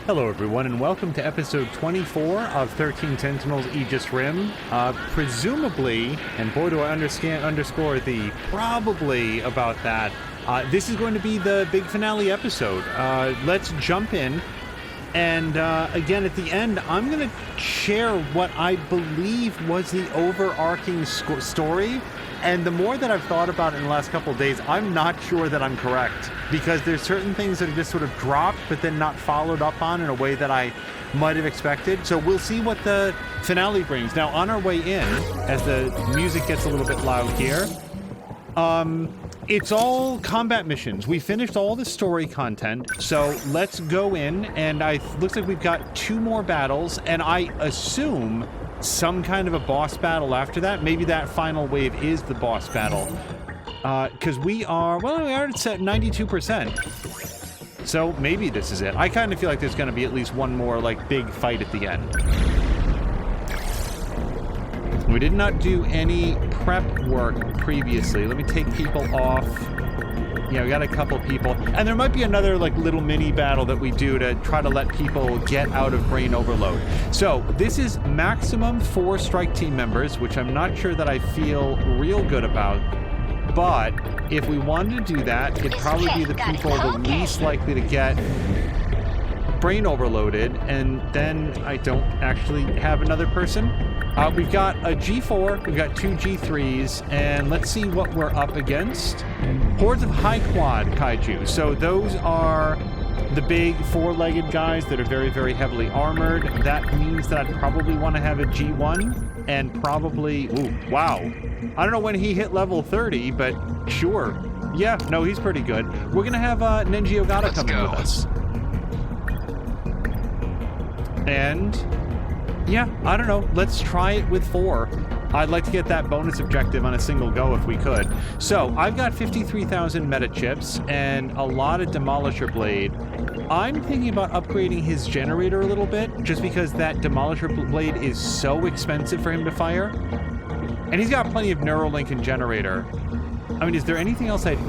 Hello everyone, and welcome to episode 24 of 13 Sentinels Aegis Rim. Presumably, and boy do I underscore the probably about that, this is going to be the big finale episode. Let's jump in, and again at the end, I'm going to share what I believe was the overarching story. And the more that I've thought about it in the last couple of days, I'm not sure that I'm correct, because there's certain things that are just sort of dropped but then not followed up on in a way that I might have expected. So we'll see what the finale brings. Now, on our way in, as the music gets a little bit loud here, it's all combat missions. We finished all the story content, so let's go in, and looks like we've got 2 more battles, and I assume some kind of a boss battle after that. Maybe that final wave is the boss battle. Because we are at 92%. So maybe this is it. I kind of feel like there's going to be at least one more, like, big fight at the end. We did not do any prep work previously. Let me take people off. Yeah, we got a couple people. And there might be another, like, little mini battle that we do to try to let people get out of brain overload. So, this is maximum 4 strike team members, which I'm not sure that I feel real good about. But if we wanted to do that, it'd probably be the people the least likely to get brain overloaded, and then I don't actually have another person. We've got a G4, we've got 2 G3s, and let's see what we're up against. Hordes of high quad kaiju. So those are the big 4-legged guys that are very, very heavily armored. That means that I'd probably want to have a G1, and probably... Ooh, wow. I don't know when he hit level 30, but sure. Yeah, no, he's pretty good. We're going to have Nenji Ogata come in with us. And... yeah, I don't know. Let's try it with 4. I'd like to get that bonus objective on a single go if we could. So, I've got 53,000 meta chips and a lot of Demolisher Blade. I'm thinking about upgrading his generator a little bit, just because that Demolisher Blade is so expensive for him to fire. And he's got plenty of Neuralink and generator. I mean, is there anything else I'd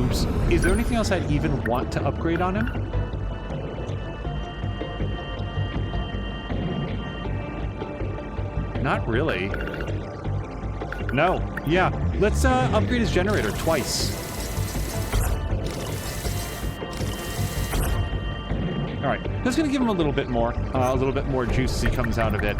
even want to upgrade on him? Not really. No. Yeah. Let's upgrade his generator twice. All right. That's going to give him a little bit more juice as he comes out of it.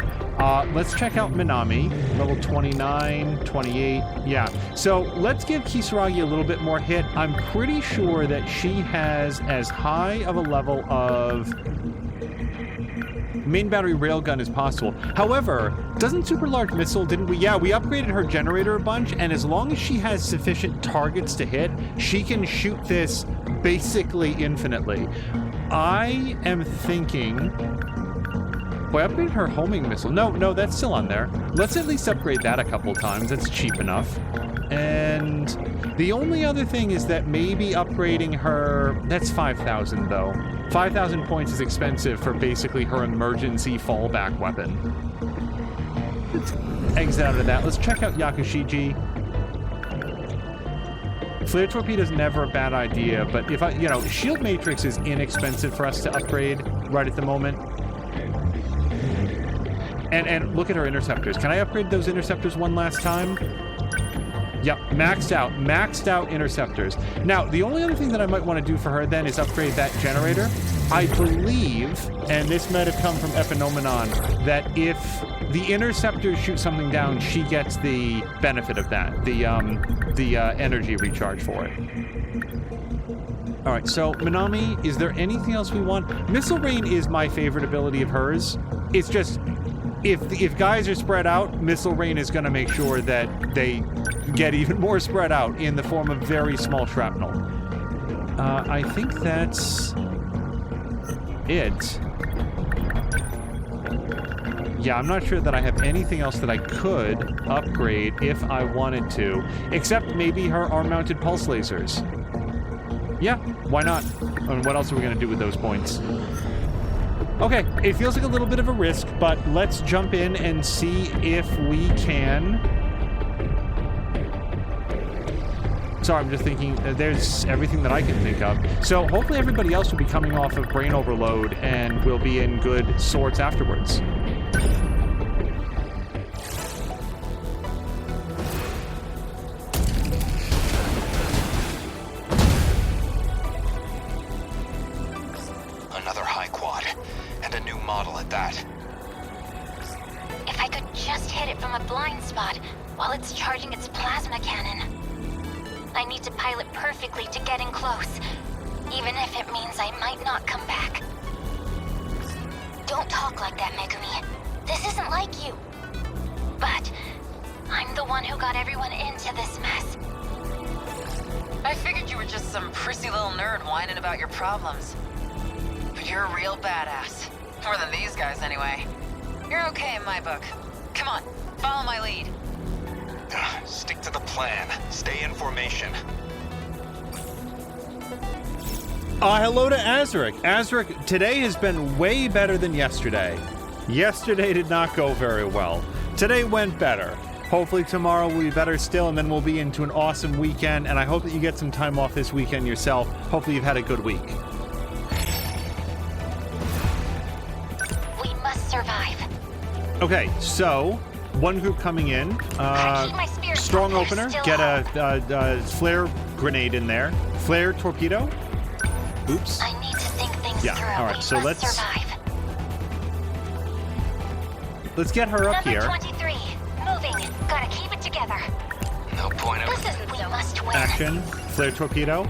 Let's check out Minami. Level 29, 28. Yeah. So let's give Kisaragi a little bit more hit. I'm pretty sure that she has as high of a level of main battery railgun as possible. However, doesn't super large missile, didn't we? Yeah, we upgraded her generator a bunch, and as long as she has sufficient targets to hit, she can shoot this basically infinitely. I am thinking... boy, I upgraded her homing missile. No, that's still on there. Let's at least upgrade that a couple times. That's cheap enough. And the only other thing is that maybe upgrading her... that's 5,000, though. 5,000 points is expensive for basically her emergency fallback weapon. Let's exit out of that. Let's check out Yakushiji. Flare torpedo's never a bad idea, but if Shield Matrix is inexpensive for us to upgrade right at the moment. And look at our interceptors. Can I upgrade those interceptors one last time? Yep, maxed out interceptors. Now, the only other thing that I might want to do for her then is upgrade that generator. I believe, and this might have come from Epinomenon, that if the interceptors shoot something down, she gets the benefit of that, the energy recharge for it. All right, so Minami, is there anything else we want? Missile Rain is my favorite ability of hers. It's just... If guys are spread out, Missile Rain is going to make sure that they get even more spread out in the form of very small shrapnel. I think that's it. Yeah, I'm not sure that I have anything else that I could upgrade if I wanted to, except maybe her arm-mounted pulse lasers. Yeah, why not? And what else are we going to do with those points? Okay, it feels like a little bit of a risk, but let's jump in and see if we can Sorry, I'm just thinking, there's everything that I can think of. So hopefully everybody else will be coming off of brain overload and will be in good sorts afterwards. Another high quad, and a new model at that. If I could just hit it from a blind spot while it's charging its plasma cannon. I need to pilot perfectly to get in close, even if it means I might not come back. Don't talk like that, Megumi. This isn't like you. But I'm the one who got everyone into this mess. I figured you were just some prissy little nerd whining about your problems. But you're a real badass. More than these guys, anyway. You're okay in my book. Come on, follow my lead. Stick to the plan. Stay in formation. Hello to Azric. Azric, today has been way better than yesterday. Yesterday did not go very well. Today went better. Hopefully tomorrow will be better still, and then we'll be into an awesome weekend, and I hope that you get some time off this weekend yourself. Hopefully you've had a good week. We must survive. Okay, so one group coming in. Strong opener. Get a flare grenade in there. Flare torpedo. Oops. I need to think things through. All right. So let's survive. Let's get her up here. Number 23. Moving. Gotta keep it together. No point of... This isn't we must win. Action. Flare torpedo.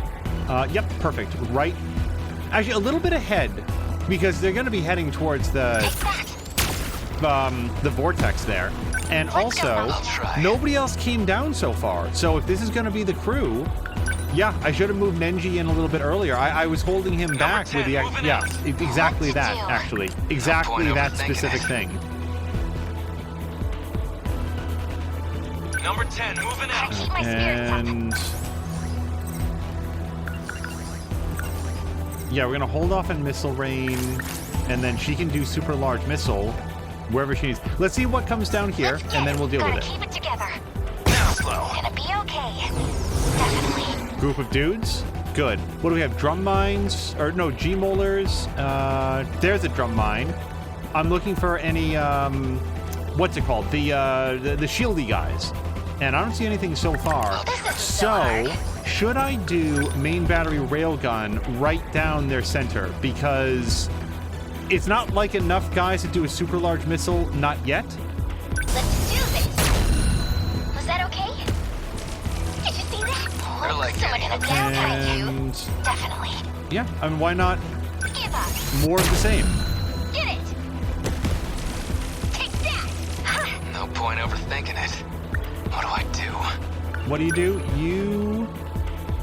Yep. Perfect. Right. Actually, a little bit ahead, because they're going to be heading towards the vortex there. And also, nobody else came down so far. So if this is going to be the crew, yeah, I should have moved Nenji in a little bit earlier. I was holding him back with the... Yeah, exactly that, actually. Exactly that specific thing. Number 10, moving out. And... yeah, we're going to hold off in missile range, and then she can do super large missile wherever she needs. Let's see what comes down here, and then we'll deal with it. Keep it together. Now slow. Gonna be okay. Definitely. Group of dudes. Good. What do we have? Drum mines? Or no, G-molars. There's a drum mine. I'm looking for any, what's it called? The shieldy guys. And I don't see anything so far. So, should I do main battery railgun right down their center? Because it's not like enough guys to do a super large missile, not yet. Let's do this. Was that okay? Did you see that? They're like someone in a downtight you. And Definitely. yeah, I mean, why not Give up. more of the same? Get it. Take that. No point overthinking it. What do I do? What do? You...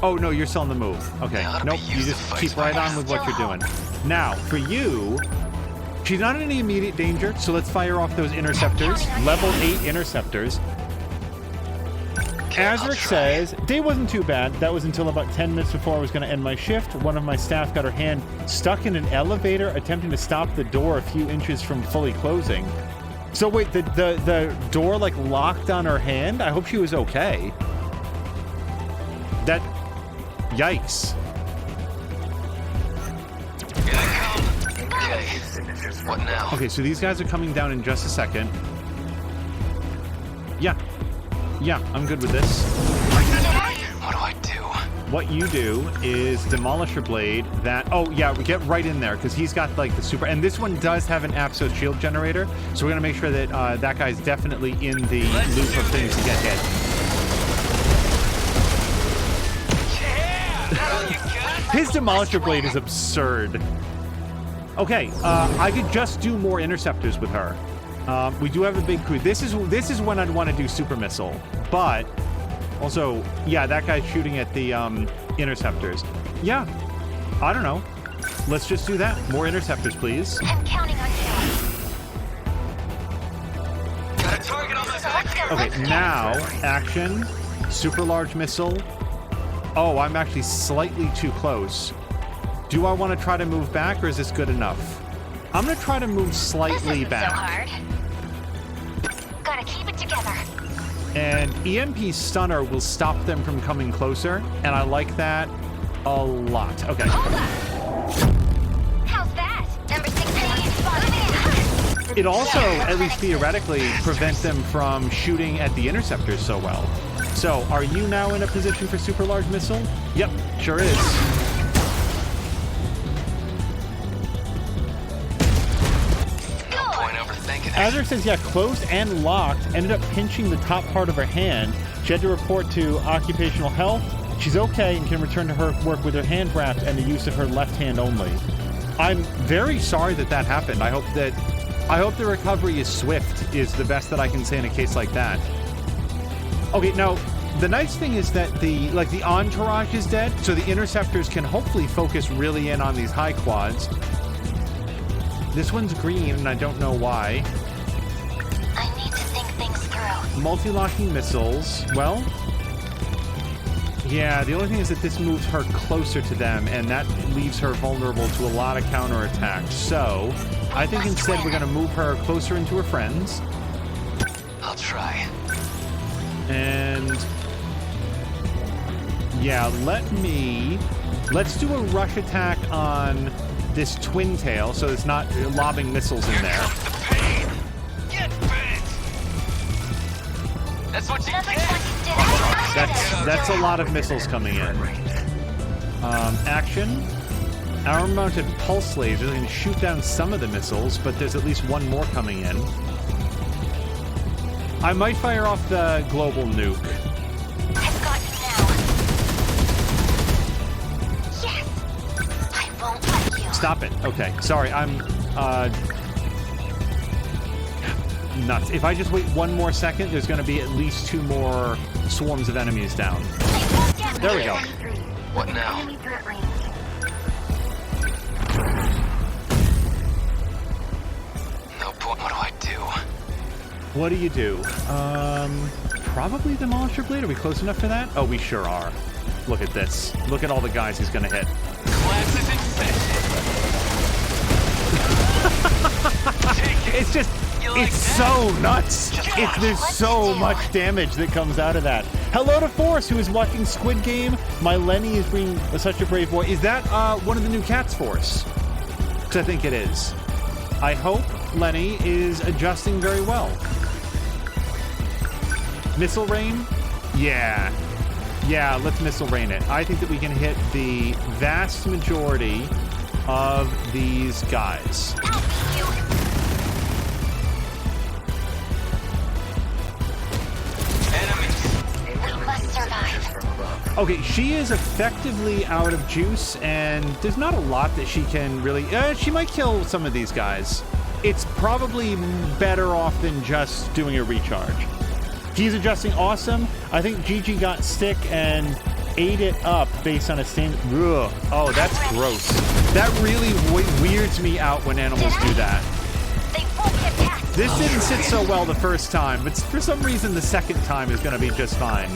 oh, no, you're still on the move. Okay. Nope, you just keep right on with what you're doing. Now, for you, she's not in any immediate danger, so let's fire off those interceptors. Level 8 interceptors. Azric says, day wasn't too bad. That was until about 10 minutes before I was going to end my shift. One of my staff got her hand stuck in an elevator, attempting to stop the door a few inches from fully closing. So wait, the door, like, locked on her hand? I hope she was okay. That... yikes. Here they come. Okay. What now? Okay, so these guys are coming down in just a second. Yeah. Yeah, I'm good with this. What do I do? What you do is demolish your blade. That... oh, yeah, we get right in there, because he's got, like, the super... and this one does have an Apsos shield generator, so we're going to make sure that that guy's definitely in the loop of things to get hit. His Demolisher Blade is absurd. Okay, I could just do more interceptors with her. We do have a big crew. This is when I'd want to do Super Missile. But, also, yeah, that guy's shooting at the interceptors. Yeah, I don't know. Let's just do that. More interceptors, please. I'm counting on you. Got a target on my back. Okay, now, action, super large missile. Oh, I'm actually slightly too close. Do I want to try to move back, or is this good enough? I'm going to try to move slightly back. So hard. Gotta keep it together. And EMP Stunner will stop them from coming closer, and I like that a lot. Okay. How's that? Number 16 spotted. It also, at least theoretically, prevents them from shooting at the interceptors so well. So, are you now in a position for super large missile? Yep, sure is. No point overthinking it. Azure says, yeah, closed and locked, ended up pinching the top part of her hand. She had to report to occupational health. She's okay and can return to her work with her hand wrapped and the use of her left hand only. I'm very sorry that that happened. I hope the recovery is swift, is the best that I can say in a case like that. Okay, now, the nice thing is that the entourage is dead, so the interceptors can hopefully focus really in on these high quads. This one's green, and I don't know why. I need to think things through. Multi-locking missiles. Well, yeah, the only thing is that this moves her closer to them, and that leaves her vulnerable to a lot of counterattacks. So, I think instead we're going to move her closer into her friends. I'll try. And yeah, let's do a rush attack on this twin tail, so it's not lobbing missiles in there. Comes the pain. Get bent. That's what you Number get. 20 That's a lot of missiles coming in. Action. Armor-mounted pulse lasers can shoot down some of the missiles, but there's at least one more coming in. I might fire off the global nuke. I've got you now. Yes! I won't let you. Stop it. Okay, sorry, I'm nuts. If I just wait one more second, there's going to be at least 2 more swarms of enemies down. There we go. What now? No point. What do I do? What do you do? Probably Demolisher Blade. Are we close enough for that? Oh, we sure are. Look at this. Look at all the guys he's going to hit. Class is in session. It's just, like it's that? so nuts. There's so much damage that comes out of that. Hello to Force, who is watching Squid Game. My Lenny is being such a brave boy. Is that one of the new cats, Force? Because I think it is. I hope Lenny is adjusting very well. Missile rain? Yeah. Yeah, let's missile rain it. I think that we can hit the vast majority of these guys. We must survive. Okay, she is effectively out of juice, and there's not a lot that she can really... she might kill some of these guys. It's probably better off than just doing a recharge. He's adjusting awesome. I think Gigi got stick and ate it up based on a stain. Ugh. Oh, that's gross. That really weirds me out when animals do that. They won't get past. This didn't sit so well the first time, but for some reason the second time is going to be just fine.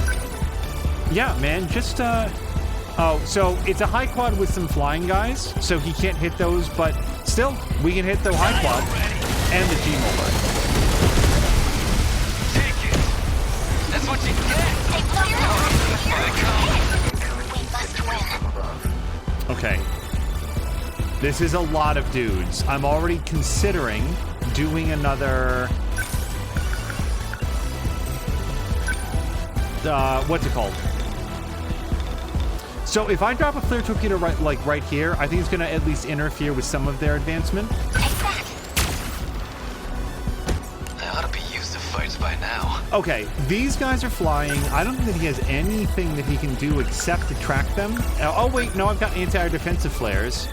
Yeah, man, just, oh, so it's a high quad with some flying guys, so he can't hit those, but still, we can hit the high quad and the G-molar. Take it. That's what you get. We must win. Okay. This is a lot of dudes. I'm already considering doing another... what's it called? So if I drop a flare torpedo right here, I think it's going to at least interfere with some of their advancement. I ought to be used to fights by now. Okay, these guys are flying. I don't think that he has anything that he can do except to track them. Oh, wait, no, I've got anti-air defensive flares,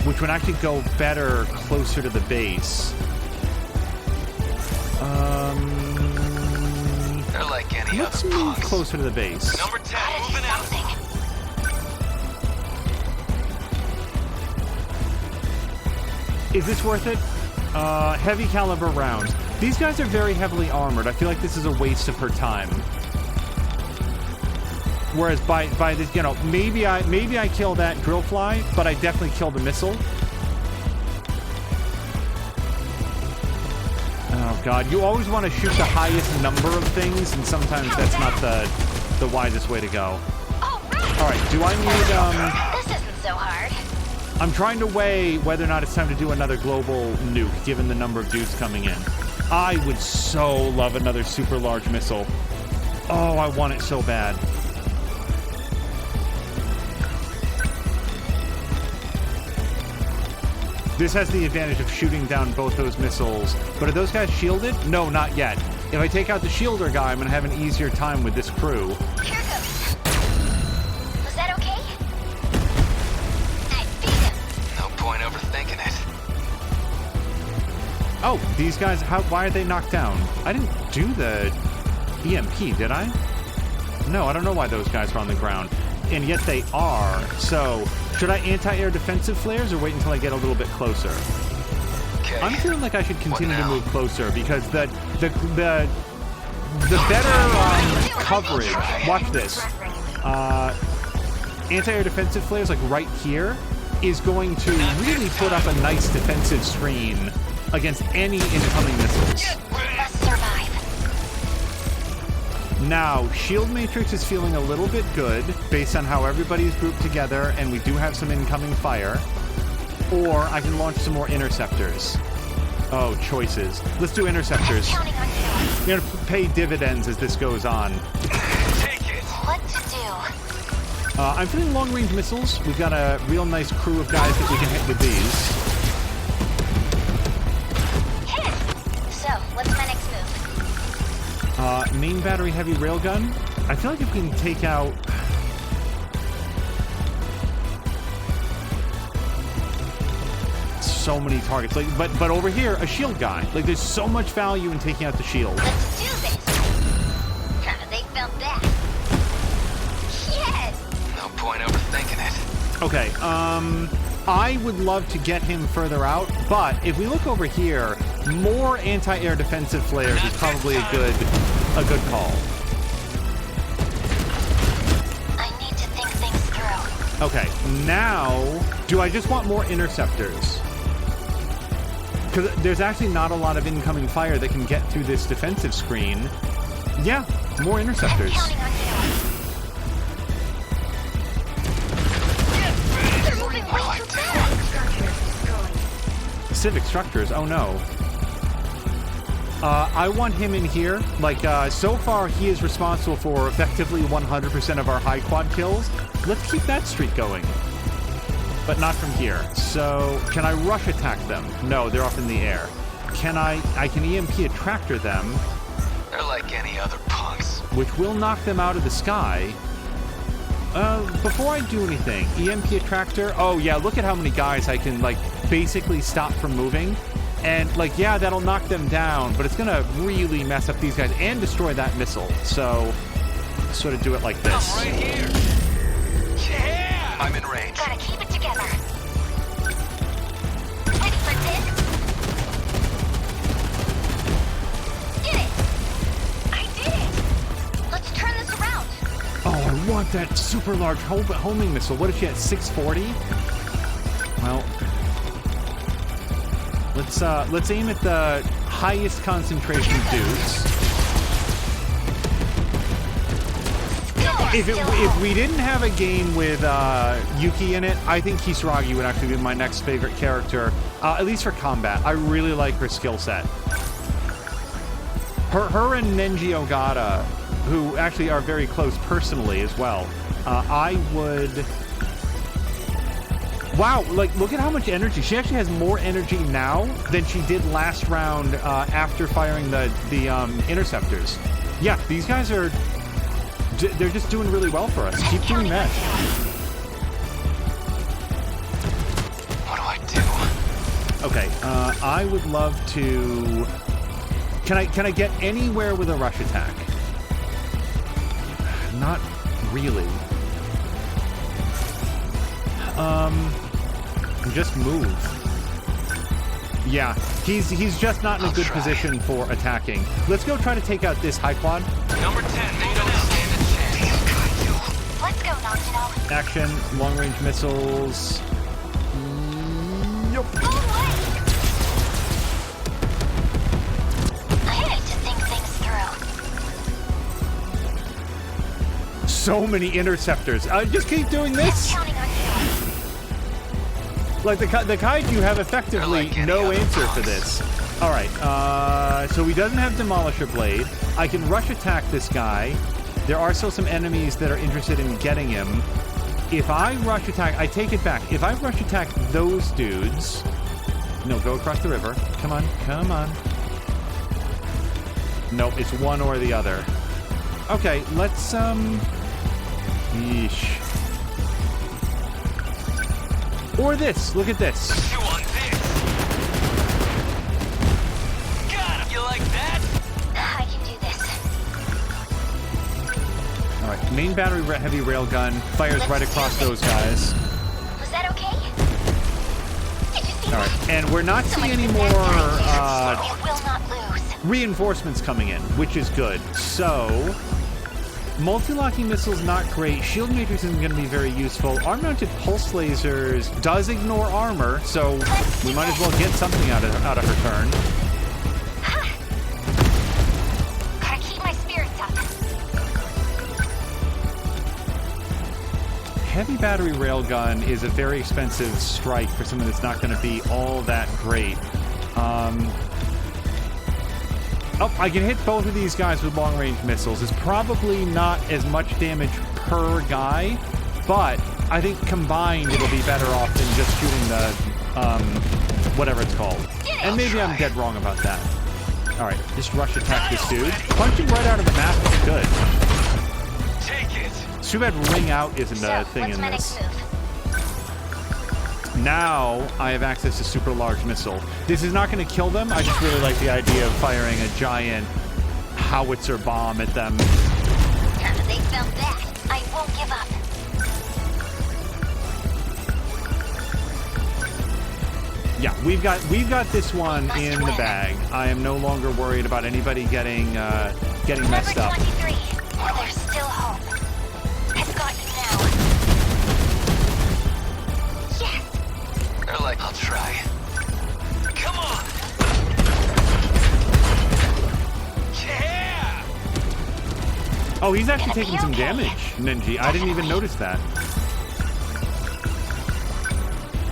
which would actually go better closer to the base. They're like any Let's other move punks. closer to the base. Number 10, moving out. Is this worth it? Heavy caliber rounds. These guys are very heavily armored. I feel like this is a waste of her time. Whereas by this, you know, maybe I kill that drill fly, but I definitely kill the missile. Oh God, you always want to shoot the highest number of things, and sometimes that's not the wisest way to go. All right, do I need, This isn't so hard. I'm trying to weigh whether or not it's time to do another global nuke, given the number of dudes coming in. I would so love another super large missile. Oh, I want it so bad. This has the advantage of shooting down both those missiles. But are those guys shielded? No, not yet. If I take out the shielder guy, I'm going to have an easier time with this crew. Here goes. Was that okay? I beat him. No point overthinking it. Oh, these guys, why are they knocked down? I didn't do the EMP, did I? No, I don't know why those guys are on the ground. And yet they are. So, should I anti-air defensive flares or wait until I get a little bit closer? Okay. I'm feeling like I should continue to now? move closer because the better coverage. Watch this. Anti-air defensive flares, like right here, is going to really put up a nice defensive screen against any incoming missiles. We must survive. Now, shield matrix is feeling a little bit good based on how everybody's grouped together, and we do have some incoming fire. Or I can launch some more interceptors. Oh, choices. Let's do interceptors. Counting on you. We're gonna pay dividends as this goes on. Take it. What to do? I'm feeling long-range missiles. We've got a real nice crew of guys that we can hit with these. Hit it. So, what's my next move? Main battery heavy railgun. I feel like if we can take out... so many targets. Like, but over here, a shield guy. Like, there's so much value in taking out the shield. Let's do this. They felt that. Yes. No point overthinking it. Okay, I would love to get him further out, but if we look over here, more anti-air defensive flares is probably a good call. I need to think things through. Okay, now, do I just want more interceptors? Because there's actually not a lot of incoming fire that can get through this defensive screen. Yeah, more interceptors. Counting on you. They're moving way too fast. Civic structures, oh no. I want him in here. Like, so far he is responsible for effectively 100% of our high quad kills. Let's keep that streak going. But not from here. So, can I rush attack them? No, they're up in the air. I can EMP a tractor them, They're like any other punks. which will knock them out of the sky. Before I do anything, EMP a tractor. Oh yeah, look at how many guys I can, like, basically stop from moving. And, like, yeah, that'll knock them down, but it's gonna really mess up these guys and destroy that missile. So, sort of do it like this. I'm right here. Yeah! I'm in range. Gotta keep it together. Ready for this? Did it! I did it! Let's turn this around. Oh, I want that super large homing missile. What is she at, 640? Well, let's aim at the highest concentration dudes. If we didn't have a game with Yuki in it, I think Kisaragi would actually be my next favorite character, at least for combat. I really like her skill set. Her and Nenji Ogata, who actually are very close personally as well. I would... Wow, like, look at how much energy. She actually has more energy now than she did last round after firing the interceptors. Yeah, these guys are... They're just doing really well for us. Keep doing that. What do I do? Okay, I would love to... Can I get anywhere with a rush attack? Not really. Just move. Yeah, he's just not in a good position for attacking. Let's go try to take out this high quad. Number 10, they don't stand a chance. Let's go, Nocturnal. Action, long-range missiles. Yup. so many interceptors. Just keep doing I'm this. counting on you. Like the kaiju have effectively like any no other answer for boss. this. All right, so he doesn't have Demolisher Blade. I can rush attack this guy. There are still some enemies that are interested in getting him. If I rush attack, I take it back. If I rush attack those dudes, no, go across the river. Come on, come on. Nope, it's one or the other. Okay, let's yeesh. Or this. Look at this. You want this? Got him! You like that? I can do this. All right, main battery heavy railgun fires right across those guys. Was that okay? Did you see All right, that? and we're not So seeing much any for more that guy. We will not lose. reinforcements coming in, which is good. So, multi-locking missiles not great. Shield matrix isn't going to be very useful. Arm-mounted pulse lasers does ignore armor, so we might as well get something out of her turn. Gotta keep my spirits up. Heavy battery railgun is a very expensive strike for something that's not going to be all that great. Oh, I can hit both of these guys with long-range missiles. It's probably not as much damage per guy, but I think combined it'll be better off than just shooting the, whatever it's called. And maybe I'm dead wrong about that. All right, just rush attack this dude. Punching right out of the map is good. Take it! It's too bad ring out isn't So, a thing what's in my this. next move? Now I have access to super large missile. This is not going to kill them. I just really like the idea of firing a giant howitzer bomb at them. They felt that. I won't give up. Yeah, we've got this one in the bag. I am no longer worried about anybody getting messed up. Number 23. There's still hope. I've got you now. Yes. They're like, I'll try. Come on! Yeah! Oh, he's actually Gonna be taking some okay. damage, Ninji. I didn't even notice that.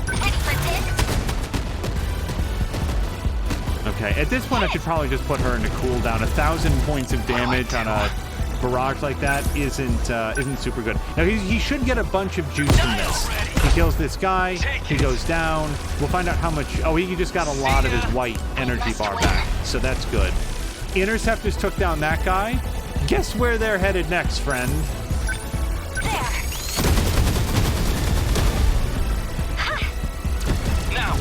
Ready for this? Okay, at this point I should probably just put her into cooldown. 1,000 points of damage on a barrage like that isn't super good. Now he should get a bunch of juice from this. He kills this guy, he goes down. We'll find out how much. Oh, he just got a lot of his white energy bar back, so that's good. Interceptors took down that guy. Guess where they're headed next, friend? There. Now!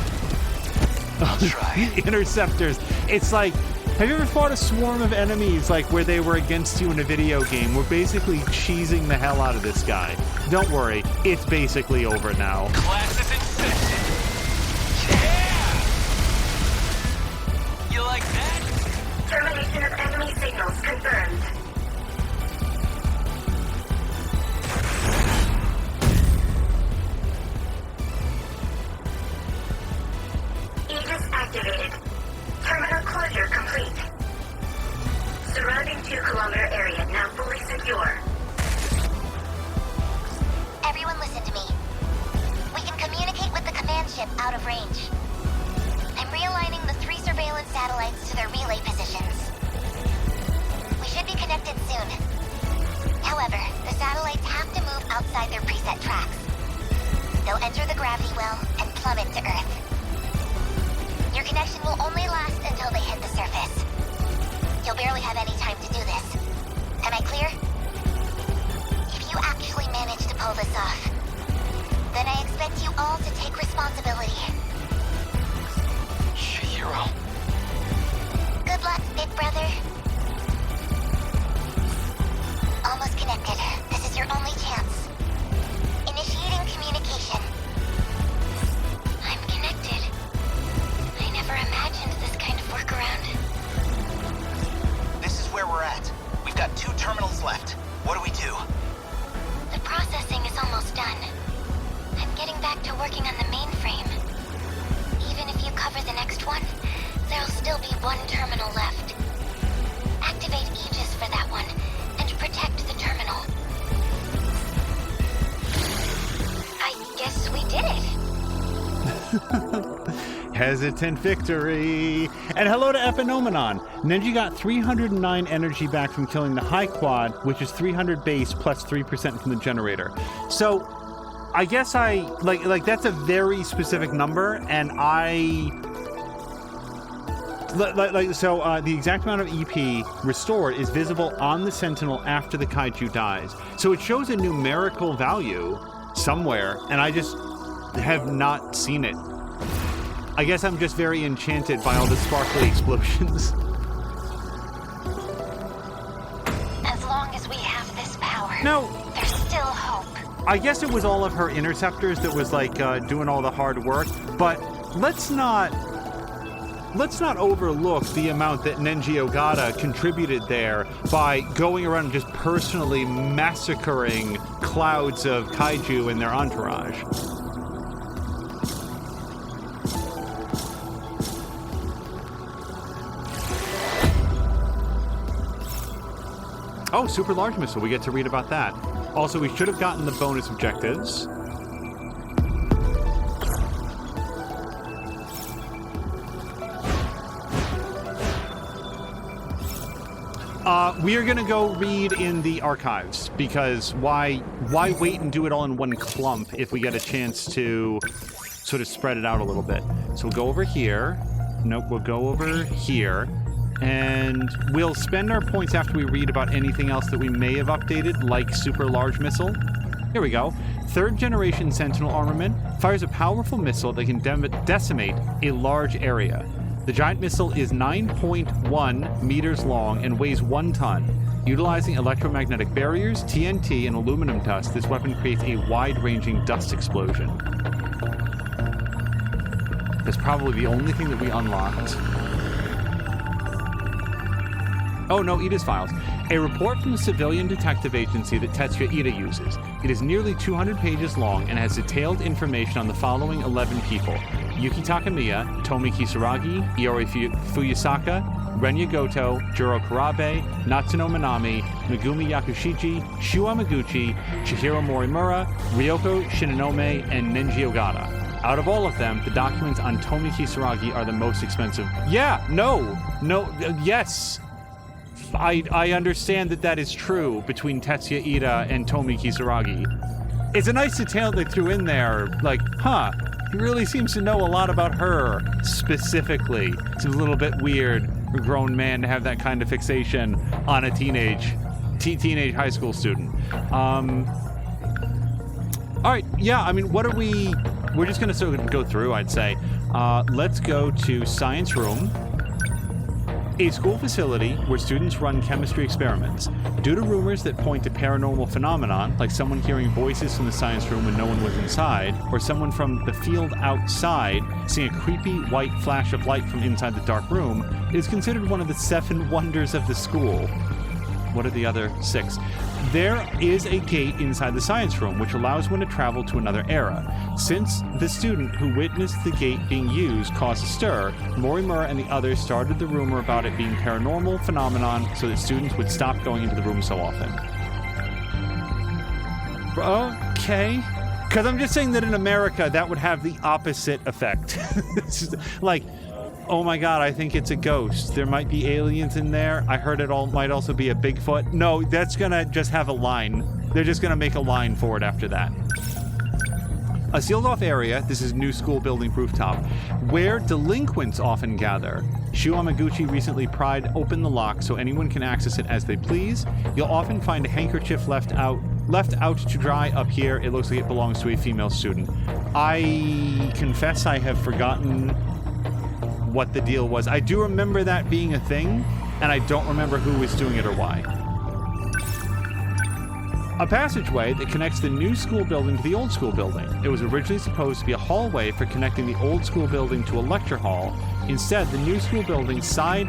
I'll try. Interceptors. It's like, have you ever fought a swarm of enemies like where they were against you in a video game? We're basically cheesing the hell out of this guy. Don't worry, it's basically over now. Class is in session! Yeah! You like that? Termination of enemy signals confirmed. Aegis activated. Terminal closure complete. Surrounding 2-kilometer area now fully secure. Everyone listen to me. We can communicate with the command ship out of range. I'm realigning the 3 surveillance satellites to their relay positions. We should be connected soon. However, the satellites have to move outside their preset tracks. They'll enter the gravity well and plummet to Earth. Your connection will only last until they hit the surface. You'll barely have any time to do this. Am I clear? If you actually manage to pull this off, then I expect you all to take responsibility. Shihiro. Good luck, big brother. Almost connected. This is your only chance. Initiating communication. I'm connected. I never imagined this kind of workaround. This is where we're at. We've got 2 terminals left. What do we do? The processing is almost done. I'm getting back to working on the mainframe. Even if you cover the next one, there'll still be 1 terminal left. Activate Aegis for that one, and protect the terminal. Hesitant victory. And hello to Epinomenon. Nenji got 309 energy back from killing the high quad, which is 300 base plus 3% from the generator. So I guess like that's a very specific number, and the exact amount of EP restored is visible on the Sentinel after the kaiju dies. So it shows a numerical value somewhere, and I just have not seen it. I guess I'm just very enchanted by all the sparkly explosions. As long as we have this power, No, there's still hope. I guess it was all of her interceptors that was like doing all the hard work, but let's not overlook the amount that Nenji Ogata contributed there by going around and just personally massacring clouds of kaiju and their entourage. Oh, super large missile. We get to read about that. Also, we should have gotten the bonus objectives. We are going to go read in the archives, because why wait and do it all in one clump if we get a chance to sort of spread it out a little bit. So we'll go over here. Nope, we'll go over here. And we'll spend our points after we read about anything else that we may have updated, like super large missile. Here we go. 3rd generation Sentinel armament fires a powerful missile that can decimate a large area. The giant missile is 9.1 meters long and weighs 1 ton. Utilizing electromagnetic barriers, TNT, and aluminum dust, this weapon creates a wide-ranging dust explosion. That's probably the only thing that we unlocked. Oh, no, Ida's files. A report from the civilian detective agency that Tetsuya Ida uses. It is nearly 200 pages long and has detailed information on the following 11 people: Yuki Takamiya, Tomi Kisaragi, Iori Fuyusaka, Renya Goto, Juro Karabe, Natsuno Minami, Megumi Yakushichi, Shu Amaguchi, Chihiro Morimura, Ryoko Shinonome, and Nenji Ogata. Out of all of them, the documents on Tomi Kisaragi are the most expensive. Yeah, yes. I understand that is true between Tetsuya Ida and Tomi Kisaragi. It's a nice detail they threw in there, like, he really seems to know a lot about her, specifically. Seems a little bit weird for a grown man to have that kind of fixation on a teenage high school student. Alright, yeah, I mean, we're just gonna sort of go through, I'd say. Let's go to Science Room. A school facility where students run chemistry experiments. Due to rumors that point to paranormal phenomenon, like someone hearing voices from the science room when no one was inside, or someone from the field outside seeing a creepy white flash of light from inside the dark room, it is considered one of the 7 wonders of the school. What are the other 6? There is a gate inside the science room which allows one to travel to another era. Since the student who witnessed the gate being used caused a stir, Morimura and the others started the rumor about it being paranormal phenomenon so that students would stop going into the room so often. Okay. Because I'm just saying that in America, that would have the opposite effect. It's just like, oh my god, I think it's a ghost. There might be aliens in there. I heard it might also be a Bigfoot. No, that's gonna just have a line. They're just gonna make a line for it after that. A sealed off area, this is new school building rooftop, where delinquents often gather. Shu Amaguchi recently pried open the lock so anyone can access it as they please. You'll often find a handkerchief left out to dry up here. It looks like it belongs to a female student. I confess I have forgotten what the deal was. I do remember that being a thing, and I don't remember who was doing it or why. A passageway that connects the new school building to the old school building. It was originally supposed to be a hallway for connecting the old school building to a lecture hall. Instead, the new school building side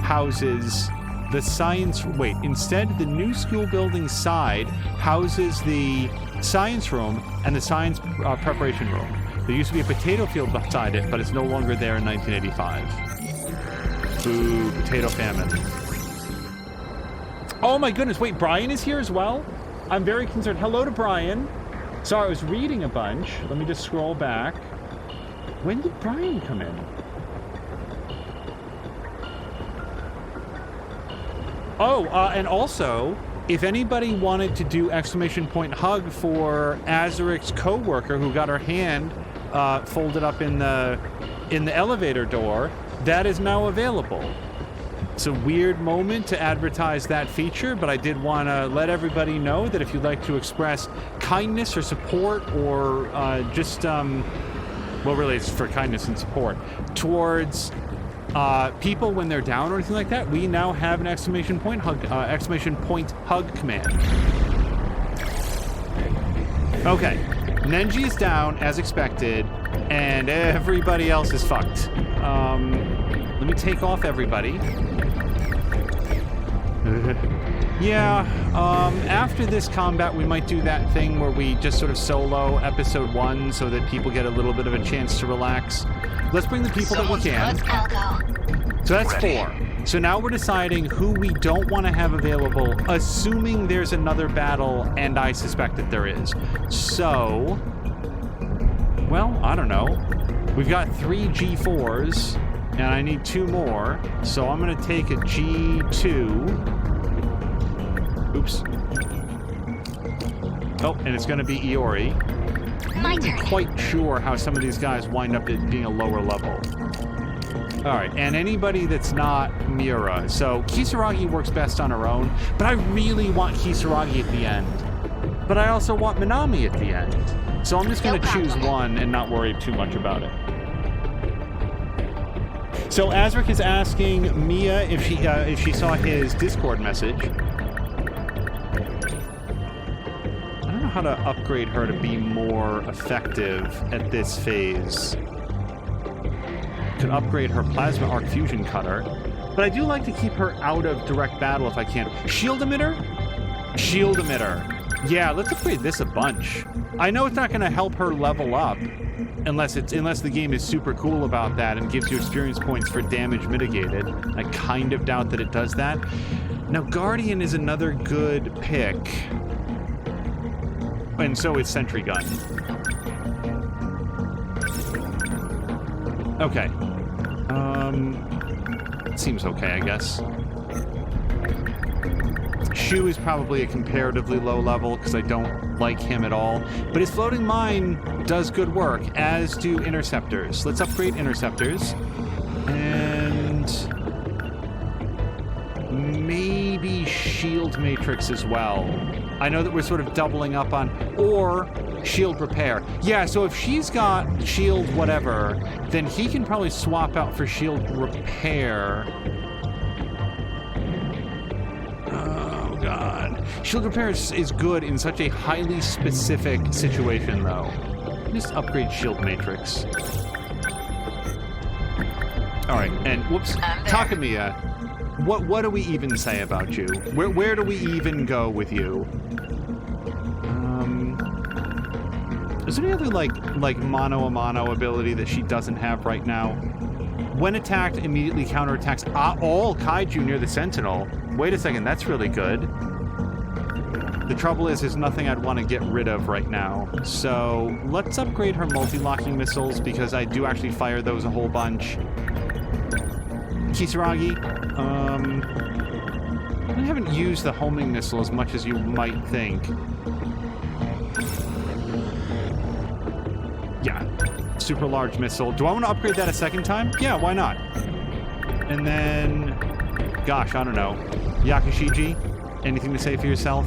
houses the science... Instead, the new school building side houses the science room and the science preparation room. There used to be a potato field beside it, but it's no longer there in 1985. Boo, potato famine. Oh my goodness, wait, Brian is here as well? I'm very concerned. Hello to Brian. Sorry, I was reading a bunch. Let me just scroll back. When did Brian come in? Oh, and also, if anybody wanted to do exclamation point hug for Azuric's co-worker who got her hand folded up in the elevator door, that is now available. It's a weird moment to advertise that feature, but I did want to let everybody know that if you'd like to express kindness or support or well, really, it's for kindness and support towards people when they're down or anything like that, we now have an exclamation point hug command. Okay, Nenji is down as expected, and everybody else is fucked. Let me take off everybody. Yeah, after this combat, we might do that thing where we just sort of solo episode 1 so that people get a little bit of a chance to relax. Let's bring the people that we can. I'll go. So that's 4. So now we're deciding who we don't want to have available, assuming there's another battle, and I suspect that there is. So, well, I don't know. We've got 3 G4s, and I need 2 more. So I'm going to take a G2. Oops. Oh, and it's going to be Iori. My I'm turn. not quite sure how some of these guys wind up at being a lower level. All right, and anybody that's not Miura. So Kisaragi works best on her own, but I really want Kisaragi at the end. But I also want Minami at the end. So I'm just going to choose one and not worry too much about it. So Azric is asking Mia if she saw his Discord message. I don't know how to upgrade her to be more effective at this phase. Could upgrade her plasma arc fusion cutter, but I do like to keep her out of direct battle if I can. Shield emitter? Shield emitter. Yeah, let's upgrade this a bunch. I know it's not going to help her level up unless the game is super cool about that and gives you experience points for damage mitigated. I kind of doubt that it does that. Now, Guardian is another good pick. And so is Sentry Gun. Okay. Seems okay, I guess. Shu is probably a comparatively low level because I don't like him at all. But his floating mine does good work, as do interceptors. Let's upgrade interceptors. And maybe shield matrix as well. I know that we're sort of doubling up on, or shield repair. Yeah, so if she's got shield whatever, then he can probably swap out for shield repair. Oh, God. Shield repair is good in such a highly specific situation, though. Just upgrade shield matrix. All right, and whoops, Takamiya. What do we even say about you? Where do we even go with you? Is there any other like mano a mano ability that she doesn't have right now? When attacked, immediately counterattacks all kaiju near the Sentinel. Wait a second, that's really good. The trouble is, there's nothing I'd want to get rid of right now. So let's upgrade her multi-locking missiles because I do actually fire those a whole bunch. Kisaragi, I haven't used the homing missile as much as you might think. Yeah, super large missile. Do I want to upgrade that a second time? Yeah, why not? And then, gosh, I don't know. Yakushiji, anything to say for yourself?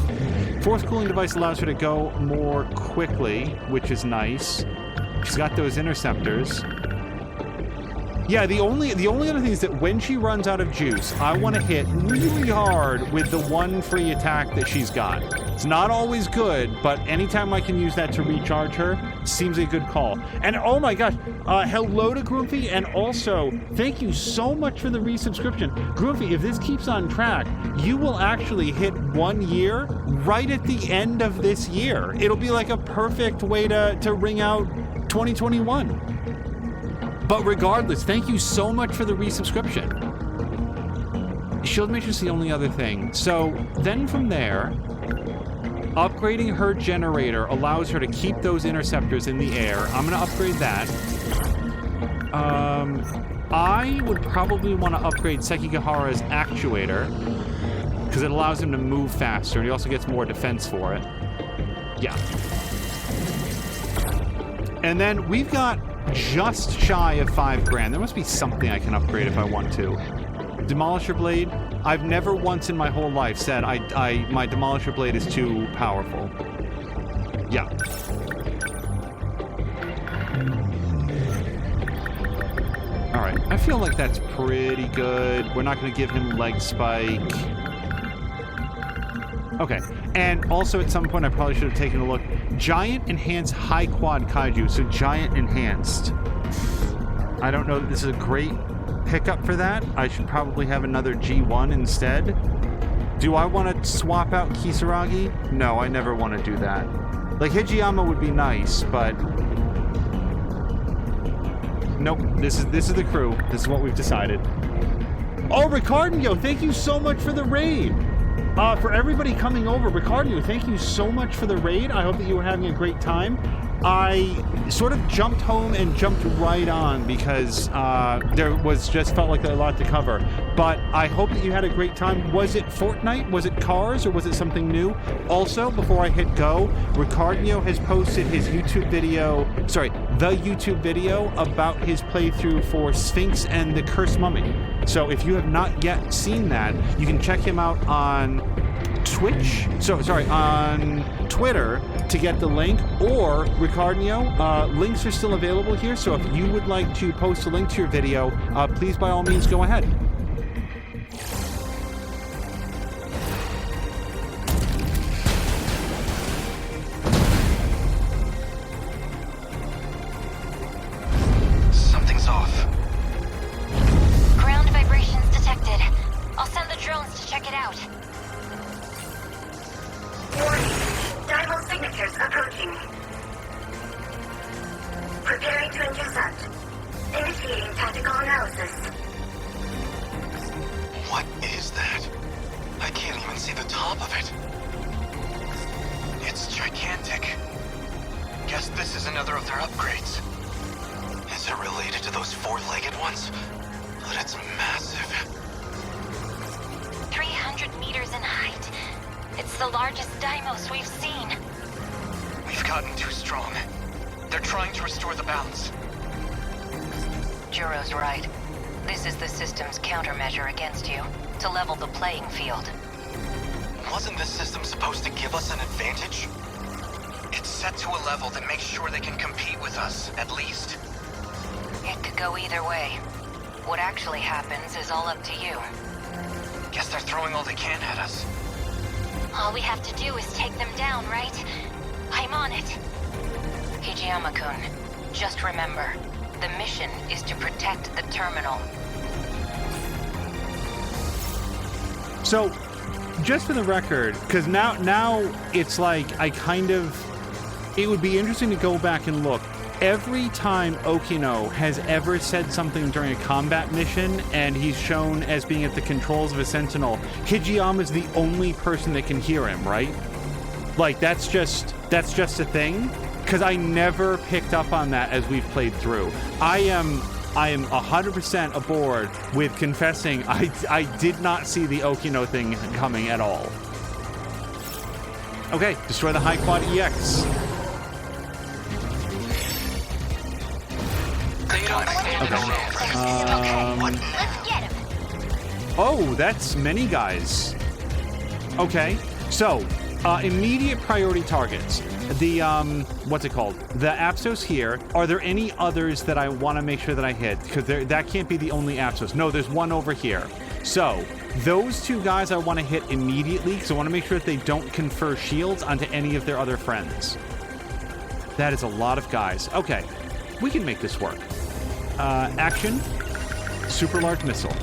Force cooling device allows her to go more quickly, which is nice. She's got those interceptors. Yeah, the only other thing is that when she runs out of juice, I want to hit really hard with the one free attack that she's got. It's not always good, but anytime I can use that to recharge her, seems a good call. And oh my gosh, hello to Groomfy, and also thank you so much for the resubscription. Groomfy, if this keeps on track, you will actually hit 1 year right at the end of this year. It'll be like a perfect way to ring out 2021. But regardless, thank you so much for the resubscription. Shield Matrix is the only other thing. So then from there, upgrading her generator allows her to keep those interceptors in the air. I'm going to upgrade that. I would probably want to upgrade Sekigahara's actuator because it allows him to move faster, and he also gets more defense for it. Yeah. And then we've got just shy of $5,000. There must be something I can upgrade if I want to. Demolisher Blade. I've never once in my whole life said my Demolisher Blade is too powerful. Yeah. All right. I feel like that's pretty good. We're not going to give him leg spike. Okay. And also at some point I probably should have taken a look. Giant enhanced high quad kaiju. So giant enhanced. I don't know that this is a great pickup for that. I should probably have another G1 instead. Do I want to swap out Kisaragi? No, I never want to do that. Like, Hijiyama would be nice, but nope. This is the crew. This is what we've decided. Oh, Ricardio, thank you so much for the raid. For everybody coming over, Ricardio, thank you so much for the raid. I hope that you were having a great time. I sort of jumped home and jumped right on because there was just felt like a lot to cover. But I hope that you had a great time. Was it Fortnite? Was it Cars? Or was it something new? Also, before I hit go, Ricardio has posted his YouTube video, the YouTube video about his playthrough for Sphinx and the Cursed Mummy. So if you have not yet seen that, you can check him out on Twitch, on Twitter to get the link, or Ricardio, links are still available here, so if you would like to post a link to your video, please by all means go ahead. Something's off. Ground vibrations detected. I'll send the drones to check it out. Warning. Dival signatures approaching. Preparing to intercept. Initiating tactical analysis. What is that? I can't even see the top of it. It's gigantic. Guess this is another of their upgrades. Is it related to those four-legged ones? But it's massive. 300 meters in height. It's the largest Deimos we've seen. We've gotten too strong. They're trying to restore the balance. Juro's right. This is the system's countermeasure against you, to level the playing field. Wasn't this system supposed to give us an advantage? It's set to a level that makes sure they can compete with us, at least. It could go either way. What actually happens is all up to you. Guess they're throwing all they can at us. All we have to do is take them down, right? I'm on it. Hijiyama-kun, just remember, the mission is to protect the terminal. So, just for the record, because now it's like it would be interesting to go back and look. Every time Okino has ever said something during a combat mission and he's shown as being at the controls of a Sentinel, Hijiyama's the only person that can hear him, right? Like, that's just a thing? Because I never picked up on that as we've played through. I am 100% aboard with confessing I did not see the Okino thing coming at all. Okay, destroy the high quad EX. Let's get him. Oh, that's many guys. Okay, so immediate priority targets. The what's it called? The Apsos here. Are there any others that I want to make sure that I hit? Because that can't be the only Apsos. No, there's one over here. So those two guys I want to hit immediately because I want to make sure that they don't confer shields onto any of their other friends. That is a lot of guys. Okay, we can make this work. Action. Super large missile.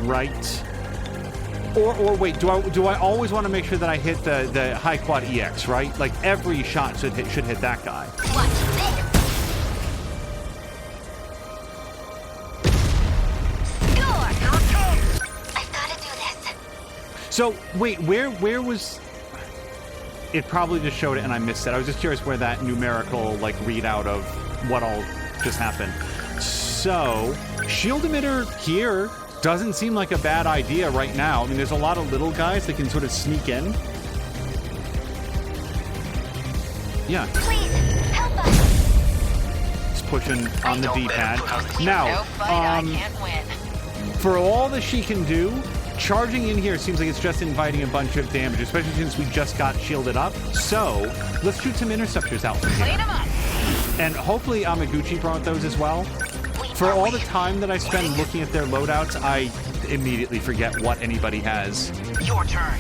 Right. Or wait, do I always want to make sure that I hit the high quad EX, right? Like every shot should hit that guy. Watch this. Score! I've got to do this. So wait, where was? It probably just showed it and I missed it. I was just curious where that numerical like readout of what all just happened. So, shield emitter here doesn't seem like a bad idea right now. I mean, there's a lot of little guys that can sort of sneak in. Yeah. Please, help us. Just pushing on the D-pad. Now, No fight I can't win. for all that she can do, charging in here seems like it's just inviting a bunch of damage, especially since we just got shielded up. So, let's shoot some interceptors out from Clean here. them up. And hopefully Amaguchi brought those as well. For all the time that I spend looking at their loadouts, I immediately forget what anybody has. Your turn.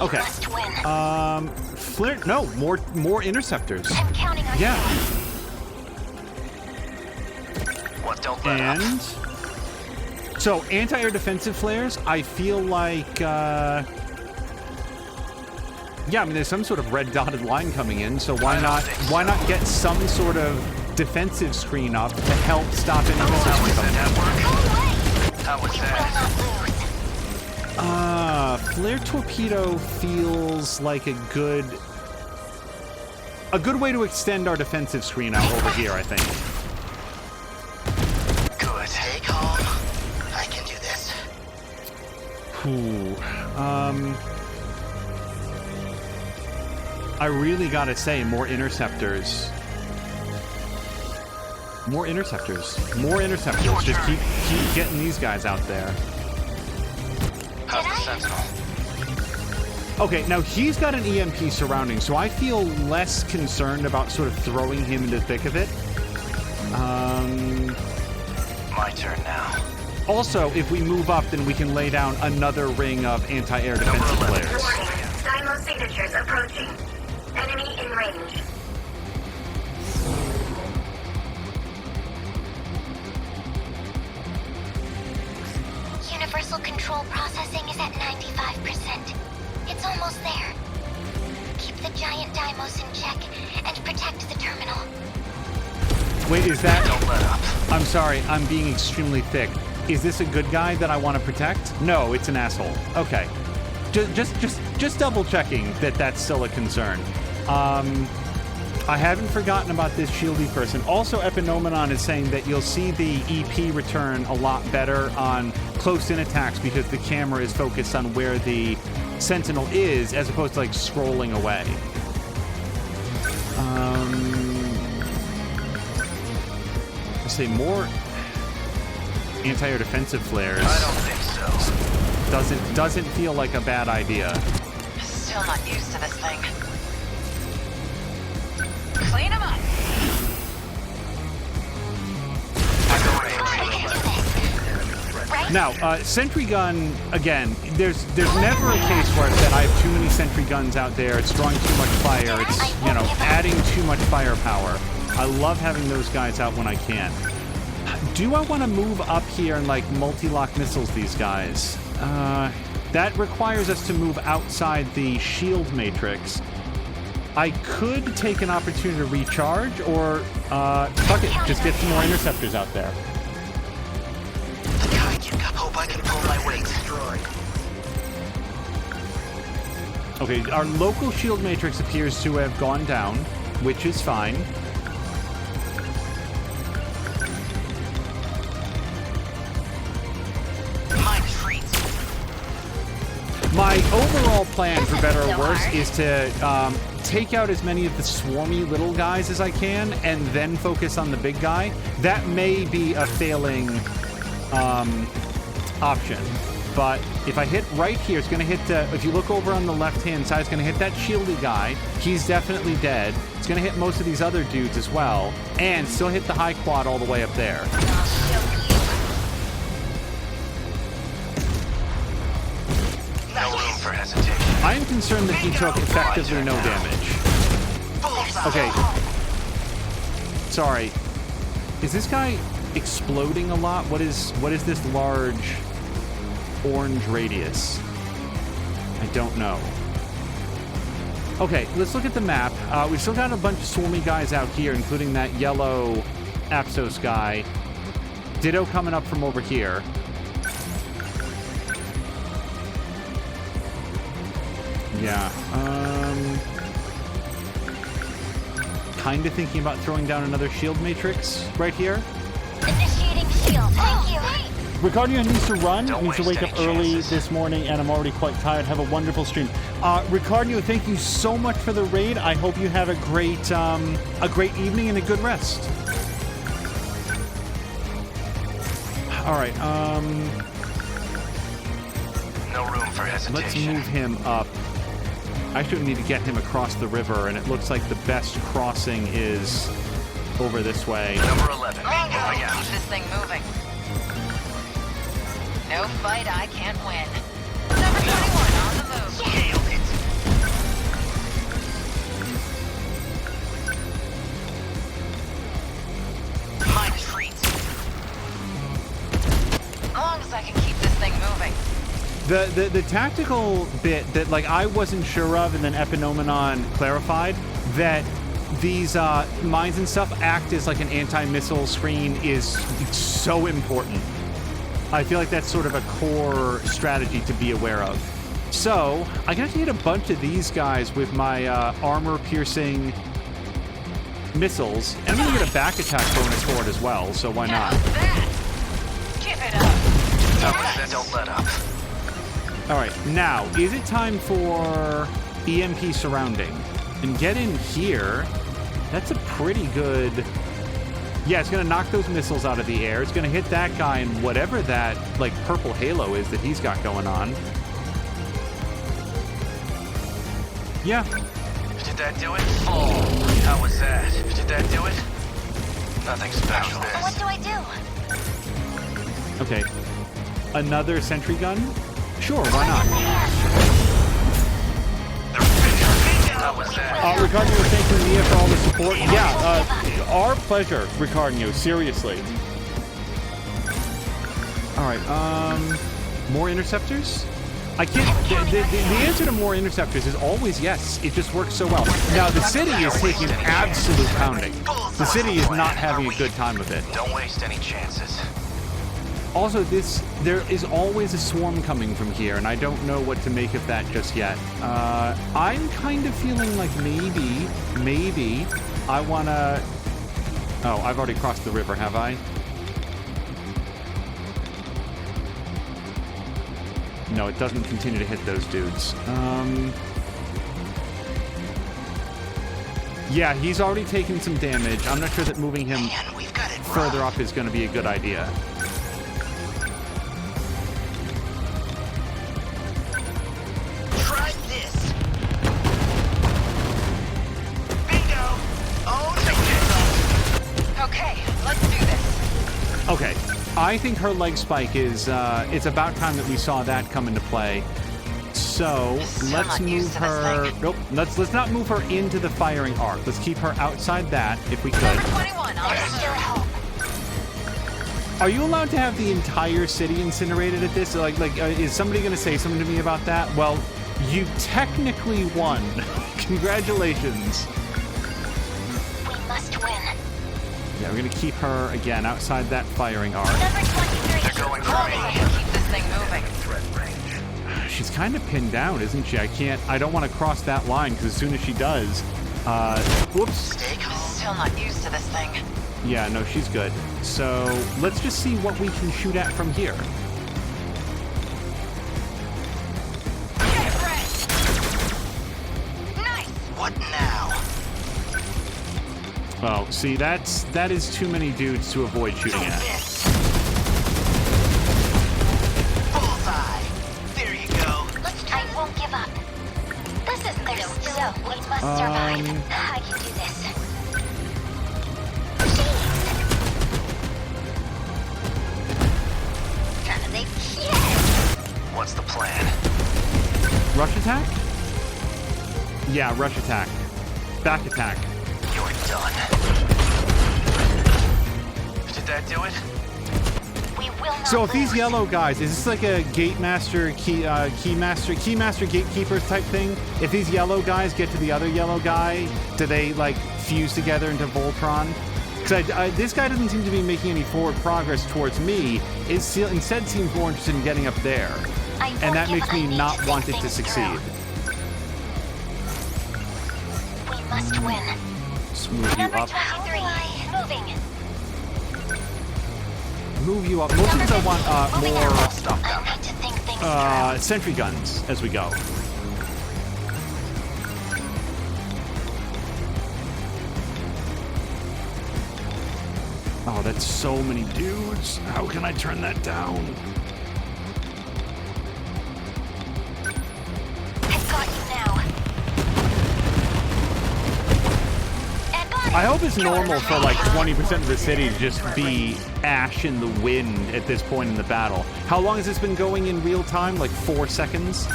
Okay. Must win. Flare, no, more interceptors. I'm counting on Yeah. you. What don't let up. And so anti-air defensive flares, I feel like yeah, I mean there's some sort of red dotted line coming in, so why not get some sort of defensive screen up to help stop any missiles How from was coming in? that work? Go away. How was We will that? not lose. Flare torpedo feels like a good way to extend our defensive screen out over here, I think. Good. Stay calm. I can do this. Ooh. I really gotta say, more interceptors. More interceptors. More interceptors. Your Just turn. keep getting these guys out there. How's the Sentinel? Okay, now he's got an EMP surrounding, so I feel less concerned about sort of throwing him into the thick of it. My turn now. Also, if we move up, then we can lay down another ring of anti-air defensive flares. Warning. Dymo signatures approaching. Enemy in range. Universal control processing is at 95%. It's almost there. Keep the giant dymos in check and protect the terminal. Wait, is that... Don't let up. I'm sorry, I'm being extremely thick. Is this a good guy that I want to protect? No, it's an asshole. Okay. Just double checking that that's still a concern. I haven't forgotten about this shieldy person. Also, Epinomenon is saying that you'll see the EP return a lot better on close-in attacks because the camera is focused on where the Sentinel is as opposed to, like, scrolling away. Let's say more anti-air defensive flares. I don't think so. Doesn't feel like a bad idea. Still not used to this thing. Clean them up. Right? Now, sentry gun, again, there's never a case where I've said I have too many sentry guns out there, it's drawing too much fire, it's, you know, adding too much firepower. I love having those guys out when I can. Do I want to move up here and, like, multi-lock missiles these guys? That requires us to move outside the shield matrix. I could take an opportunity to recharge, or, fuck it, just get some more interceptors out there. Hope I can pull my weight. Destroyed. Okay, our local shield matrix appears to have gone down, which is fine. My treat. My overall plan, for better or worse, is to take out as many of the swarmy little guys as I can, and then focus on the big guy. That may be a failing option. But if I hit right here, it's going to hit, if you look over on the left-hand side, it's going to hit that shieldy guy. He's definitely dead. It's going to hit most of these other dudes as well, and still hit the high quad all the way up there. No room for hesitation. I am concerned that he took effectively no damage. Okay. Sorry. Is this guy exploding a lot? What is this large orange radius? I don't know. Okay, let's look at the map. We've still got a bunch of swarmy guys out here, including that yellow Apsos guy. Ditto coming up from over here. Yeah. kind of thinking about throwing down another shield matrix right here. Initiating shield. Thank you. Ricardo needs to run. Don't Needs to waste wake up any early chances. this morning, and I'm already quite tired. Have a wonderful stream. Ricardo, thank you so much for the raid. I hope you have a great evening and a good rest. All right. No room for Let's hesitation. move him up. I should need to get him across the river, and it looks like the best crossing is over this way. Number 11. Bingo! Moving Keep out. this thing moving. No fight I can't win. Number 21 on the move. Nailed it. My treat. As long as I can keep this thing moving. The tactical bit that like I wasn't sure of, and then Epinomenon clarified that these mines and stuff act as like an anti-missile screen is so important. I feel like that's sort of a core strategy to be aware of. So I got to hit a bunch of these guys with my armor-piercing missiles, and I'm gonna get a back attack bonus for it as well. So why not? How's that? Give it up. Don't let up. All right, now, is it time for EMP surrounding? And get in here. That's a pretty good... Yeah, it's going to knock those missiles out of the air. It's going to hit that guy and whatever that, like, purple halo is that he's got going on. Yeah. Did that do it? Oh, how was that? Did that do it? Nothing special. What do I do? Okay. Another sentry gun? Sure, why not? How was that? Ricardo, thank you, Mia, for all the support. Yeah, our pleasure, Ricardo, seriously. All right, more interceptors? I can't, the answer to more interceptors is always yes. It just works so well. Now, the city is taking absolute pounding. The city is not having a good time with it. Don't waste any chances. Also, there is always a swarm coming from here, and I don't know what to make of that just yet. I'm kind of feeling like maybe I want to... Oh, I've already crossed the river, have I? No, it doesn't continue to hit those dudes. Yeah, he's already taken some damage. I'm not sure that moving him Man, we've got it further up is going to be a good idea. Try this. Bingo. Oh, no. Okay, let's do this. Okay, I think her leg spike is, it's about time that we saw that come into play. So, let's not used move to this her... thing. Nope, let's not move her into the firing arc. Let's keep her outside that, if we could. Number 21 on There's the still move. hope. Are you allowed to have the entire city incinerated at this? Is somebody going to say something to me about that? Well, you technically won. Congratulations. We must win. Yeah, we're going to keep her, again, outside that firing arc. Number 23. They're going As for long as I me. can keep this thing moving. She's kind of pinned down, isn't she? I don't want to cross that line, because as soon as she does... whoops. Stay calm. Still not used to this thing. Yeah, no, she's good. So, let's just see what we can shoot at from here. Get ready. Nice. What now? Oh, see, that is too many dudes to avoid shooting Don't at. miss. Bullseye. There you go. I won't give up. This is their still. We must survive. I can do this. What's the plan? Rush attack? Yeah, rush attack. Back attack. You're done. Did that do it? We will not So if these lose. yellow guys, is this like a gate master, keymaster gatekeepers type thing? If these yellow guys get to the other yellow guy, do they like fuse together into Voltron? Because this guy doesn't seem to be making any forward progress towards me. It instead seems more interested in getting up there. I won't And that give makes up. I me need not think want it to things succeed. through. We must win. Just move you Number up. 23. Moving. Move you up. Most of I want Moving more out. I need to think things through. sentry guns as we go. Oh, that's so many dudes. How can I turn that down? I've got you now. I got it. I hope it's normal for like 20% of the city to just be ash in the wind at this point in the battle. How long has this been going in real time? Like 4 seconds?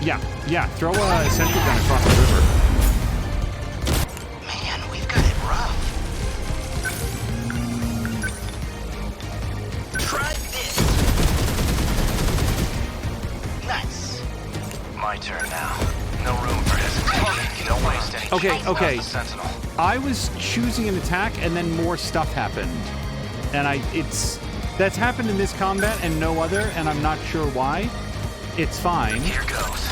Yeah, throw a sentry gun across the river. Man, we've got it rough. Try this. Nice. My turn now. No room for hesitation. Don't waste any chance. Okay. How's the Sentinel? I was choosing an attack and then more stuff happened. And that's happened in this combat and no other, and I'm not sure why. It's fine. Here goes.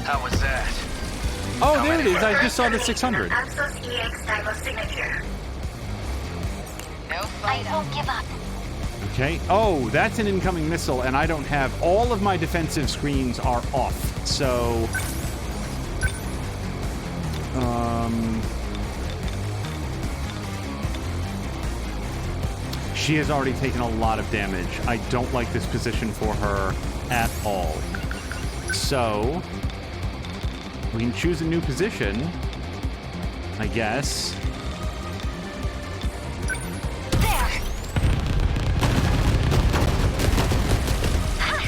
How was that? Oh, there it is. I just saw the 600. Axos EX type of signature. No I fight. won't give up. Okay. Oh, that's an incoming missile, and I don't have... All of my defensive screens are off. So... She has already taken a lot of damage. I don't like this position for her at all. So... We can choose a new position, I guess. There. Ha!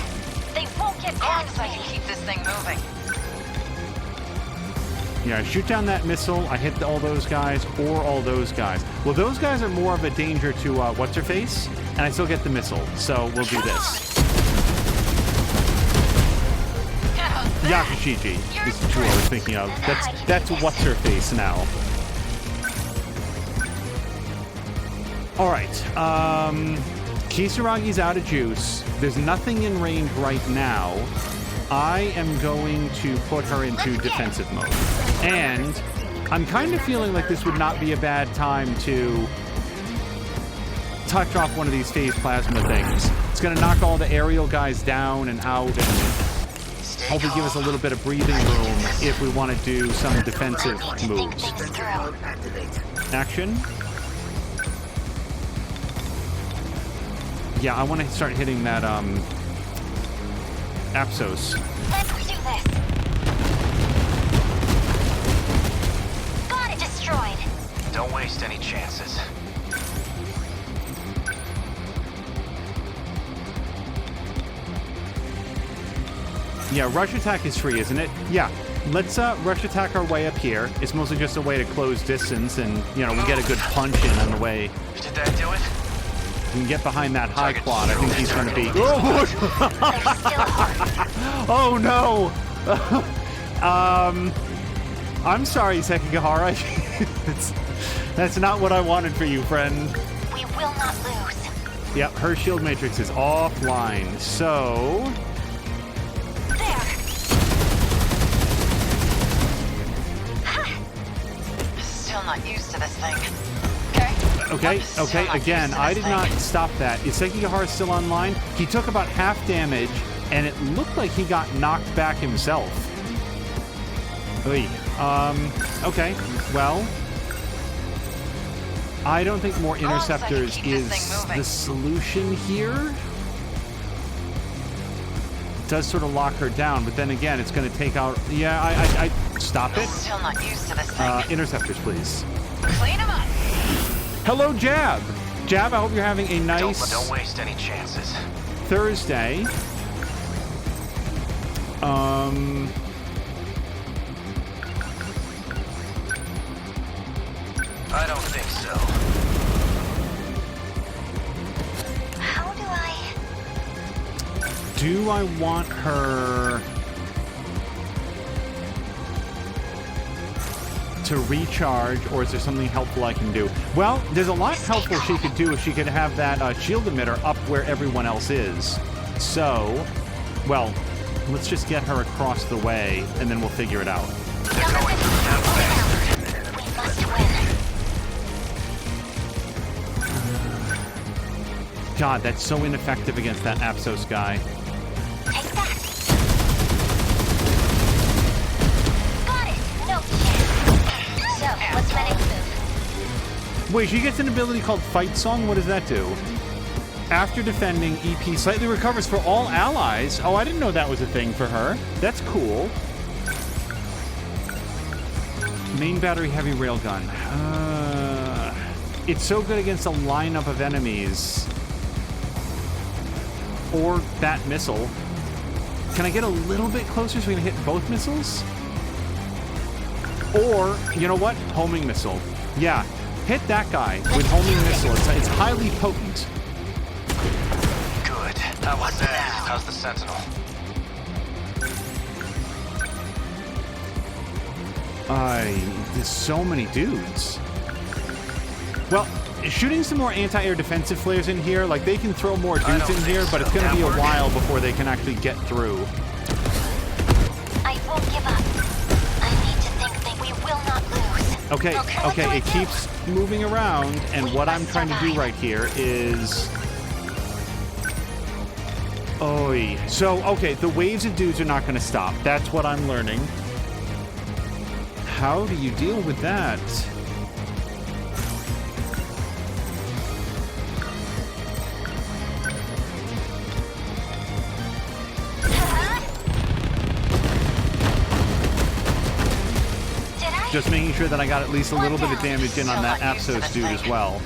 They won't get As long past as I me. can keep this thing moving. Yeah, I shoot down that missile, I hit all those guys, or all those guys. Well, those guys are more of a danger to what's-her-face, and I still get the missile, so we'll do this. Yakashiji is who I was thinking of. That's what's-her-face now. Alright, Kisaragi's out of juice. There's nothing in range right now. I am going to put her into defensive mode. And I'm kind of feeling like this would not be a bad time to touch off one of these phase plasma things. It's going to knock all the aerial guys down and out and hopefully give us a little bit of breathing room if we want to do some defensive moves. Things through. Action. Yeah, I want to start hitting that, Apsos. Let's do this. Got it destroyed. Don't waste any chances. Yeah, rush attack is free, isn't it? Yeah. Let's rush attack our way up here. It's mostly just a way to close distance and, you know, we get a good punch in on the way. Did that do it? We can get behind that high quad. I think he's going to be... They're still hard. Oh, no! I'm sorry, Sekigahara. That's not what I wanted for you, friend. We will not lose. Yep, her shield matrix is offline. So... There. Still not used to this thing. Okay, again, I did not stop that. Is Sekigahara still online? He took about half damage, and it looked like he got knocked back himself. Oy. Okay, well... I don't think more interceptors is the solution here. It does sort of lock her down, but then again, it's going to take out... Yeah, I stop it. Still not used to this thing. Interceptors, please. Clean them up. Hello, Jab. Jab, I hope you're having a nice Don't waste any chances. Thursday. I don't think so. How do I want her to recharge, or is there something helpful I can do? Well, there's a lot helpful she could do if she could have that shield emitter up where everyone else is. So, well, Let's just get her across the way, and then we'll figure it out. They're going down fast. We must win. God, that's so ineffective against that Apsos guy. Take that. Got it. No chance. So, what's my next move? Wait, she gets an ability called Fight Song? What does that do? After defending, EP slightly recovers for all allies. Oh, I didn't know that was a thing for her. That's cool. Main battery heavy railgun. It's so good against a lineup of enemies. Or that missile. Can I get a little bit closer so we can hit both missiles? Or, you know what? Homing missile. Yeah, hit that guy with homing missile. It's highly potent. Good. How was that? How's the Sentinel? There's so many dudes. Well, shooting some more anti-air defensive flares in here, like they can throw more dudes in here, but it's going to be a while before they can actually get through. I won't give up. I need to think that we will not lose. Okay, it keeps moving around, and what I'm trying to do right here is... Oy. So, okay, the waves of dudes are not going to stop. That's what I'm learning. How do you deal with that? Just making sure that I got at least a little bit of damage in on that Apsos dude as well.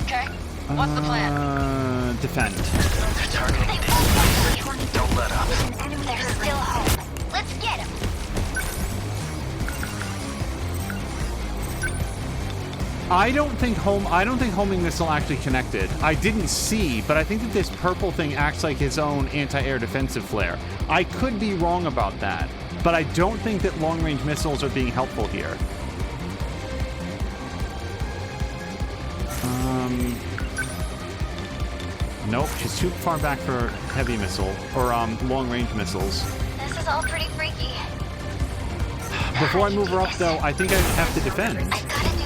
Okay, what's the plan? Defend. They're targeting these. Don't let up. There's still hope. Let's get him. I don't think homing missile actually connected. I didn't see, but I think that this purple thing acts like his own anti-air defensive flare. I could be wrong about that, but I don't think that long-range missiles are being helpful here. Nope, she's too far back for heavy missile or long-range missiles. This is all pretty freaky. Before I move her up, though, I think I have to defend. I gotta do this.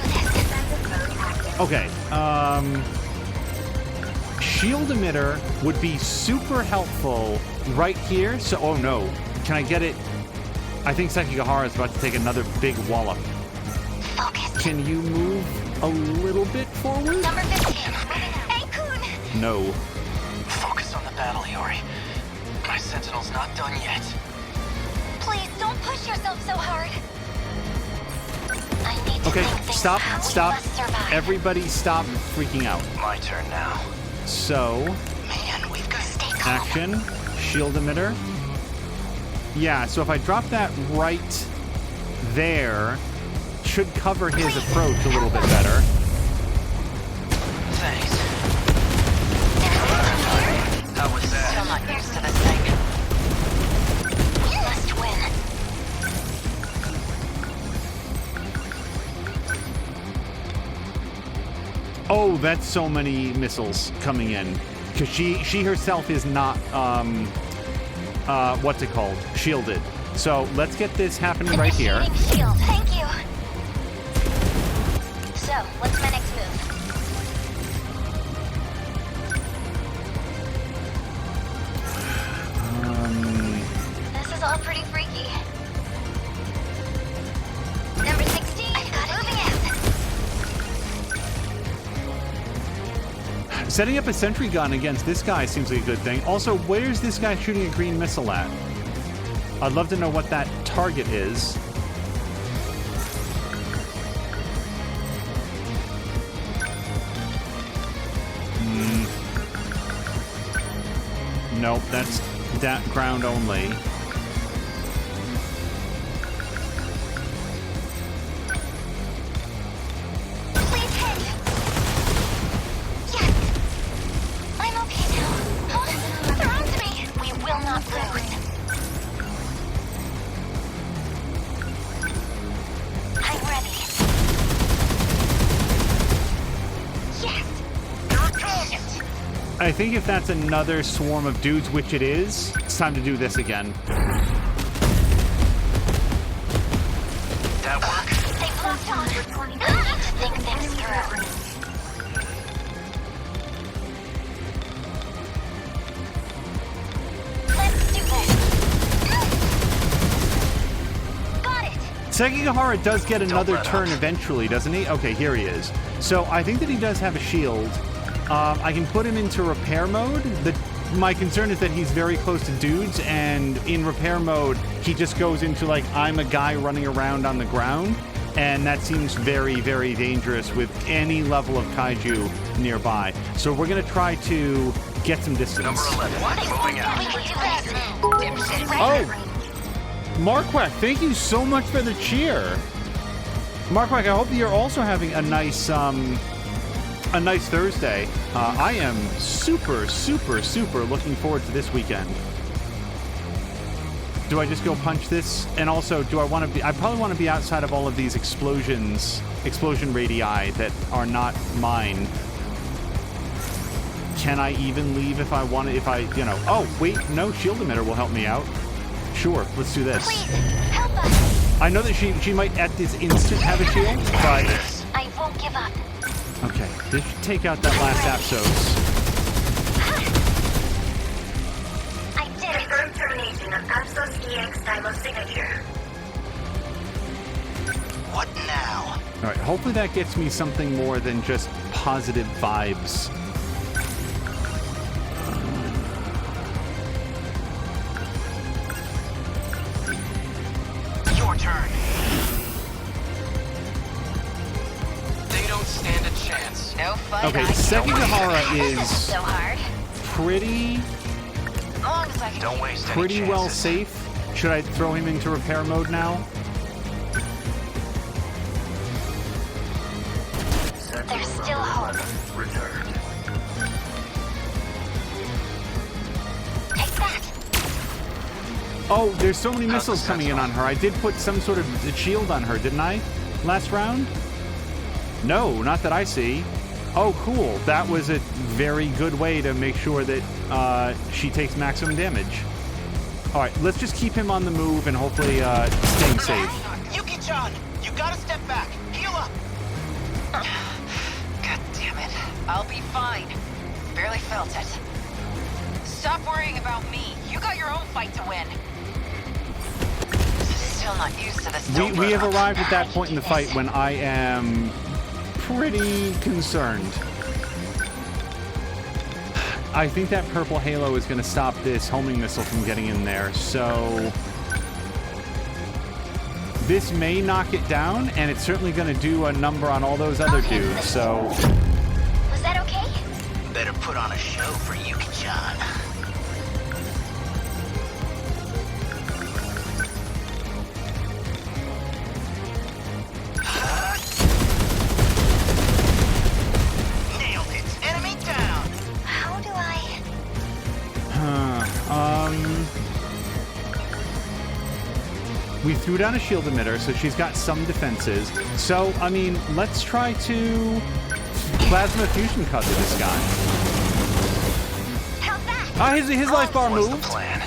Okay, shield emitter would be super helpful right here. So, oh no, can I get it? I think Sekigahara is about to take another big wallop. Focus. Can you move a little bit forward? Number 15. Hey, Kun. No. Focus on the battle, Iori. My Sentinel's not done yet. Please don't push yourself so hard. I need to Okay, think things stop. out. We must survive. Everybody stop freaking out. My turn now. So, Man, we've got... Stay calm. action, shield emitter. Yeah, so if I drop that right there, should cover his approach a little bit better. Thanks. How was that? Still not used to this thing. We must win. Oh, that's so many missiles coming in. Because she herself is not, what's it called? Shielded. So let's get this happening right here. Initiating shield. Thank you. So, what's my next move? This is all pretty freaky. Number 16. I've got moving out. Setting up a sentry gun against this guy seems like a good thing. Also, where's this guy shooting a green missile at? I'd love to know what that target is. Nope, that's that ground only. Please hit. Yes. I'm okay now. Huh? They're onto me. We will not lose. I'm ready. Yes. I think if that's another swarm of dudes, which it is, it's time to do this again. That work? They've locked on. I need to think things through. Let's do this. Got it. Sekigahara does get another let turn up. eventually, doesn't he? Okay, here he is. So I think that he does have a shield. I can put him into repair mode. My concern is that he's very close to dudes, and in repair mode, he just goes into, like, I'm a guy running around on the ground, and that seems very, very dangerous with any level of kaiju nearby. So we're going to try to get some distance. Number 11. Moving out. We can do this. Dipshit, right? Oh! Marquak, thank you so much for the cheer. Marquak, I hope that you're also having a nice Thursday. I am super, super, super looking forward to this weekend. Do I just go punch this? And also, do I want to be... I probably want to be outside of all of these explosion radii that are not mine. Can I even leave if I want to... Oh, wait, no, shield emitter will help me out. Sure, let's do this. Please, help us. I know that she might at this instant have a shield, but... I won't give up. Okay, this should take out that last Apsos. I did it. Confirmed termination of Apsos EX Silo signature. What now? All right, hopefully that gets me something more than just positive vibes. Your turn. They don't stand a chance. No fight. Okay, I can Sekigahara This isn't is so hard. pretty As long as I can Don't keep- waste any pretty well chances. safe. Should I throw him into repair mode now? There's still hope. Returned. Take that. Oh, there's so many missiles coming in on her. I did put some sort of shield on her, didn't I? Last round? No, not that I see. Oh, cool. That was a very good way to make sure that she takes maximum damage. All right, let's just keep him on the move and hopefully staying safe. Yuki-chan, you gotta step back. Heal up. God damn it. I'll be fine. Barely felt it. Stop worrying about me. You got your own fight to win. Still not used to this. We have arrived at that point in the fight when I am pretty concerned. I think that purple halo is going to stop this homing missile from getting in there, so this may knock it down, and it's certainly going to do a number on all those other dudes, so... Was that okay? Better put on a show for Yuki-chan. Nailed it. Enemy down. How do I... We threw down a shield emitter, so she's got some defenses. So, I mean, let's try to plasma fusion cover this guy. How's that? Ah, his life bar What's moved. the plan?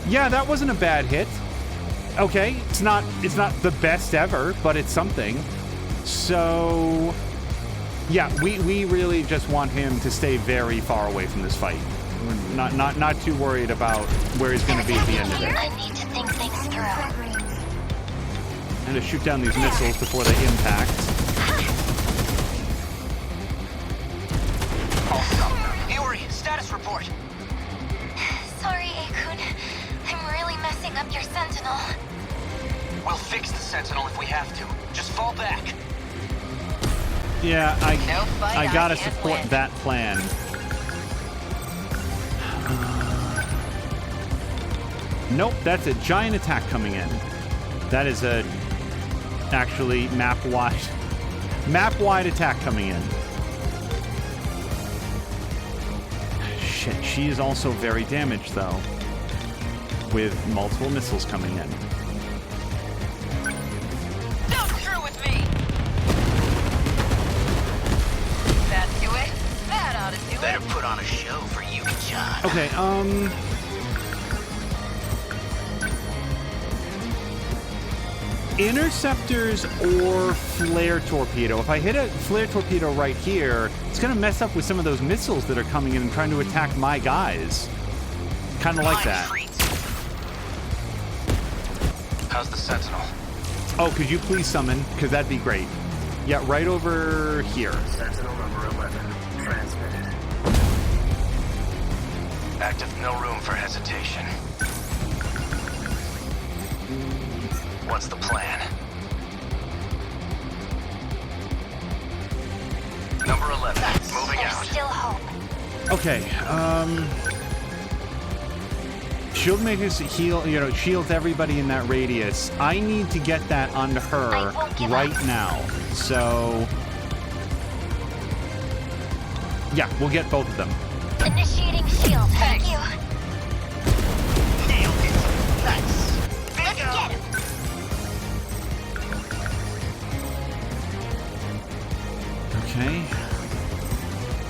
Yeah, that wasn't a bad hit. Okay, it's not the best ever, but it's something. So, yeah, we really just want him to stay very far away from this fight. We're not too worried about where he's going to be at the end of it. I need to think things through. And to shoot down these missiles before they impact. Iori, status report. Sorry, Akun. I'm really messing up your Sentinel. We'll fix the Sentinel if we have to. Just fall back. Yeah, No fight, I gotta I can't support win. that plan. Nope, that's a giant attack coming in. That is a actually map-wide attack coming in. Shit, she is also very damaged though, with multiple missiles coming in. Don't screw with me. That do it. That ought to do Better it. put on a show for Okay, interceptors or flare torpedo. If I hit a flare torpedo right here, it's gonna mess up with some of those missiles that are coming in and trying to attack my guys. Kind of like that. How's the Sentinel? Oh, could you please summon? Because that'd be great. Yeah, right over here. Sentinel number 11. Transmitted. Active, no room for hesitation. What's the plan? Number 11, moving There's out. still hope. Okay, shield makers heal, you know, shields everybody in that radius. I need to get that onto her I won't give right up. now. So, yeah, we'll get both of them. Initiating shield. Thank you. Nailed it. Nice. Let's get him. Okay.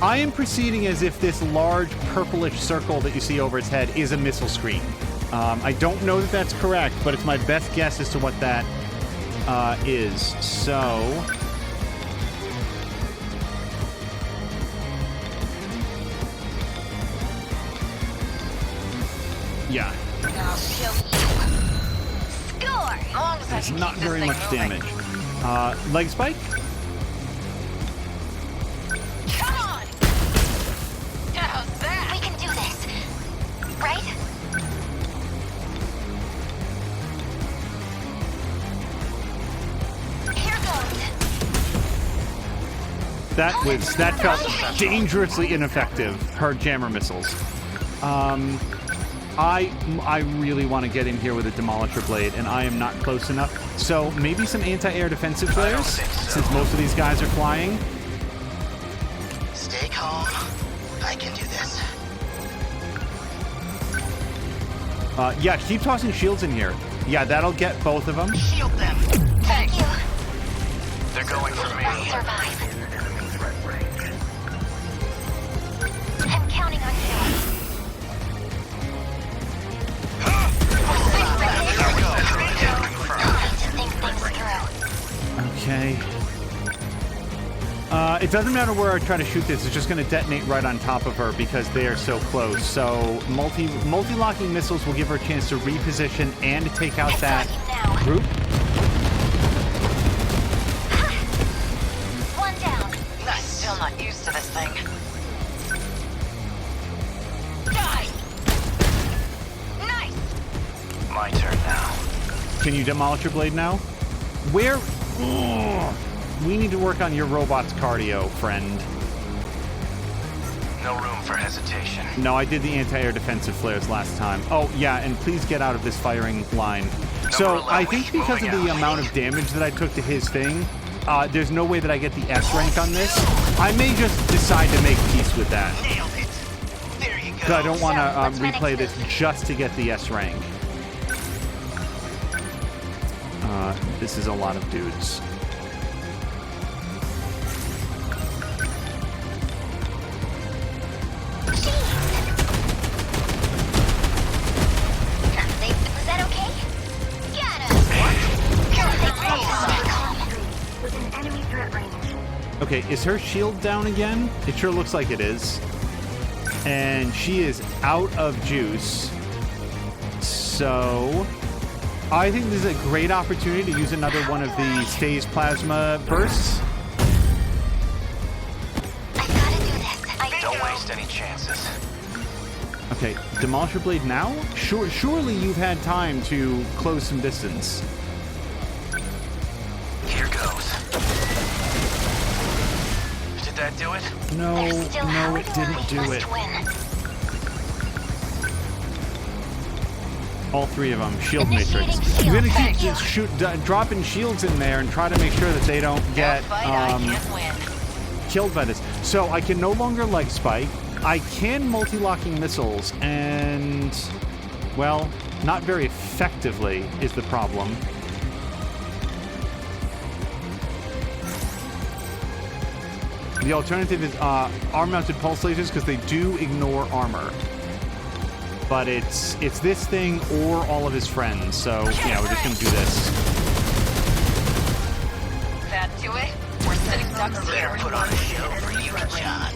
I am proceeding as if this large purplish circle that you see over its head is a missile screen. I don't know that that's correct, but it's my best guess as to what that is. So... yeah. I'll show you. Score! As long as I It's can not keep this very thing much moving. damage. Leg spike? Come on! How's We that? can do this. Right? Here goes. That felt dangerously ineffective. Her jammer missiles. I really want to get in here with a demolisher blade, and I am not close enough. So maybe some anti-air defensive flares, since most of these guys are flying. Stay calm. I can do this. Yeah, keep tossing shields in here. Yeah, that'll get both of them. Shield them. Thank you. They're going for me. I'll survive. In enemy threat range. I'm counting on you. I need to think things through. Okay. It doesn't matter where I try to shoot this. It's just going to detonate right on top of her because they are so close. So multi-locking missiles will give her a chance to reposition and take out that Now. group. One down. I'm still not used to this thing. Die. Nice. My turn now. Can you demolish your blade now? Where? Ugh. We need to work on your robot's cardio, friend. No room for hesitation. No, I did the anti-air defensive flares last time. Oh, yeah, and please get out of this firing line. So I think because of the amount of damage that I took to his thing, there's no way that I get the S rank on this. I may just decide to make peace with that. Nailed it. There you Because I don't want So, what's to my replay next this move? just to get the S rank. This is a lot of dudes. Was that okay? Got him. Within enemy threat range. Okay, is her shield down again? It sure looks like it is. And she is out of juice. So I think this is a great opportunity to use another one of the phase plasma bursts. I gotta do this. Don't waste any chances. Okay, Demolisher Blade now? Surely you've had time to close some distance. Here goes. Did that do it? No, There's still no, hope. it didn't do Must it. win. All three of them. Shield Initiating matrix. shield. You're gonna Thank keep you. just dropping shields in there and try to make sure that they don't get No fight, I can't win. killed by this. So I can no longer leg spike. I can multi-locking missiles, and well, not very effectively is the problem. The alternative is arm-mounted pulse lasers because they do ignore armor. but it's this thing or all of his friends. So yeah, we're just gonna do this. That do it? We're sitting ducks here. Better put on a show for you, John.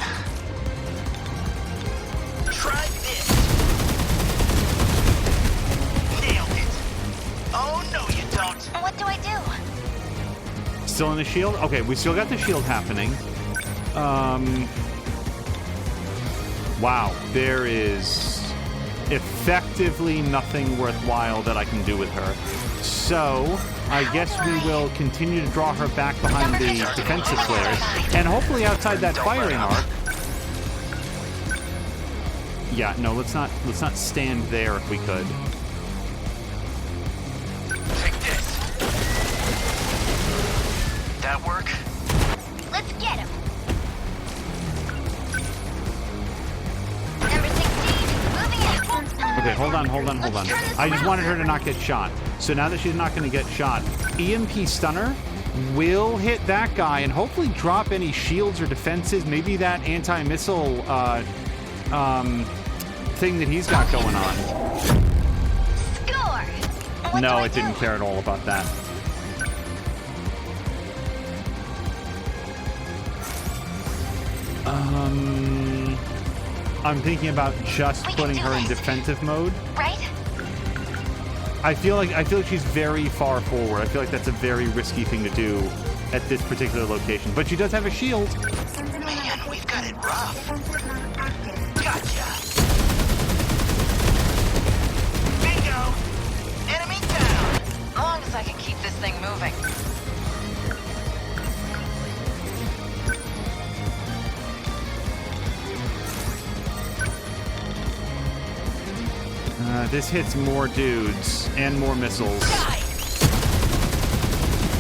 Try this. Nailed it. Oh, no, you don't. What do I do? Still in the shield? Okay, we still got the shield happening. Wow, there is effectively nothing worthwhile that I can do with her. So, I guess we will continue to draw her back behind the defensive flares, and hopefully outside that firing arc. Yeah, no, let's not stand there if we could. Take this. That work? Let's get him. Number 16, moving out. Okay, hold on. I just wanted her to not get shot. So now that she's not going to get shot, EMP Stunner will hit that guy and hopefully drop any shields or defenses. Maybe that anti-missile thing that he's got going on. Score. What No, do I it didn't do? care at all about that. I'm thinking about just We can putting do her in this. defensive mode. Right? I feel like she's very far forward. I feel like that's a very risky thing to do at this particular location. But she does have a shield. Man, we've got it rough. Defensive mode active. Gotcha. Bingo. Enemy down. As long as I can keep this thing moving. This hits more dudes and more missiles. Die!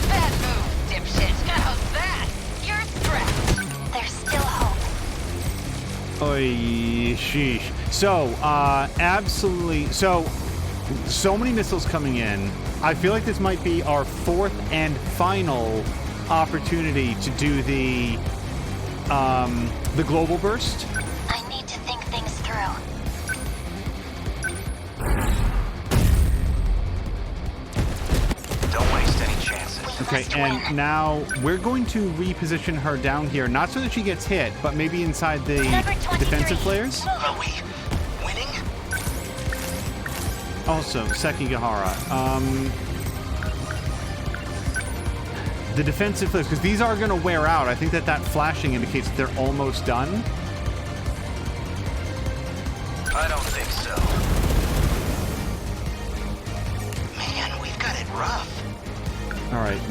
Bad move, dipshit. How's that? You're stressed. There's still hope. Oy, sheesh. So, absolutely. So many missiles coming in. I feel like this might be our fourth and final opportunity to do the global burst. I need to think things through. Don't waste any chances. Okay, Must and win. now we're going to reposition her down here, not so that she gets hit, but maybe inside the Number 23. defensive flares. Are we winning? Also, Sekigahara. The defensive flares, because these are going to wear out. I think that flashing indicates that they're almost done. I don't think so. Man, we've got it rough. All right,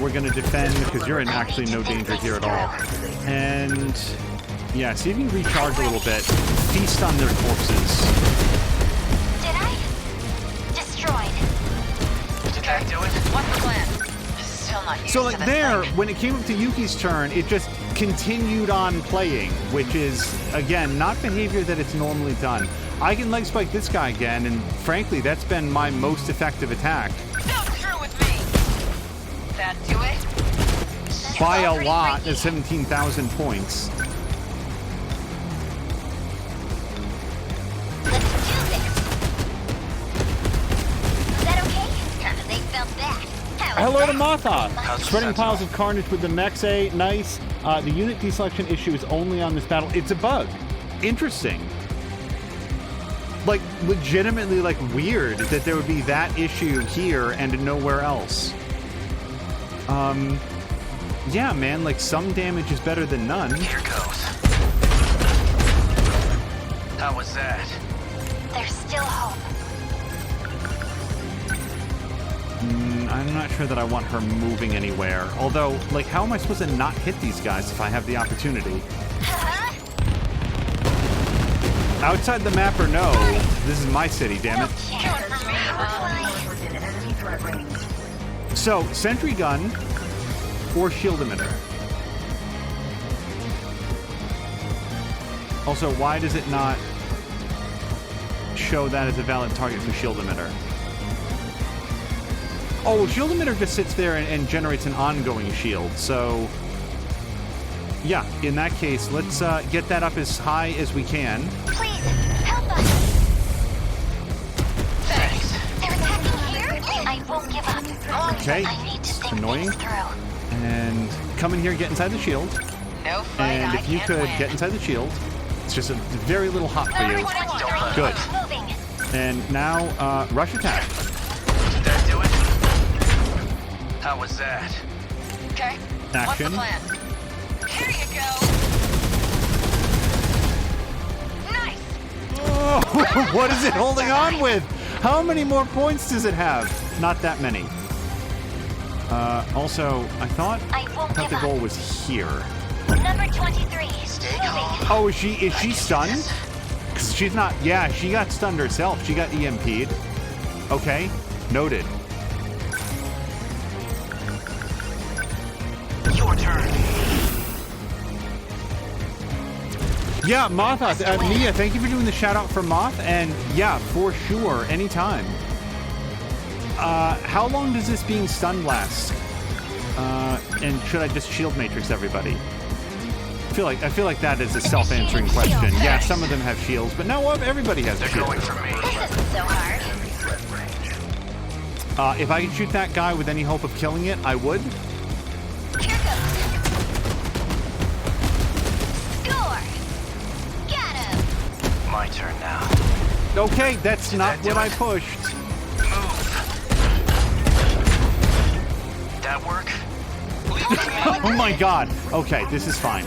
we're going to defend because you're in actually no danger here at all. And yeah, see if you can recharge a little bit. Feast on their corpses. Did I? Destroyed. Did that do it? What's the plan? Still not used So to like this there, thing. when it came up to Yuki's turn, it just continued on playing, which is, again, not behavior that it's normally done. I can leg spike this guy again, and frankly, that's been my most effective attack. Go through with me. That do it? By a Already lot breaking. at 17,000 points. Let's do this. Is that okay? They felt that. How was Hello to that? Motha! How's the Spreading Sentinel? piles of carnage with the Mexe. Nice. The unit deselection issue is only on this battle. It's a bug. Interesting. Like, legitimately, like, weird that there would be that issue here and nowhere else. Yeah, man, like, some damage is better than none. Here goes. How was that? There's still hope. I'm not sure that I want her moving anywhere. Although, like, how am I supposed to not hit these guys if I have the opportunity? Outside the map or no, this is my city, damn it. Coming for me. Within enemy threat range. So, sentry gun or shield emitter. Also, why does it not show that as a valid target for shield emitter? Oh, well, shield emitter just sits there and generates an ongoing shield. So, yeah, in that case, let's get that up as high as we can. Please, help us. Okay, I need to it's think annoying. things through. And come in here, get inside the shield. No fight, And I if you can't could win. get inside the shield, it's just a very little hot for Number you. 23, Good. moving. And now, rush attack. Did that do it? How was that? Okay. What's the Action. plan? Here you go. Nice. Oh, what is it holding on with? How many more points does it have? Not that many. Also, I thought I won't the give goal up. was here. Number 23, Stay moving. calm. Oh, is she stunned? Because she's not. Yeah, she got stunned herself. She got EMP'd. Okay, noted. Your turn. Yeah, Moth, Mia, thank you for doing the shout out for Moth. And yeah, for sure, anytime. How long does this being stunned last? And should I just shield matrix everybody? I feel like that is a self-answering question. Yeah, some of them have shields, but now everybody has a They're shield. going for me. This isn't so hard. If I could shoot that guy with any hope of killing it, I would. Here goes. Score. Got him. My turn now. Okay, that's not that do what I it? pushed. Move. That work? Leave it to me. Oh my god. Okay, this is fine.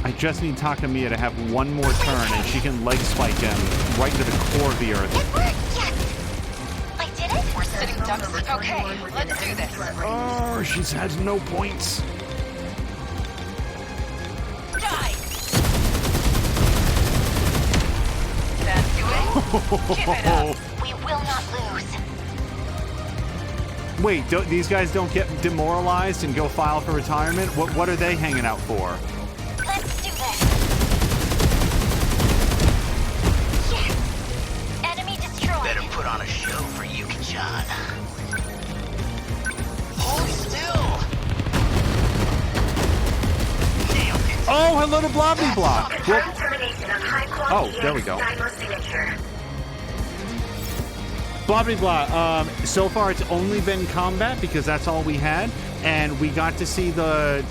I just need Takamiya to have one more turn and she can leg spike him right to the core of the earth. It worked. Yes. I did it. We're sitting ducks. Okay, let's do this. Oh, she has no points. Die. That do it? Give it up. We will not lose. Wait, these guys don't get demoralized and go file for retirement? What are they hanging out for? Let's do this. Yes. Enemy destroyed. Better put on a show for Yuki-chan. Hold still. Nailed it. Oh, hello to Blobby Blob. Well, Confirmed termination of high-quality Oh, there we go. Dynamo signature. Blobby blah. So far, it's only been combat because that's all we had, and we got to see the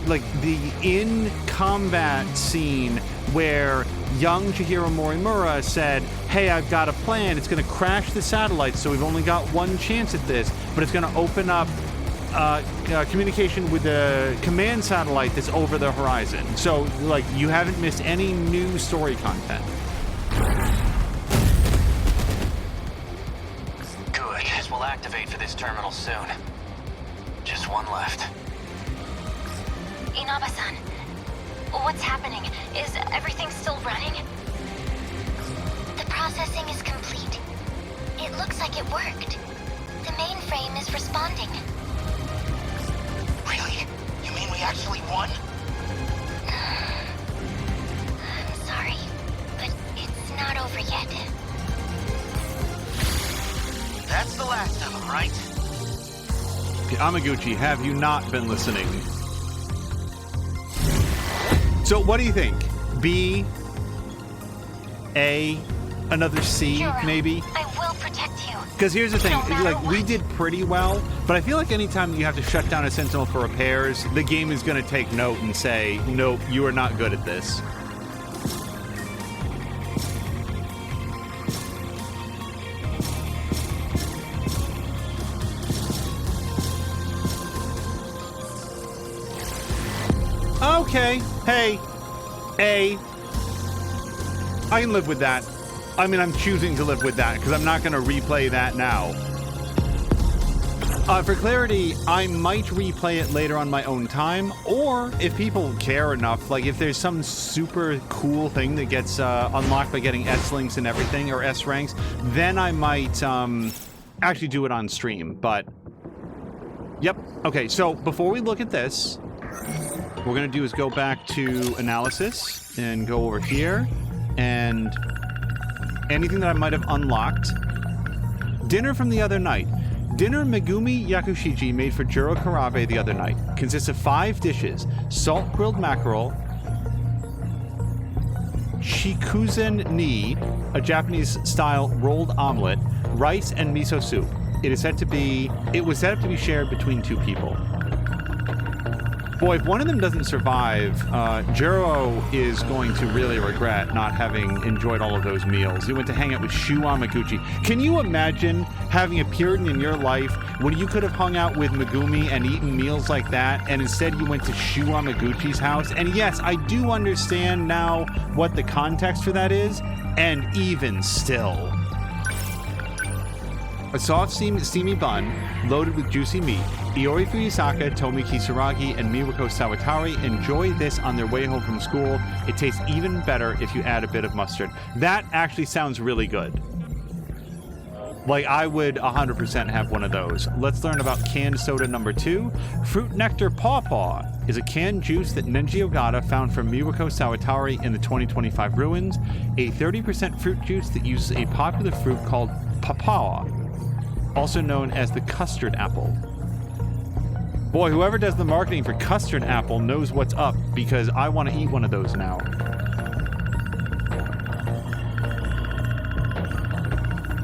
in combat scene where young Chihiro Morimura said, "Hey, I've got a plan. It's going to crash the satellite, so we've only got one chance at this, but it's going to open up communication with the command satellite that's over the horizon. So, like, you haven't missed any new story content." Good. Aegis will activate for this terminal soon. Just one left. Inaba-san, what's happening? Is everything still running? The processing is complete. It looks like it worked. The mainframe is responding. Really? You mean we actually won? I'm sorry, but it's not over yet. That's the last of them, right? Amaguchi, have you not been listening? So what do you think? B, A, another C, Hero, maybe? I will protect you. Because here's the thing, No matter like, we what. did pretty well, but I feel like anytime you have to shut down a Sentinel for repairs, the game is going to take note and say, nope, you are not good at this. Okay, hey, A. I can live with that. I mean, I'm choosing to live with that because I'm not going to replay that now. For clarity, I might replay it later on my own time, or if people care enough, like if there's some super cool thing that gets unlocked by getting S-links and everything, or S-ranks, then I might actually do it on stream, but... Yep. Okay, so before we look at this, what we're going to do is go back to analysis and go over here, and anything that I might have unlocked. Dinner from the other night. Dinner Megumi Yakushiji made for Juro Karabe the other night. Consists of 5 dishes. Salt grilled mackerel, shikuzen ni, a Japanese-style rolled omelet, rice, and miso soup. It was set up to be shared between 2 people. Boy, if one of them doesn't survive, Jiro is going to really regret not having enjoyed all of those meals. He went to hang out with Shu Amaguchi. Can you imagine having a period in your life when you could have hung out with Megumi and eaten meals like that, and instead you went to Shu Amaguchi's house? And yes, I do understand now what the context for that is, and even still. A soft, steamy bun loaded with juicy meat. Iori Fuyusaka, Tomi Kisaragi, and Miwako Sawatari enjoy this on their way home from school. It tastes even better if you add a bit of mustard. That actually sounds really good. Like, I would 100% have one of those. Let's learn about canned soda number 2. Fruit Nectar Paw Paw is a canned juice that Nenji Ogata found from Miwako Sawatari in the 2025 ruins. A 30% fruit juice that uses a popular fruit called papawa, also known as the custard apple. Boy, whoever does the marketing for custard apple knows what's up, because I want to eat one of those now.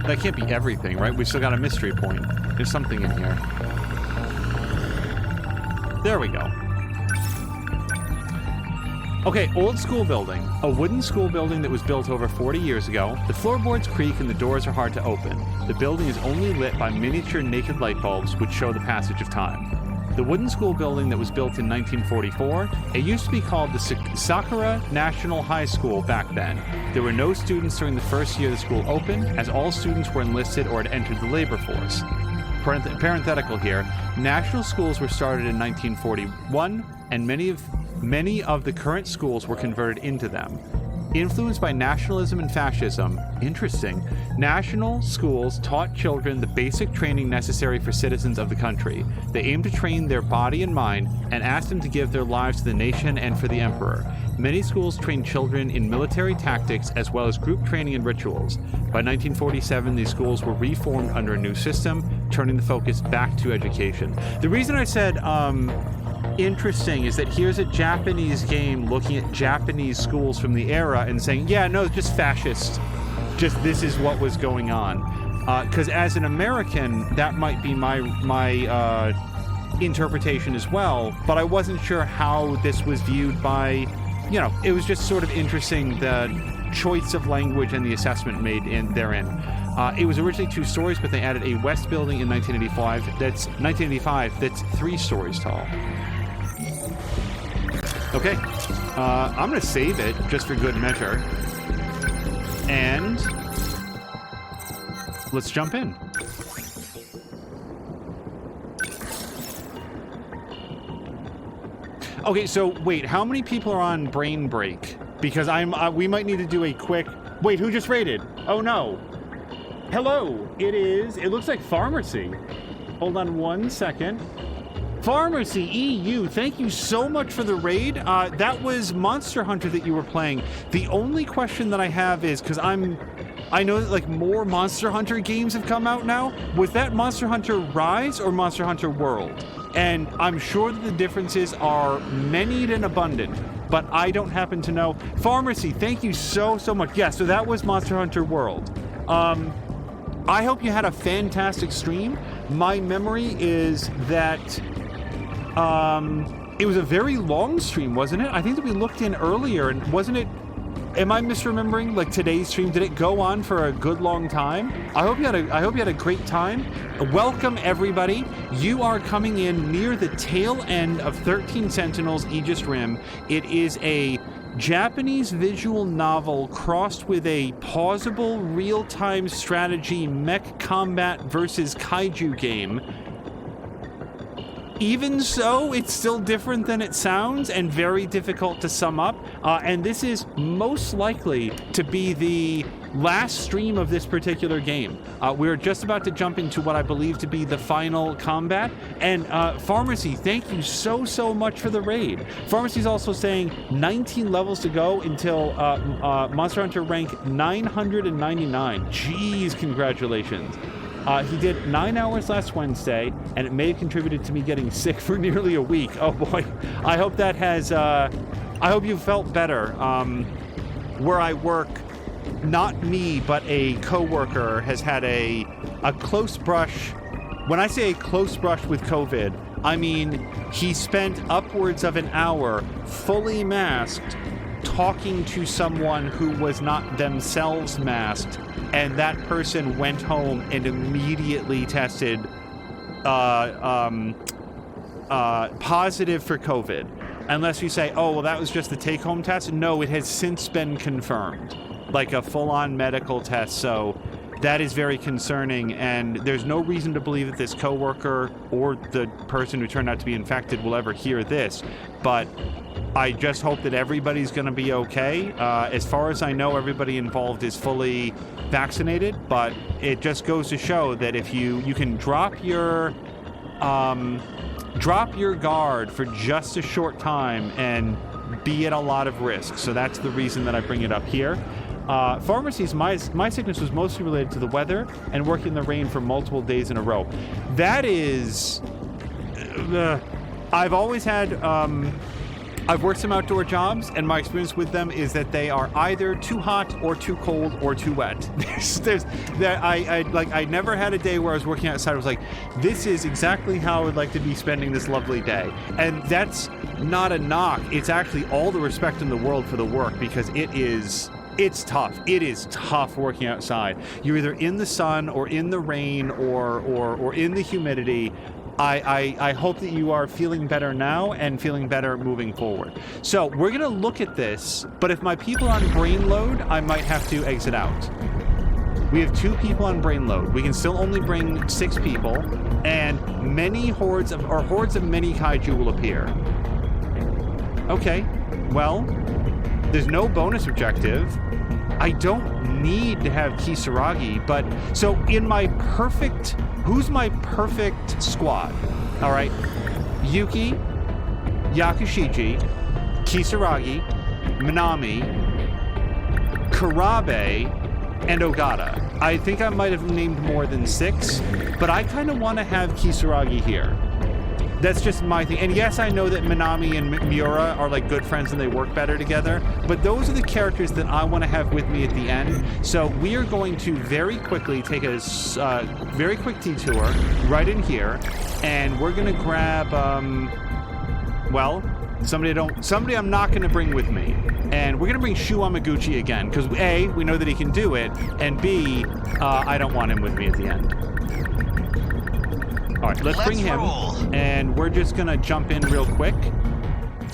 That can't be everything, right? We've still got a mystery point. There's something in here. There we go. Okay, old school building. A wooden school building that was built over 40 years ago. The floorboards creak and the doors are hard to open. The building is only lit by miniature naked light bulbs which show the passage of time. The wooden school building that was built in 1944, it used to be called the Sakura National High School back then. There were no students during the first year the school opened, as all students were enlisted or had entered the labor force. Parenthetical here, national schools were started in 1941, and many of the current schools were converted into them. Influenced by nationalism and fascism, interesting, national schools taught children the basic training necessary for citizens of the country. They aimed to train their body and mind and asked them to give their lives to the nation and for the emperor. Many schools trained children in military tactics as well as group training and rituals. By 1947, these schools were reformed under a new system, turning the focus back to education. The reason I said, interesting is that here's a Japanese game looking at Japanese schools from the era and saying, yeah, no, just fascist. Just this is what was going on. Because as an American, that might be my interpretation as well, but I wasn't sure how this was viewed by, you know, it was just sort of interesting the choice of language and the assessment made in therein. It was originally 2 stories, but they added a west building in 1985 that's 3 stories tall. Okay, I'm going to save it just for good measure. And let's jump in. Okay, so wait, how many people are on brain break? Because we might need to do a quick... Wait, who just raided? Oh no. Hello, it looks like Pharmacy. Hold on 1 second. Pharmacy EU, thank you so much for the raid. That was Monster Hunter that you were playing. The only question that I have is, because I know that like more Monster Hunter games have come out now. Was that Monster Hunter Rise or Monster Hunter World? And I'm sure that the differences are many and abundant, but I don't happen to know. Pharmacy, thank you so much. Yeah, so that was Monster Hunter World. I hope you had a fantastic stream. My memory is that it was a very long stream, wasn't it? I think that we looked in earlier, and wasn't it... Am I misremembering, like, today's stream? Did it go on for a good long time? I hope you had a great time. Welcome, everybody. You are coming in near the tail end of 13 Sentinels Aegis Rim. It is a Japanese visual novel crossed with a pausable real-time strategy mech combat versus kaiju game. Even so, it's still different than it sounds and very difficult to sum up. And this is most likely to be the last stream of this particular game. We're just about to jump into what I believe to be the final combat. And Pharmacy, thank you so much for the raid. Pharmacy's also saying 19 levels to go until Monster Hunter rank 999. Jeez, congratulations. He did 9 hours last Wednesday, and it may have contributed to me getting sick for nearly a week. Oh boy, I hope that has, I hope you felt better. Where I work, not me, but a coworker has had a close brush when I say a close brush with COVID, I mean he spent upwards of an hour fully masked talking to someone who was not themselves masked, and that person went home and immediately tested positive for COVID. Unless you say, oh, well, that was just the take-home test. No, it has since been confirmed, like a full-on medical test. So that is very concerning, and there's no reason to believe that this coworker or the person who turned out to be infected will ever hear this. But I just hope that everybody's going to be okay. As far as I know, everybody involved is fully vaccinated, but it just goes to show that if you can drop your guard for just a short time and be at a lot of risk. So that's the reason that I bring it up here. Pharmacies, my sickness was mostly related to the weather and working in the rain for multiple days in a row. That is... I've always had... I've worked some outdoor jobs, and my experience with them is that they are either too hot or too cold or too wet. I never had a day where I was working outside. I was like, this is exactly how I would like to be spending this lovely day. And that's not a knock. It's actually all the respect in the world for the work, because it's tough. It is tough working outside. You're either in the sun or in the rain or in the humidity. I hope that you are feeling better now and feeling better moving forward. So we're going to look at this, but if my people are on brain load, I might have to exit out. We have 2 people on brain load. We can still only bring 6 people, and hordes of many kaiju will appear. Okay, well, there's no bonus objective. I don't need to have Kisaragi, but so in my perfect... Who's my perfect squad? All right. Yuki, Yakushiji, Kisaragi, Minami, Kurabe, and Ogata. I think I might have named more than 6, but I kind of want to have Kisaragi here. That's just my thing. And yes, I know that Minami and Miura are like good friends and they work better together, but those are the characters that I want to have with me at the end. So we are going to very quickly take a very quick detour right in here, and we're going to grab, somebody I'm not going to bring with me. And we're going to bring Shu Amaguchi again, because A, we know that he can do it, and B, I don't want him with me at the end. All right, let's bring him, and we're just going to jump in real quick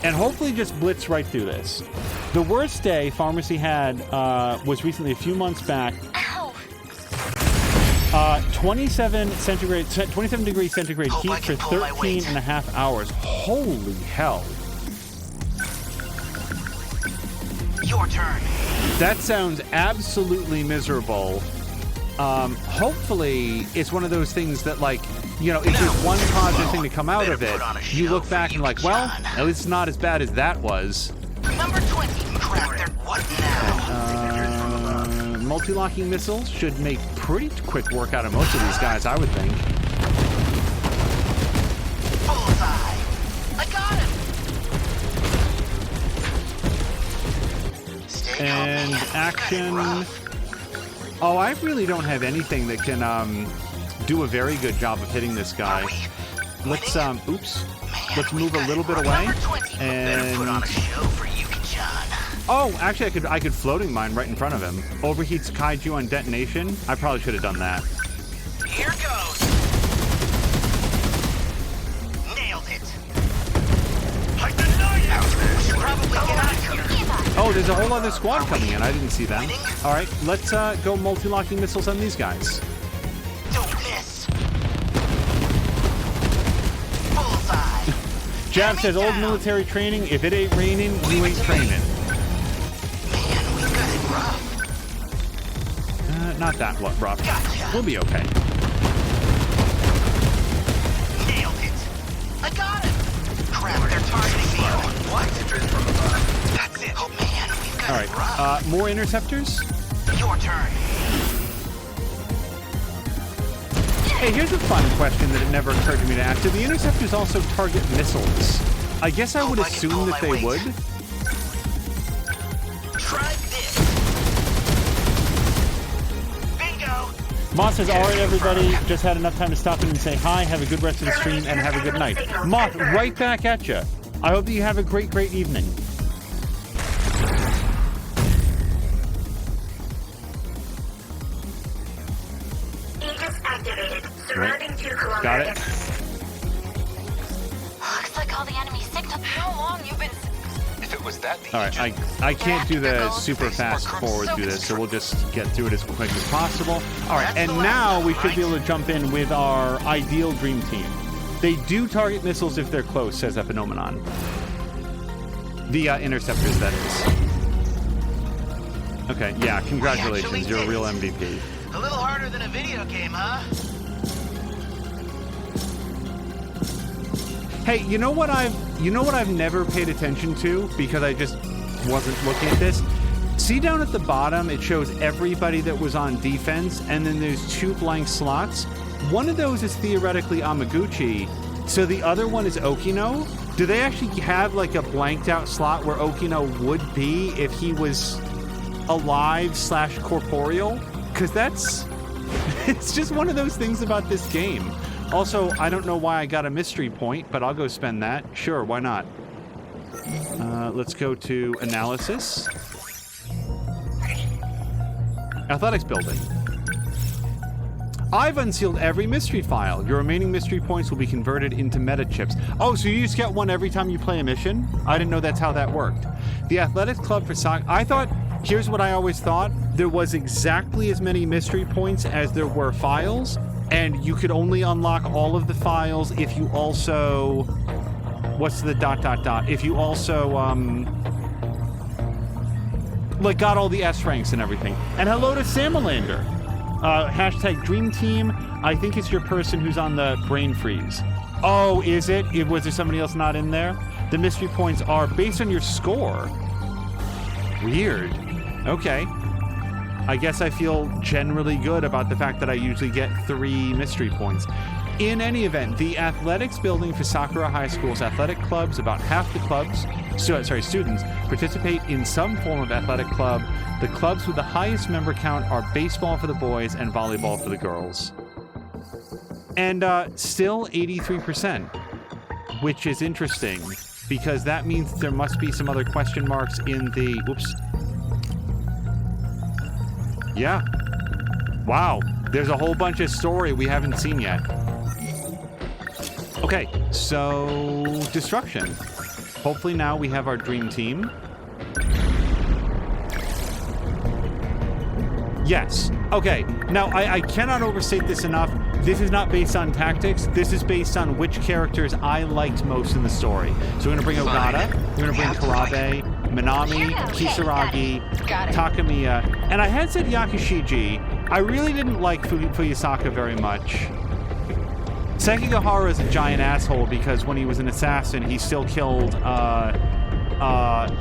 and hopefully just blitz right through this. The worst day Pharmacy had was recently a few months back. Ow. 27 degrees centigrade heat for 13 and a half hours. Holy hell. Your turn. That sounds absolutely miserable. Hopefully it's one of those things that, like, you know, if there's one positive thing to come out of it, you look back and like, well, at least it's not as bad as that was. Number 20. What now? Multi-locking missiles should make pretty quick work out of most of these guys, I would think. Bullseye. I got him. Stay And action. Oh, I really don't have anything that can do a very good job of hitting this guy. Let's oops. Let's move a little bit away. And oh, actually I could floating mine right in front of him. Overheats kaiju on detonation. I probably should have done that. Here goes. Nailed it. I deny you. We should probably get out of here. Oh, there's a whole other squad coming in. I didn't see them. All right, let's go multi-locking missiles on these guys. Don't miss. Bullseye. Jab says old military training. If it ain't raining, you ain't training. Man, we got it rough. Not that rough. Gotcha. We'll be okay. Nailed it. I got it. Crap, they're targeting me. What? That's it. Oh man, we've got All it right, rough. more interceptors. Your turn. Hey, here's a fun question that it never occurred to me to ask. Do the interceptors also target missiles? I guess I would Hope I can assume pull that my they weight. would. Try this. Bingo. Moth says, all right, everybody, just had enough time to stop in and say hi, have a good rest of the stream, and have a good night. Moth, right back at you. I hope that you have a great, great evening. Aegis activated. Surrounding 2 kilometers. Got it. Looks like all the enemy signal. How long you been... If it was that, the All right, I can't do the super fast forward through this, so we'll just get through it as quick as possible. All right, and now we should be able to jump in with our ideal dream team. They do target missiles if they're close, says Epinomenon. The interceptors, that is. Okay, yeah, congratulations, you're a real MVP. A little harder than a video game, huh? Hey, you know what I've never paid attention to because I just wasn't looking at this? See down at the bottom, it shows everybody that was on defense, and then there's 2 blank slots. One of those is theoretically Amaguchi, so the other one is Okino. Do they actually have like a blanked out slot where Okino would be if he was alive / corporeal? Because that's... it's just one of those things about this game. Also, I don't know why I got a mystery point, but I'll go spend that. Sure, why not? Let's go to analysis. Athletics building. I've unsealed every mystery file. Your remaining mystery points will be converted into meta chips. Oh, so you just get one every time you play a mission? I didn't know that's how that worked. The Athletics Club for soccer. I thought, here's what I always thought. There was exactly as many mystery points as there were files. And you could only unlock all of the files if you also... What's the ... If you also, like, got all the S ranks and everything. And hello to Samalander. Hashtag Dream Team. I think it's your person who's on the brain freeze. Oh, is it? Was there somebody else not in there? The mystery points are based on your score. Weird. Okay. I guess I feel generally good about the fact that I usually get 3 mystery points. In any event, the athletics building for Sakura High School's athletic clubs, about half the clubs, students, participate in some form of athletic club. The clubs with the highest member count are baseball for the boys and volleyball for the girls. And still 83%, which is interesting, because that means there must be some other question marks in the... Whoops. Yeah. Wow. There's a whole bunch of story we haven't seen yet. Okay, so destruction. Hopefully now we have our dream team. Yes. Okay. Now, I cannot overstate this enough. This is not based on tactics. This is based on which characters I liked most in the story. So we're going to bring Ogata. We're going to bring Karabe, Minami, Kisaragi, Takamiya, and I had said Yakushiji. I really didn't like Fuyusaka very much. Sekigahara is a giant asshole because when he was an assassin, he still killed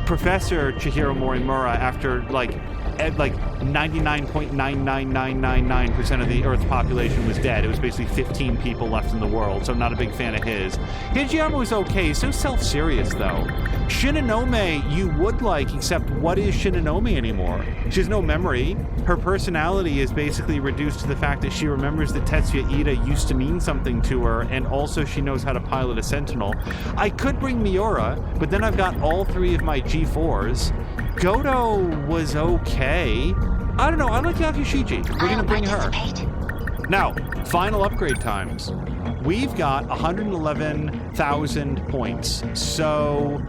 Professor Chihiro Morimura after like 99.99999% of the Earth's population was dead. It was basically 15 people left in the world, so I'm not a big fan of his. Hijiyama was okay. He's so self-serious, though. Shinonome, you would like, except what is Shinonome anymore? She has no memory. Her personality is basically reduced to the fact that she remembers that Tetsuya Ida used to mean something to her, and also she knows how to pilot a Sentinel. I could bring Miura, but then I've got all 3 of my G4s. Goto was okay. I don't know. I like Yakushiji. We're going to bring her. Now, final upgrade times. We've got 111,000 points. So,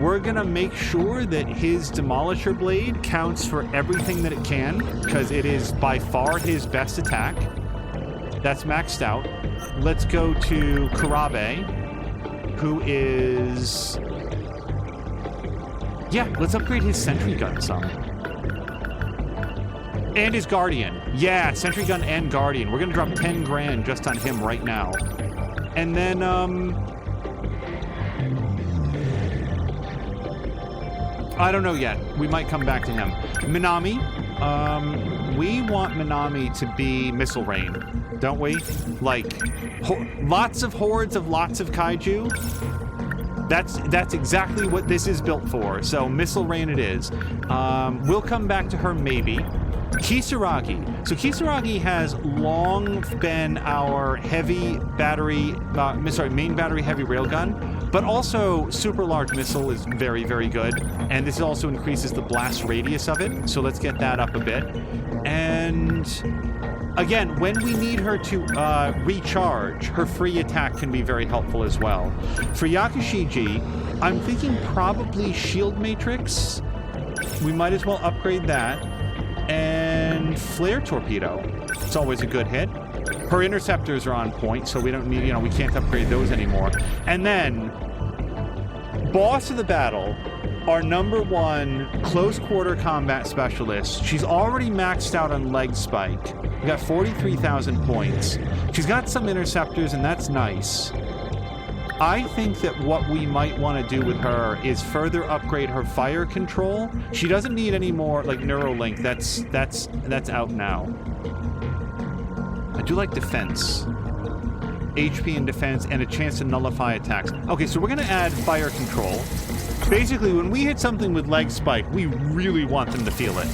we're going to make sure that his Demolisher Blade counts for everything that it can, because it is by far his best attack. That's maxed out. Let's go to Karabe, who is... Yeah, let's upgrade his Sentry Gun some. And his Guardian. Yeah, Sentry Gun and Guardian. We're going to drop 10 grand just on him right now. And then, I don't know yet. We might come back to him. Minami. We want Minami to be Missile Rain, don't we? Like, lots of hordes of lots of kaiju. That's exactly what this is built for. So missile rain it is. We'll come back to her maybe. Kisaragi. So Kisaragi has long been our heavy battery, main battery heavy railgun, but also super large missile is very, very good. And this also increases the blast radius of it. So let's get that up a bit. And again, when we need her to recharge, her free attack can be very helpful as well. For Yakushiji, I'm thinking probably shield matrix. We might as well upgrade that. And flare torpedo. It's always a good hit. Her interceptors are on point, so we don't need, we can't upgrade those anymore. And then, boss of the battle, our #1 close quarter combat specialist. She's already maxed out on leg spike. We got 43,000 points. She's got some interceptors, and that's nice. I think that what we might want to do with her is further upgrade her fire control. She doesn't need any more like Neuralink. That's out now. I do like defense. HP and defense and a chance to nullify attacks. Okay, so we're going to add fire control. Basically, when we hit something with leg spike, we really want them to feel it.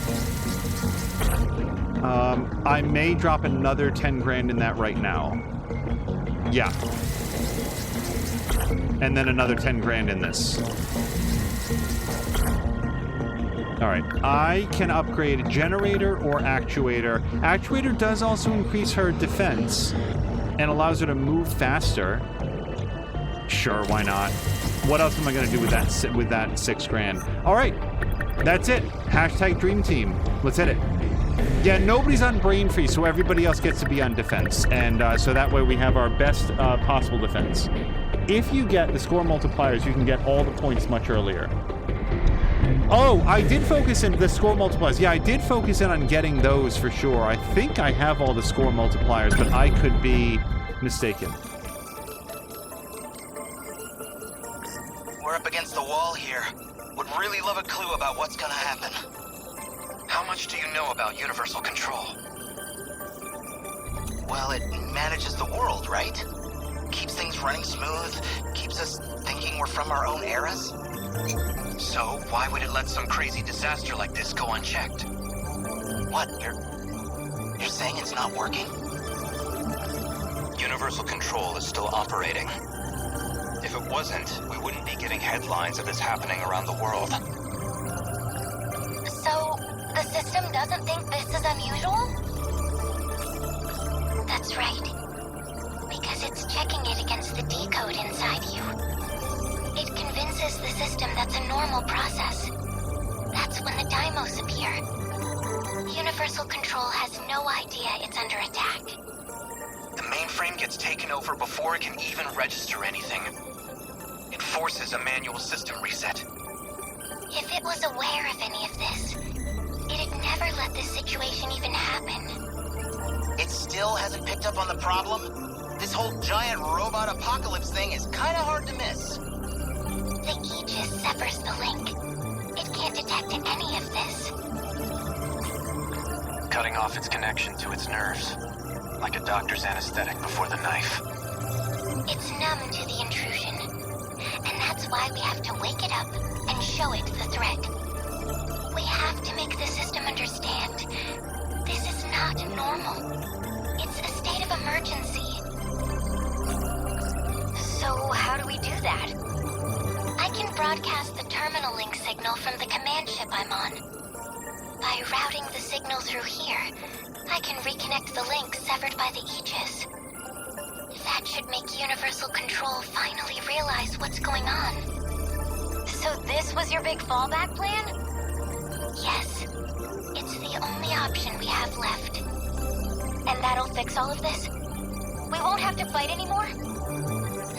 I may drop another 10 grand in that right now. Yeah. And then another 10 grand in this. All right, I can upgrade generator or actuator. Actuator does also increase her defense and allows her to move faster. Sure, why not? What else am I going to do with that 6 grand? All right, that's it. Hashtag Dream Team. Let's hit it. Yeah, nobody's on brain freeze, so everybody else gets to be on defense. And so that way we have our best possible defense. If you get the score multipliers, you can get all the points much earlier. Oh, I did focus in the score multipliers. Yeah, I did focus in on getting those for sure. I think I have all the score multipliers, but I could be mistaken. We're up against the wall here. Would really love a clue about what's gonna happen. How much do you know about universal control? Well, it manages the world, right? Keeps things running smooth, keeps us thinking we're from our own eras. So why would it let some crazy disaster like this go unchecked? What, you're saying it's not working? Universal control is still operating. If it wasn't, we wouldn't be getting headlines of this happening around the world. So, the system doesn't think this is unusual? That's right. Because it's checking it against the decode inside you. It convinces the system that's a normal process. That's when the Deimos appear. Universal Control has no idea it's under attack. The mainframe gets taken over before it can even register anything. It forces a manual system reset. If it was aware of any of this, it'd never let this situation even happen. It still hasn't picked up on the problem? This whole giant robot apocalypse thing is kinda hard to miss. The Aegis severs the link. It can't detect any of this. Cutting off its connection to its nerves. Like a doctor's anesthetic before the knife. It's numb to the intrusion. And that's why we have to wake it up and show it the threat. We have to make the system understand. This is not normal. It's a state of emergency. So how do we do that? I can broadcast the terminal link signal from the command ship I'm on. By routing the signal through here, I can reconnect the link severed by the Aegis. That should make Universal Control finally realize what's going on. So this was your big fallback plan? Yes. It's the only option we have left. And that'll fix all of this? We won't have to fight anymore?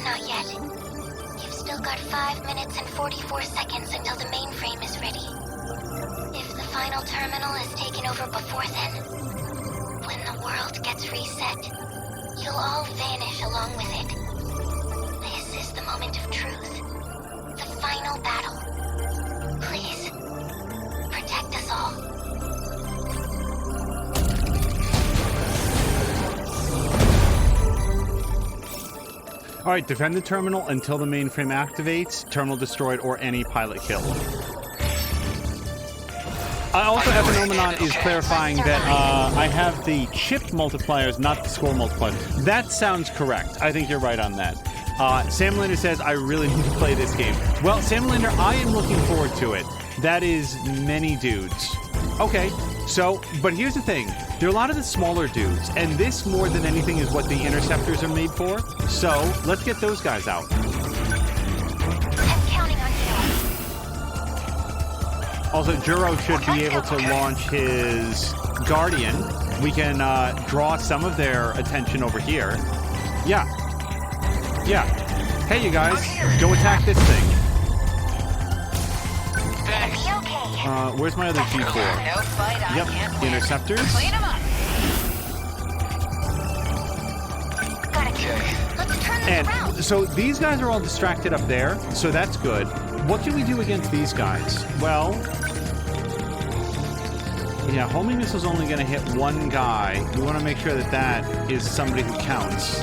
Not yet. You've still got 5 minutes and 44 seconds until the mainframe is ready. If the final terminal is taken over before then, when the world gets reset, you'll all vanish along with it. This is the moment of truth. The final battle. Please, protect us all. All right, defend the terminal until the mainframe activates, terminal destroyed, or any pilot killed. Also, Ephenomenon is clarifying that I have the chip multipliers, not the score multipliers. That sounds correct. I think you're right on that. Sam Linder says, I really need to play this game. Well, Sam Linder, I am looking forward to it. That is many dudes. Okay, so, but here's the thing. There are a lot of the smaller dudes, and this, more than anything, is what the interceptors are made for. So, let's get those guys out. I'm counting on you. Also, Juro should be able to launch his Guardian. We can draw some of their attention over here. Yeah. Yeah. Hey, you guys, go attack this thing. Be okay. Where's my other G4? No fight, I Yep, can't win. interceptors. Clean 'em up. Gotta keep. Let's turn this And around. so these guys are all distracted up there, so that's good. What can we do against these guys? Well, yeah, homing missile's only going to hit one guy. We want to make sure that that is somebody who counts.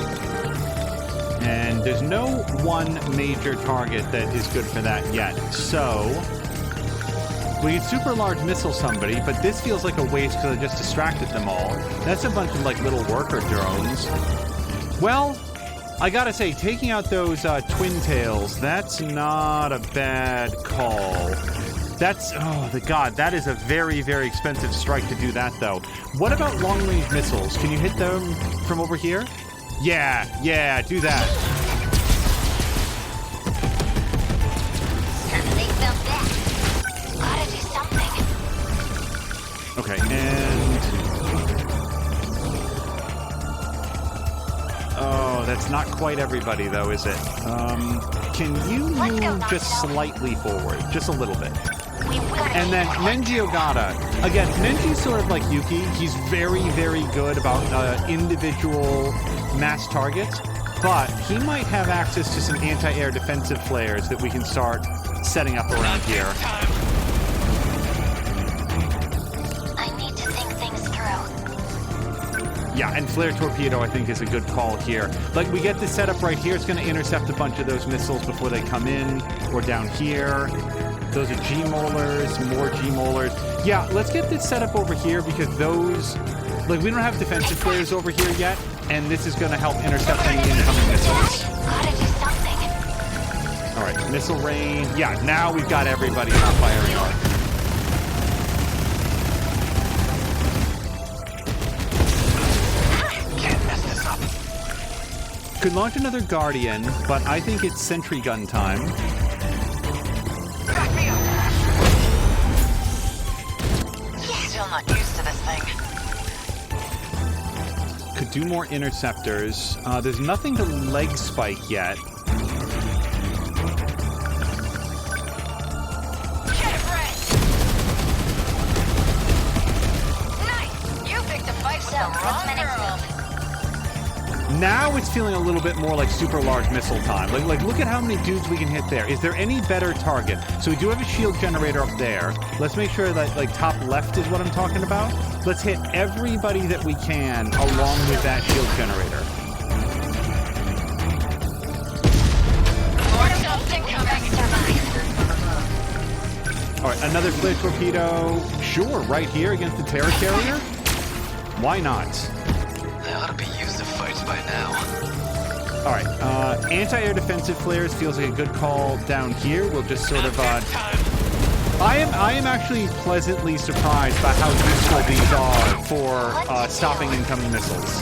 And there's no one major target that is good for that yet. So we can super large missile somebody, but this feels like a waste because I just distracted them all. That's a bunch of like little worker drones. Well, I gotta say, taking out those twin tails, that's not a bad call. That's, oh, the god, that is a very, very expensive strike to do that, though. What about long-range missiles? Can you hit them from over here? Yeah, do that. They felt that. Gotta do something. Okay, and... Oh, that's not quite everybody, though, is it? Can you move just slightly forward? Just a little bit. And then Nenji Ogata. Again, Nenji's sort of like Yuki. He's very, very good about individual mass targets, but he might have access to some anti-air defensive flares that we can start setting up around here. I need to think things through. Yeah, and flare torpedo, I think, is a good call here. Like, we get this set up right here. It's going to intercept a bunch of those missiles before they come in, or down here. Those are G-molars, more G-molars. Yeah, let's get this set up over here because those... Like, we don't have defensive flares over here yet, and this is going to help intercept any incoming missiles. Gotta do something. All right, missile rain. Yeah, now we've got everybody in our firing arc. Can't mess this up. Could launch another Guardian, but I think it's sentry gun time. Back me up. Still not used to this thing. Could do more interceptors. There's nothing to leg spike yet. Get it right. Nice. You picked a fight with the what's wrong my next girl. Now it's feeling a little bit more like super large missile time. Like look at how many dudes we can hit there. Is there any better target? So we do have a shield generator up there. Let's make sure that like top left is what I'm talking about. Let's hit everybody that we can along with that shield generator. More something coming. All right, another flare torpedo. Sure, right here against the Terror Carrier. Why not? They ought to be used to fights by now. All right, anti-air defensive flares feels like a good call down here. We'll just sort of... I am actually pleasantly surprised by how useful these are for stopping incoming missiles.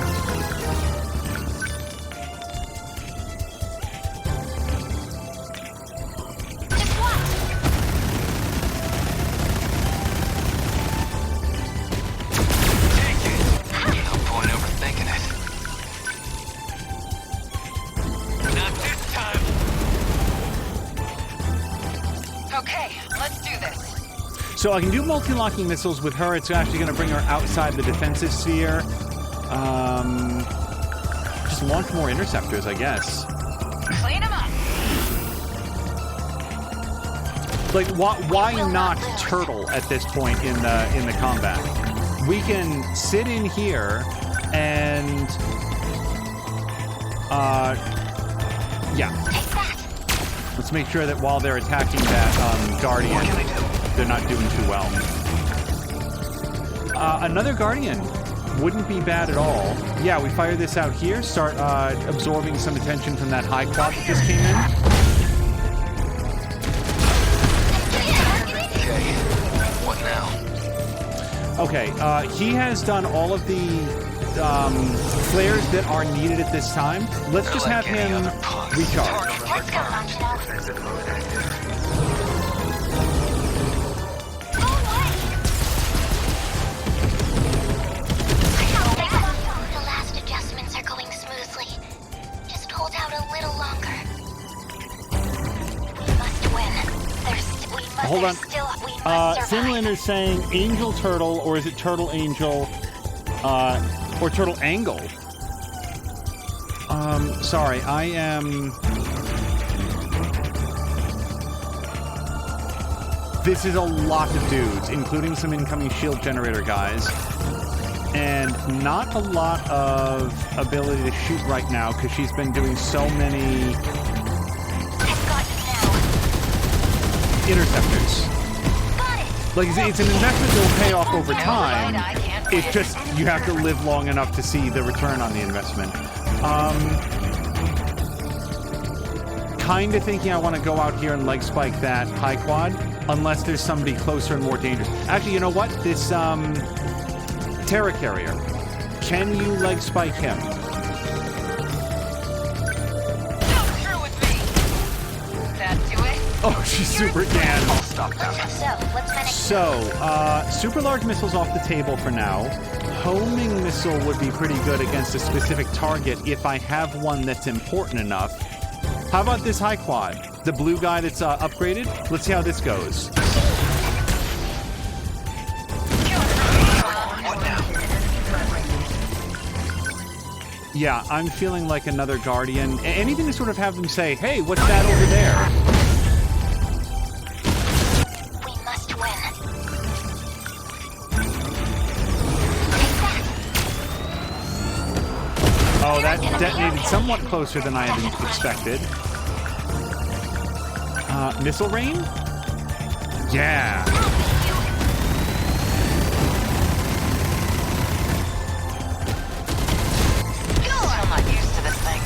No point overthinking it. Not this time. Okay, let's do this. So I can do multi-locking missiles with her. It's actually going to bring her outside the defensive sphere. Just launch more interceptors, I guess. Clean them up. Like, why not turtle at this point in the combat? We can sit in here and Yeah. Take that. Let's make sure that while they're attacking that Guardian, What can I do? they're not doing too well. Another Guardian wouldn't be bad at all. Yeah, we fire this out here, start absorbing some attention from that high quad that just came in. Okay. What now? Okay, he has done all of the flares that are needed at this time. Let's just have him recharge. Let's go, Sentinel. Defensive mode active. The last adjustments are going smoothly. Just hold out a little longer. We must win. Hold on. We must survive. Finlander's saying Angel Turtle, or is it Turtle Angel, or Turtle Angle? Sorry, I am... This is a lot of dudes, including some incoming shield generator guys. And not a lot of ability to shoot right now, because she's been doing so many I've got you now. interceptors. Got it. Like, it's an investment that will pay off over Right, time. I can't It's just, you have to live long enough to see the return on the investment. Kind of thinking I want to go out here and leg spike that high quad, unless there's somebody closer and more dangerous. Actually, you know what? This, Terra Carrier. Can you leg spike him? Come through with me. That do it? Oh, she's super can. I'll stop them. So, let's finish. So, super large missiles off the table for now. Homing missile would be pretty good against a specific target if I have one that's important enough. How about this high quad? The blue guy that's upgraded? Let's see how this goes. What now? Yeah, I'm feeling like another Guardian. Anything to sort of have them say, hey, what's that over there? We must win. Oh, that detonated somewhat closer than I had expected. Missile rain? Yeah. I'm not used to this thing.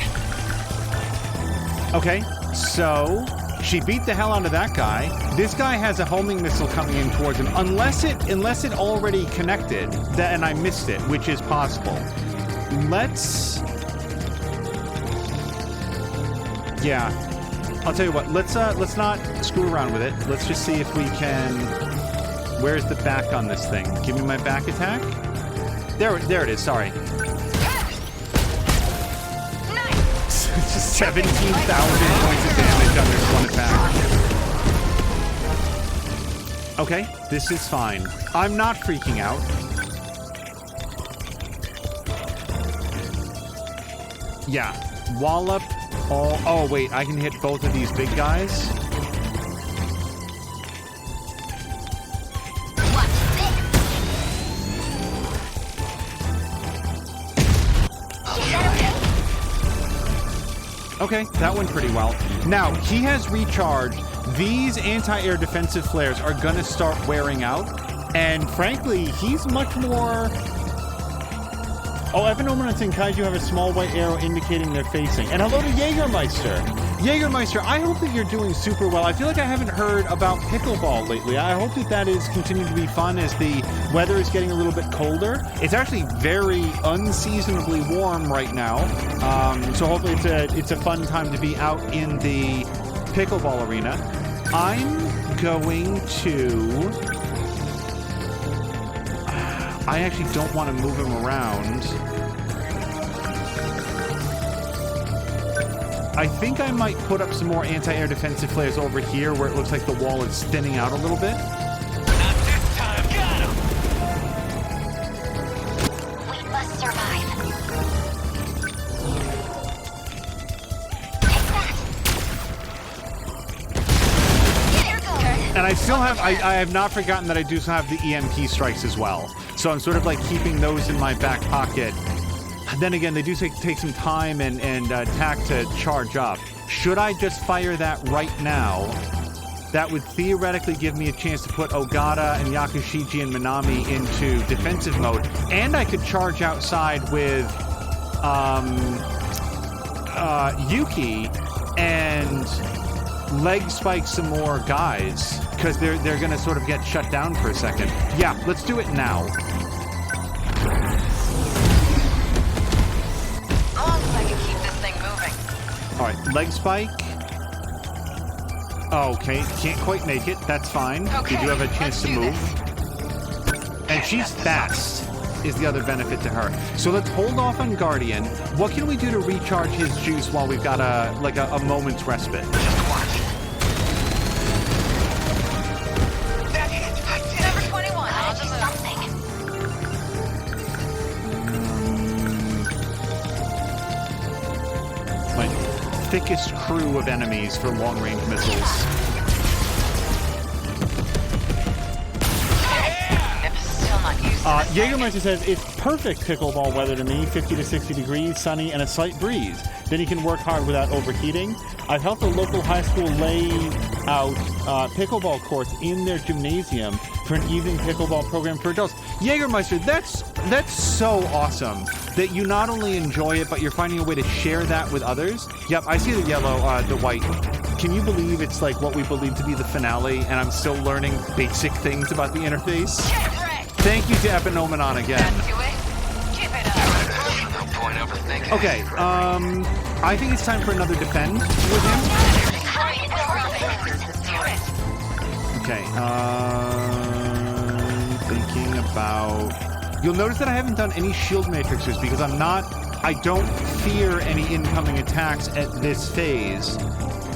Okay, so she beat the hell out of that guy. This guy has a homing missile coming in towards him, unless it already connected, and I missed it, which is possible. Yeah, I'll tell you what. Let's not screw around with it. Let's just see if we can. Where's the back on this thing? Give me my back attack. There it is. Sorry. Nice. It's just 17,000 points of damage on this one attack. Okay, this is fine. I'm not freaking out. Yeah, wallop all... Oh, wait, I can hit both of these big guys? Watch this. Is that okay? Okay, that went pretty well. Now, he has recharged. These anti-air defensive flares are gonna start wearing out. And frankly, he's much more... Oh, Evan Oman and Kaiju have a small white arrow indicating they're facing. And hello to Jägermeister. Jägermeister, I hope that you're doing super well. I feel like I haven't heard about pickleball lately. I hope that that is continuing to be fun as the weather is getting a little bit colder. It's actually very unseasonably warm right now. So hopefully it's a fun time to be out in the pickleball arena. I'm going to... I actually don't want to move him around. I think I might put up some more anti-air defensive flares over here where it looks like the wall is thinning out a little bit. Not this time. Got him. We must survive. Take that. Here goes. And I still have, I have not forgotten that I do still have the EMP strikes as well. So I'm sort of like keeping those in my back pocket. Then again, they do take some time and attack to charge up. Should I just fire that right now? That would theoretically give me a chance to put Ogata and Yakushiji and Minami into defensive mode. And I could charge outside with Yuki and leg spike some more guys, because they're going to sort of get shut down for a second. Yeah, let's do it now. As long as I can keep this thing moving. All right, leg spike. Okay, can't quite make it. That's fine. Okay, You do have a chance to let's do move. And she's fast, is the other benefit to her. So let's hold off on Guardian. What can we do to recharge his juice while we've got a moment's respite? Just watch. That hit! I did it! Number 21, on Gotta the do move. something. My thickest crew of enemies for long-range missiles. Yep, still not used to this thing. Jägermeister says, it's perfect pickleball weather to me, 50 to 60 degrees, sunny, and a slight breeze. Then you can work hard without overheating. I've helped a local high school lay out pickleball courts in their gymnasium for an evening pickleball program for adults. Jägermeister, that's so awesome that you not only enjoy it, but you're finding a way to share that with others. Yep, I see the yellow, the white. Can you believe it's like what we believe to be the finale, and I'm still learning basic things about the interface? Thank you to Epinomenon again. That's do it. Keep it up. No point overthinking. Okay, I think it's time for another defend with him. Okay, thinking about... You'll notice that I haven't done any shield matrices because I don't fear any incoming attacks at this phase.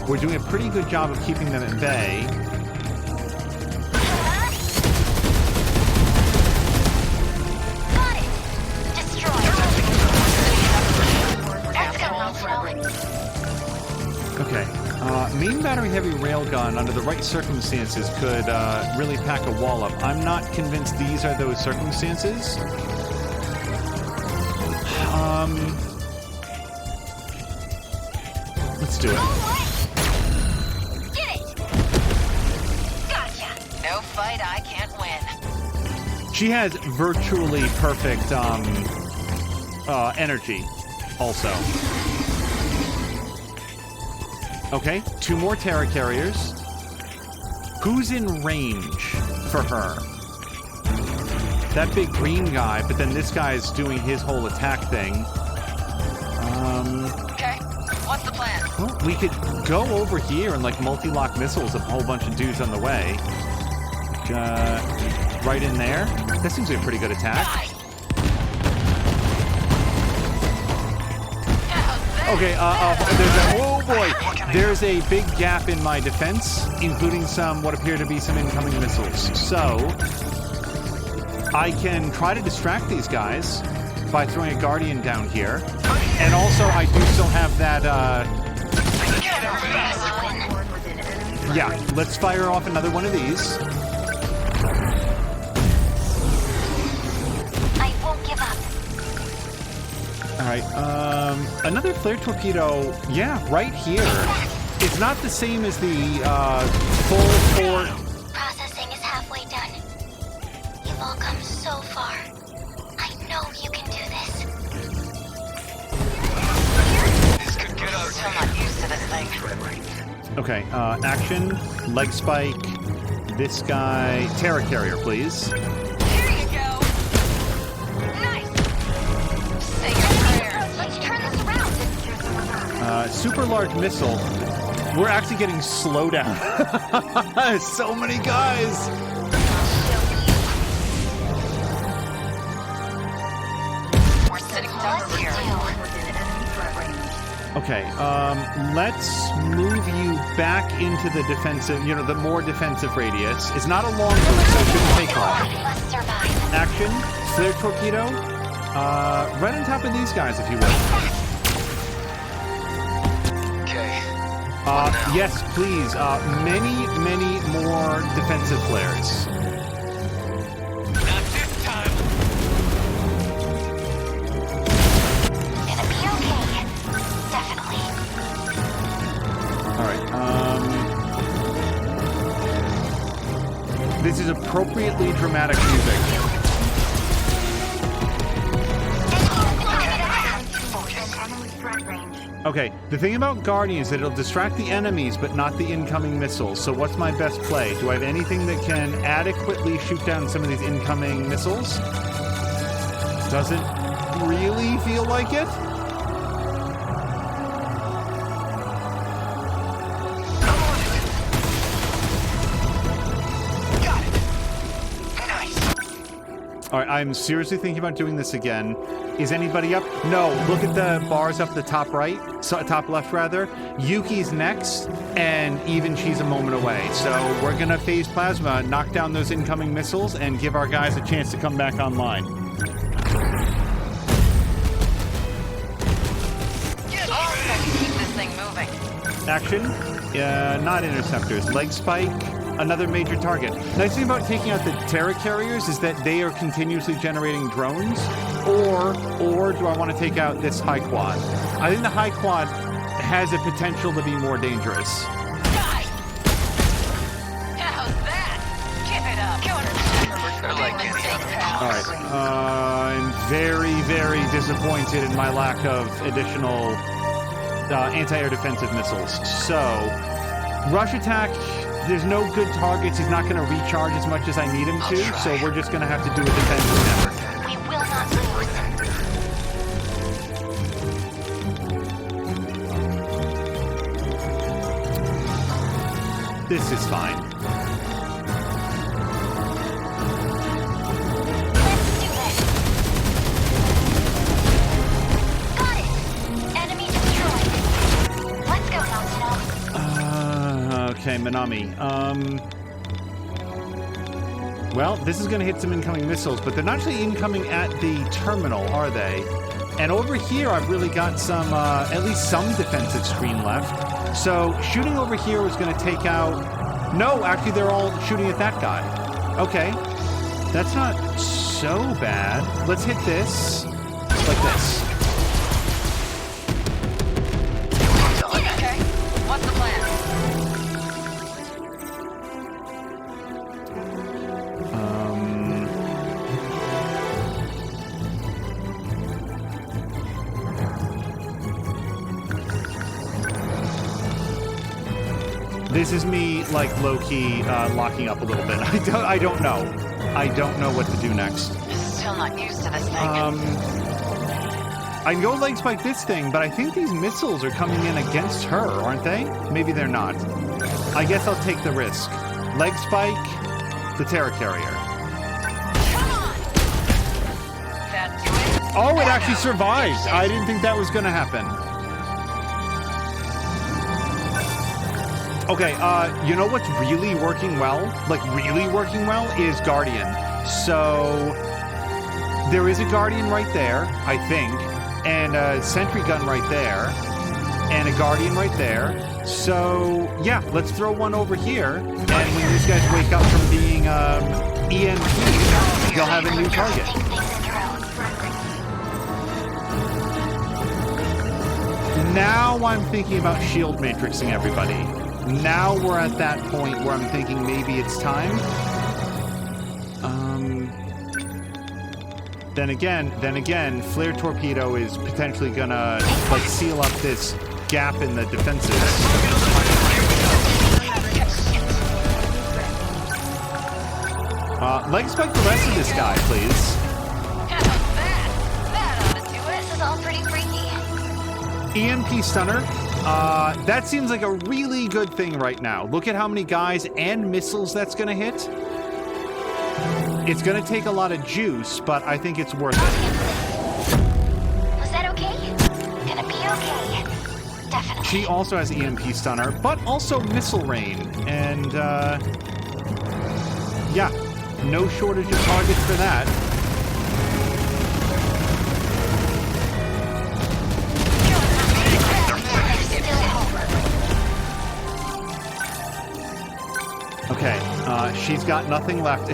We're doing a pretty good job of keeping them at bay. Got it! Destroy. That's going slow. Okay, main battery heavy railgun under the right circumstances could really pack a wall up. I'm not convinced these are those circumstances. Let's do it. Get it! Gotcha! No fight I can't win. She has virtually perfect energy also. Okay, 2 more Terra carriers. Who's in range for her? That big green guy, but then this guy's doing his whole attack thing. Okay, what's the plan? Well, we could go over here and like multi-lock missiles a whole bunch of dudes on the way. Right in there. That seems like a pretty good attack. Okay, oh boy, there's a big gap in my defense, including some what appear to be some incoming missiles. So I can try to distract these guys by throwing a Guardian down here, and also I do still have that. Yeah, let's fire off another one of these. I won't give up. All right, another flare torpedo, yeah, right here. It's not the same as the full fort. Processing is halfway done. You've all come so far. I know you can do this. This could get us. Still not used to this thing. Okay, action, leg spike, this guy, Terra carrier, please. Here you go. Nice. Say your prayers. Let's turn this around. Super large missile. We're actually getting slow down. So many guys. We're sitting ducks here. Okay, let's move you back into the defensive, the more defensive radius. It's not a long move, so it shouldn't take long. Must survive. Action, flare torpedo, right on top of these guys, if you will. Okay. Yes, please, many more defensive flares. Not this time. This is appropriately dramatic music. Enemy threat range. Okay, the thing about Guardian is that it'll distract the enemies, but not the incoming missiles. So what's my best play? Do I have anything that can adequately shoot down some of these incoming missiles? Doesn't really feel like it. All right, I'm seriously thinking about doing this again. Is anybody up? No, look at the bars up the top right, so top left rather. Yuki's next, and even she's a moment away. So we're gonna phase plasma, knock down those incoming missiles, and give our guys a chance to come back online. Keep this thing moving. Action, not interceptors, leg spike, another major target. Nice thing about taking out the Terra carriers is that they are continuously generating drones, or do I want to take out this high quad? I think the high quad has a potential to be more dangerous. Die! How's that? Give it up. All right, I'm very, very disappointed in my lack of additional anti-air defensive missiles. So, rush attack. There's no good targets. He's not going to recharge as much as I need him to, so we're just going to have to do a defensive effort. We will not lose. This is fine. Let's do this. Got it. Enemy destroyed. Let's go, Sentinel. Okay, Minami. Well, this is going to hit some incoming missiles, but they're not actually incoming at the terminal, are they? And over here, I've really got some, at least some defensive screen left. So shooting over here was going to take out... No, actually, they're all shooting at that guy. Okay. That's not so bad. Let's hit this like this. Okay, what's the plan? This is me, like, low-key locking up a little bit. I don't know. I don't know what to do next. Still not used to this thing. I can go leg spike this thing, but I think these missiles are coming in against her, aren't they? Maybe they're not. I guess I'll take the risk. Leg spike, the Terra carrier. Come on! That do it? Oh, it actually survived. I didn't think that was going to happen. Okay, you know what's really working well? Like, really working well is Guardian. So, there is a Guardian right there, I think, and a Sentry Gun right there, and a Guardian right there. So, yeah, let's throw one over here, and when these guys wake up from being EMP, they'll have a new target. Now I'm thinking about shield matrixing everybody. Now we're at that point where I'm thinking maybe it's time. Then again, flare torpedo is potentially gonna like seal up this gap in the defenses. Leg spike the rest of this guy, please. That ought to do it. This is all pretty freaky. EMP stunner. That seems like a really good thing right now. Look at how many guys and missiles that's going to hit. It's going to take a lot of juice, but I think it's worth it. Was that okay? Gonna be okay. Definitely. She also has EMP stunner, but also missile rain. And, yeah, no shortage of targets for that. Okay, she's got nothing left.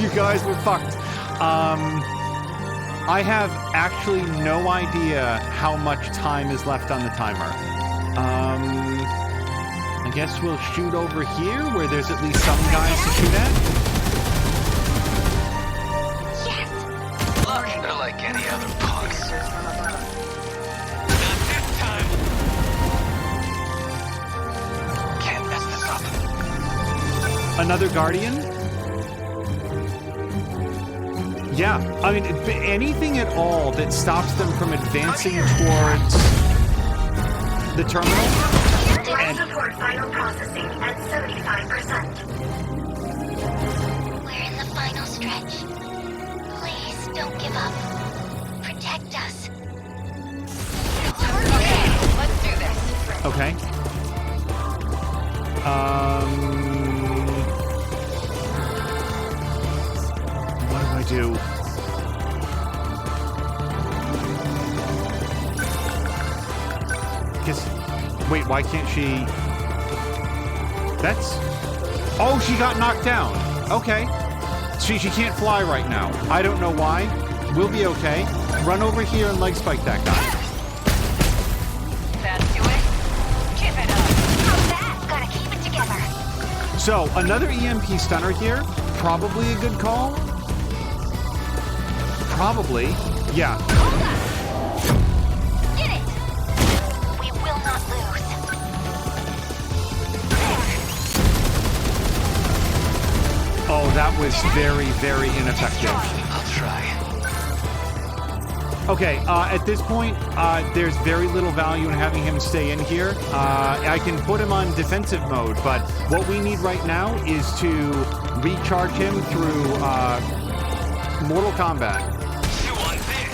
You guys were fucked. I have actually no idea how much time is left on the timer. I I guess we'll shoot over here where there's at least some guys to shoot at. Yes! Look, they're like any other punks. Not this time. Can't mess this up. Another Guardian? Yeah, I mean, anything at all that stops them from advancing towards the terminal. Life support final processing at 75%. We're in the final stretch. Please don't give up. Protect us. Okay, let's do this. Okay. What do I do? Guess. Wait, why can't she? That's. Oh, she got knocked down. Okay. She can't fly right now. I don't know why. We'll be okay. Run over here and leg spike that guy. That do it? Give it up. How's that? Gotta keep it together. So, another EMP stunner here. Probably a good call. Probably. Yeah. Hold up! Get it! We will not lose. Oh, that was very, very ineffective. I'll try. Okay, at this point, there's very little value in having him stay in here. I can put him on defensive mode, but what we need right now is to recharge him through Mortal Kombat. You want this?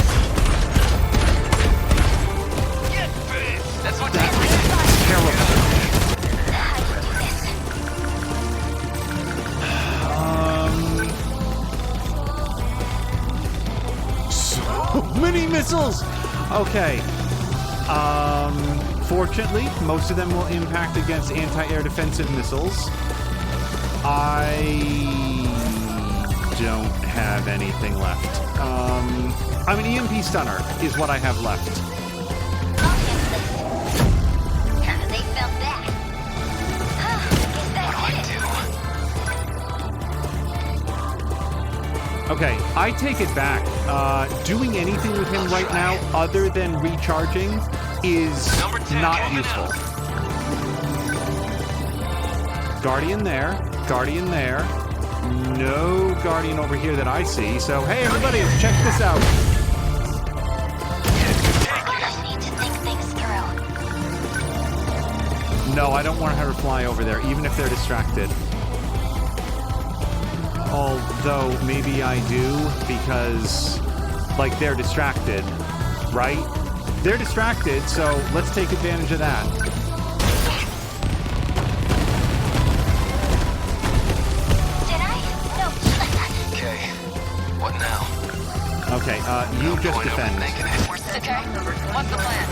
Get this! That's what That was terrible. How do you do this? So many missiles! Okay. Fortunately, most of them will impact against anti-air defensive missiles. I don't have anything left. I'm an EMP stunner is what I have left. I'll handle this. How do they felt that? Guess that's it. Okay, I take it back. Doing anything with him right now other than recharging is Number 10 not coming useful. out. Guardian there. Guardian there. No Guardian over here that I see. So, hey, everybody, check this out. I need to think things through. No, I don't want her to fly over there, even if they're distracted. Although, maybe I do, because, like, they're distracted, right? They're distracted, so let's take advantage of that. Did I? No. Okay. What now? Okay, you just Point defend. overthinking it. Okay, what's the plan?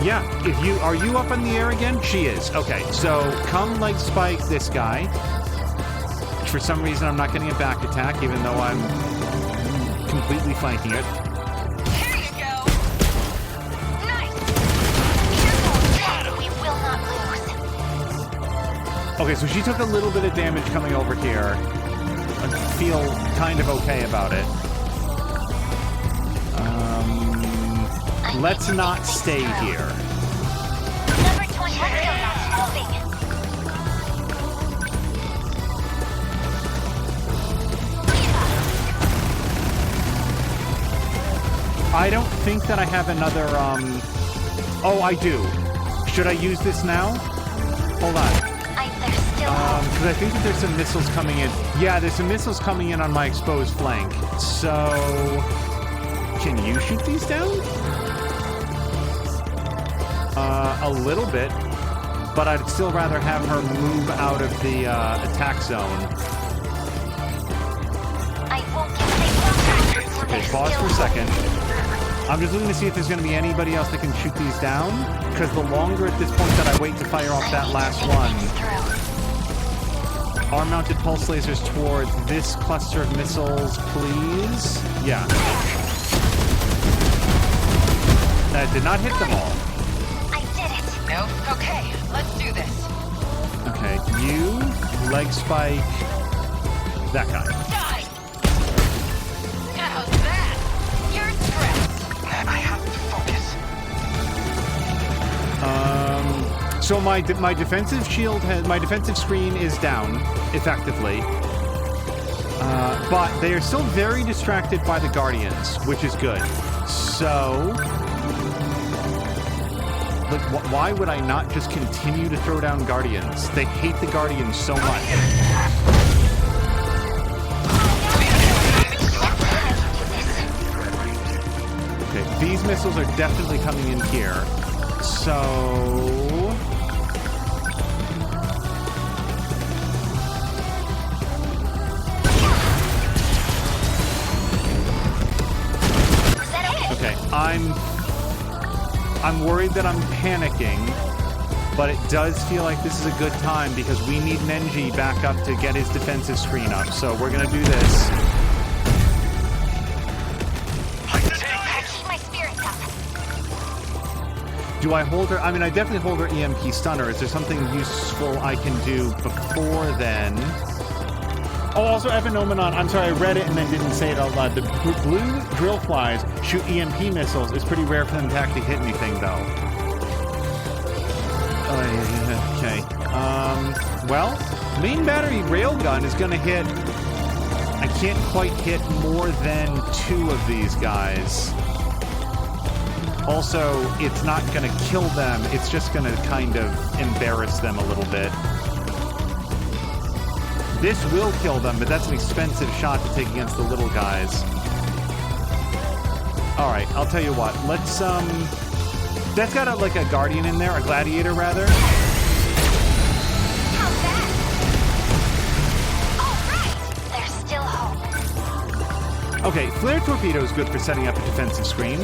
Yeah, if you, are you up in the air again? She is. Okay, so come leg spike this guy. For some reason, I'm not getting a back attack, even though I'm completely flanking it. Here you go! Nice! Careful! We will not lose. Okay, so she took a little bit of damage coming over here. I feel kind of okay about it. Let's not stay here. Number 20 still not moving. I don't think that I have another, Oh, I do. Should I use this now? Hold on. There's still hope. Because I think that there's some missiles coming in. Yeah, there's some missiles coming in on my exposed flank. So... Can you shoot these down? A little bit. But I'd still rather have her move out of the attack zone. I won't give things up. Okay, pause for a second. I'm just looking to see if there's going to be anybody else that can shoot these down. Because the longer at this point that I wait to fire off that last one... Arm-mounted pulse lasers towards this cluster of missiles, please. Yeah. That did not hit them all. Nope. Okay, let's do this. Okay, you, leg spike, that guy. Die! How's that? You're stressed. I have to focus. So my defensive shield my defensive screen is down effectively, but they are still very distracted by the Guardians, which is good. So, like, why would I not just continue to throw down Guardians? They hate the Guardians so much. Okay, these missiles are definitely coming in here. So... Okay, I'm worried that I'm panicking, but it does feel like this is a good time because we need Nenji back up to get his defensive screen up. So we're gonna do this. Keep my spirits up. Do I hold her? I mean, I definitely hold her EMP stunner. Is there something useful I can do before then? Oh, also, Ephenomenon, I'm sorry, I read it and then didn't say it out loud. The blue drill flies shoot EMP missiles. It's pretty rare for them to actually hit anything, though. Okay. Well, main battery railgun is going to hit... I can't quite hit more than 2 of these guys. Also, it's not going to kill them. It's just going to kind of embarrass them a little bit. This will kill them, but that's an expensive shot to take against the little guys. All right, I'll tell you what. Let's, that's got like a Guardian in there, a Gladiator, rather. How's that? All right. There's still hope. Okay, Flare Torpedo is good for setting up a defensive screen.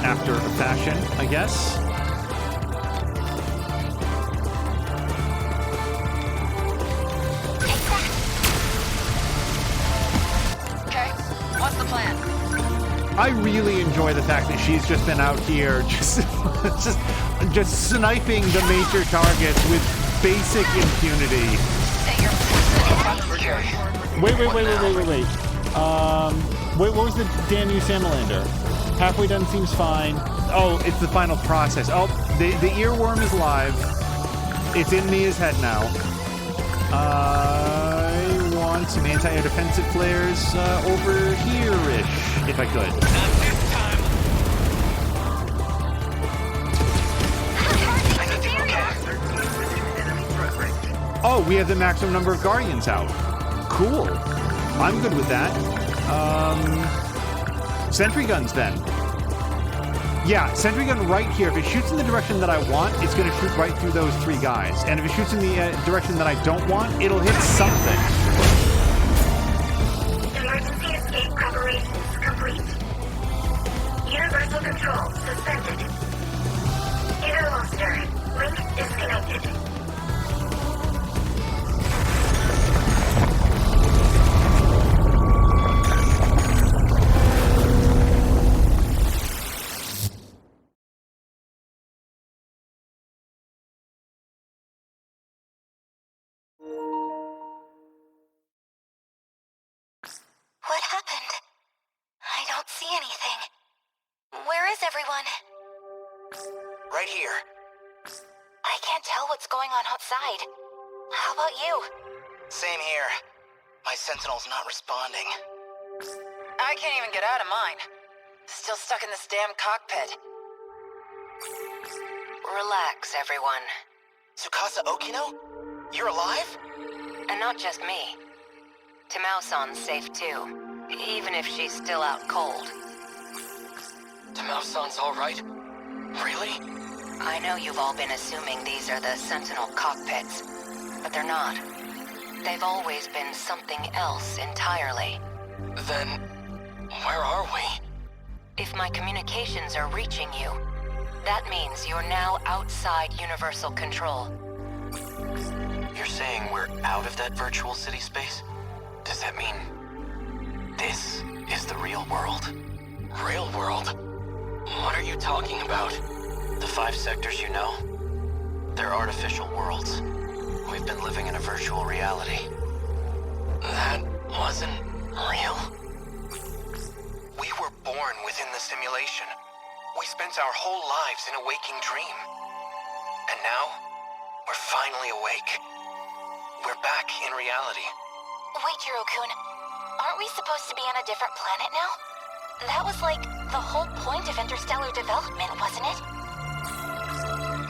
After a fashion, I guess. I really enjoy the fact that she's just been out here just sniping the major targets with basic impunity. Wait. Wait, what was the Danu Salamander? Halfway done seems fine. Oh, it's the final process. Oh, the earworm is live. It's in Mia's head now. I want some anti-air defensive flares over here-ish, if I could. Oh, we have the maximum number of Guardians out. Cool. I'm good with that. Sentry guns, then. Yeah, sentry gun right here. If it shoots in the direction that I want, it's going to shoot right through those 3 guys. And if it shoots in the direction that I don't want, it'll hit something. Emergency escape preparations complete. Universal control suspended. Interloster, link disconnected. What happened? I don't see anything. Where is everyone? Right here. I can't tell what's going on outside. How about you? Same here. My Sentinel's not responding. I can't even get out of mine. Still stuck in this damn cockpit. Relax, everyone. Tsukasa Okino? You're alive? And not just me. Tamao-san's safe too, even if she's still out cold. Tamao-san's all right? Really? I know you've all been assuming these are the Sentinel cockpits, but they're not. They've always been something else entirely. Then, where are we? If my communications are reaching you, that means you're now outside Universal Control. You're saying we're out of that virtual city space? Does that mean this is the real world? Real world? What are you talking about? The 5 sectors you know? They're artificial worlds. We've been living in a virtual reality. That wasn't real? We were born within the simulation. We spent our whole lives in a waking dream. And now, we're finally awake. We're back in reality. Wait, Jiro-kun. Aren't we supposed to be on a different planet now? That was like the whole point of interstellar development, wasn't it?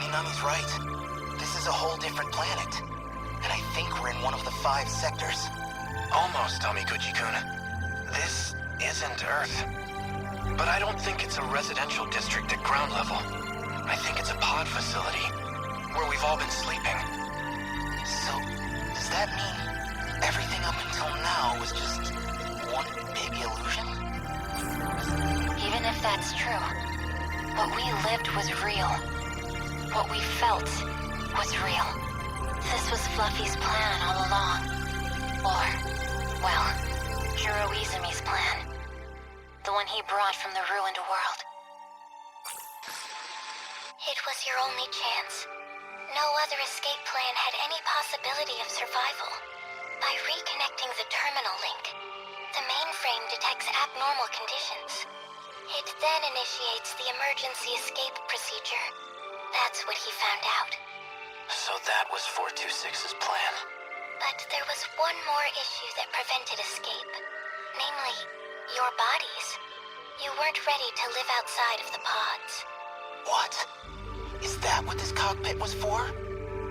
Minami's right. This is a whole different planet. And I think we're in one of the 5 sectors. Almost, Tamiguchi-kun. This isn't Earth. But I don't think it's a residential district at ground level. I think it's a pod facility, where we've all been sleeping. So, does that mean everything up until now was just one big illusion? Even if that's true, what we lived was real. What we felt was real. This was Fluffy's plan all along. Or, well, Jiro Izumi's plan. The one he brought from the ruined world. It was your only chance. No other escape plan had any possibility of survival. By reconnecting the terminal link, the mainframe detects abnormal conditions. It then initiates the emergency escape procedure. That's what he found out. So that was 426's plan. But there was one more issue that prevented escape. Namely, your bodies. You weren't ready to live outside of the pods. What? Is that what this cockpit was for?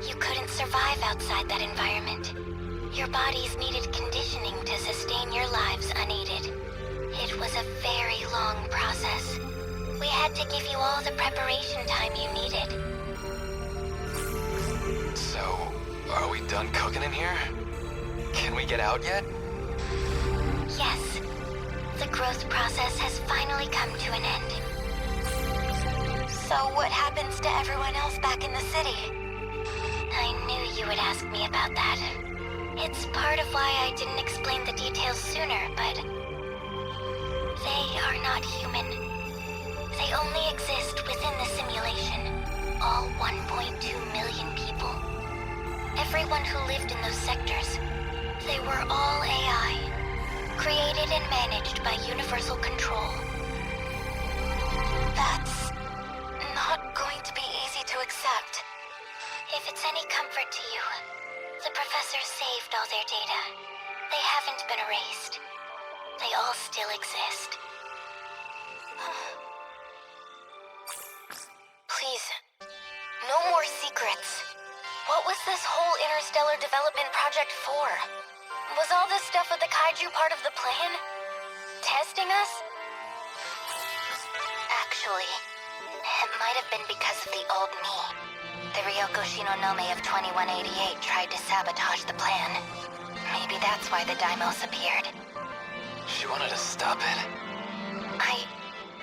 You couldn't survive outside that environment. Your bodies needed conditioning to sustain your lives unaided. It was a very long process. We had to give you all the preparation time you needed. So, are we done cooking in here? Can we get out yet? Yes. The growth process has finally come to an end. So what happens to everyone else back in the city? I knew you would ask me about that. It's part of why I didn't explain the details sooner, but they are not human. They only exist within the simulation. All 1.2 million people. Everyone who lived in those sectors. They were all AI. Created and managed by Universal Control. That's not going to be easy to accept. If it's any comfort to you, the professor saved all their data. They haven't been erased. They all still exist. Please, no more secrets. What was this whole interstellar development project for? Was all this stuff with the kaiju part of the plan? Testing us? Actually, it might have been because of the old me. The Ryoko Shinonome of 2188 tried to sabotage the plan. Maybe that's why the Daimos appeared. She wanted to stop it?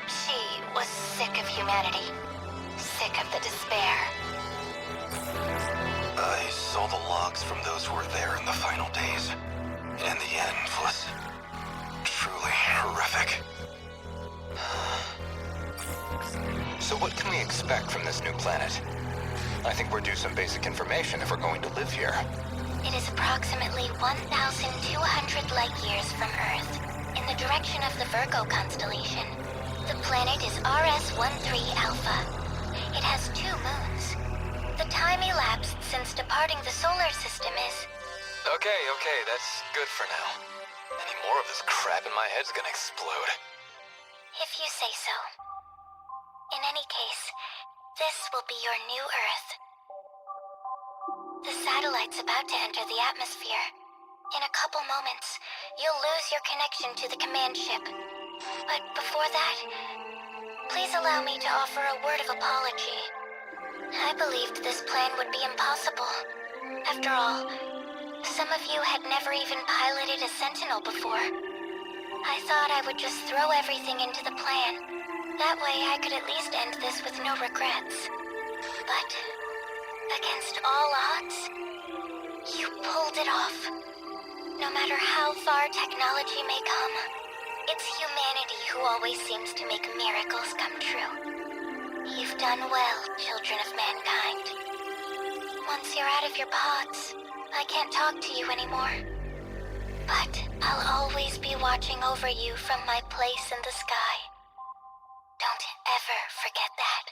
She was sick of humanity. Sick of the despair. I saw the logs from those who were there in the final days. And the end was truly horrific. So what can we expect from this new planet? I think we're due some basic information if we're going to live here. It is approximately 1,200 light years from Earth, in the direction of the Virgo constellation. The planet is RS-13 Alpha. It has 2 moons. The time elapsed since departing the solar system is... Okay, that's good for now. Any more of this crap in my head's gonna explode. If you say so. In any case, this will be your new Earth. The satellite's about to enter the atmosphere. In a couple moments, you'll lose your connection to the command ship. But before that, please allow me to offer a word of apology. I believed this plan would be impossible. After all, some of you had never even piloted a Sentinel before. I thought I would just throw everything into the plan. That way I could at least end this with no regrets. But, against all odds, you pulled it off. No matter how far technology may come, It's humanity who always seems to make miracles come true. You've done well, children of mankind. Once you're out of your pods, I can't talk to you anymore. But I'll always be watching over you from my place in the sky. Don't ever forget that.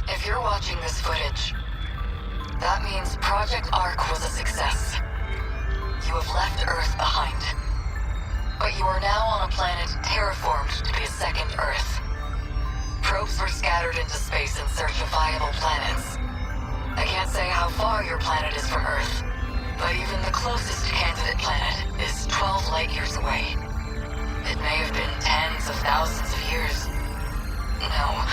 If you're watching this footage, that means Project Ark was a success. You have left Earth behind. But you are now on a planet terraformed to be a second Earth. Probes were scattered into space in search of viable planets. I can't say how far your planet is from Earth, but even the closest candidate planet is 12 light years away. It may have been tens of thousands of years. No,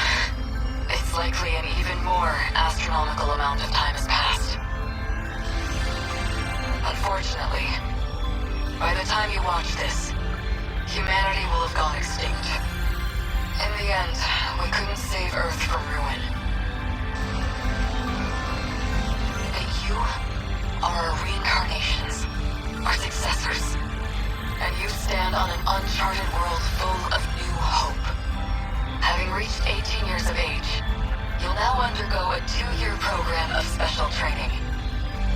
it's likely an even more astronomical amount of time has passed. Unfortunately, by the time you watch this, humanity will have gone extinct. In the end, we couldn't save Earth from ruin. And you are our reincarnations, our successors. And you stand on an uncharted world full of new hope. Having reached 18 years of age, you'll now undergo a 2-year program of special training.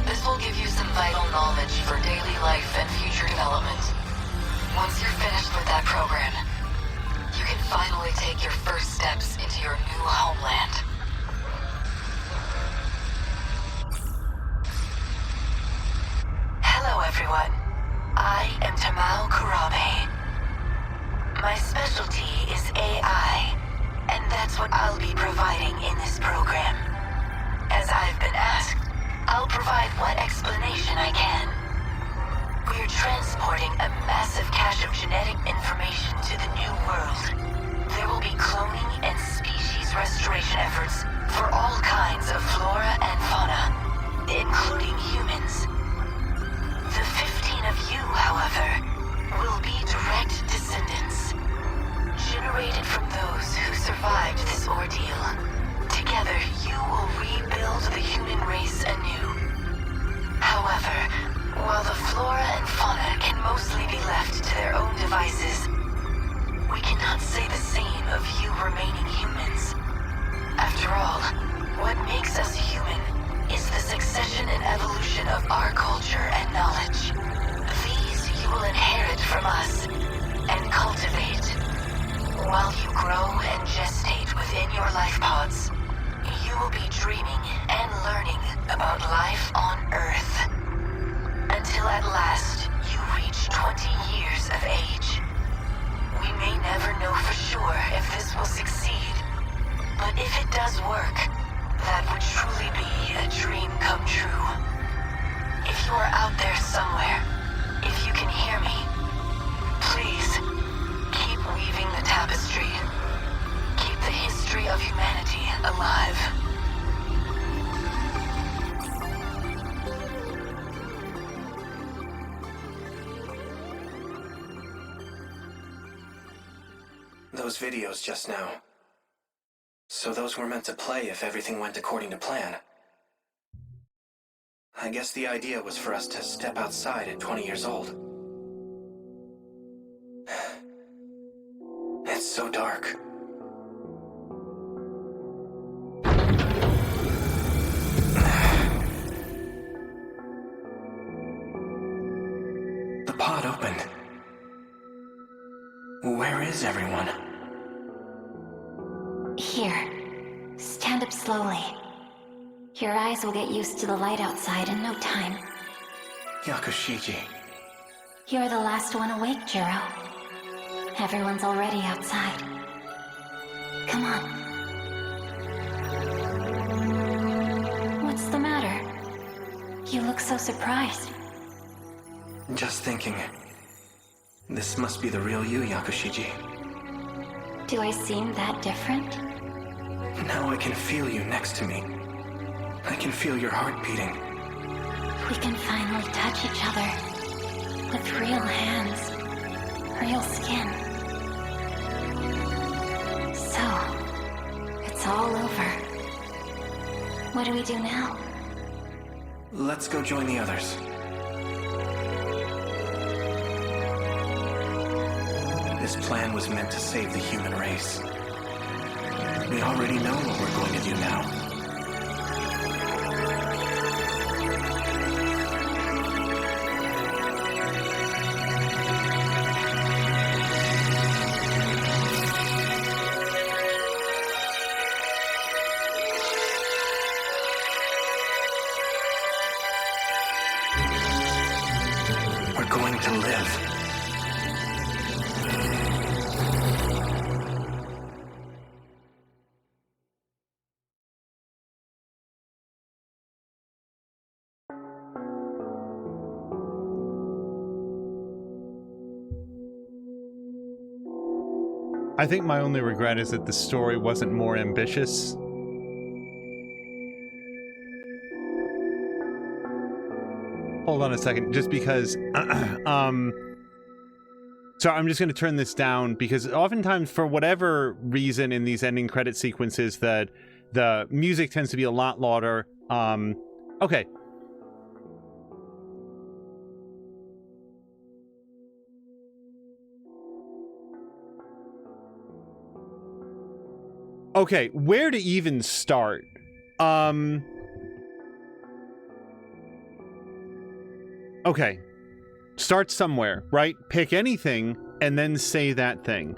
This will give you some vital knowledge for daily life and future development. Once you're finished with that program, you can finally take your first steps into your new homeland. Hello, everyone. I am Tamao Kurabe. My specialty is AI, and that's what I'll be providing in this program. As I've been asked, I'll provide what explanation I can. We're transporting a massive cache of genetic information to the new world. There will be cloning and species restoration efforts for all kinds of flora and fauna, including humans. The 15 of you, however, will be direct descendants, generated from those who survived this ordeal. Together, you will rebuild the human race anew. However, while the flora and fauna can mostly be left to their own devices, we cannot say the same of you remaining humans. After all, what makes us human is the succession and evolution of our culture and knowledge. These you will inherit from us and cultivate. While you grow and gestate within your life pods, you will be dreaming and learning about life on Earth. Until at last, you reach 20 years of age. We may never know for sure if this will succeed, but if it does work, that would truly be a dream come true. If you are out there somewhere, if you can hear me, please, keep weaving the tapestry. Keep the history of humanity alive. Those videos just now. So those were meant to play if everything went according to plan. I guess the idea was for us to step outside at 20 years old. It's so dark. The pod opened. Where is everyone? Here. Stand up slowly. Your eyes will get used to the light outside in no time. Yakushiji. You're the last one awake, Jiro. Everyone's already outside. Come on. What's the matter? You look so surprised. Just thinking. This must be the real you, Yakushiji. Do I seem that different? Now I can feel you next to me. I can feel your heart beating. We can finally touch each other. With real hands. Real skin. So, it's all over. What do we do now? Let's go join the others. This plan was meant to save the human race. We already know what we're going to do now. We're going to live. I think my only regret is that the story wasn't more ambitious. Hold on a second, just because, so I'm just going to turn this down because oftentimes, for whatever reason in these ending credit sequences, that the music tends to be a lot louder. Okay. Okay, where to even start? Okay. Start somewhere, right? Pick anything and then say that thing.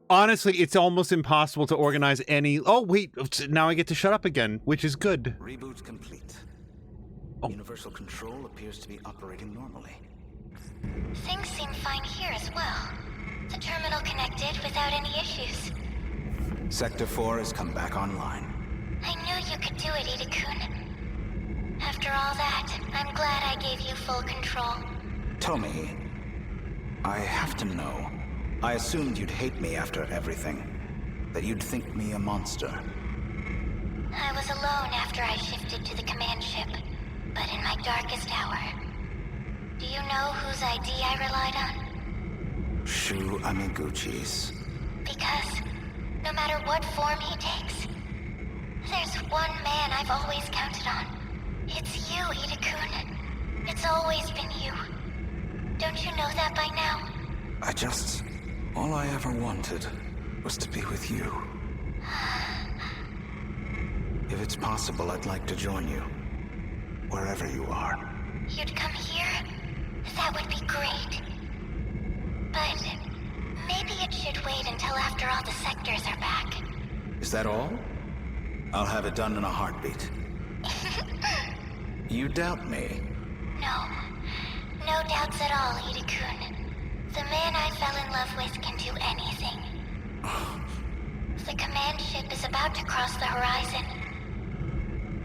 Honestly, it's almost impossible to organize any... Oh, wait, now I get to shut up again, which is good. Reboot complete. Oh. Universal control appears to be operating normally. Things seem fine here as well. The terminal connected without any issues. Sector 4 has come back online. I knew you could do it, Ida-kun. After all that, I'm glad I gave you full control. Tommy, I have to know. I assumed you'd hate me after everything. That you'd think me a monster. I was alone after I shifted to the command ship, but in my darkest hour. Do you know whose ID I relied on? Shu Amiguchi's. Because no matter what form he takes, there's one man I've always counted on. It's you, Ida-kun. It's always been you. Don't you know that by now? All I ever wanted was to be with you. If it's possible, I'd like to join you. Wherever you are. You'd come here? That would be great. But maybe it should wait until after all the sectors are back. Is that all? I'll have it done in a heartbeat. You doubt me? No. No doubts at all, Ida-kun. The man I fell in love with can do anything. The command ship is about to cross the horizon.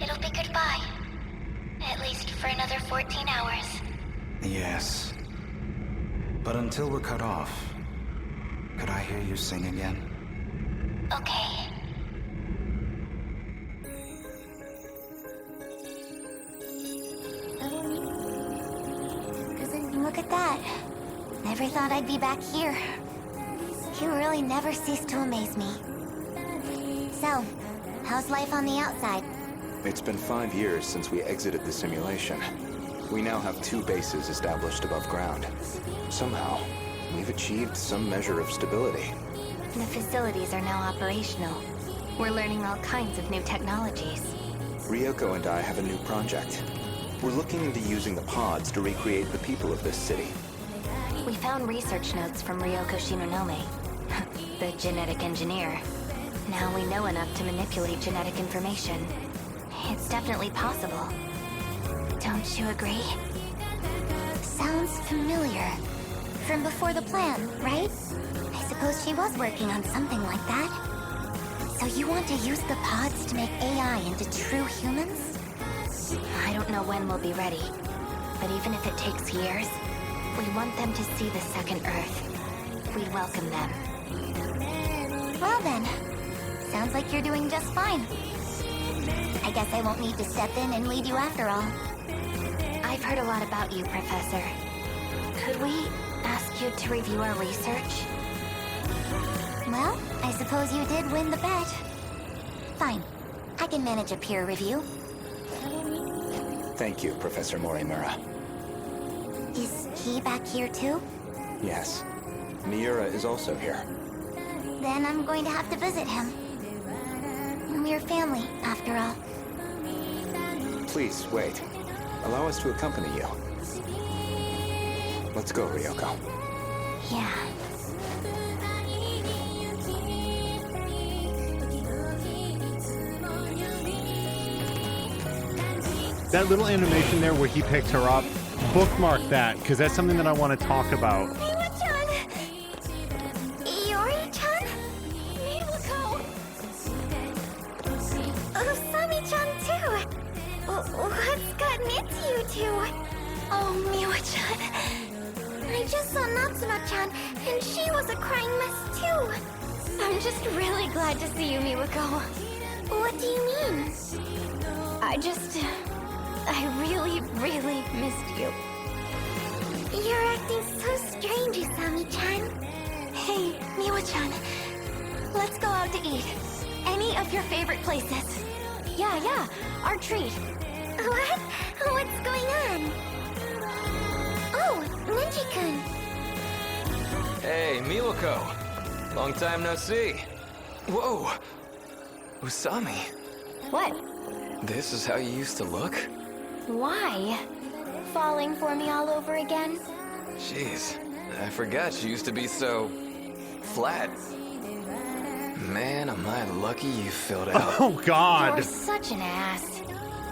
It'll be goodbye. At least for another 14 hours. Yes. But until we're cut off, could I hear you sing again? Okay. Look at that. Never thought I'd be back here. You really never cease to amaze me. So, how's life on the outside? It's been 5 years since we exited the simulation. We now have 2 bases established above ground. Somehow, we've achieved some measure of stability. The facilities are now operational. We're learning all kinds of new technologies. Ryoko and I have a new project. We're looking into using the pods to recreate the people of this city. We found research notes from Ryoko Shinonome, the genetic engineer. Now we know enough to manipulate genetic information. It's definitely possible. Don't you agree? Sounds familiar. From before the plan, right? I suppose she was working on something like that. So you want to use the pods to make AI into true humans? I don't know when we'll be ready, but even if it takes years, we want them to see the second Earth. We welcome them. Well then, sounds like you're doing just fine. I guess I won't need to step in and lead you after all. I've heard a lot about you, Professor. Could we ask you to review our research? Well, I suppose you did win the bet. Fine. I can manage a peer review. Thank you, Professor Morimura. Is he back here too? Yes. Miura is also here. Then I'm going to have to visit him. We're family, after all. Please, wait. Allow us to accompany you. Let's go, Ryoko. Yeah. That little animation there where he picks her up, bookmark that, because that's something that I want to talk about. Miwa-chan! Yori-chan? Miwako! Usami-chan too! What's gotten into you two? Oh, Miwa-chan. I just saw Natsuno-chan, and she was a crying mess too. I'm just really glad to see you, Miwako. What do you mean? I really, really missed you. You're acting so strange, Usami-chan. Hey, Miwa-chan. Let's go out to eat. Any of your favorite places. Yeah, our treat. What? What's going on? Oh, Nenji-kun. Hey, Miwako. Long time no see. Whoa. Usami. What? This is how you used to look? Why? Falling for me all over again? Jeez. I forgot you used to be so... flat. Man, am I lucky you filled out. Oh, God. You're such an ass.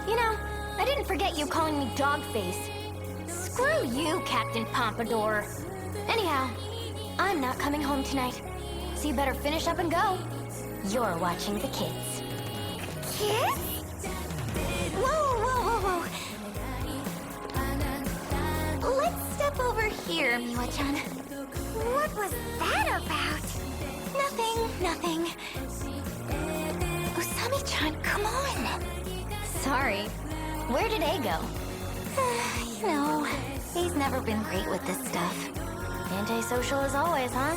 You know, I didn't forget you calling me Dogface. Screw you, Captain Pompadour. Anyhow, I'm not coming home tonight. So you better finish up and go. You're watching the kids. Kids? Whoa. Let's step over here, Miwa-chan. What was that about? Nothing. Usami-chan, come on. Sorry. Where did A go? You know, he's never been great with this stuff. Antisocial as always, huh?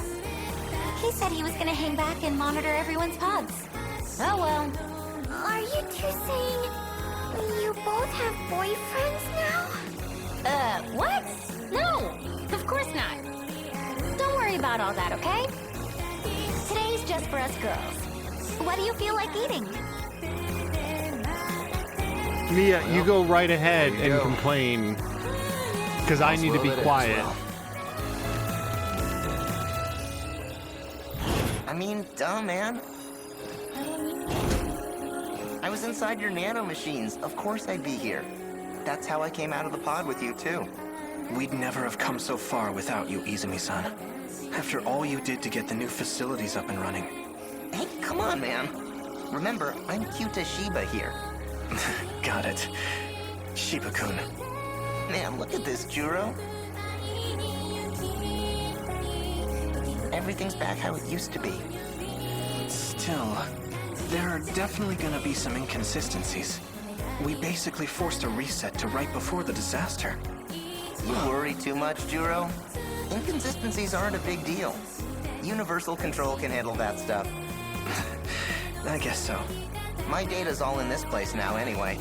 He said he was gonna hang back and monitor everyone's pods. Oh well. Are you two saying you both have boyfriends now? What? No, of course not. Don't worry about all that, okay? Today's just for us girls. What do you feel like eating? Mia, you go right ahead There you and go. complain, because I need to be Well, it is, quiet. well. I mean, duh, man. I was inside your nano machines. Of course I'd be here. That's how I came out of the pod with you, too. We'd never have come so far without you, Izumi-san. After all you did to get the new facilities up and running. Hey, come on, man. Remember, I'm Kyuta Shiba here. Got it. Shiba-kun. Man, look at this, Juro. Everything's back how it used to be. Still, there are definitely gonna be some inconsistencies. We basically forced a reset to right before the disaster. You worry too much, Juro. Inconsistencies aren't a big deal. Universal Control can handle that stuff. I guess so. My data's all in this place now anyway.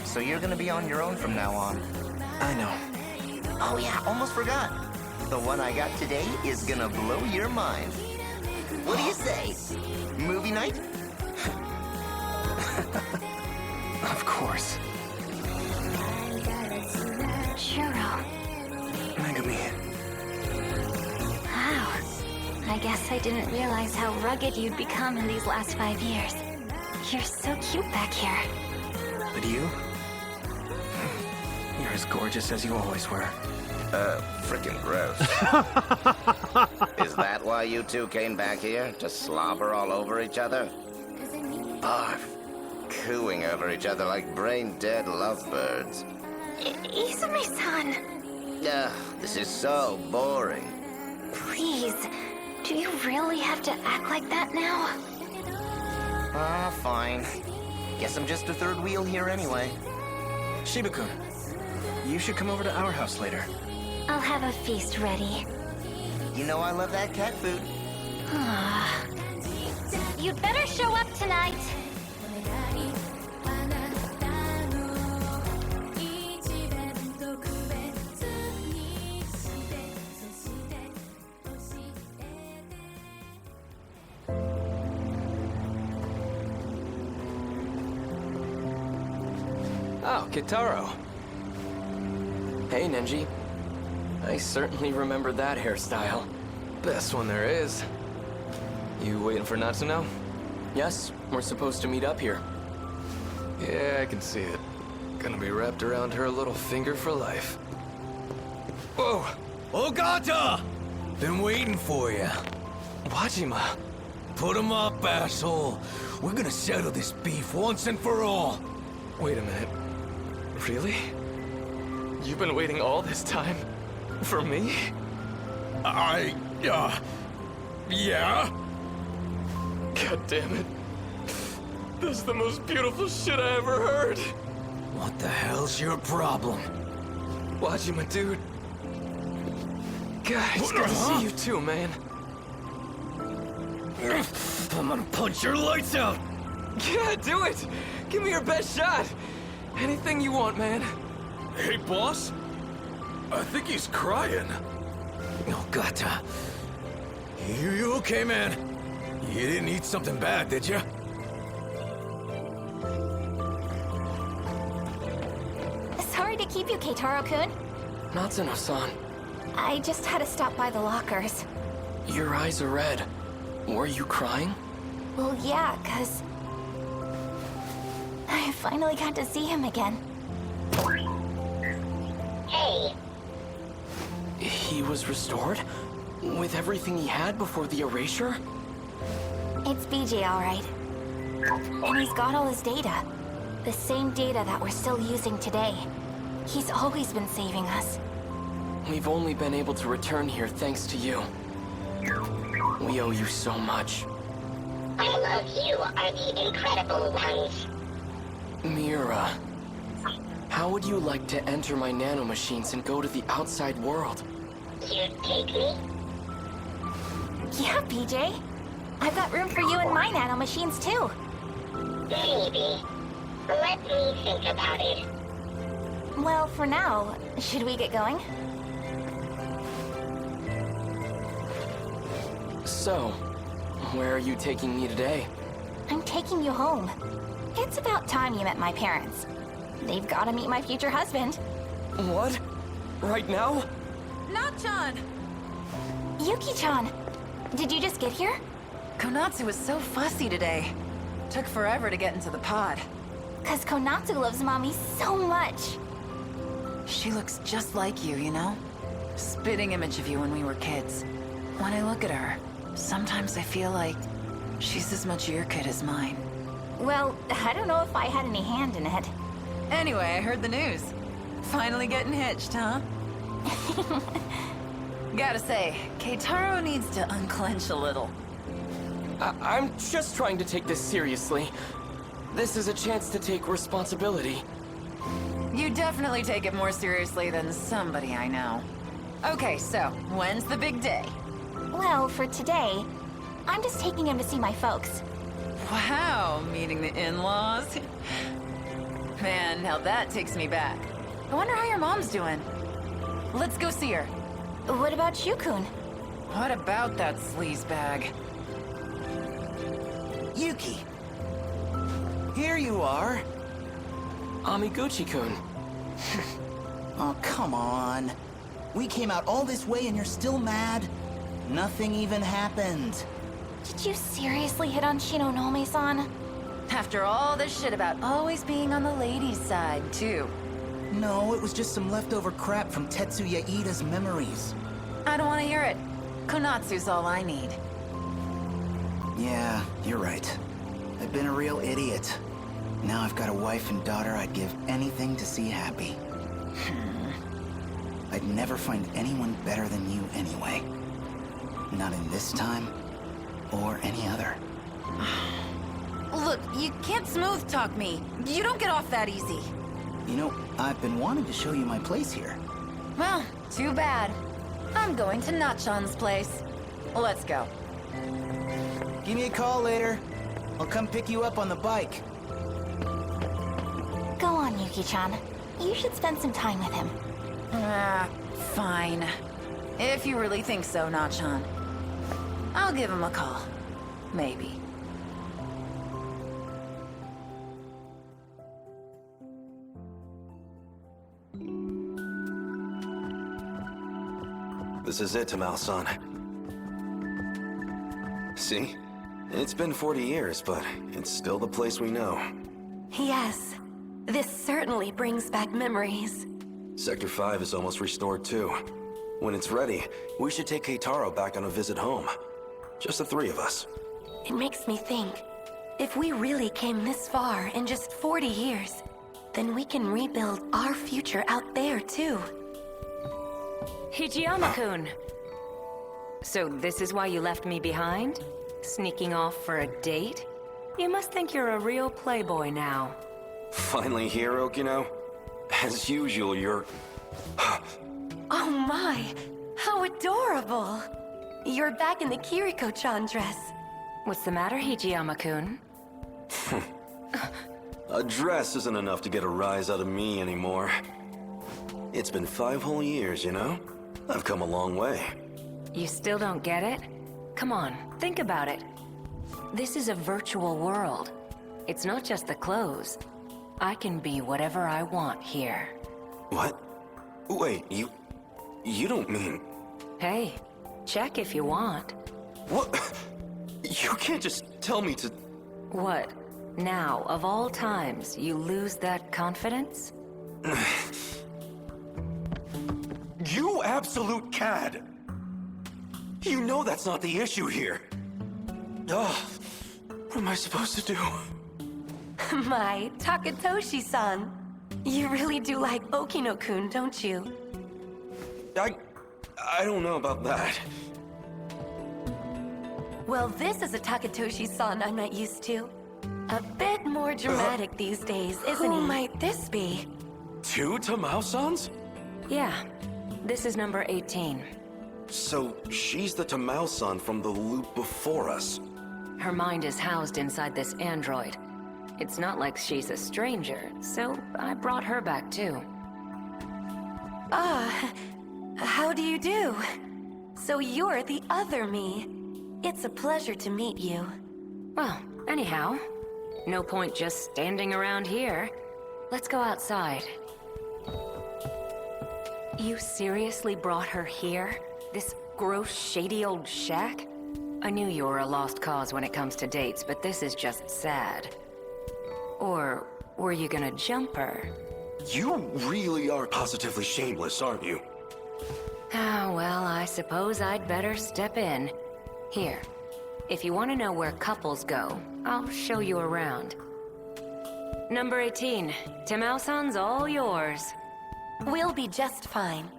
So you're gonna be on your own from now on. I know. Oh yeah, almost forgot. The one I got today is gonna blow your mind. What do you say? Movie night? Of course. Juro. Megami. Wow. I guess I didn't realize how rugged you'd become in these last 5 years. You're so cute back here. But you? You're as gorgeous as you always were. Frickin' gross. Is that why you two came back here? To slobber all over each other? Barf. Cooing over each other like brain-dead lovebirds. Izumi-san, Ugh, this is so boring. please. Do you really have to act like that now? Fine. Guess I'm just a third wheel here anyway. Shiba-kun, you should come over to our house later. I'll have a feast ready. You know I love that cat food. You'd better show up tonight. Oh, Kitaro. Hey, Nenji. I certainly remember that hairstyle. Best one there is. You waiting for Natsuno? Yes, we're supposed to meet up here. Yeah, I can see it. Gonna be wrapped around her little finger for life. Whoa! Ogata! Been waiting for you. Wajima. Put him up, asshole. We're gonna settle this beef once and for all. Wait a minute. Really? You've been waiting all this time? For me? Yeah? God damn it. This is the most beautiful shit I ever heard. What the hell's your problem? Wajima, dude. God, it's good to see you too, man. I'm gonna punch your lights out! Yeah, do it! Give me your best shot! Anything you want, man. Hey, boss? I think he's crying. Ogata. You okay, man? You didn't eat something bad, did you? Sorry to keep you, Keitaro-kun. Natsuno-san, I just had to stop by the lockers. your eyes are red. Were you crying? Well, yeah, 'cause I finally got to see him again. Hey, He was restored? With everything he had before the erasure? It's BJ, all right. And he's got all his data. The same data that we're still using today. He's always been saving us. We've only been able to return here thanks to you. We owe you so much. I love you are the incredible ones. Mira, how would you like to enter my nanomachines and go to the outside world? You take me? Yeah, BJ. I've got room for you in my nanomachines, too. Maybe. Let me think about it. Well, for now, should we get going? So, where are you taking me today? I'm taking you home. It's about time you met my parents. They've got to meet my future husband. What? Right now? Not-chan! Yuki-chan, did you just get here? Konatsu was so fussy today. Took forever to get into the pod. 'Cause Konatsu loves Mommy so much. She looks just like you, you know? Spitting image of you when we were kids. When I look at her, sometimes I feel like she's as much your kid as mine. Well, I don't know if I had any hand in it. Anyway, I heard the news. Finally getting hitched, huh? Gotta say, Keitaro needs to unclench a little. I'm just trying to take this seriously. This is a chance to take responsibility. You definitely take it more seriously than somebody I know. Okay, so, when's the big day? Well, for today, I'm just taking him to see my folks. Wow, meeting the in-laws? Man, now that takes me back. I wonder how your mom's doing. Let's go see her. What about you, Kun? What about that sleazebag? Yuki. Here you are. Amiguchi-kun. Oh, come on. We came out all this way and you're still mad? Nothing even happened. Did you seriously hit on Shinonome-san? After all this shit about always being on the ladies' side, too. No, it was just some leftover crap from Tetsuya Iida's memories. I don't want to hear it. Konatsu's all I need. Yeah, you're right. I've been a real idiot. Now I've got a wife and daughter I'd give anything to see happy. I'd never find anyone better than you anyway. Not in this time, or any other. Look, you can't smooth talk me. You don't get off that easy. You know, I've been wanting to show you my place here. Well, too bad. I'm going to Nachan's place. Let's go. Give me a call later. I'll come pick you up on the bike. Go on, Yuki-chan. You should spend some time with him. Fine. If you really think so, Nachan. I'll give him a call. Maybe. This is it, Tamal-san. See? It's been 40 years, but it's still the place we know. Yes. This certainly brings back memories. Sector 5 is almost restored too. When it's ready, we should take Keitaro back on a visit home. Just the three of us. It makes me think, if we really came this far in just 40 years, then we can rebuild our future out there too. Hijiyama-kun! So this is why you left me behind? Sneaking off for a date? You must think you're a real playboy now. Finally here, Okino? As usual, you're... Oh my! How adorable! You're back in the Kiriko-chan dress. What's the matter, Hijiyama-kun? A dress isn't enough to get a rise out of me anymore. It's been 5 whole years, you know? I've come a long way. You still don't get it? Come on, think about it. This is a virtual world. It's not just the clothes. I can be whatever I want here. What? Wait, you don't mean... Hey, check if you want. What? You can't just tell me to... What? Now, of all times, you lose that confidence? You absolute cad! You know that's not the issue here. Ugh. What am I supposed to do? My, Takatoshi-san. You really do like Okino-kun, don't you? I don't know about that. Well, this is a Takatoshi-san I'm not used to. A bit more dramatic these days, isn't he? Who might this be? 2 Tamao-sans? Yeah. This is number 18. So, she's the Tamao-san from the loop before us. Her mind is housed inside this android. It's not like she's a stranger, so I brought her back too. How do you do? So you're the other me. It's a pleasure to meet you. Well, anyhow, no point just standing around here. Let's go outside. You seriously brought her here? This gross, shady old shack? I knew you were a lost cause when it comes to dates, but this is just sad. Or were you gonna jump her? You really are positively shameless, aren't you? Ah, well, I suppose I'd better step in. Here, if you want to know where couples go, I'll show you around. Number 18, Tamao-san's all yours. We'll be just fine.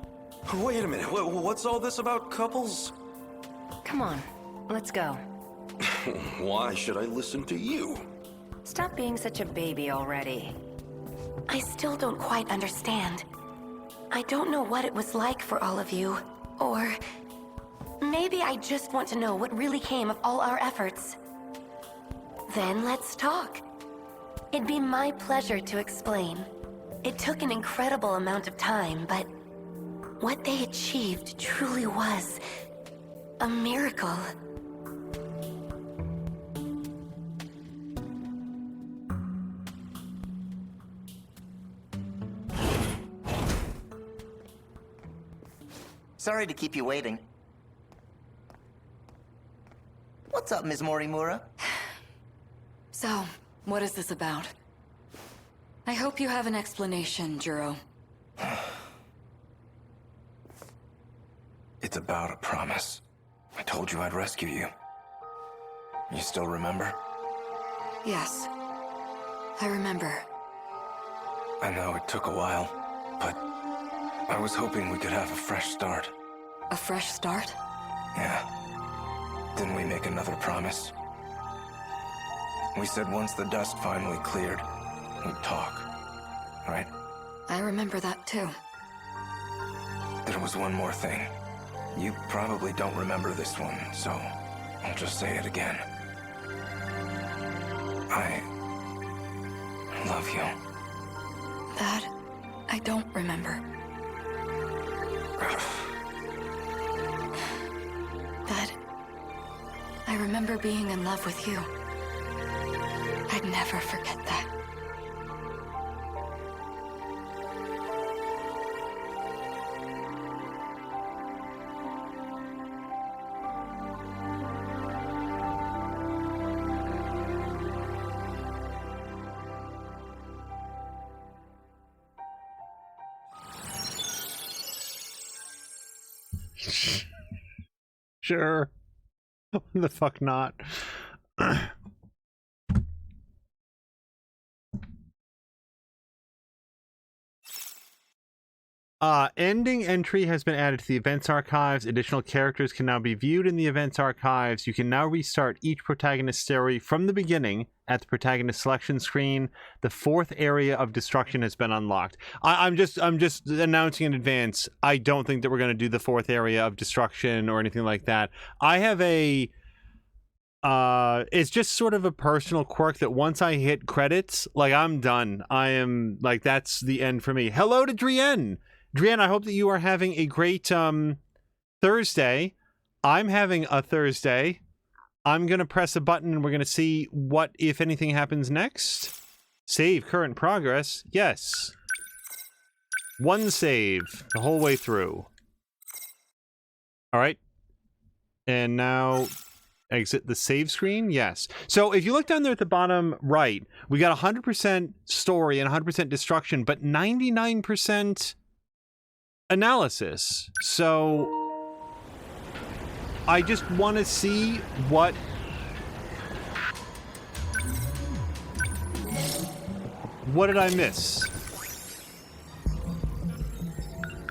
Wait a minute, what's all this about couples? Come on, let's go. Why should I listen to you? Stop being such a baby already. I still don't quite understand. I don't know what it was like for all of you, or maybe I just want to know what really came of all our efforts. Then let's talk. It'd be my pleasure to explain. It took an incredible amount of time, but what they achieved truly was a miracle. Sorry to keep you waiting. What's up, Ms. Morimura? So, what is this about? I hope you have an explanation, Juro. It's about a promise. I told you I'd rescue you. You still remember? Yes. I remember. I know it took a while, but I was hoping we could have a fresh start. A fresh start? Yeah. Didn't we make another promise? We said once the dust finally cleared, we'd talk, right? I remember that too. There was one more thing. You probably don't remember this one, so I'll just say it again. I love you. That I don't remember. That I remember being in love with you. I'd never forget that. Sure. What the fuck not? Ending entry has been added to the events archives. Additional characters can now be viewed in the events archives. You can now restart each protagonist's story from the beginning at the protagonist selection screen. The 4th area of destruction has been unlocked. I'm just announcing in advance. I don't think that we're going to do the 4th area of destruction or anything like that. I have a it's just sort of a personal quirk that once I hit credits, like, I'm done. I am like, that's the end for me. Hello to Drienne. Drienne, I hope that you are having a great Thursday. I'm having a Thursday. I'm going to press a button and we're going to see what, if anything, happens next. Save current progress. Yes. 1 save the whole way through. All right. And now exit the save screen. Yes. So if you look down there at the bottom right, we got 100% story and 100% destruction, but 99% analysis. So I just want to see what did I miss?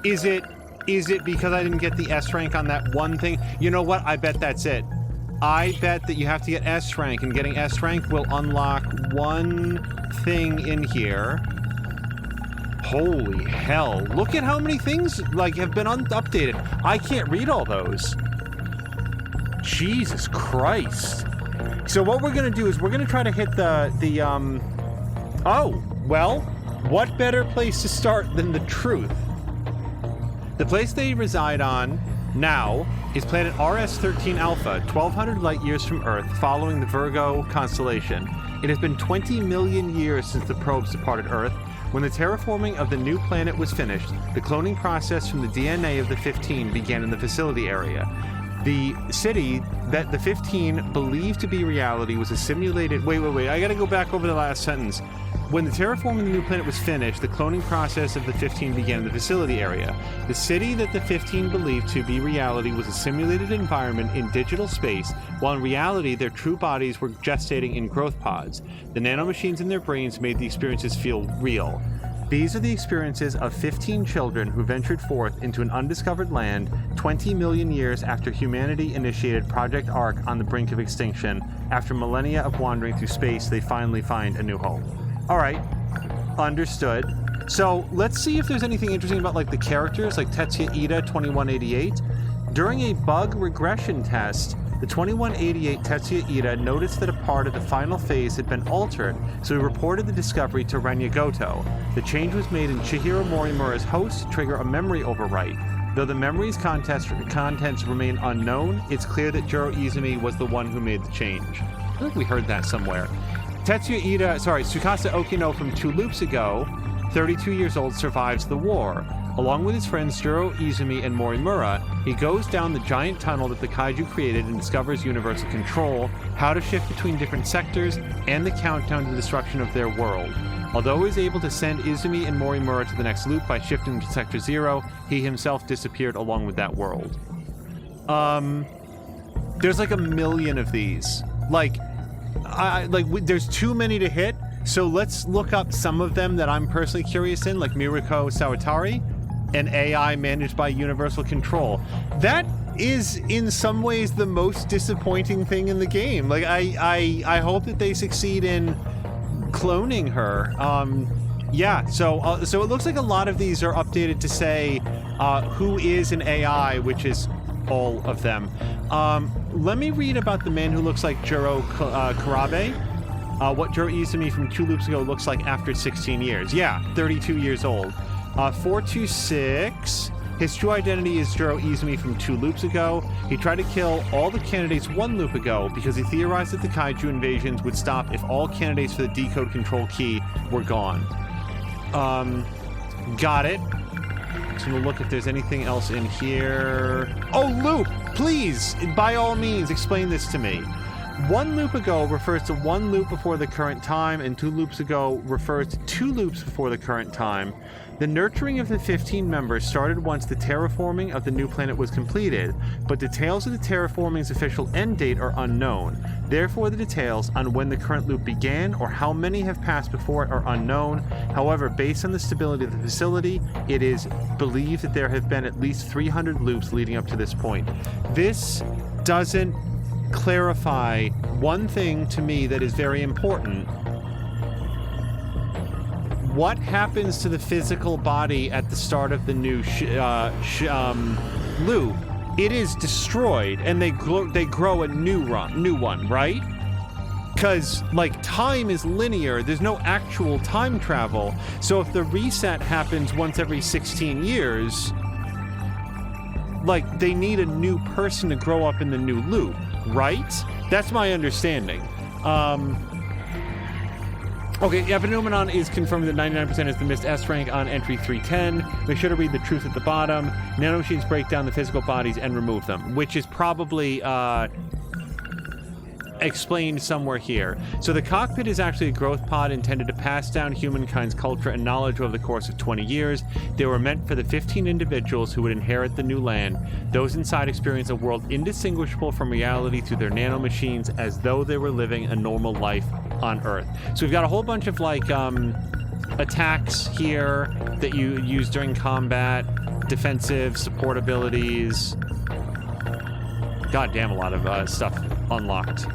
Is it because I didn't get the S rank on that one thing? You know what? I bet that's it. I bet that you have to get S rank, and getting S rank will unlock one thing in here. Holy hell. Look at how many things, like, have been updated. I can't read all those. Jesus Christ. So what we're going to do is we're going to try to hit oh, well, what better place to start than the truth? The place they reside on now is planet RS-13 Alpha, 1,200 light years from Earth, following the Virgo constellation. It has been 20 million years since the probes departed Earth. When the terraforming of the new planet was finished, the cloning process from the DNA of the 15 began in the facility area. The city that the 15 believed to be reality was a simulated... Wait, I gotta go back over the last sentence. When the terraforming of the new planet was finished, the cloning process of the 15 began in the facility area. The city that the 15 believed to be reality was a simulated environment in digital space, while in reality their true bodies were gestating in growth pods. The nanomachines in their brains made the experiences feel real. These are the experiences of 15 children who ventured forth into an undiscovered land 20 million years after humanity initiated Project Ark on the brink of extinction. After millennia of wandering through space, they finally find a new home. All right, understood. So let's see if there's anything interesting about, like, the characters, like Tetsuya Ida 2188. During a bug regression test, the 2188 Tetsuya Ida noticed that a part of the final phase had been altered, so he reported the discovery to Renya Goto. The change was made in Chihiro Morimura's host to trigger a memory overwrite. Though the memory's contents remain unknown, it's clear that Jiro Izumi was the one who made the change. I feel like we heard that somewhere. Tsukasa Okino from 2 loops ago, 32 years old, survives the war. Along with his friends Jiro, Izumi, and Morimura, he goes down the giant tunnel that the kaiju created and discovers universal control, how to shift between different sectors, and the countdown to the destruction of their world. Although he was able to send Izumi and Morimura to the next loop by shifting to Sector 0, he himself disappeared along with that world. There's like a million of these. There's too many to hit, so let's look up some of them that I'm personally curious in, like Miruko Sawatari, an AI managed by Universal Control. That is, in some ways, the most disappointing thing in the game. Like, I hope that they succeed in cloning her. Yeah, so it looks like a lot of these are updated to say who is an AI, which is all of them. Let me read about the man who looks like Juro Karabe. What Juro Izumi from 2 loops ago looks like after 16 years. Yeah, 32 years old. 426. His true identity is Juro Izumi from 2 loops ago. He tried to kill all the candidates 1 loop ago because he theorized that the kaiju invasions would stop if all candidates for the decode control key were gone. Got it. Just gonna look if there's anything else in here. Oh, loop! Please, by all means, explain this to me. 1 loop ago refers to 1 loop before the current time, and 2 loops ago refers to 2 loops before the current time. The nurturing of the 15 members started once the terraforming of the new planet was completed, but details of the terraforming's official end date are unknown. Therefore, the details on when the current loop began or how many have passed before it are unknown. However, based on the stability of the facility, it is believed that there have been at least 300 loops leading up to this point. This doesn't clarify one thing to me that is very important. What happens to the physical body at the start of the new loop? It is destroyed, and they grow a new one, right? Because, like, time is linear. There's no actual time travel. So if the reset happens once every 16 years, like, they need a new person to grow up in the new loop, right? That's my understanding. Okay, Epinomenon is confirmed that 99% is the missed S rank on entry 310. Make sure to read the truth at the bottom. Nanomachines break down the physical bodies and remove them, which is probably explained somewhere here. So the cockpit is actually a growth pod intended to pass down humankind's culture and knowledge over the course of 20 years. They were meant for the 15 individuals who would inherit the new land. Those inside experience a world indistinguishable from reality through their nanomachines as though they were living a normal life on Earth. So we've got a whole bunch of like attacks here that you use during combat, defensive, support abilities. God damn, a lot of stuff unlocked.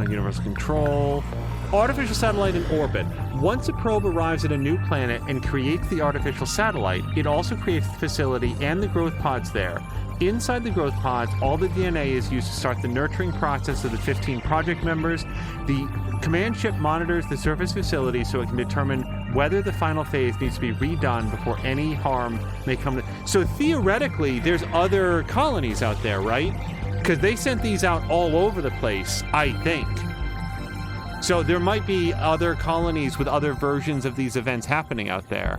Universal control. Artificial satellite in orbit. Once a probe arrives at a new planet and creates the artificial satellite, it also creates the facility and the growth pods there. Inside the growth pods, all the DNA is used to start the nurturing process of the 15 project members. The command ship monitors the surface facility so it can determine whether the final phase needs to be redone before any harm may come to... So theoretically, there's other colonies out there, right? Because they sent these out all over the place, I think. So there might be other colonies with other versions of these events happening out there.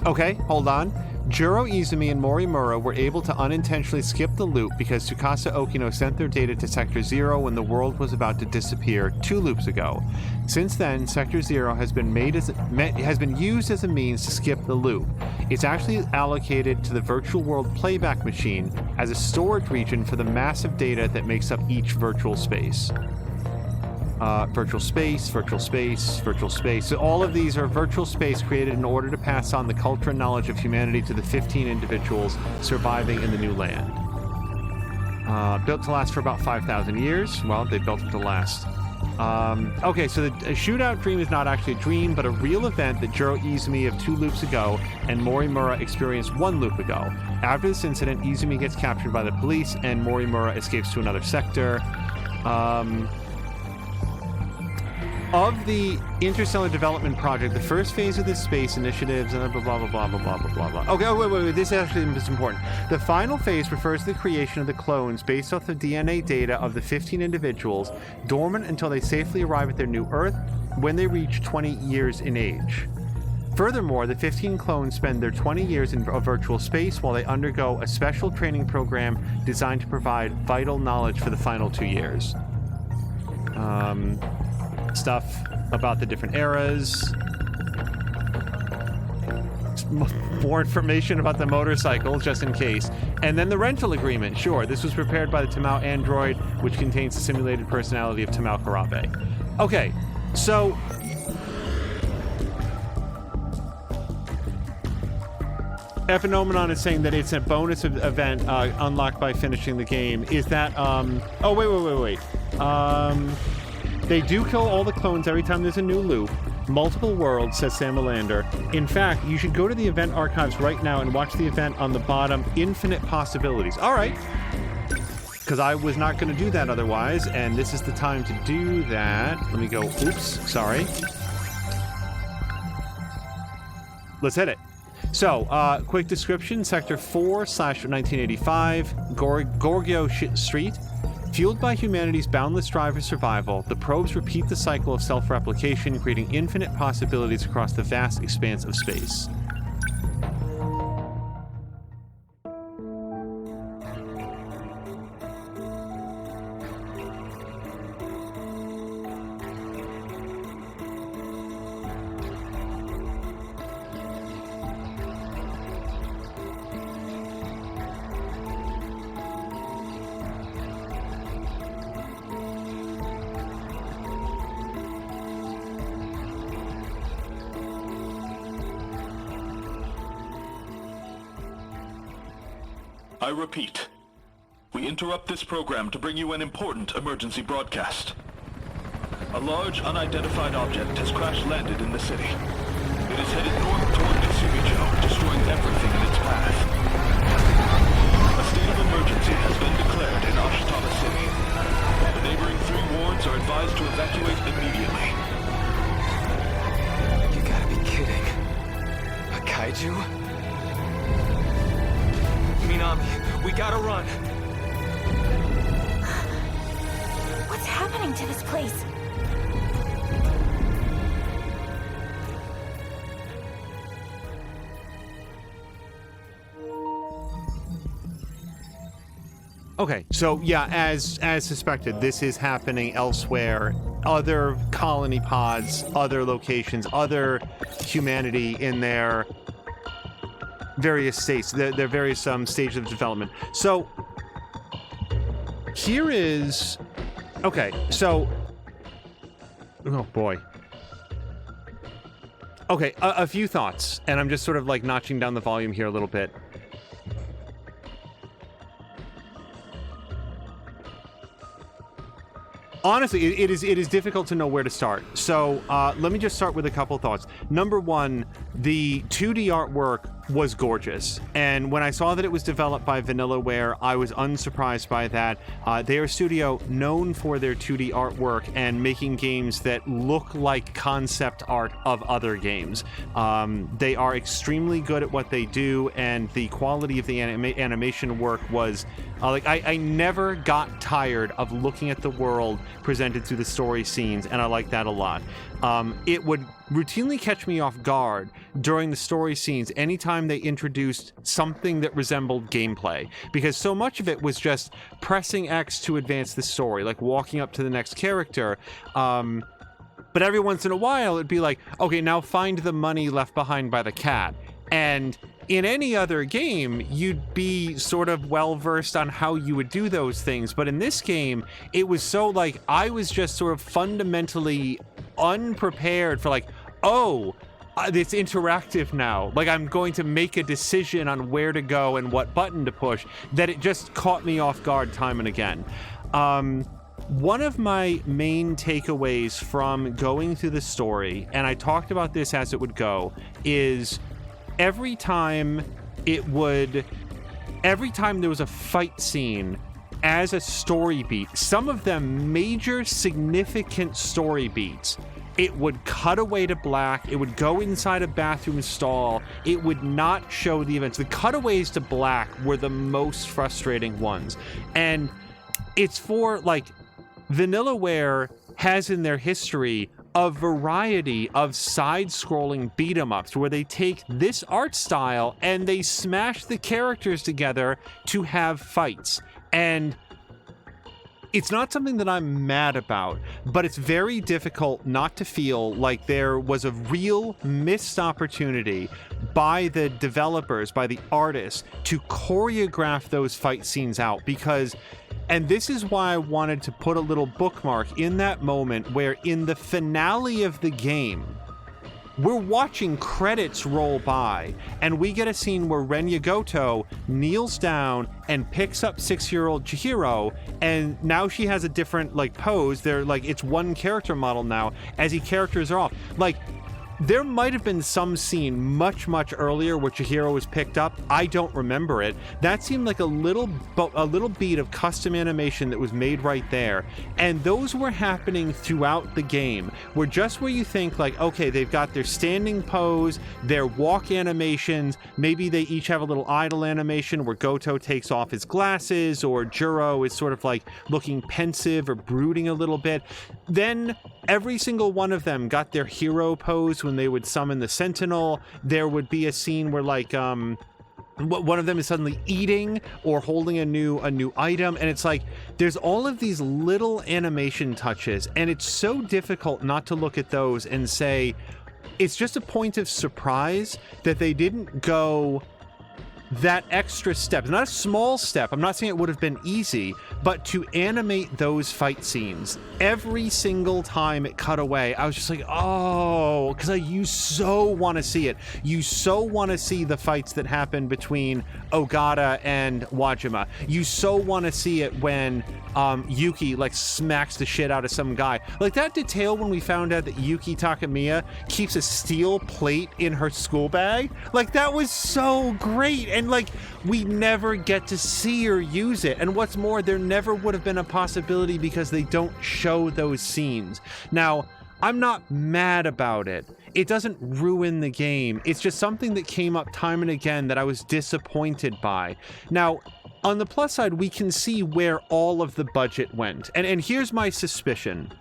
Okay, hold on. Juro Izumi and Morimura were able to unintentionally skip the loop because Tsukasa Okino sent their data to Sector 0 when the world was about to disappear 2 loops ago. Since then, Sector 0 has been used as a means to skip the loop. It's actually allocated to the virtual world playback machine as a storage region for the massive data that makes up each virtual space. Virtual space, virtual space, virtual space. So all of these are virtual space created in order to pass on the culture and knowledge of humanity to the 15 individuals surviving in the new land. Built to last for about 5,000 years. Well, they built it to last. Okay, so the shootout dream is not actually a dream, but a real event that Juro Izumi of 2 loops ago and Morimura experienced 1 loop ago. After this incident, Izumi gets captured by the police and Morimura escapes to another sector. Of the Interstellar Development Project, the first phase of this space initiatives and blah, blah, blah, blah, blah, blah, blah, blah. Okay, wait, this actually is important. The final phase refers to the creation of the clones based off the DNA data of the 15 individuals, dormant until they safely arrive at their new Earth when they reach 20 years in age. Furthermore, the 15 clones spend their 20 years in a virtual space while they undergo a special training program designed to provide vital knowledge for the final 2 years. Stuff about the different eras. More information about the motorcycle, just in case. And then the rental agreement. Sure, this was prepared by the Tamao android, which contains the simulated personality of Tamao Karabe. Okay, so... Epinomenon is saying that it's a bonus event unlocked by finishing the game. Is that, Oh, wait. They do kill all the clones every time there's a new loop. Multiple worlds, says Sam Melander. In fact, you should go to the event archives right now and watch the event on the bottom, Infinite Possibilities. All right. Because I was not going to do that otherwise, and this is the time to do that. Let me go, oops, sorry. Let's hit it. So, quick description, Sector 4/1985, Gorgio Street. Fueled by humanity's boundless drive for survival, the probes repeat the cycle of self-replication, creating infinite possibilities across the vast expanse of space. I repeat, we interrupt this program to bring you an important emergency broadcast. A large, unidentified object has crash-landed in the city. It is headed north toward Mitsubishi, destroying everything in its path. A state of emergency has been declared in Ashitama City. The neighboring 3 wards are advised to evacuate immediately. You gotta be kidding. A kaiju? Minami, we gotta run. What's happening to this place? Okay, so yeah, as suspected, this is happening elsewhere. Other colony pods, other locations, other humanity in their various states, their various stages of development. So here is, okay, so, oh boy. Okay, a few thoughts, and I'm just sort of like notching down the volume here a little bit. Honestly, it is difficult to know where to start. So let me just start with a couple thoughts. Number one, the 2D artwork was gorgeous. And when I saw that it was developed by Vanillaware, I was unsurprised by that. They are a studio known for their 2D artwork and making games that look like concept art of other games. They are extremely good at what they do, and the quality of the animation work was... I never got tired of looking at the world presented through the story scenes, and I like that a lot. It would routinely catch me off guard during the story scenes anytime they introduced something that resembled gameplay, because so much of it was just pressing X to advance the story, like walking up to the next character. But every once in a while, it'd be like, okay, now find the money left behind by the cat. And in any other game, you'd be sort of well-versed on how you would do those things. But in this game, it was so like, I was just sort of fundamentally unprepared for like, oh, it's interactive now. Like, I'm going to make a decision on where to go and what button to push, that it just caught me off guard time and again. One of my main takeaways from going through the story, and I talked about this as it would go, is every time there was a fight scene as a story beat, some of them major significant story beats, it would cut away to black, it would go inside a bathroom stall, it would not show the events. The cutaways to black were the most frustrating ones. And it's for, like, Vanillaware has in their history a variety of side-scrolling beat-em-ups where they take this art style and they smash the characters together to have fights. And it's not something that I'm mad about, but it's very difficult not to feel like there was a real missed opportunity by the developers, by the artists, to choreograph those fight scenes out, because... And this is why I wanted to put a little bookmark in that moment where in the finale of the game, we're watching credits roll by, and we get a scene where Renya Goto kneels down and picks up 6-year-old Chihiro, and now she has a different, like, pose. They're like, it's one character model now as he characters her off. Like, there might have been some scene much earlier where Chihiro was picked up. I don't remember it. That seemed like a little beat of custom animation that was made right there, and those were happening throughout the game, where just where you think like, okay, they've got their standing pose, their walk animations, maybe they each have a little idle animation where Goto takes off his glasses or Juro is sort of like looking pensive or brooding a little bit. Then every single one of them got their hero pose when they would summon the Sentinel. There would be a scene where like one of them is suddenly eating or holding a new item, and it's like there's all of these little animation touches, and it's so difficult not to look at those and say it's just a point of surprise that they didn't go that extra step. It's not a small step. I'm not saying it would have been easy, but to animate those fight scenes every single time it cut away, I was just like, oh, because you so want to see it. You so want to see the fights that happen between Ogata and Wajima. You so want to see it when Yuki like smacks the shit out of some guy. Like that detail when we found out that Yuki Takamiya keeps a steel plate in her school bag. Like that was so great. And like we never get to see her use it. And what's more, there never would have been a possibility because they don't show those scenes. Now, I'm not mad about it. It doesn't ruin the game. It's just something that came up time and again that I was disappointed by. Now, on the plus side, we can see where all of the budget went. And here's my suspicion.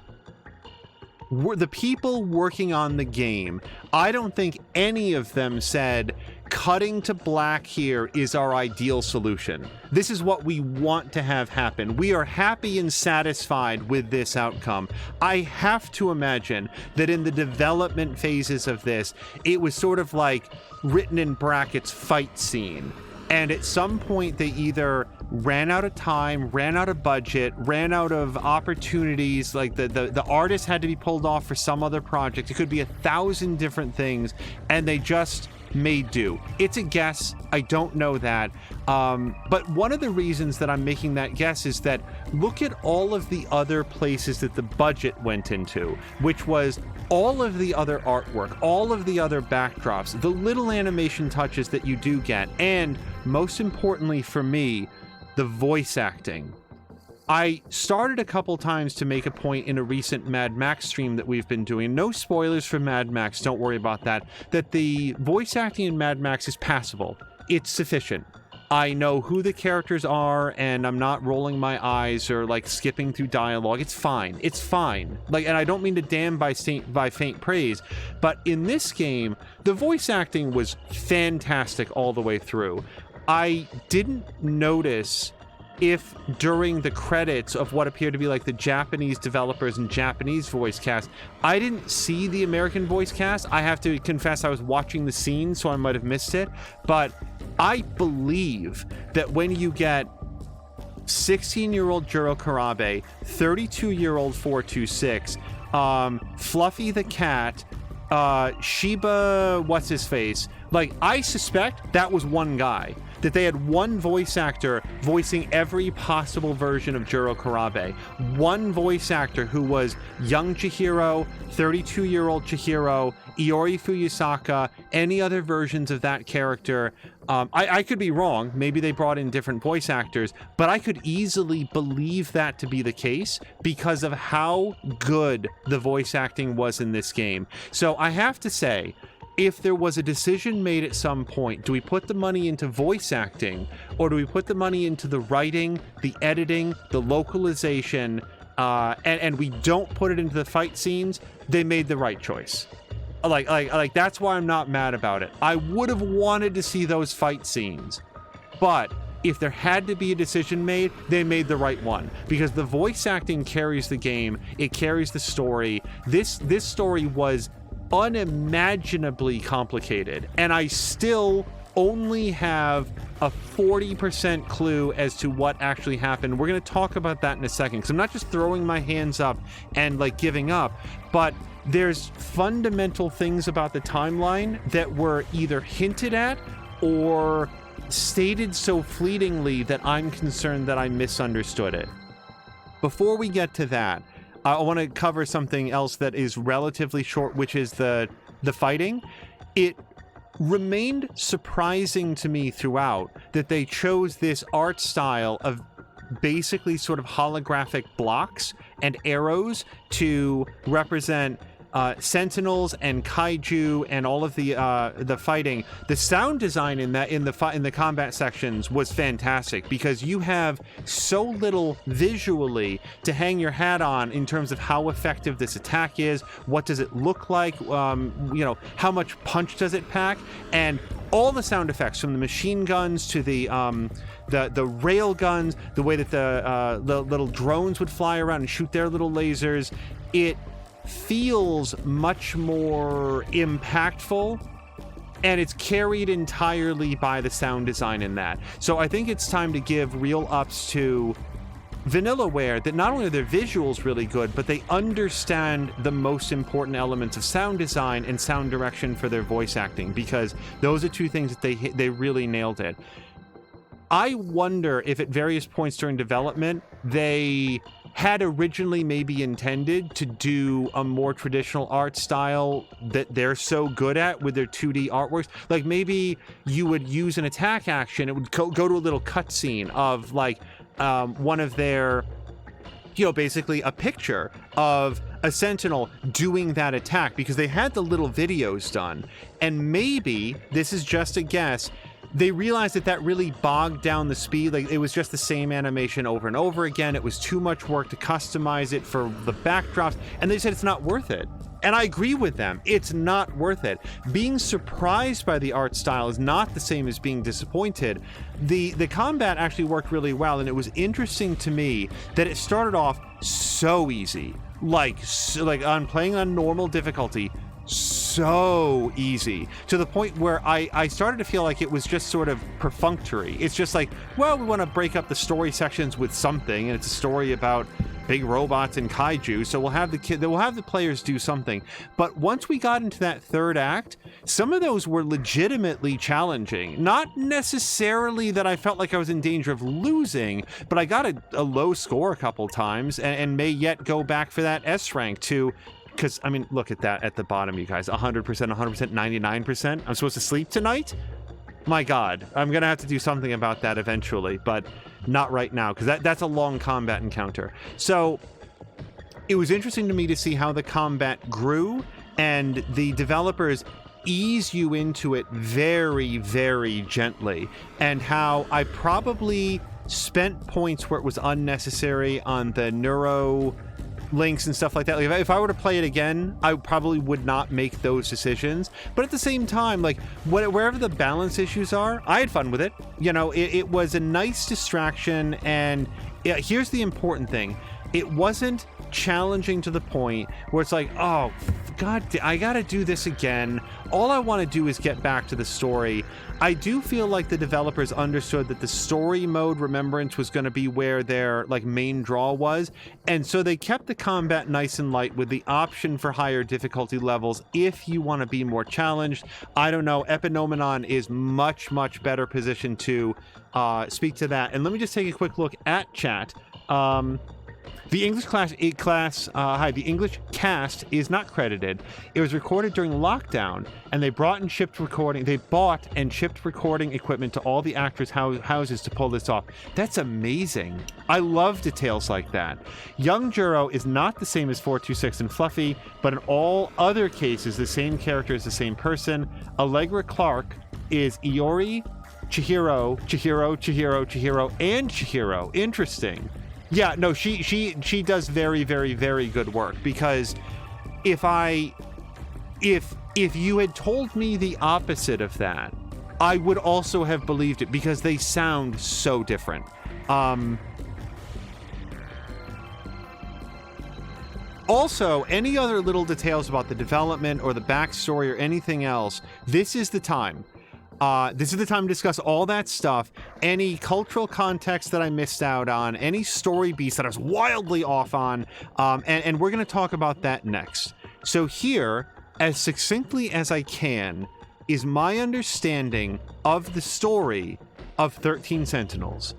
The people working on the game, I don't think any of them said, cutting to black here is our ideal solution. This is what we want to have happen. We are happy and satisfied with this outcome. I have to imagine that in the development phases of this, it was sort of like written in brackets fight scene. And at some point, they either ran out of time, ran out of budget, ran out of opportunities, like the artist had to be pulled off for some other project. It could be 1,000 different things, and they just made do. It's a guess. I don't know that. But one of the reasons that I'm making that guess is that look at all of the other places that the budget went into, which was all of the other artwork, all of the other backdrops, the little animation touches that you do get, and most importantly for me, the voice acting. I started a couple times to make a point in a recent Mad Max stream that we've been doing. No spoilers for Mad Max, don't worry about that. That the voice acting in Mad Max is passable. It's sufficient. I know who the characters are, and I'm not rolling my eyes or like skipping through dialogue. It's fine. It's fine. Like, and I don't mean to damn by faint praise, but in this game, the voice acting was fantastic all the way through. I didn't notice if during the credits of what appeared to be like the Japanese developers and Japanese voice cast, I didn't see the American voice cast. I have to confess I was watching the scene, so I might have missed it. But I believe that when you get 16-year-old Juro Karabe, 32-year-old 426, Fluffy the cat, Shiba, what's his face? Like, I suspect that was one guy. That they had one voice actor voicing every possible version of Juro Karabe. One voice actor who was young Chihiro, 32-year-old Chihiro, Iori Fuyusaka, any other versions of that character. I could be wrong. Maybe they brought in different voice actors, but I could easily believe that to be the case because of how good the voice acting was in this game. So I have to say, if there was a decision made at some point, do we put the money into voice acting or do we put the money into the writing, the editing, the localization, and we don't put it into the fight scenes, they made the right choice. Like that's why I'm not mad about it. I would have wanted to see those fight scenes, but if there had to be a decision made, they made the right one because the voice acting carries the game. It carries the story. This story was unimaginably complicated, and I still only have a 40% clue as to what actually happened. We're going to talk about that in a second because I'm not just throwing my hands up and like giving up, but there's fundamental things about the timeline that were either hinted at or stated so fleetingly that I'm concerned that I misunderstood it. Before we get to that, I want to cover something else that is relatively short, which is the the fighting, it remained surprising to me throughout that they chose this art style of basically sort of holographic blocks and arrows to represent Sentinels and kaiju and all of the fighting. The sound design in the combat sections was fantastic because you have so little visually to hang your hat on in terms of how effective this attack is. What does it look like? How much punch does it pack? And all the sound effects, from the machine guns to the rail guns, the way that the little drones would fly around and shoot their little lasers, it feels much more impactful, and it's carried entirely by the sound design in that. So I think it's time to give real ups to Vanillaware, that not only are their visuals really good, but they understand the most important elements of sound design and sound direction for their voice acting, because those are two things that they really nailed it. I wonder if at various points during development they had originally maybe intended to do a more traditional art style that they're so good at with their 2D artworks. Like maybe you would use an attack action, it would go to a little cutscene of like one of their, basically a picture of a Sentinel doing that attack, because they had the little videos done. And maybe, this is just a guess, they realized that really bogged down the speed. Like, it was just the same animation over and over again. It was too much work to customize it for the backdrops, and they said it's not worth it. And I agree with them. It's not worth it. Being surprised by the art style is not the same as being disappointed. The combat actually worked really well, and it was interesting to me that it started off so easy. Like on playing on normal difficulty, so easy, to the point where I started to feel like it was just sort of perfunctory. It's just like, well, we want to break up the story sections with something, and it's a story about big robots and kaiju, so we'll have the players do something. But once we got into that third act, some of those were legitimately challenging. Not necessarily that I felt like I was in danger of losing, but I got a low score a couple times, and may yet go back for that S rank too. Because, I mean, look at that at the bottom, you guys. 100%, 100%, 99%. I'm supposed to sleep tonight? My God. I'm going to have to do something about that eventually, but not right now, because that's a long combat encounter. So it was interesting to me to see how the combat grew, and the developers ease you into it very, very gently, and how I probably spent points where it was unnecessary on the neuro links and stuff like that. Like if I were to play it again, I probably would not make those decisions. But at the same time, like wherever the balance issues are, I had fun with it. It was a nice distraction, and here's the important thing. It wasn't challenging to the point where it's like, oh, God, I gotta do this again. All I want to do is get back to the story. I do feel like the developers understood that the story mode Remembrance was going to be where their main draw was, and so they kept the combat nice and light with the option for higher difficulty levels if you want to be more challenged. I don't know, Epinomenon is much, much better positioned to speak to that. And let me just take a quick look at chat. The English the English cast is not credited. It was recorded during lockdown, and they bought and shipped recording equipment to all the actors' houses to pull this off. That's amazing. I love details like that. Young Juro is not the same as 426 and Fluffy, but in all other cases, the same character is the same person. Allegra Clark is Iori, Chihiro, and Chihiro. Interesting. Yeah, no, she does very, very, very good work, because if you had told me the opposite of that, I would also have believed it, because they sound so different. Also, any other little details about the development or the backstory or anything else, this is the time. This is the time to discuss all that stuff, any cultural context that I missed out on, any story beats that I was wildly off on, and we're going to talk about that next. So here, as succinctly as I can, is my understanding of the story of 13 Sentinels.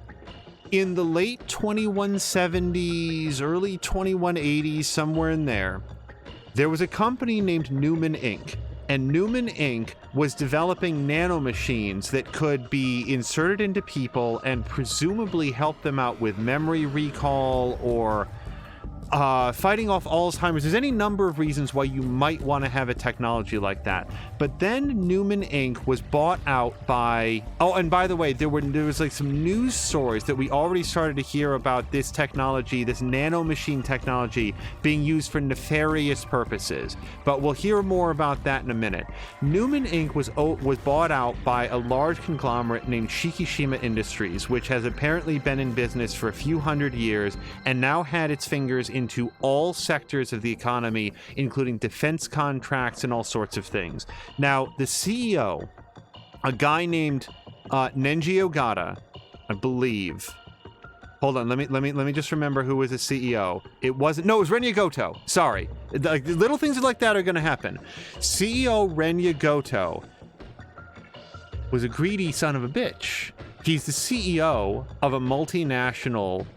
In the late 2170s, early 2180s, somewhere in there was a company named Newman Inc., and Newman Inc. was developing nanomachines that could be inserted into people and presumably help them out with memory recall or fighting off Alzheimer's. There's any number of reasons why you might want to have a technology like that. But then Newman Inc. was bought out by... Oh, and by the way, there was like some news stories that we already started to hear about this technology, this nanomachine technology, being used for nefarious purposes. But we'll hear more about that in a minute. Newman Inc. was bought out by a large conglomerate named Shikishima Industries, which has apparently been in business for a few hundred years and now had its fingers into all sectors of the economy, including defense contracts and all sorts of things. Now, the CEO, a guy named Nenji Ogata, I believe. Hold on, let me just remember who was the CEO. It was Renya Goto. Sorry, like little things like that are going to happen. CEO Renya Goto was a greedy son of a bitch. He's the CEO of a multinational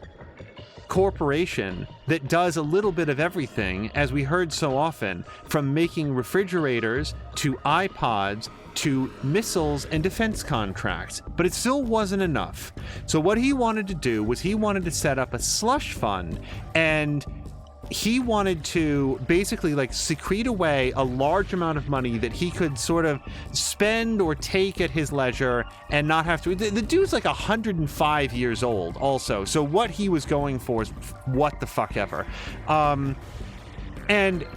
corporation that does a little bit of everything, as we heard so often, from making refrigerators to iPods to missiles and defense contracts. But it still wasn't enough. So what he wanted to do was he wanted to set up a slush fund, and he wanted to basically like secrete away a large amount of money that he could sort of spend or take at his leisure and not have to. The dude's like 105 years old also. So what he was going for is what the fuck ever. And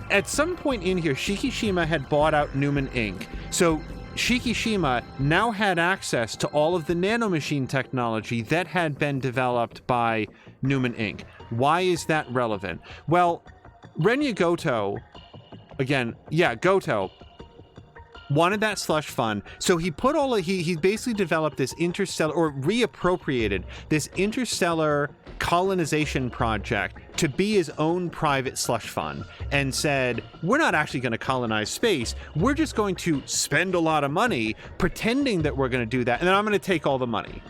at some point in here, Shikishima had bought out Newman Inc. So Shikishima now had access to all of the nanomachine technology that had been developed by Newman Inc. Why is that relevant? Well, Renya Goto, Goto wanted that slush fund, so he put he basically developed this interstellar, or reappropriated this interstellar colonization project to be his own private slush fund, and said, we're not actually going to colonize space, we're just going to spend a lot of money pretending that we're going to do that, and then I'm going to take all the money.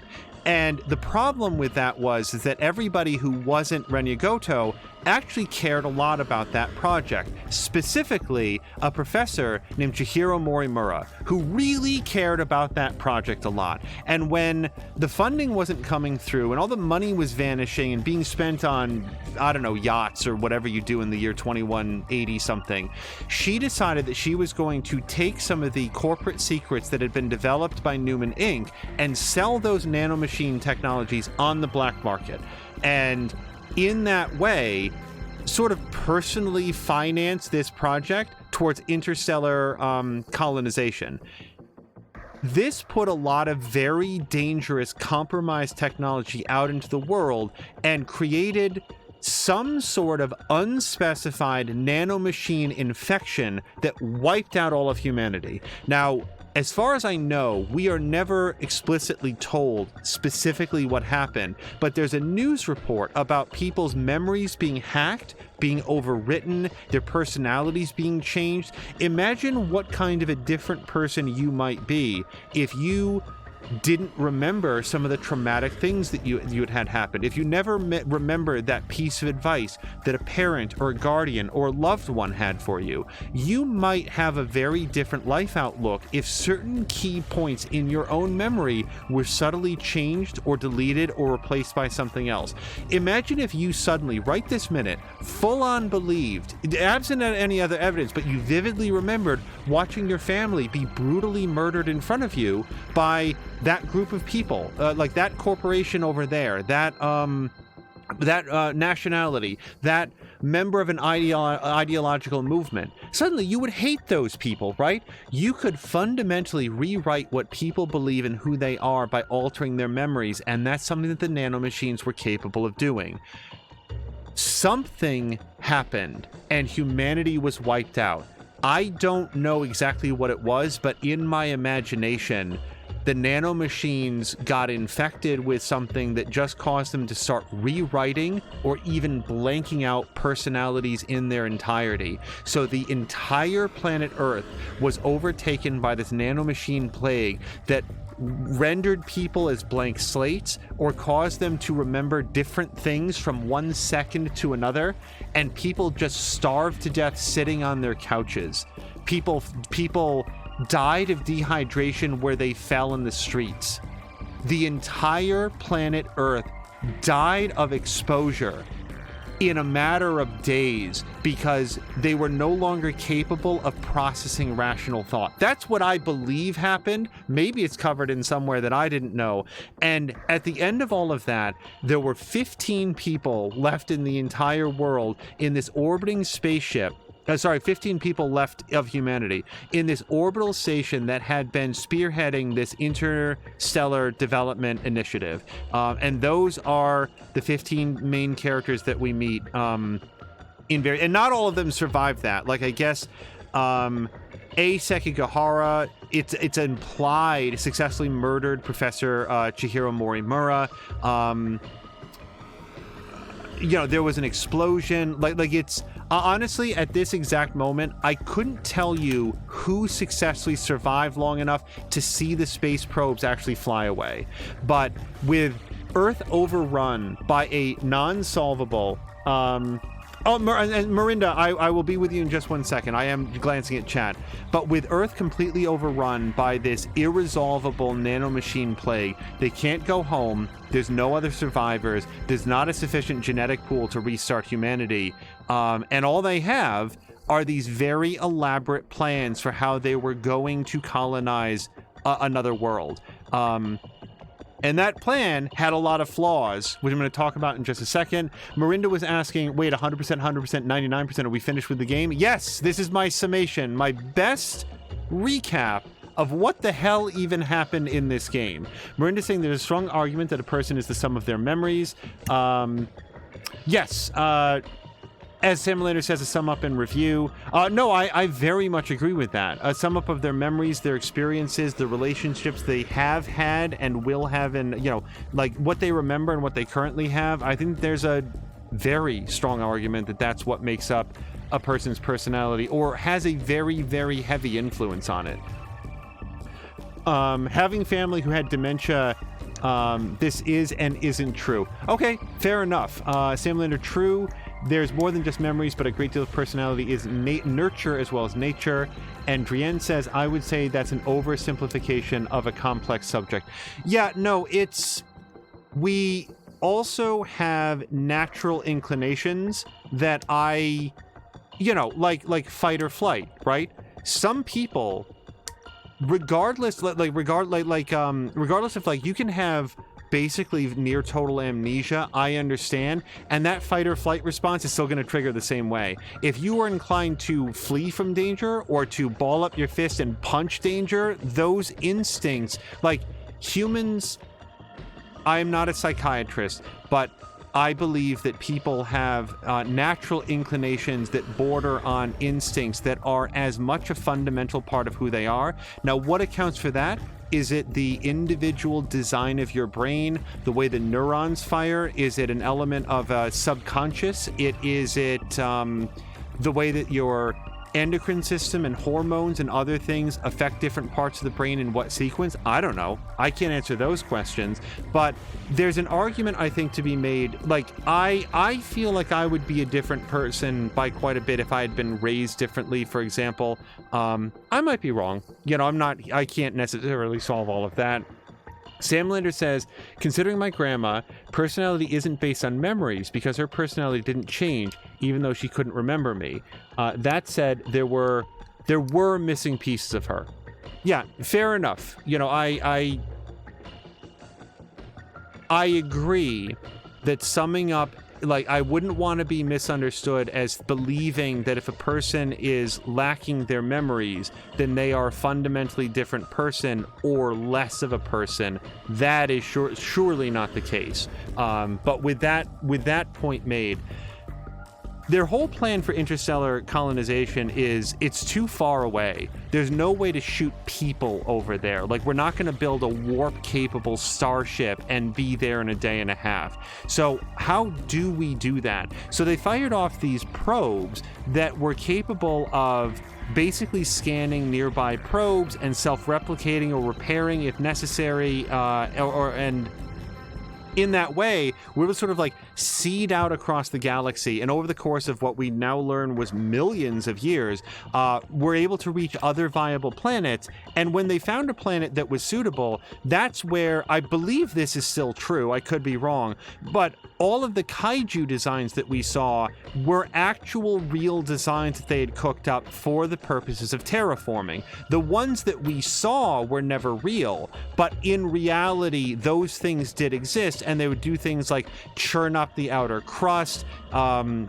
And the problem with that was that everybody who wasn't Renya Goto actually cared a lot about that project. Specifically, a professor named Chihiro Morimura, who really cared about that project a lot. And when the funding wasn't coming through and all the money was vanishing and being spent on, I don't know, yachts or whatever you do in the year 2180 something, she decided that she was going to take some of the corporate secrets that had been developed by Newman Inc. and sell those nanomachine technologies on the black market. And in that way, sort of personally finance this project towards interstellar colonization. This put a lot of very dangerous, compromised technology out into the world and created some sort of unspecified nanomachine infection that wiped out all of humanity. Now, as far as I know, we are never explicitly told specifically what happened, but there's a news report about people's memories being hacked, being overwritten, their personalities being changed. Imagine what kind of a different person you might be if you didn't remember some of the traumatic things that you had happened. If you never remembered that piece of advice that a parent or a guardian or a loved one had for you, you might have a very different life outlook if certain key points in your own memory were subtly changed or deleted or replaced by something else. Imagine if you suddenly, right this minute, full on believed, absent any other evidence, but you vividly remembered watching your family be brutally murdered in front of you by that group of people, like that corporation over there, that nationality, that member of an ideological movement. Suddenly you would hate those people, right? You could fundamentally rewrite what people believe and who they are by altering their memories, and that's something that the nanomachines were capable of doing. Something happened and humanity was wiped out. I don't know exactly what it was, but in my imagination, the nanomachines got infected with something that just caused them to start rewriting or even blanking out personalities in their entirety. So the entire planet Earth was overtaken by this nanomachine plague that rendered people as blank slates or caused them to remember different things from 1 second to another, and people just starved to death sitting on their couches. people died of dehydration where they fell in the streets. The entire planet Earth died of exposure in a matter of days because they were no longer capable of processing rational thought. That's what I believe happened. Maybe it's covered in somewhere that I didn't know. And at the end of all of that, there were 15 people left in the entire world in this orbiting spaceship. 15 people left of humanity in this orbital station that had been spearheading this interstellar development initiative. And those are the 15 main characters that we meet and not all of them survived that. Like, I guess Sekigahara, it's implied, successfully murdered Professor Chihiro Morimura. There was an explosion. Like it's... honestly, at this exact moment, I couldn't tell you who successfully survived long enough to see the space probes actually fly away. But with Earth overrun by a non-solvable... Marinda, I will be with you in just 1 second. I am glancing at chat. But with Earth completely overrun by this irresolvable nanomachine plague, they can't go home. There's no other survivors. There's not a sufficient genetic pool to restart humanity. And all they have are these very elaborate plans for how they were going to colonize another world. And that plan had a lot of flaws, which I'm going to talk about in just a second. Marinda was asking, wait, 100%, 100%, 99%, are we finished with the game? Yes, this is my summation, my best recap of what the hell even happened in this game. Marinda's saying there's a strong argument that a person is the sum of their memories. Yes, as Simulator says, a sum up in review. No, I very much agree with that. A sum up of their memories, their experiences, the relationships they have had and will have, and like what they remember and what they currently have. I think there's a very strong argument that that's what makes up a person's personality, or has a very, very heavy influence on it. Having family who had dementia, this is and isn't true. Okay, fair enough. Samlander, true. There's more than just memories, but a great deal of personality is nurture as well as nature. And Drienne says, I would say that's an oversimplification of a complex subject. Yeah, no, we also have natural inclinations that like fight or flight, right? Some people, regardless if you can have basically near total amnesia, I understand, and that fight or flight response is still going to trigger the same way. If you are inclined to flee from danger or to ball up your fist and punch danger, those instincts, like humans, I'm not a psychiatrist, but I believe that people have natural inclinations that border on instincts that are as much a fundamental part of who they are. Now, what accounts for that? Is it the individual design of your brain, the way the neurons fire? Is it an element of subconscious? Is it the way that your endocrine system and hormones and other things affect different parts of the brain in what sequence? I don't know. I can't answer those questions. But there's an argument, I think, to be made. Like, I feel like I would be a different person by quite a bit if I had been raised differently, for example. I might be wrong. I can't necessarily solve all of that. Samlander says, considering my grandma, personality isn't based on memories because her personality didn't change, even though she couldn't remember me. That said, there were missing pieces of her. Yeah, fair enough. I agree that summing up, like, I wouldn't want to be misunderstood as believing that if a person is lacking their memories, then they are a fundamentally different person or less of a person. That is surely not the case. But with that point made, their whole plan for interstellar colonization is it's too far away. There's no way to shoot people over there. Like, we're not going to build a warp-capable starship and be there in a day and a half. So how do we do that? So they fired off these probes that were capable of basically scanning nearby probes and self-replicating or repairing if necessary, and in that way, we would sort of like seed out across the galaxy, and over the course of what we now learn was millions of years, we're able to reach other viable planets. And when they found a planet that was suitable, that's where, I believe this is still true, I could be wrong, but all of the kaiju designs that we saw were actual real designs that they had cooked up for the purposes of terraforming. The ones that we saw were never real, but in reality, those things did exist, and they would do things like churn up the outer crust,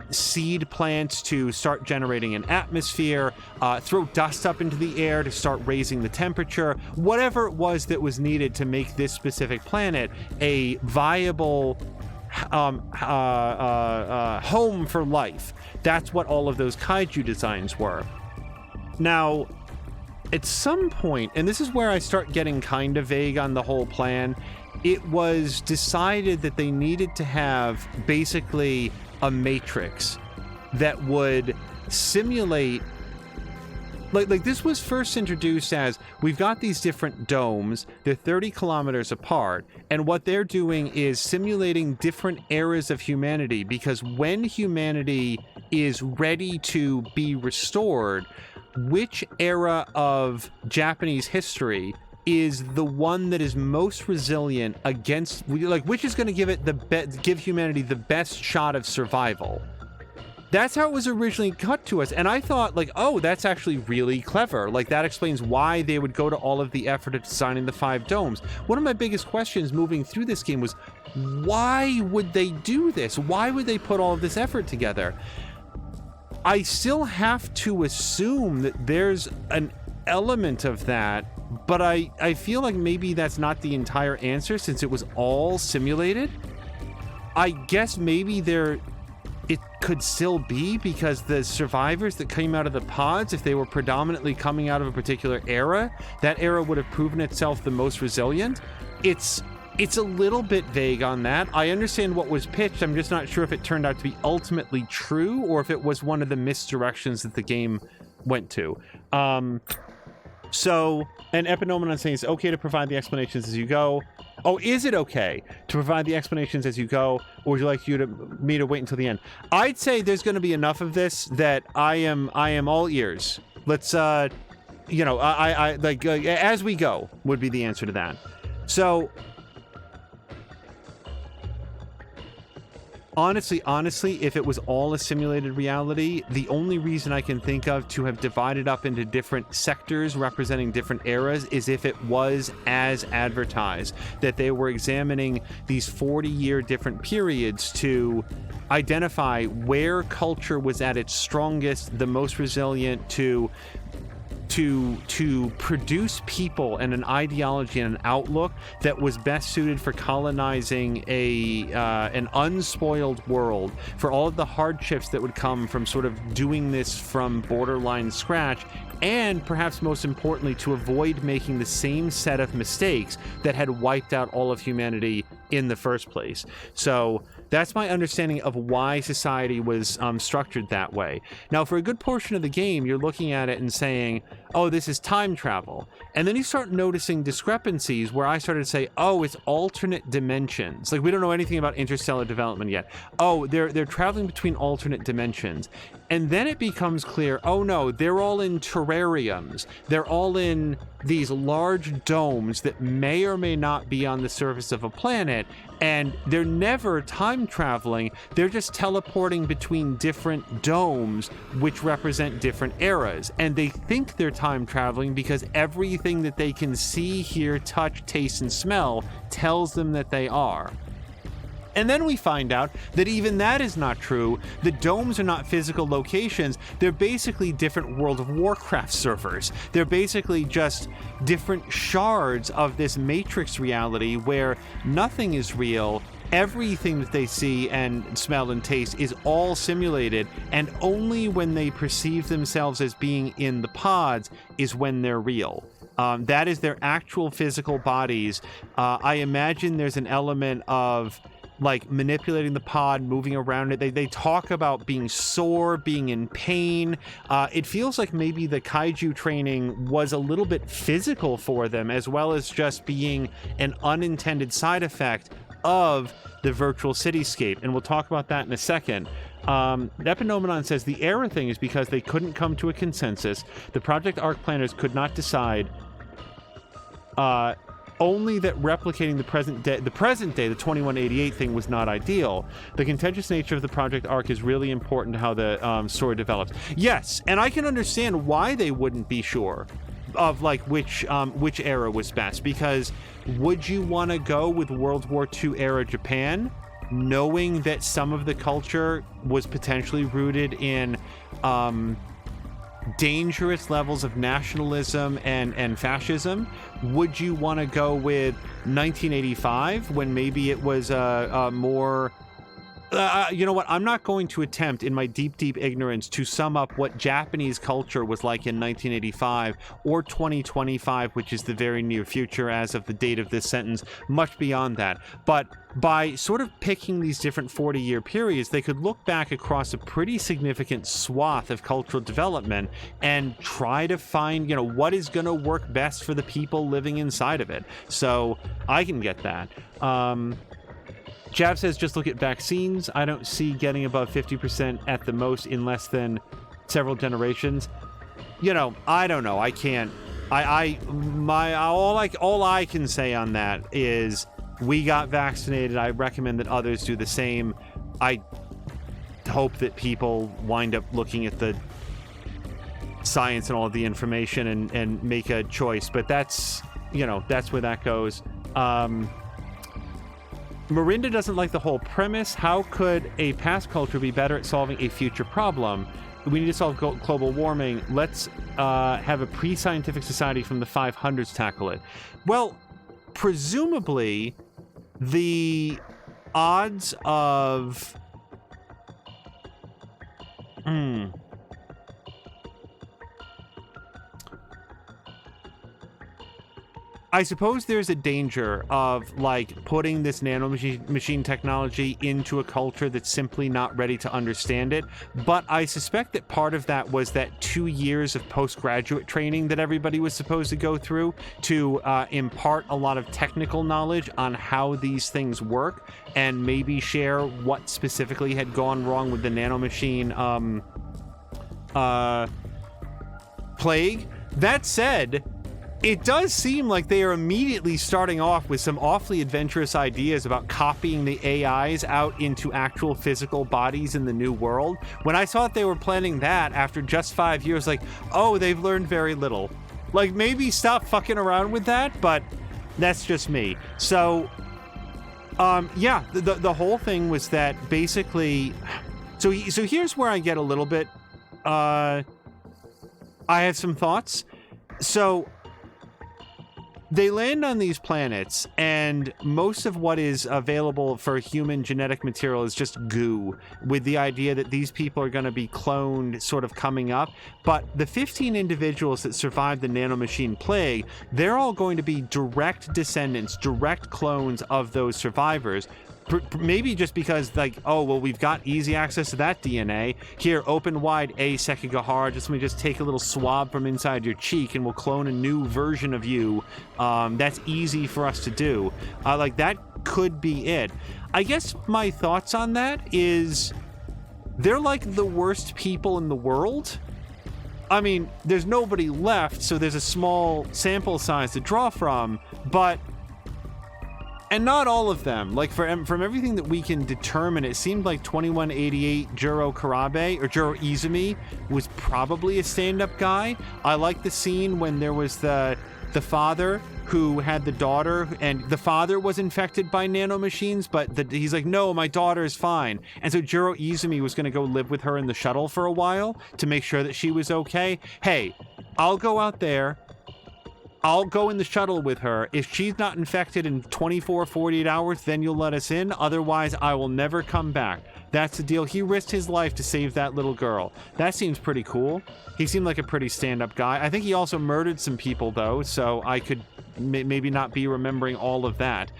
seed plants to start generating an atmosphere, throw dust up into the air to start raising the temperature, whatever it was that was needed to make this specific planet a viable home for life. That's what all of those kaiju designs were. Now, at some point, and this is where I start getting kind of vague on the whole plan, it was decided that they needed to have basically a matrix that would simulate, like this was first introduced as, we've got these different domes, they're 30 kilometers apart, and what they're doing is simulating different eras of humanity, because when humanity is ready to be restored, which era of Japanese history is the one that is most resilient against, like, which is going to give it give humanity the best shot of survival. That's how it was originally cut to us, and I thought, like, oh, that's actually really clever. Like, that explains why they would go to all of the effort of designing the 5 domes. One of my biggest questions moving through this game was, why would they do this? Why would they put all of this effort together? I still have to assume that there's an element of that, but I feel like maybe that's not the entire answer, since it was all simulated. I guess maybe it could still be because the survivors that came out of the pods, if they were predominantly coming out of a particular era, that era would have proven itself the most resilient. It's a little bit vague on that. I understand what was pitched. I'm just not sure if it turned out to be ultimately true or if it was one of the misdirections that the game went to. So, and Epinomenon saying it's okay to provide the explanations as you go. Oh, is it okay to provide the explanations as you go, or would you like me to wait until the end? I'd say there's going to be enough of this that I am all ears. Let's, I like as we go would be the answer to that. So, honestly, if it was all a simulated reality, the only reason I can think of to have divided up into different sectors representing different eras is if it was as advertised, that they were examining these 40-year different periods to identify where culture was at its strongest, the most resilient, to produce people and an ideology and an outlook that was best suited for colonizing an unspoiled world, for all of the hardships that would come from sort of doing this from borderline scratch, and perhaps most importantly, to avoid making the same set of mistakes that had wiped out all of humanity in the first place. So that's my understanding of why society was structured that way. Now, for a good portion of the game, you're looking at it and saying, oh, this is time travel. And then you start noticing discrepancies where I started to say, oh, it's alternate dimensions. Like, we don't know anything about interstellar development yet. Oh, they're traveling between alternate dimensions. And then it becomes clear, oh no, they're all in terrariums. They're all in these large domes that may or may not be on the surface of a planet, and they're never time traveling. They're just teleporting between different domes, which represent different eras. And they think they're time traveling because everything that they can see, hear, touch, taste, and smell tells them that they are. And then we find out that even that is not true. The domes are not physical locations. They're basically different World of Warcraft servers. They're basically just different shards of this matrix reality where nothing is real. Everything that they see and smell and taste is all simulated, and only when they perceive themselves as being in the pods is when they're real. That is their actual physical bodies. I imagine there's an element of like manipulating the pod, moving around it. They talk about being sore, being in pain. It feels like maybe the kaiju training was a little bit physical for them, as well as just being an unintended side effect of the virtual cityscape, and we'll talk about that in a second. Epinomenon says the error thing is because they couldn't come to a consensus. The Project Arc planners could not decide only that replicating the present day, the 2188 thing was not ideal. The contentious nature of the Project Arc is really important to how the story develops. Yes, and I can understand why they wouldn't be sure of like which era was best, because would you want to go with World War II era Japan, knowing that some of the culture was potentially rooted in dangerous levels of nationalism and fascism? Would you want to go with 1985 when maybe it was more you know what, I'm not going to attempt in my deep ignorance to sum up what Japanese culture was like in 1985 or 2025, which is the very near future as of the date of this sentence, much beyond that. But by sort of picking these different 40-year periods, they could look back across a pretty significant swath of cultural development and try to find, you know, what is going to work best for the people living inside of it. So I can get that. Jav says, just look at vaccines. I don't see getting above 50% at the most in less than several generations. You know, I don't know. I can't. All I can say on that is we got vaccinated. I recommend that others do the same. I hope that people wind up looking at the science and all of the information and make a choice. But that's, you know, that's where that goes. Marinda doesn't like the whole premise. How could a past culture be better at solving a future problem? We need to solve global warming. Let's have a pre-scientific society from the 500s tackle it. Well, presumably, the odds of... I suppose there's a danger of, like, putting this nanomachine technology into a culture that's simply not ready to understand it. But I suspect that part of that was that 2 years of postgraduate training that everybody was supposed to go through to impart a lot of technical knowledge on how these things work and maybe share what specifically had gone wrong with the nanomachine plague. That said, it does seem like they are immediately starting off with some awfully adventurous ideas about copying the AIs out into actual physical bodies in the new world. When I saw that they were planning that after just 5 years, like, oh, they've learned very little. Like, maybe stop fucking around with that, but that's just me. So, yeah, the whole thing was that basically... So here's where I get a little bit... I have some thoughts. So... they land on these planets, and most of what is available for human genetic material is just goo, with the idea that these people are going to be cloned sort of coming up. But the 15 individuals that survived the nanomachine plague, they're all going to be direct descendants, direct clones of those survivors. Maybe just because, like, oh, well, we've got easy access to that DNA. Here, open wide A Sekigahara. Let me just take a little swab from inside your cheek and we'll clone a new version of you. That's easy for us to do. Like, that could be it. I guess my thoughts on that is they're like the worst people in the world. I mean, there's nobody left, so there's a small sample size to draw from, but... and not all of them. Like, from everything that we can determine, it seemed like 2188 Juro Karabe, or Juro Izumi, was probably a stand-up guy. I like the scene when there was the father who had the daughter, and the father was infected by nanomachines, but he's like, no, my daughter is fine. And so Juro Izumi was going to go live with her in the shuttle for a while to make sure that she was okay. Hey, I'll go out there. I'll go in the shuttle with her. If she's not infected in 24, 48 hours, then you'll let us in. Otherwise, I will never come back. That's the deal. He risked his life to save that little girl. That seems pretty cool. He seemed like a pretty stand-up guy. I think he also murdered some people, though, so I could maybe not be remembering all of that.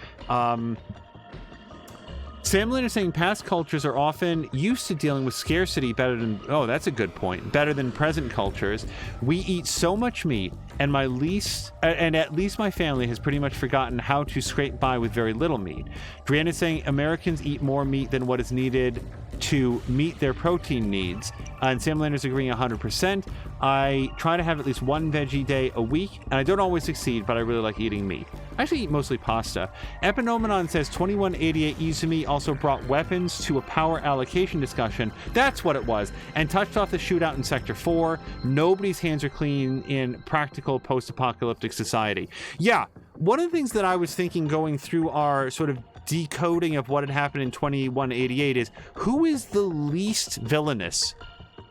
Sam Lynn is saying past cultures are often used to dealing with scarcity better than, oh, that's a good point, better than present cultures. We eat so much meat, and at least my family has pretty much forgotten how to scrape by with very little meat. Drian is saying Americans eat more meat than what is needed to meet their protein needs. And Sam Lynn is agreeing 100%. I try to have at least one veggie day a week, and I don't always succeed, but I really like eating meat. I actually eat mostly pasta. Epinomenon says 2188 Izumi also brought weapons to a power allocation discussion. That's what it was. And touched off the shootout in Sector 4. Nobody's hands are clean in practical post-apocalyptic society. Yeah, one of the things that I was thinking going through our sort of decoding of what had happened in 2188 is, who is the least villainous?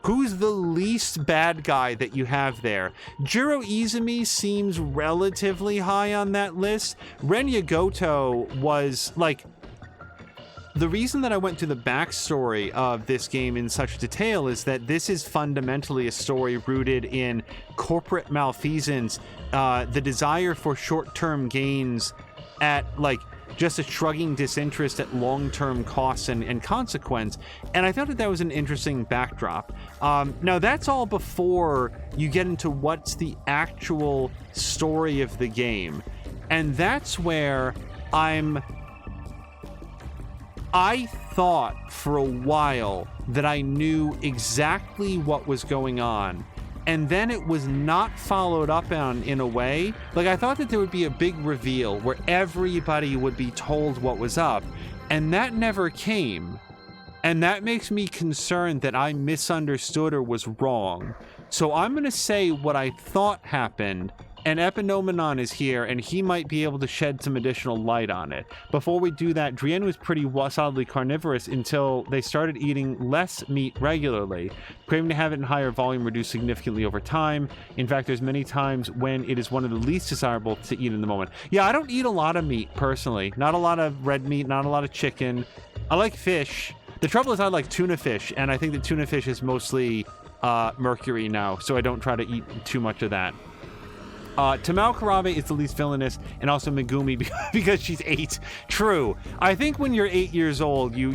Who's the least bad guy that you have there? Jiro Izumi seems relatively high on that list. Renya Goto was, like... The reason that I went through the backstory of this game in such detail is that this is fundamentally a story rooted in corporate malfeasance, the desire for short-term gains at, like, just a shrugging disinterest at long-term costs and consequence. And I thought that was an interesting backdrop. Now, that's all before you get into what's the actual story of the game. And that's where I thought for a while that I knew exactly what was going on, and then it was not followed up on in a way. Like, I thought that there would be a big reveal where everybody would be told what was up, and that never came. And that makes me concerned that I misunderstood or was wrong. So I'm going to say what I thought happened, and Epinomenon is here, and he might be able to shed some additional light on it. Before we do that, Drian was pretty solidly carnivorous until they started eating less meat regularly. Craving to have it in higher volume reduced significantly over time. In fact, there's many times when it is one of the least desirable to eat in the moment. Yeah, I don't eat a lot of meat, personally. Not a lot of red meat, not a lot of chicken. I like fish. The trouble is I like tuna fish, and I think that tuna fish is mostly mercury now, so I don't try to eat too much of that. Tamao Karabe is the least villainous, and also Megumi because she's 8. True. I think when you're 8 years old, you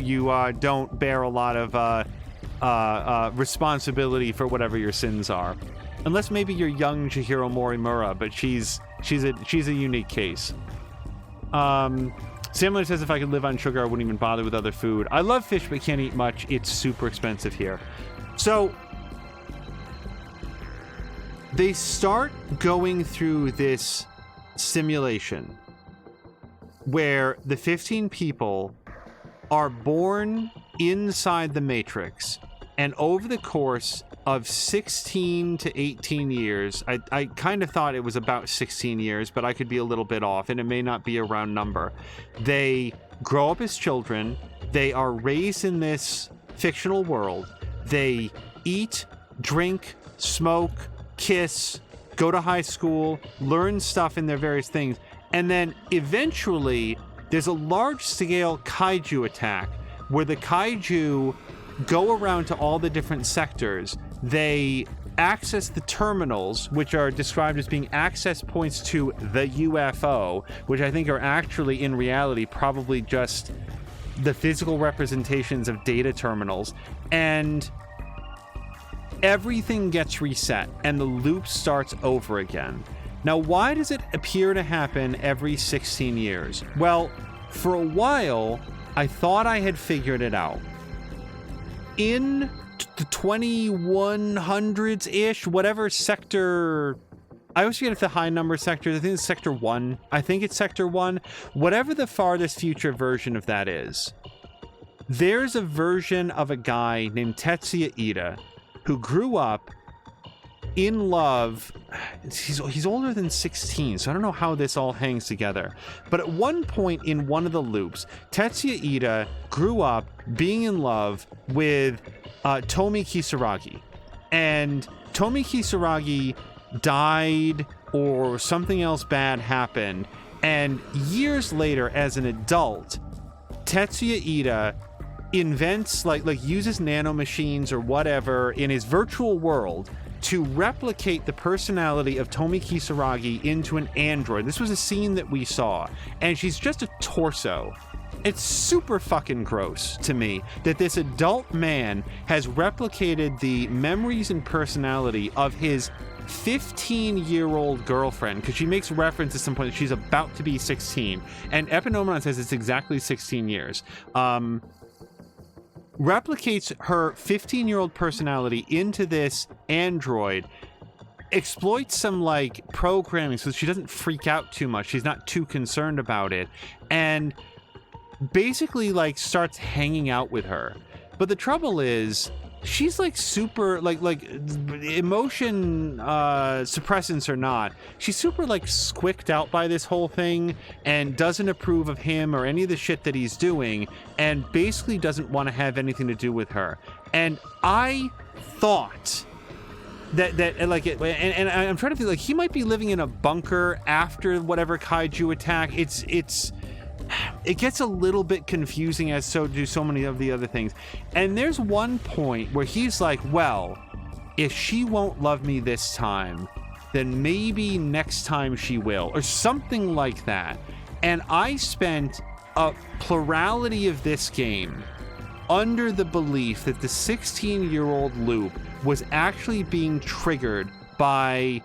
don't bear a lot of responsibility for whatever your sins are, unless maybe you're young Chihiro Morimura, but she's a unique case. Samler says if I could live on sugar, I wouldn't even bother with other food. I love fish, but can't eat much. It's super expensive here. So they start going through this simulation where the 15 people are born inside the Matrix, and over the course of 16 to 18 years, I kind of thought it was about 16 years, but I could be a little bit off, and it may not be a round number. They grow up as children. They are raised in this fictional world. They eat, drink, smoke, kiss, go to high school, learn stuff in their various things, and then eventually there's a large-scale kaiju attack where the kaiju go around to all the different sectors. They access the terminals, which are described as being access points to the UFO, which I think are actually in reality probably just the physical representations of data terminals, and everything gets reset and the loop starts over again. Now, why does it appear to happen every 16 years? Well, for a while, I thought I had figured it out. In the 2100s-ish, whatever sector... I always forget if the high number sectors, I think it's Sector 1. I think it's Sector 1. Whatever the farthest future version of that is, there's a version of a guy named Tetsuya Ida who grew up in love. He's older than 16, so I don't know how this all hangs together. But at one point in one of the loops, Tetsuya Ida grew up being in love with Tomi Kisaragi. And Tomi Kisaragi died or something else bad happened. And years later, as an adult, Tetsuya Ida invents, like uses nanomachines or whatever in his virtual world to replicate the personality of Tomi Kisaragi into an android. This was a scene that we saw, and she's just a torso. It's super fucking gross to me that this adult man has replicated the memories and personality of his 15-year-old girlfriend, because she makes reference at some point that she's about to be 16, and Epinomenon says it's exactly 16 years. Replicates her 15-year-old personality into this android, exploits some like programming so she doesn't freak out too much, she's not too concerned about it, and basically like starts hanging out with her. But the trouble is she's like super like emotion suppressants or not, she's super like squicked out by this whole thing and doesn't approve of him or any of the shit that he's doing, and basically doesn't want to have anything to do with her. And I thought that like it, and I'm trying to think, like, he might be living in a bunker after whatever kaiju attack. It gets a little bit confusing, as so do so many of the other things. And there's one point where he's like, well, if she won't love me this time, then maybe next time she will, or something like that. And I spent a plurality of this game under the belief that the 16-year-old loop was actually being triggered by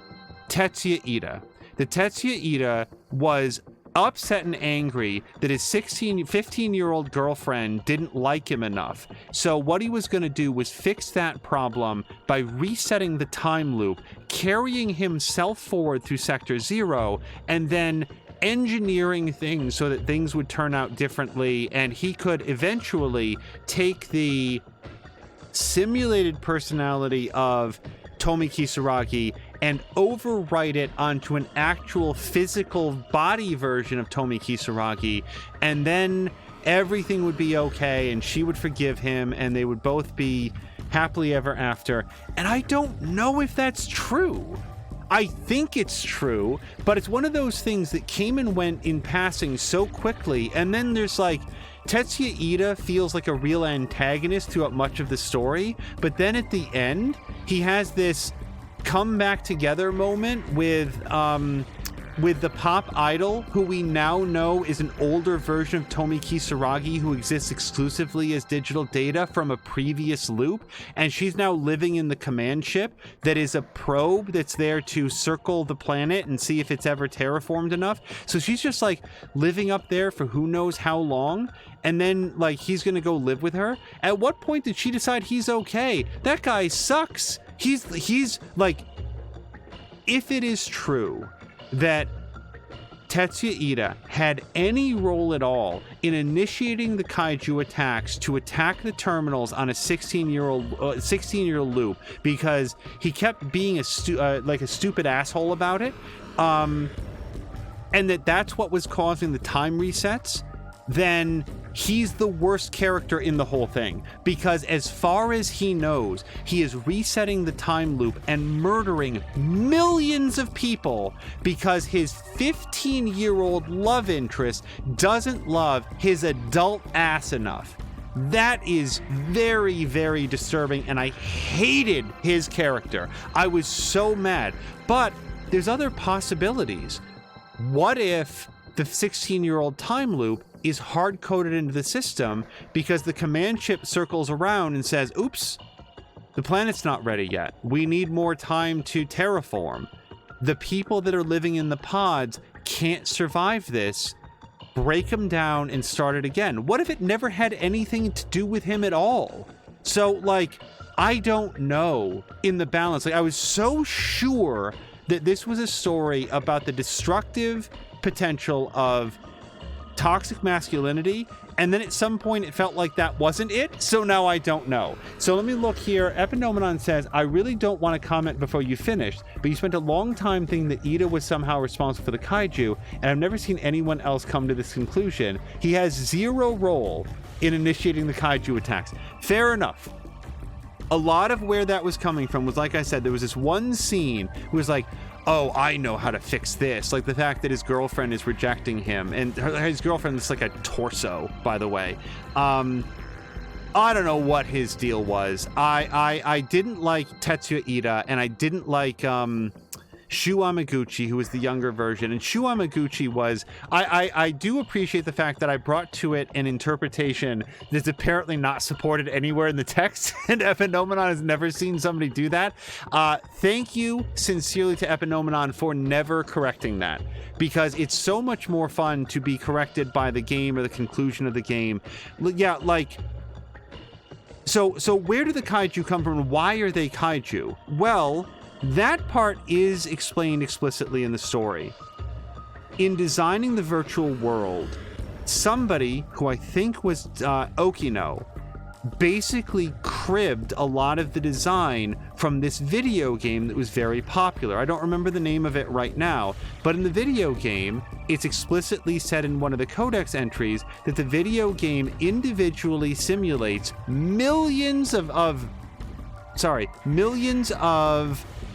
Tetsuya Ida. The Tetsuya Ida was upset and angry that his 15-year-old girlfriend didn't like him enough. So what he was going to do was fix that problem by resetting the time loop, carrying himself forward through Sector 0, and then engineering things so that things would turn out differently, and he could eventually take the simulated personality of Tomi Kisaragi and overwrite it onto an actual physical body version of Tomi Kisaragi, and then everything would be okay and she would forgive him and they would both be happily ever after. And I don't know if that's true. I think it's true, but it's one of those things that came and went in passing so quickly, and then there's like Tetsuya Ida feels like a real antagonist throughout much of the story, but then at the end he has this come back together moment with the pop idol, who we now know is an older version of Tomi Kisaragi who exists exclusively as digital data from a previous loop, and she's now living in the command ship that is a probe that's there to circle the planet and see if it's ever terraformed enough. So she's just like living up there for who knows how long, and then like he's gonna go live with her. At what point did she decide he's okay? That guy sucks. He's like, if it is true that Tetsuya Ida had any role at all in initiating the kaiju attacks to attack the terminals on a 16-year loop, because he kept being a stupid asshole about it, and that's what was causing the time resets, then he's the worst character in the whole thing, because as far as he knows, he is resetting the time loop and murdering millions of people because his 15-year-old love interest doesn't love his adult ass enough. That is very, very disturbing, and I hated his character. I was so mad. But there's other possibilities. What if the 16-year-old time loop is hard-coded into the system because the command ship circles around and says, oops, the planet's not ready yet. We need more time to terraform. The people that are living in the pods can't survive this. Break them down and start it again. What if it never had anything to do with him at all? So, like, I don't know in the balance. Like, I was so sure that this was a story about the destructive potential of toxic masculinity, and then at some point it felt like that wasn't it, so now I don't know. So let me look here. Epinomenon says, I really don't want to comment before you finished, but you spent a long time thinking that Ida was somehow responsible for the kaiju, and I've never seen anyone else come to this conclusion. He has zero role in initiating the kaiju attacks. Fair enough. A lot of where that was coming from was, like I said, there was this one scene who was like, oh, I know how to fix this. Like the fact that his girlfriend is rejecting him, and his girlfriend is like a torso, by the way. I don't know what his deal was. I didn't like Tetsuya Ida, and I didn't like Shu Amaguchi, who was the younger version. And Shu Amaguchi was, I do appreciate the fact that I brought to it an interpretation that's apparently not supported anywhere in the text, and Epinomenon has never seen somebody do that. Thank you sincerely to Epinomenon for never correcting that, because it's so much more fun to be corrected by the game or the conclusion of the game. Yeah, like, so where do the kaiju come from? Why are they kaiju? Well, that part is explained explicitly in the story. In designing the virtual world, somebody who I think was Okino basically cribbed a lot of the design from this video game that was very popular. I don't remember the name of it right now, but in the video game, it's explicitly said in one of the codex entries that the video game individually simulates millions of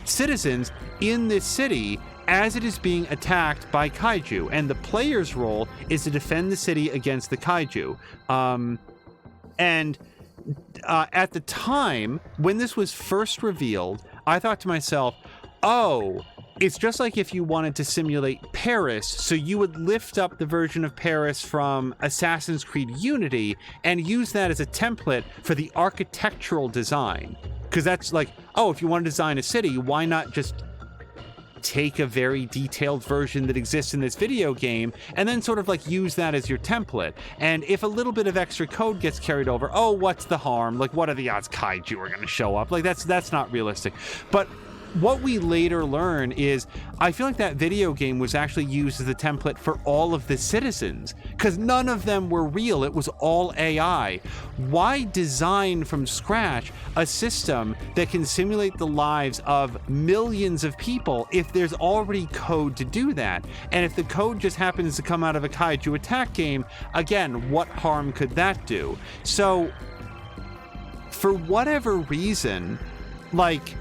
citizens in this city as it is being attacked by kaiju, and the player's role is to defend the city against the kaiju. At the time when this was first revealed, I thought to myself, oh, it's just like if you wanted to simulate Paris, so you would lift up the version of Paris from Assassin's Creed Unity and use that as a template for the architectural design. Because that's like, oh, if you want to design a city, why not just take a very detailed version that exists in this video game and then sort of like use that as your template? And if a little bit of extra code gets carried over, oh, what's the harm? Like, what are the odds kaiju are going to show up? Like, that's not realistic. But what we later learn is, I feel like that video game was actually used as a template for all of the citizens, because none of them were real. It was all AI. Why design from scratch a system that can simulate the lives of millions of people if there's already code to do that? And if the code just happens to come out of a kaiju attack game, again, what harm could that do? So, for whatever reason, like,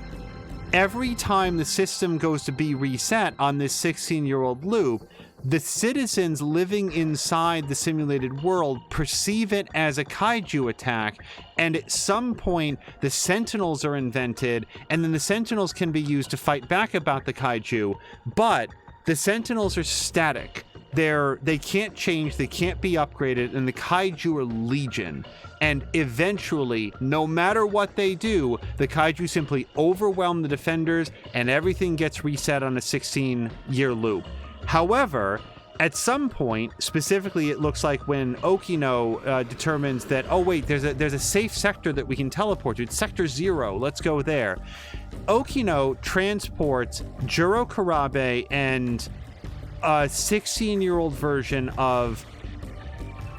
every time the system goes to be reset on this 16-year-old loop, the citizens living inside the simulated world perceive it as a kaiju attack, and at some point the Sentinels are invented, and then the Sentinels can be used to fight back about the kaiju, but the Sentinels are static. They can't change, they can't be upgraded, and the kaiju are legion. And eventually, no matter what they do, the kaiju simply overwhelm the defenders and everything gets reset on a 16-year loop. However, at some point, specifically it looks like when Okino determines that, oh wait, there's a safe sector that we can teleport to. It's Sector 0, let's go there. Okino transports Juro Karabe and a 16-year-old version of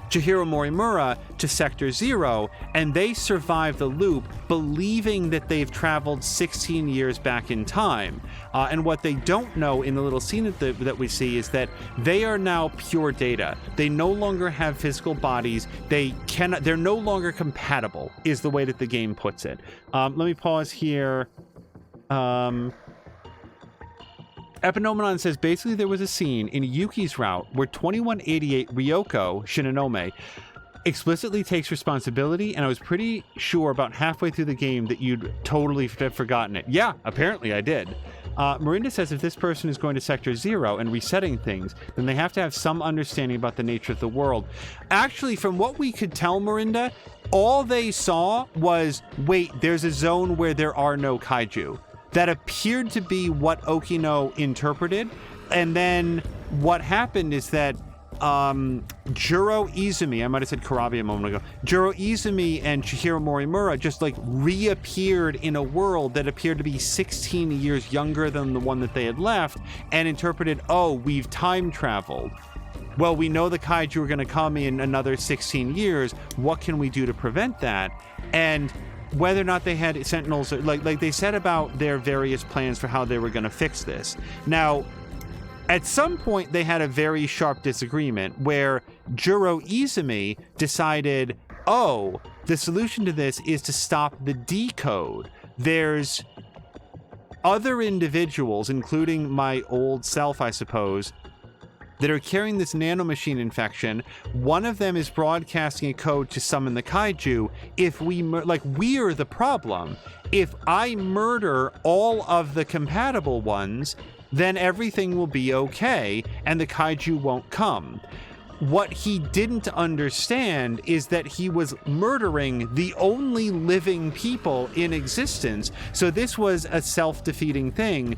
Chihiro Morimura to Sector 0, and they survive the loop believing that they've traveled 16 years back in time. And what they don't know in the little scene that we see is that they are now pure data. They no longer have physical bodies. They're no longer compatible, is the way that the game puts it. Let me pause here. Epinomenon says, basically there was a scene in Yuki's route where 2188 Ryoko Shinonome explicitly takes responsibility, and I was pretty sure about halfway through the game that you'd totally have forgotten it. Yeah, apparently I did. Marinda says if this person is going to Sector 0 and resetting things, then they have to have some understanding about the nature of the world. Actually, from what we could tell, Marinda, all they saw was, wait, there's a zone where there are no kaiju. That appeared to be what Okino interpreted. And then what happened is that Juro Izumi, I might have said Karabi a moment ago, Juro Izumi and Chihiro Morimura just like reappeared in a world that appeared to be 16 years younger than the one that they had left, and interpreted, oh, we've time traveled. Well, we know the kaiju are going to come in another 16 years. What can we do to prevent that? And whether or not they had Sentinels, like they said about their various plans for how they were going to fix this. Now, at some point, they had a very sharp disagreement where Juro Izumi decided, oh, the solution to this is to stop the decode. There's other individuals, including my old self, I suppose, that are carrying this nanomachine infection. One of them is broadcasting a code to summon the kaiju. If we're the problem. If I murder all of the compatible ones, then everything will be okay and the kaiju won't come. What he didn't understand is that he was murdering the only living people in existence. So this was a self-defeating thing.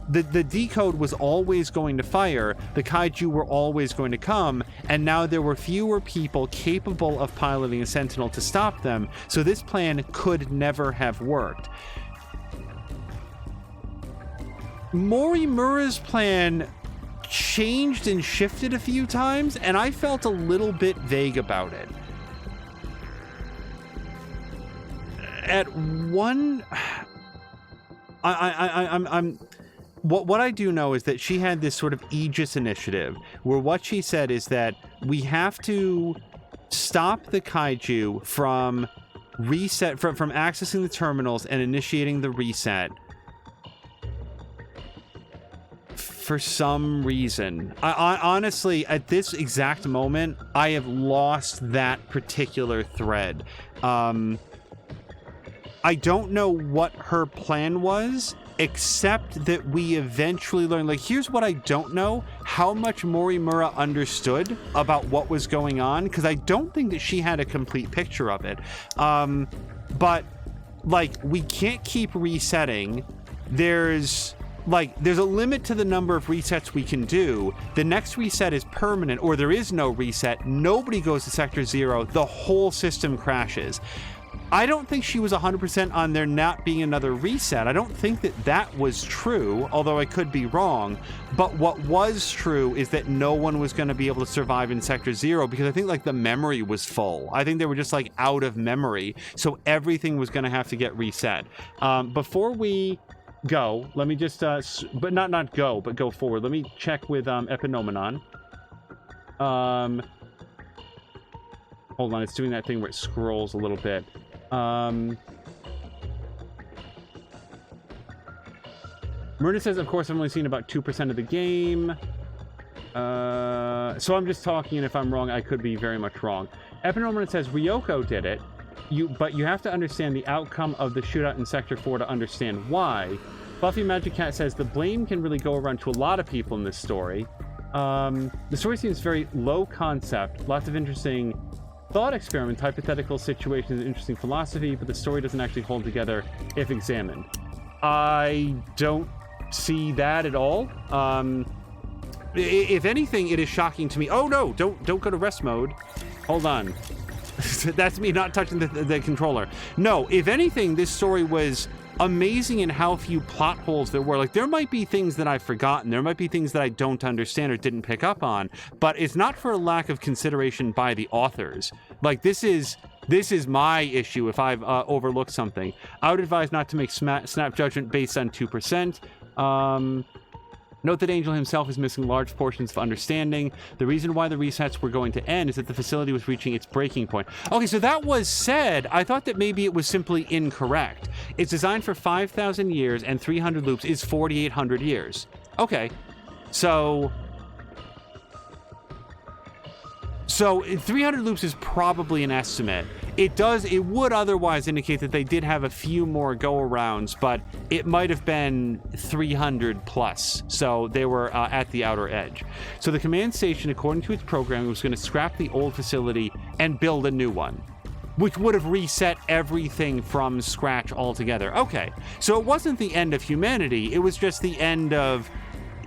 The decode was always going to fire, the kaiju were always going to come, and now there were fewer people capable of piloting a Sentinel to stop them, so this plan could never have worked. Morimura's plan changed and shifted a few times, and I felt a little bit vague about it. At one... What I do know is that she had this sort of Aegis initiative where what she said is that we have to stop the kaiju from from accessing the terminals and initiating the reset for some reason. I honestly, at this exact moment, I have lost that particular thread. I don't know what her plan was, except that we eventually learned, like, here's what I don't know, how much Morimura understood about what was going on, because I don't think that she had a complete picture of it. But, like, we can't keep resetting. There's a limit to the number of resets we can do. The next reset is permanent, or there is no reset. Nobody goes to Sector 0. The whole system crashes. I don't think she was 100% on there not being another reset. I don't think that that was true, although I could be wrong. But what was true is that no one was going to be able to survive in Sector 0 because I think, like, the memory was full. I think they were just, like, out of memory. So everything was going to have to get reset. Before we go, let me just, but not go, but go forward. Let me check with Epinomenon. Hold on, it's doing that thing where it scrolls a little bit. Murder says, of course, I've only seen about 2% of the game. So I'm just talking, and if I'm wrong, I could be very much wrong. Epinomenon says, Ryoko did it, but you have to understand the outcome of the shootout in Sector 4 to understand why. Buffy Magic Cat says, the blame can really go around to a lot of people in this story. The story seems very low concept, lots of interesting thought experiments, hypothetical situations, interesting philosophy, but the story doesn't actually hold together if examined. I don't see that at all. If anything, it is shocking to me. Oh no, don't go to rest mode. Hold on. That's me not touching the controller. No, if anything, this story was amazing in how few plot holes there were. Like, there might be things that I've forgotten. There might be things that I don't understand or didn't pick up on, but it's not for a lack of consideration by the authors. Like, this is my issue if I've overlooked something. I would advise not to make snap judgment based on 2%. Note that Angel himself is missing large portions of understanding. The reason why the resets were going to end is that the facility was reaching its breaking point. Okay, so that was said. I thought that maybe it was simply incorrect. It's designed for 5,000 years, and 300 loops is 4,800 years. Okay, so 300 loops is probably an estimate. It would otherwise indicate that they did have a few more go-arounds, but it might have been 300 plus, so they were at the outer edge. So the command station, according to its programming, was going to scrap the old facility and build a new one, which would have reset everything from scratch altogether. Okay, so it wasn't the end of humanity, it was just the end of...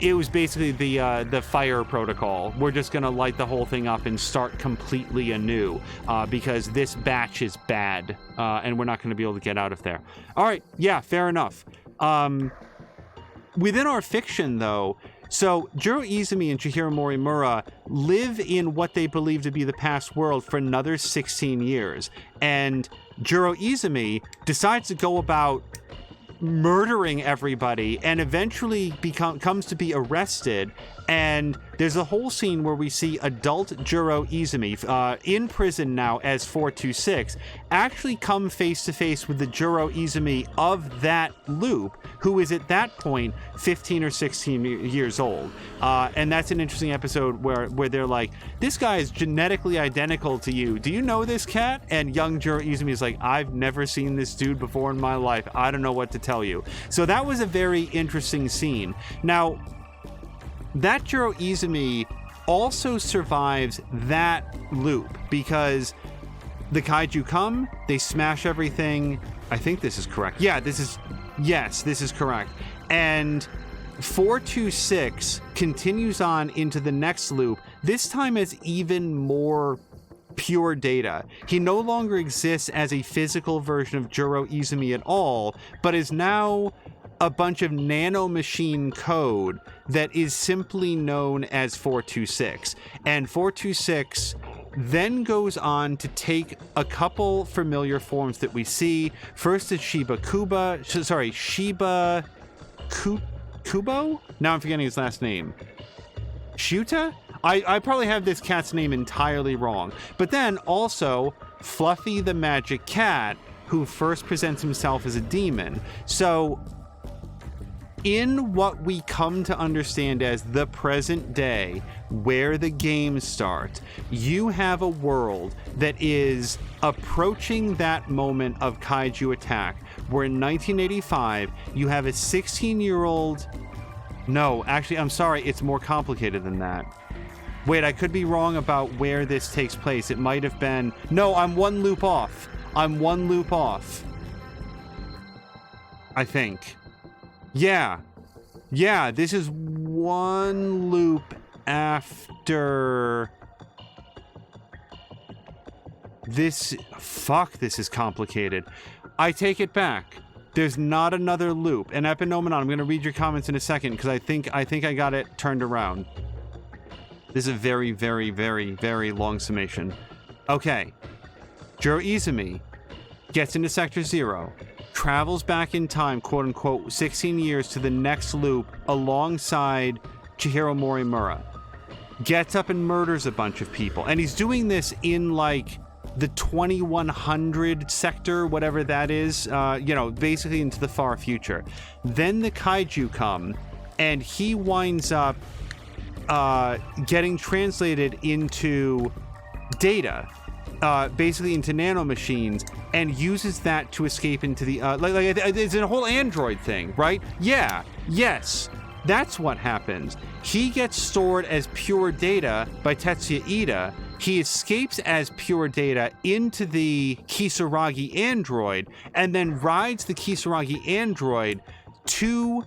It was basically the fire protocol. We're just going to light the whole thing up and start completely anew because this batch is bad and we're not going to be able to get out of there. All right. Yeah, fair enough. Within our fiction, though, so Jiro Izumi and Chihiro Morimura live in what they believe to be the past world for another 16 years. And Jiro Izumi decides to go about murdering everybody and eventually comes to be arrested, and there's a whole scene where we see adult Juro Izumi in prison now as 426 actually come face to face with the Juro Izumi of that loop, who is at that point 15 or 16 years old. And that's an interesting episode where they're like, this guy is genetically identical to you. Do you know this cat? And young Juro Izumi is like, I've never seen this dude before in my life. I don't know what to tell you. So that was a very interesting scene. Now, that Juro Izumi also survives that loop because the kaiju come, they smash everything. I think this is correct. Yeah, this is correct. And 426 continues on into the next loop, this time as even more pure data. He no longer exists as a physical version of Juro Izumi at all, but is now a bunch of nanomachine code that is simply known as 426. And 426 then goes on to take a couple familiar forms that we see. First is Shiba Kubo? Now I'm forgetting his last name. Shuta? I probably have this cat's name entirely wrong. But then also Fluffy the Magic Cat, who first presents himself as a demon. So in what we come to understand as the present day, where the game starts, you have a world that is approaching that moment of kaiju attack, where in 1985, you have a 16-year-old... No, actually, I'm sorry, it's more complicated than that. Wait, I could be wrong about where this takes place. It might have been... No, I'm one loop off. I think. Yeah, this is one loop after this. Fuck, this is complicated. I take it back. There's not another loop. And Epinomenon, I'm going to read your comments in a second because I think I got it turned around. This is a very, very, very, very long summation. Okay. Juro Izumi gets into Sector 0. Travels back in time, quote unquote, 16 years to the next loop alongside Chihiro Morimura. Gets up and murders a bunch of people. And he's doing this in like the 2100 sector, whatever that is, basically into the far future. Then the kaiju come and he winds up getting translated into data. Basically into nanomachines, and uses that to escape into the it's a whole android thing, right? Yes, that's what happens. He gets stored as pure data by Tetsuya Ida. He escapes as pure data into the Kisaragi android, and then rides the Kisaragi android to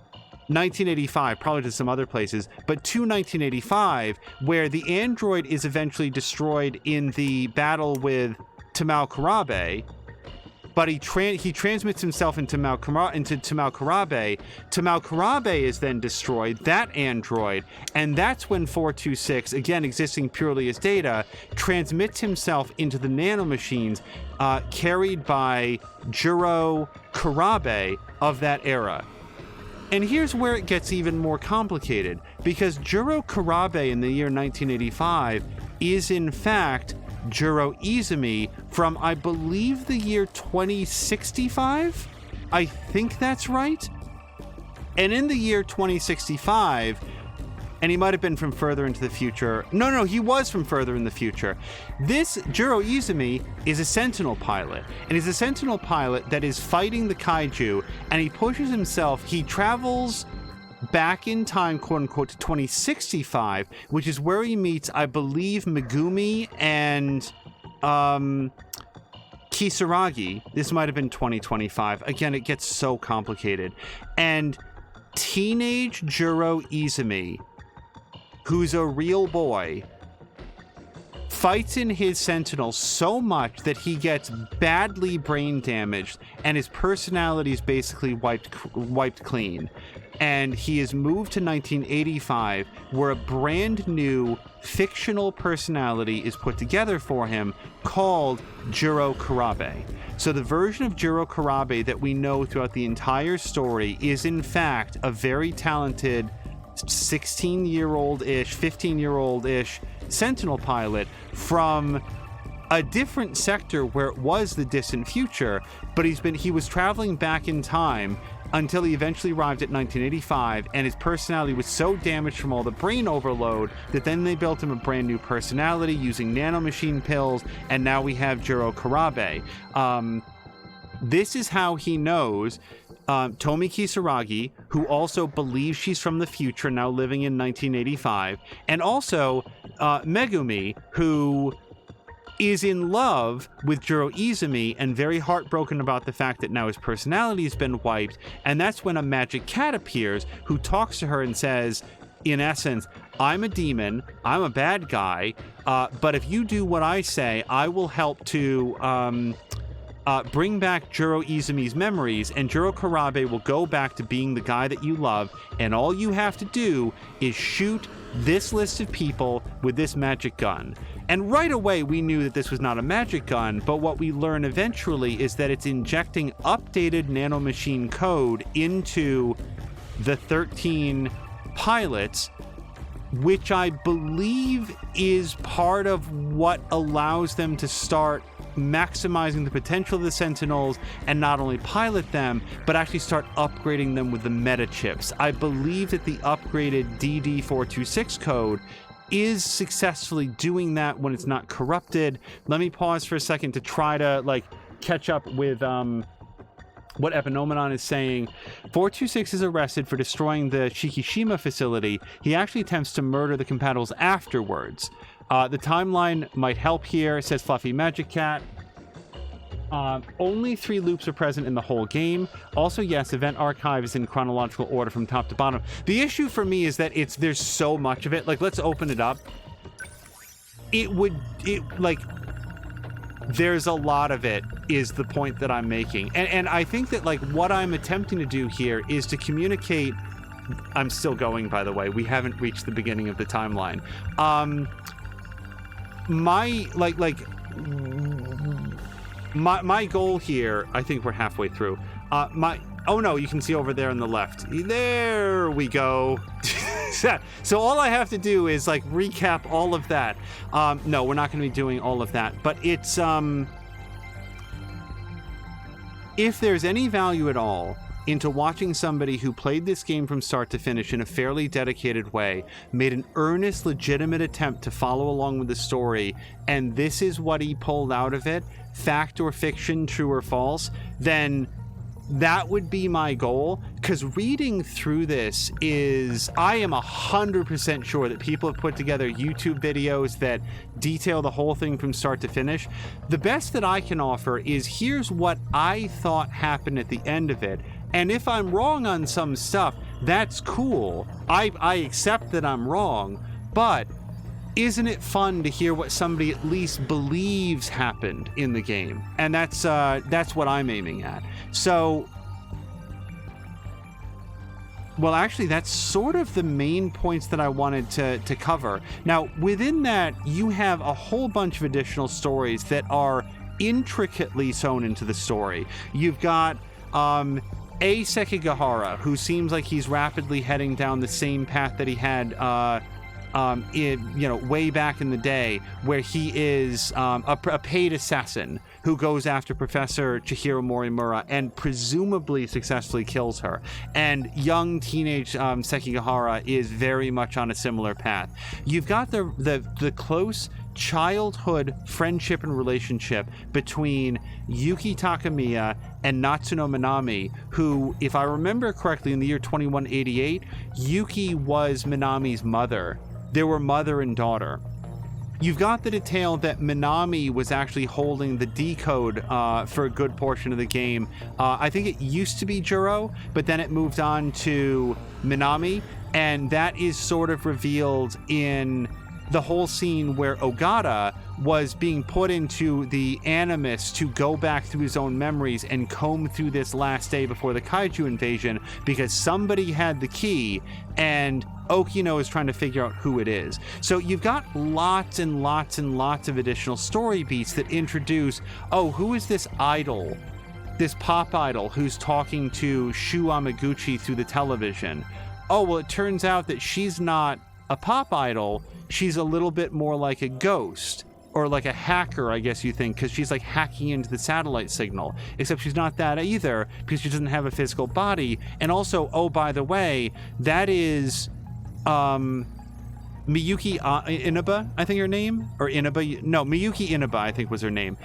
1985, probably to some other places, but to 1985, where the android is eventually destroyed in the battle with Tamao Karabe, but he transmits himself into Tamao Karabe. Tamao Karabe is then destroyed, that android, and that's when 426, again existing purely as data, transmits himself into the nanomachines carried by Juro Karabe of that era. And here's where it gets even more complicated, because Juro Karabe in the year 1985 is in fact Juro Izumi from, I believe, the year 2065? I think that's right. And in the year 2065, and he might have been from further into the future. No, he was from further in the future. This Juro Izumi is a Sentinel pilot, and he's a Sentinel pilot that is fighting the kaiju, and he pushes himself. He travels back in time, quote unquote, to 2065, which is where he meets, I believe, Megumi and Kisaragi. This might have been 2025. Again, it gets so complicated. And teenage Juro Izumi, who's a real boy, fights in his Sentinel so much that he gets badly brain damaged and his personality is basically wiped clean. And he is moved to 1985, where a brand new fictional personality is put together for him called Juro Karabe. So the version of Juro Karabe that we know throughout the entire story is in fact a very talented 16-year-old-ish, 15-year-old-ish Sentinel pilot from a different sector where it was the distant future, but he was traveling back in time until he eventually arrived at 1985, and his personality was so damaged from all the brain overload that then they built him a brand new personality using nanomachine pills, and now we have Juro Karabe. This is how he knows Tomi Kisaragi, who also believes she's from the future, now living in 1985, and also Megumi, who is in love with Juro Izumi and very heartbroken about the fact that now his personality has been wiped. And that's when a magic cat appears who talks to her and says, in essence, I'm a demon, I'm a bad guy, but if you do what I say, I will help to bring back Juro Izumi's memories, and Juro Karabe will go back to being the guy that you love, and all you have to do is shoot this list of people with this magic gun. And right away we knew that this was not a magic gun, but what we learn eventually is that it's injecting updated nanomachine code into the 13 pilots, which I believe is part of what allows them to start maximizing the potential of the Sentinels and not only pilot them, but actually start upgrading them with the meta chips. I believe that the upgraded DD426 code is successfully doing that when it's not corrupted. Let me pause for a second to try to catch up with what Epinomenon is saying. 426 is arrested for destroying the Shikishima facility. He actually attempts to murder the compatibles afterwards. The timeline might help here, says Fluffy Magic Cat. Only 3 loops are present in the whole game. Also, yes, event archive is in chronological order from top to bottom. The issue for me is that there's so much of it. Let's open it up. There's a lot of it, is the point that I'm making. And I think that what I'm attempting to do here is to communicate. I'm still going, by the way. We haven't reached the beginning of the timeline. My goal here, I think we're halfway through. Oh no, you can see over there on the left. There we go. So all I have to do is recap all of that. No, we're not going to be doing all of that, but it's if there's any value at all into watching somebody who played this game from start to finish in a fairly dedicated way, made an earnest, legitimate attempt to follow along with the story, and this is what he pulled out of it, fact or fiction, true or false, then that would be my goal. Because reading through this I am 100% sure that people have put together YouTube videos that detail the whole thing from start to finish. The best that I can offer is here's what I thought happened at the end of it. And if I'm wrong on some stuff, that's cool. I accept that I'm wrong, but isn't it fun to hear what somebody at least believes happened in the game? And that's what I'm aiming at. So, well, actually, that's sort of the main points that I wanted to cover. Now, within that, you have a whole bunch of additional stories that are intricately sewn into the story. You've got Sekigahara, who seems like he's rapidly heading down the same path that he had way back in the day, where he is a paid assassin who goes after Professor Chihiro Morimura and presumably successfully kills her. And young teenage Sekigahara is very much on a similar path. You've got the close childhood friendship and relationship between Yuki Takamiya and Natsuno Minami, who, if I remember correctly, in the year 2188, Yuki was Minami's mother. They were mother and daughter. You've got the detail that Minami was actually holding the decode for a good portion of the game. I think it used to be Juro, but then it moved on to Minami, and that is sort of revealed in the whole scene where Ogata was being put into the Animus to go back through his own memories and comb through this last day before the kaiju invasion, because somebody had the key and Okino is trying to figure out who it is. So you've got lots and lots and lots of additional story beats that introduce, who is this idol, this pop idol who's talking to Shu Amaguchi through the television? oh, well, it turns out that she's not a pop idol. She's a little bit more like a ghost, or like a hacker, I guess you think, because she's like hacking into the satellite signal. Except she's not that either, because she doesn't have a physical body. And also, oh, by the way, that is Miyuki Inaba, I think her name, or Inaba, no, Miyuki Inaba, I think was her name.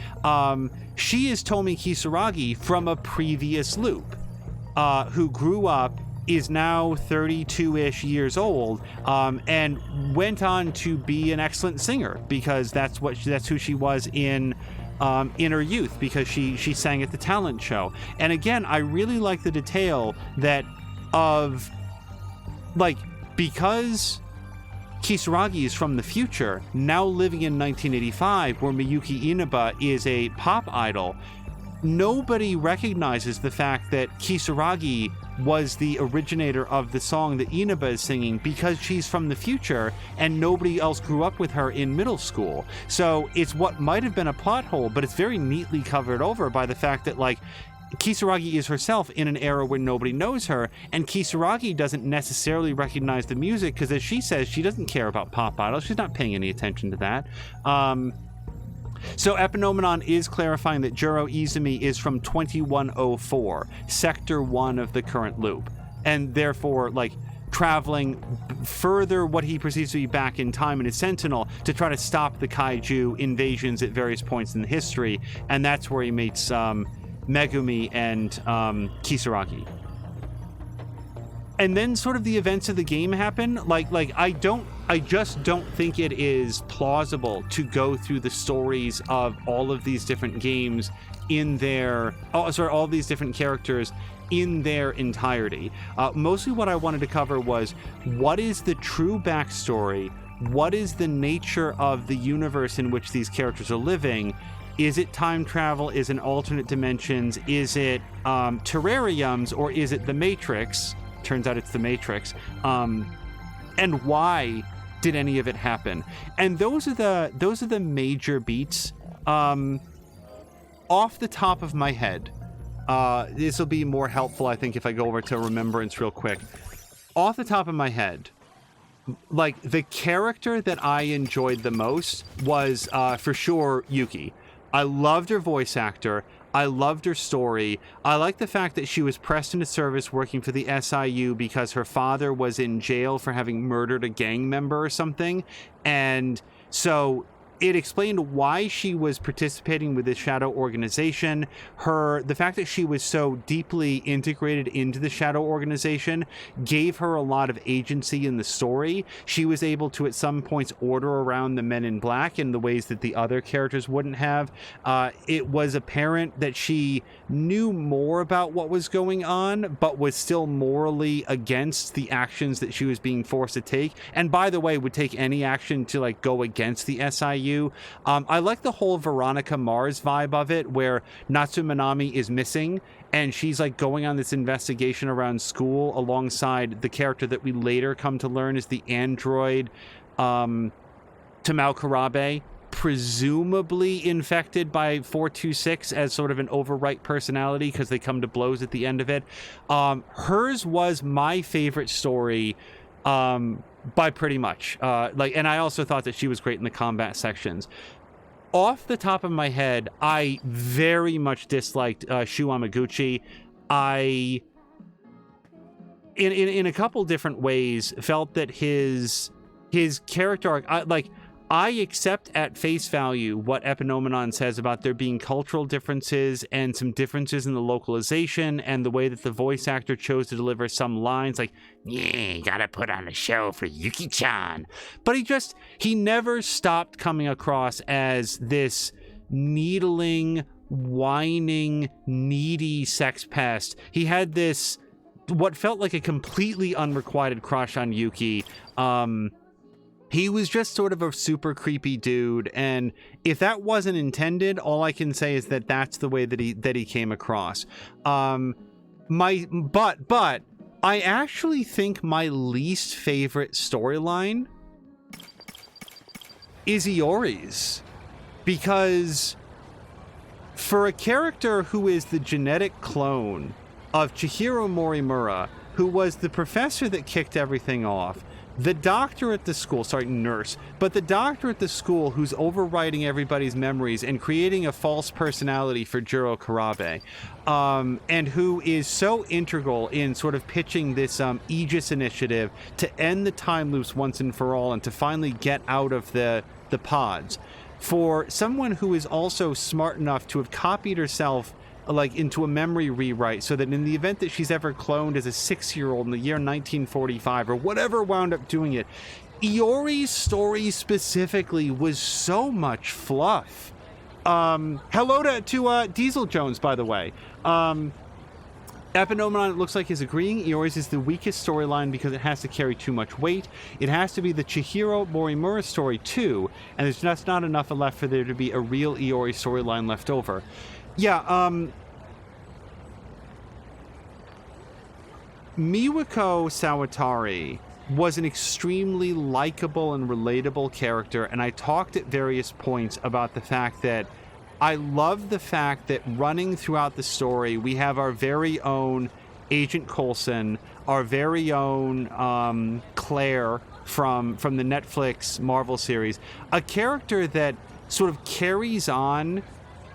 She is Tomi Kisaragi from a previous loop, who grew up, is now 32-ish years old, and went on to be an excellent singer, because that's who she was in her youth, because she sang at the talent show. And again, I really like the detail that of, like, because Kisaragi is from the future, now living in 1985, where Miyuki Inaba is a pop idol, nobody recognizes the fact that Kisaragi was the originator of the song that Inaba is singing, because she's from the future and nobody else grew up with her in middle school. So it's what might have been a plot hole, but it's very neatly covered over by the fact that, like, Kisaragi is herself in an era where nobody knows her, and Kisaragi doesn't necessarily recognize the music because, as she says, she doesn't care about pop idols. She's not paying any attention to that. So Epinomenon is clarifying that Juro Izumi is from 2104, Sector 1 of the current loop, and therefore, like, traveling further what he perceives to be back in time in his Sentinel to try to stop the kaiju invasions at various points in the history, and that's where he meets Megumi and Kisaragi. And then sort of the events of the game happen. I just don't think it is plausible to go through the stories of all of these different games in their, all these different characters in their entirety. Mostly what I wanted to cover was, what is the true backstory? What is the nature of the universe in which these characters are living? Is it time travel? Is it alternate dimensions? Is it terrariums? Or is it the Matrix? Turns out it's the Matrix. And why did any of it happen? And those are the major beats. Off the top of my head, this will be more helpful, I think, if I go over to Remembrance real quick. Off the top of my head, like, the character that I enjoyed the most was for sure Yuki. I loved her voice actor. I loved her story. I like the fact that she was pressed into service working for the SIU because her father was in jail for having murdered a gang member or something. And so it explained why she was participating with this shadow organization. The fact that she was so deeply integrated into the shadow organization gave her a lot of agency in the story. She was able to, at some points, order around the Men in Black in the ways that the other characters wouldn't have. It was apparent that she knew more about what was going on, but was still morally against the actions that she was being forced to take. And by the way, would take any action to, like, go against the SIU. I like the whole Veronica Mars vibe of it, where Natsu Minami is missing and she's, like, going on this investigation around school alongside the character that we later come to learn is the android Tamao Karabe, presumably infected by 426 as sort of an overwrite personality because they come to blows at the end of it. Hers was my favorite story by pretty much. And I also thought that she was great in the combat sections. Off the top of my head, I very much disliked Shu Amaguchi. I, in a couple different ways, felt that his character arc, I accept at face value what Epinomenon says about there being cultural differences and some differences in the localization and the way that the voice actor chose to deliver some lines, like, yeah, gotta put on a show for Yuki-chan. But he never stopped coming across as this needling, whining, needy sex pest. He had this, what felt like a completely unrequited crush on Yuki. He was just sort of a super creepy dude, and if that wasn't intended, all I can say is that that's the way that he came across. But I actually think my least favorite storyline is Iori's, because for a character who is the genetic clone of Chihiro Morimura, who was the professor that kicked everything off, the doctor at the school, sorry, nurse, but the doctor at the school who's overwriting everybody's memories and creating a false personality for Juro Karabe, and who is so integral in sort of pitching this Aegis initiative to end the time loops once and for all and to finally get out of the pods. For someone who is also smart enough to have copied herself like into a memory rewrite so that in the event that she's ever cloned as a 6-year-old in the year 1945 or whatever wound up doing it, Iori's story specifically was so much fluff. Hello to Diesel Jones, by the way. Epinomenon, it looks like, is agreeing. Iori's is the weakest storyline because it has to carry too much weight. It has to be the Chihiro Morimura story too, and there's just not enough left for there to be a real Iori storyline left over. Yeah, Miwako Sawatari was an extremely likable and relatable character, and I talked at various points about the fact that I love the fact that running throughout the story, we have our very own Agent Coulson, our very own Claire from the Netflix Marvel series, a character that sort of carries on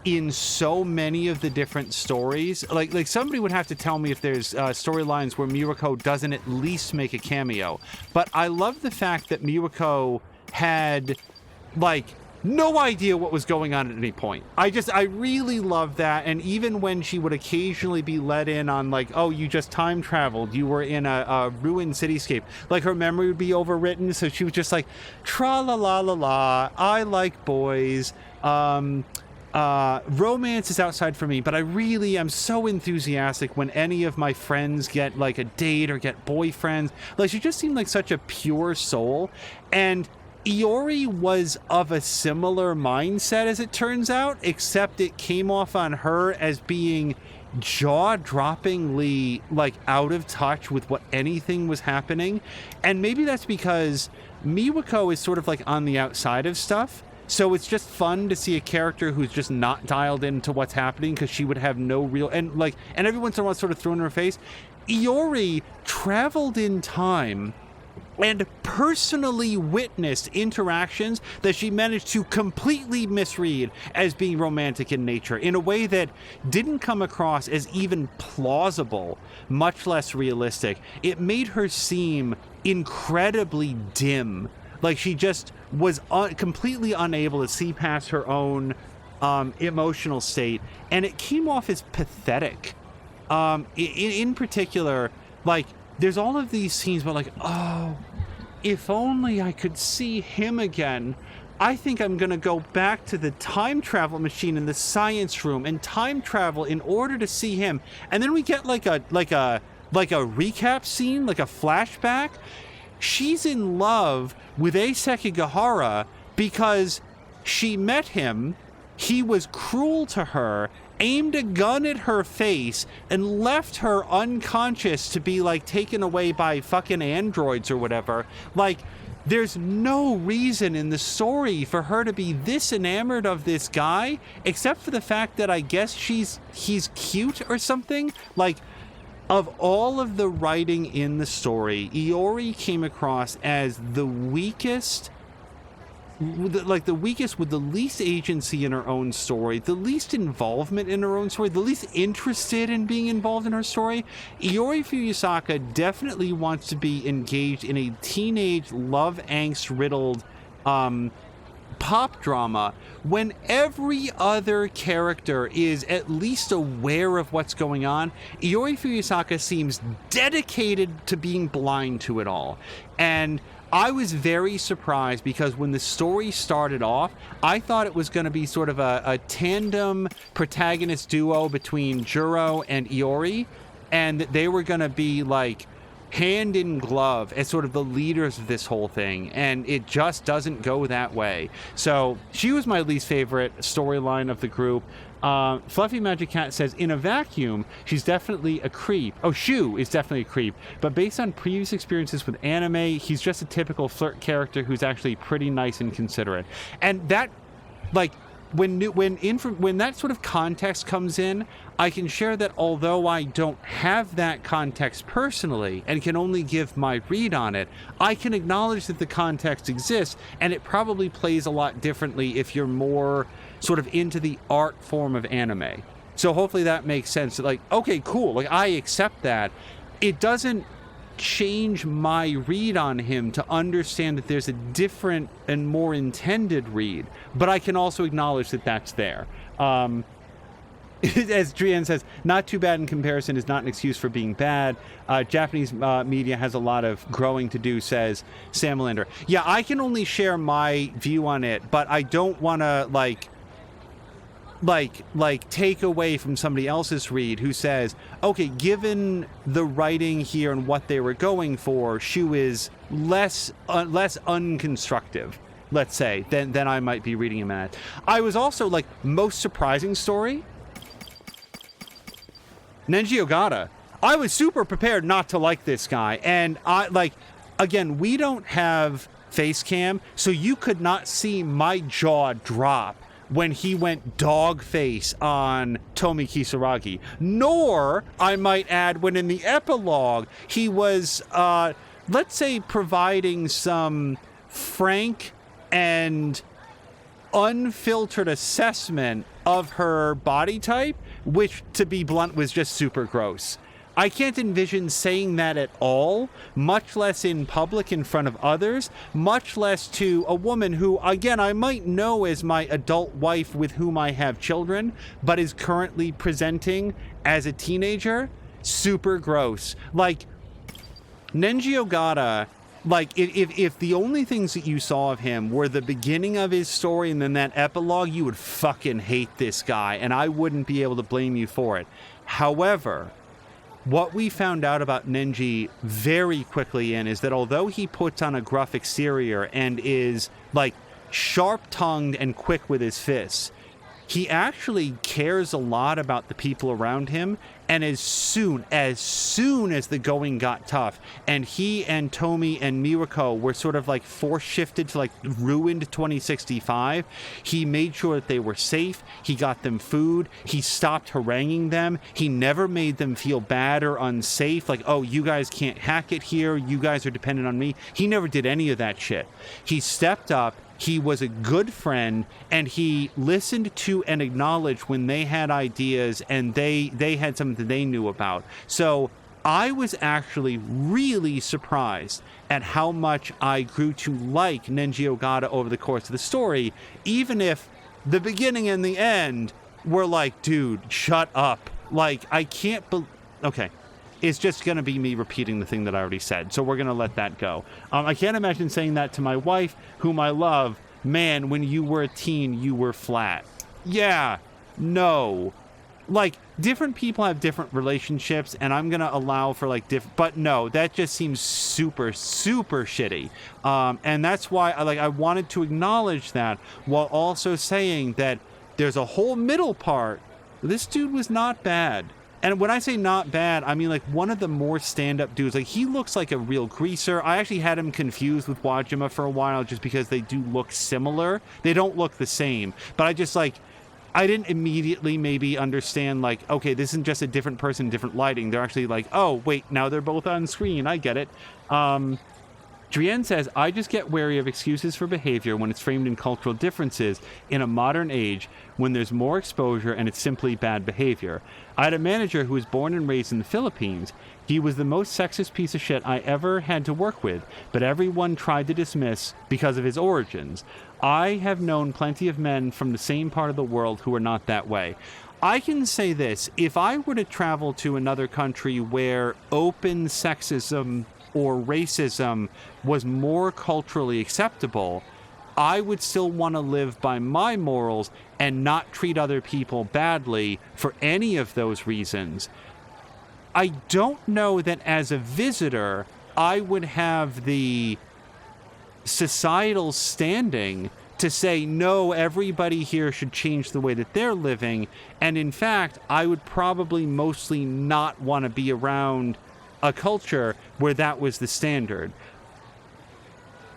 in so many of the different stories. Like somebody would have to tell me if there's storylines where Miwako doesn't at least make a cameo. But I love the fact that Miwako had like no idea what was going on at any point. I really love that. And even when she would occasionally be let in on like, oh, you just time traveled, you were in a ruined cityscape, like her memory would be overwritten, so she was just like, tra la la la la, I like boys, romance is outside for me, but I really am so enthusiastic when any of my friends get like a date or get boyfriends. Like, she just seemed like such a pure soul. And Iori was of a similar mindset, as it turns out, except it came off on her as being jaw-droppingly like out of touch with what anything was happening. And maybe that's because Miwako is sort of like on the outside of stuff. So it's just fun to see a character who's just not dialed into what's happening, because she would have no real... And every once in a while sort of thrown in her face. Iori traveled in time and personally witnessed interactions that she managed to completely misread as being romantic in nature in a way that didn't come across as even plausible, much less realistic. It made her seem incredibly dim. Like she just was completely unable to see past her own emotional state, and it came off as pathetic. In particular, like, there's all of these scenes where like, oh, if only I could see him again. I think I'm gonna go back to the time travel machine in the science room and time travel in order to see him. And then we get like a recap scene, like a flashback. She's in love with Ei Sekigahara because she met him, he was cruel to her, aimed a gun at her face, and left her unconscious to be like taken away by fucking androids or whatever. Like, there's no reason in the story for her to be this enamored of this guy, except for the fact that I guess he's cute or something. Like, of all of the writing in the story, Iori came across as the weakest, like the weakest with the least agency in her own story, the least involvement in her own story, the least interested in being involved in her story. Iori Fuyusaka definitely wants to be engaged in a teenage love angst riddled pop drama when every other character is at least aware of what's going on. Iori Fuyusaka seems dedicated to being blind to it all. And I was very surprised because when the story started off, I thought it was going to be sort of a tandem protagonist duo between Juro and Iori, and that they were going to be like hand in glove as sort of the leaders of this whole thing, and it just doesn't go that way. So she was my least favorite storyline of the group. Fluffy Magic Cat says, in a vacuum, she's definitely a creep. Oh, Shu is definitely a creep. But based on previous experiences with anime, he's just a typical flirt character who's actually pretty nice and considerate. And that, like, when that sort of context comes in, I can share that although I don't have that context personally and can only give my read on it, I can acknowledge that the context exists, and it probably plays a lot differently if you're more sort of into the art form of anime. So hopefully that makes sense. Like, okay, cool. Like, I accept that. It doesn't change my read on him to understand that there's a different and more intended read, but I can also acknowledge that that's there. As Drian says, not too bad in comparison is not an excuse for being bad. Japanese media has a lot of growing to do, says Sam Melander. Yeah, I can only share my view on it, but I don't want to like take away from somebody else's read who says, okay, given the writing here and what they were going for, Shu is less unconstructive, let's say, than I might be reading him at. I was also like, most surprising story, Nenji Ogata. I was super prepared not to like this guy, and I like, again, we don't have face cam, so you could not see my jaw drop when he went dog face on Tomi Kisaragi, nor, I might add, when in the epilogue, he was, let's say, providing some frank and unfiltered assessment of her body type, which, to be blunt, was just super gross. I can't envision saying that at all, much less in public in front of others, much less to a woman who, again, I might know as my adult wife with whom I have children, but is currently presenting as a teenager. Super gross. Like, Nenji Ogata, like, if the only things that you saw of him were the beginning of his story and then that epilogue, you would fucking hate this guy, and I wouldn't be able to blame you for it. However, what we found out about Nenji very quickly is that although he puts on a gruff exterior and is, like, sharp-tongued and quick with his fists, he actually cares a lot about the people around him, and as soon as the going got tough, and he and Tomi and Mirako were sort of like force-shifted to like ruined 2065, he made sure that they were safe, he got them food, he stopped haranguing them, he never made them feel bad or unsafe, like, oh, you guys can't hack it here, you guys are dependent on me. He never did any of that shit. He stepped up, he was a good friend, and he listened to and acknowledged when they had ideas and they had something that they knew about. So I was actually really surprised at how much I grew to like Nenji Ogata over the course of the story, even if the beginning and the end were like, dude, shut up. Like, I can't okay. It's just going to be me repeating the thing that I already said, so we're going to let that go. I can't imagine saying that to my wife, whom I love. Man, when you were a teen, you were flat. Yeah, no. Like, different people have different relationships, and I'm going to allow for, like, but no, that just seems super, super shitty. And that's why I wanted to acknowledge that, while also saying that there's a whole middle part. This dude was not bad. And when I say not bad, I mean, like, one of the more stand-up dudes. Like, he looks like a real greaser. I actually had him confused with Wajima for a while just because they do look similar. They don't look the same. But I just, like, I didn't immediately maybe understand, like, okay, this isn't just a different person, different lighting. They're actually like, oh, wait, now they're both on screen. I get it. Drienne says, I just get wary of excuses for behavior when it's framed in cultural differences in a modern age when there's more exposure and it's simply bad behavior. I had a manager who was born and raised in the Philippines. He was the most sexist piece of shit I ever had to work with, but everyone tried to dismiss because of his origins. I have known plenty of men from the same part of the world who are not that way. I can say this, if I were to travel to another country where open sexism or racism was more culturally acceptable, I would still want to live by my morals and not treat other people badly for any of those reasons. I don't know that as a visitor, I would have the societal standing to say, no, everybody here should change the way that they're living. And in fact, I would probably mostly not want to be around a culture where that was the standard.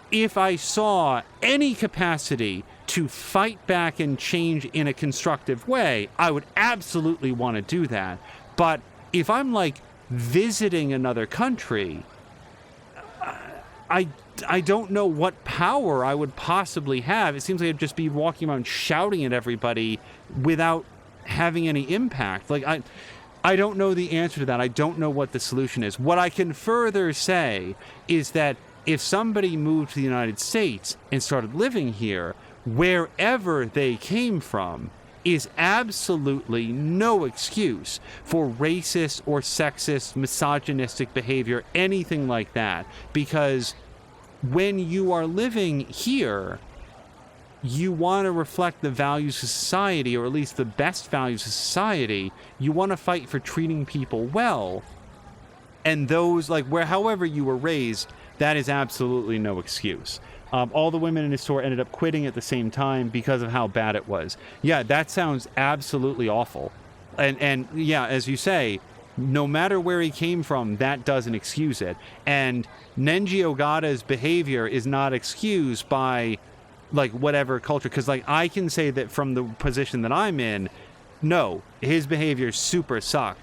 If I saw any capacity to fight back and change in a constructive way, I would absolutely want to do that. But if I'm like visiting another country, I don't know what power I would possibly have. It seems like I'd just be walking around shouting at everybody without having any impact. Like, I don't know the answer to that. I don't know what the solution is. What I can further say is that if somebody moved to the United States and started living here, wherever they came from is absolutely no excuse for racist or sexist, misogynistic behavior, anything like that. Because when you are living here, you want to reflect the values of society, or at least the best values of society. You want to fight for treating people well. And those, like, however you were raised, that is absolutely no excuse. All the women in his store ended up quitting at the same time because of how bad it was. Yeah, that sounds absolutely awful. And yeah, as you say, no matter where he came from, that doesn't excuse it. And Nenji Ogata's behavior is not excused by, like, whatever culture. Because, like, I can say that from the position that I'm in, no, his behavior super sucked.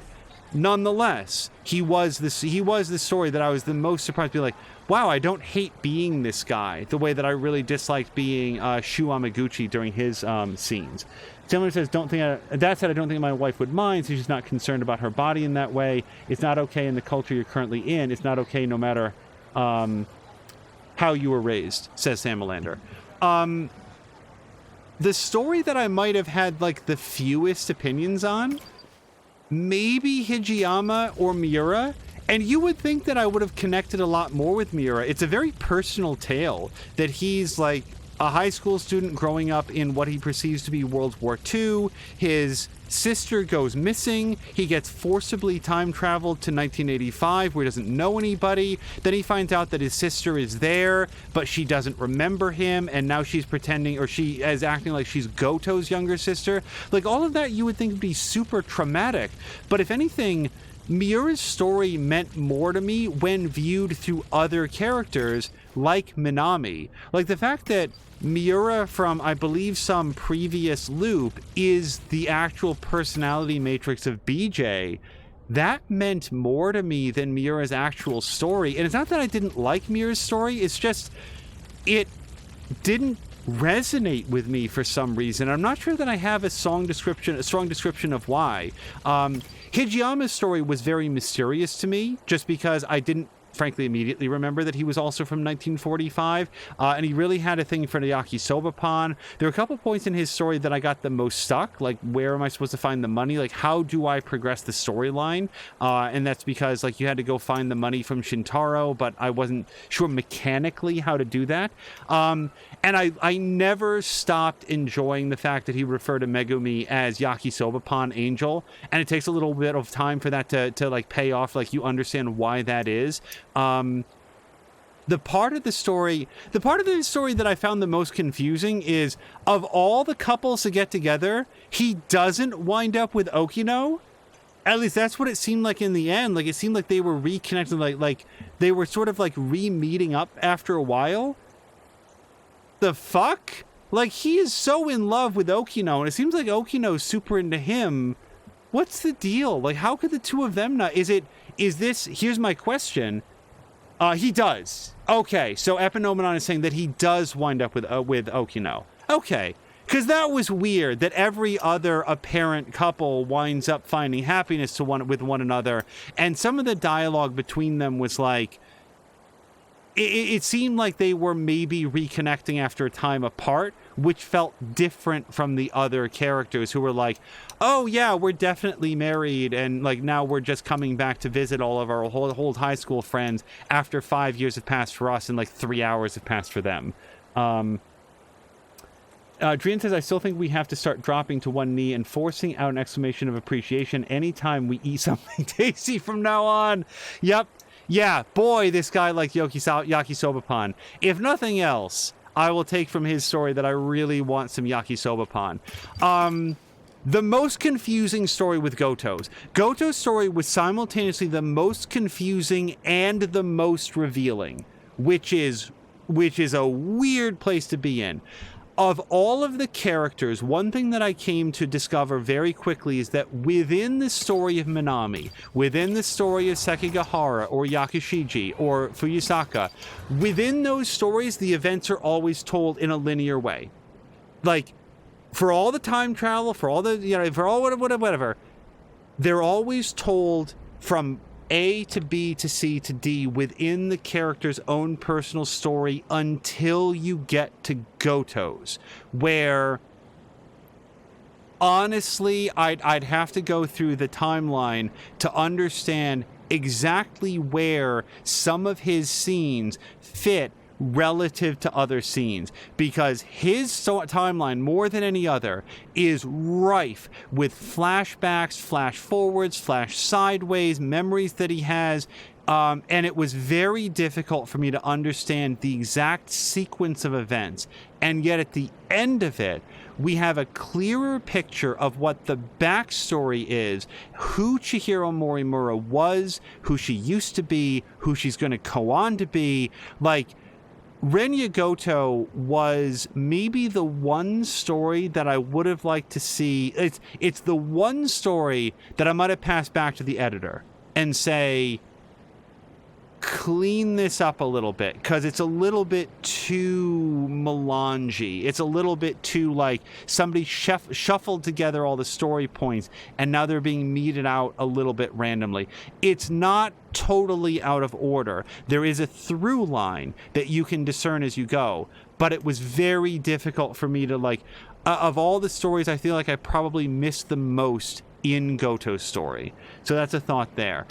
Nonetheless, he was the story that I was the most surprised to be like, wow, I don't hate being this guy the way that I really disliked being Shu Amaguchi during his scenes. Taylor says, that said, I don't think my wife would mind, so she's not concerned about her body in that way. It's not okay in the culture you're currently in. It's not okay no matter how you were raised, says Sam Melander. The story that I might have had, like, the fewest opinions on, maybe Hijiyama or Miura. And you would think that I would have connected a lot more with Miura. It's a very personal tale that he's like a high school student growing up in what he perceives to be World War II. His sister goes missing. He gets forcibly time traveled to 1985 where he doesn't know anybody. Then he finds out that his sister is there, but she doesn't remember him. And now she's pretending, or she is acting like she's Goto's younger sister. Like, all of that you would think would be super traumatic. But if anything, Miura's story meant more to me when viewed through other characters like Minami. Like, the fact that Miura from, I believe, some previous loop is the actual personality matrix of BJ, that meant more to me than Miura's actual story. And it's not that I didn't like Miura's story, it's just it didn't resonate with me for some reason. I'm not sure that I have a strong description of why. Hijiyama's story was very mysterious to me, just because I didn't, frankly, immediately remember that he was also from 1945, and he really had a thing for the yakisoba pan. There were a couple points in his story that I got the most stuck, like, where am I supposed to find the money? Like, how do I progress the storyline? And that's because, like, you had to go find the money from Shintaro, but I wasn't sure mechanically how to do that. And I never stopped enjoying the fact that he referred to Megumi as Yakisoba Pan Angel, and it takes a little bit of time for that to like pay off, like you understand why that is. The part of the story that I found the most confusing is, of all the couples to get together, he doesn't wind up with Okino. At least that's what it seemed like in the end. Like, it seemed like they were reconnected, like they were sort of like re-meeting up after a while. The fuck? Like, he is so in love with Okino, and it seems like Okino's super into him. What's the deal? Like, how could the two of them not? Is this, here's my question. He does. Okay, so Epinomenon is saying that he does wind up with Okino. Okay, because that was weird that every other apparent couple winds up finding happiness with one another, and some of the dialogue between them was like, it seemed like they were maybe reconnecting after a time apart, which felt different from the other characters who were like, oh yeah, we're definitely married, and like now we're just coming back to visit all of our old high school friends after 5 years have passed for us and like 3 hours have passed for them. Drian says, I still think we have to start dropping to one knee and forcing out an exclamation of appreciation anytime we eat something tasty from now on. Yep. Yeah, boy, this guy liked yakisoba pan. If nothing else, I will take from his story that I really want some yakisoba pan. The most confusing story with Goto's. Goto's story was simultaneously the most confusing and the most revealing, which is a weird place to be in. of all of the characters, one thing that I came to discover very quickly is that within the story of Minami, within the story of Sekigahara or Yakushiji or Fuyusaka, within those stories, the events are always told in a linear way. Like, for all the time travel, for all the, you know, for all whatever, they're always told from A to B to C to D within the character's own personal story until you get to Goto's, where honestly I'd have to go through the timeline to understand exactly where some of his scenes fit relative to other scenes, because his timeline, more than any other, is rife with flashbacks, flash forwards, flash sideways, memories that he has, and it was very difficult for me to understand the exact sequence of events. And yet at the end of it, we have a clearer picture of what the backstory is, who Chihiro Morimura was, who she used to be, who she's going to go on to be. Like, Renya Goto was maybe the one story that I would have liked to see. It's the one story that I might have passed back to the editor and say, clean this up a little bit, because it's a little bit too melange-y. It's a little bit too, like, somebody shuffled together all the story points and now they're being meted out a little bit randomly. It's not totally out of order. There is a through line that you can discern as you go, but it was very difficult for me to, like, of all the stories, I feel like I probably missed the most in Goto's story. So that's a thought there.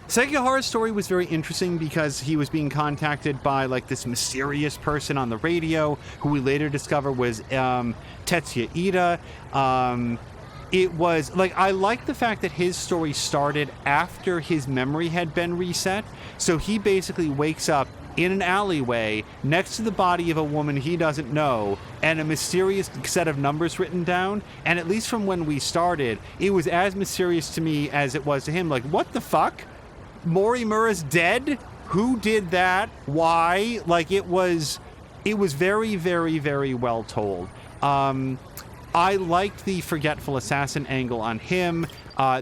Sekigahara's story was very interesting because he was being contacted by, like, this mysterious person on the radio who we later discover was Tetsuya Ida. It was, like, I like the fact that his story started after his memory had been reset. So he basically wakes up in an alleyway next to the body of a woman he doesn't know and a mysterious set of numbers written down. And at least from when we started, it was as mysterious to me as it was to him. Like, what the fuck? Morimura's dead? Who did that? Why? Like, it was very, very, very well told. I liked the forgetful assassin angle on him.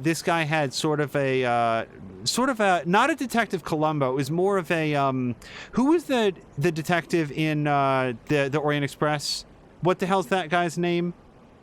This guy had sort of a not a Detective Columbo. It was more of a who was the detective in the Orient Express? What the hell's that guy's name?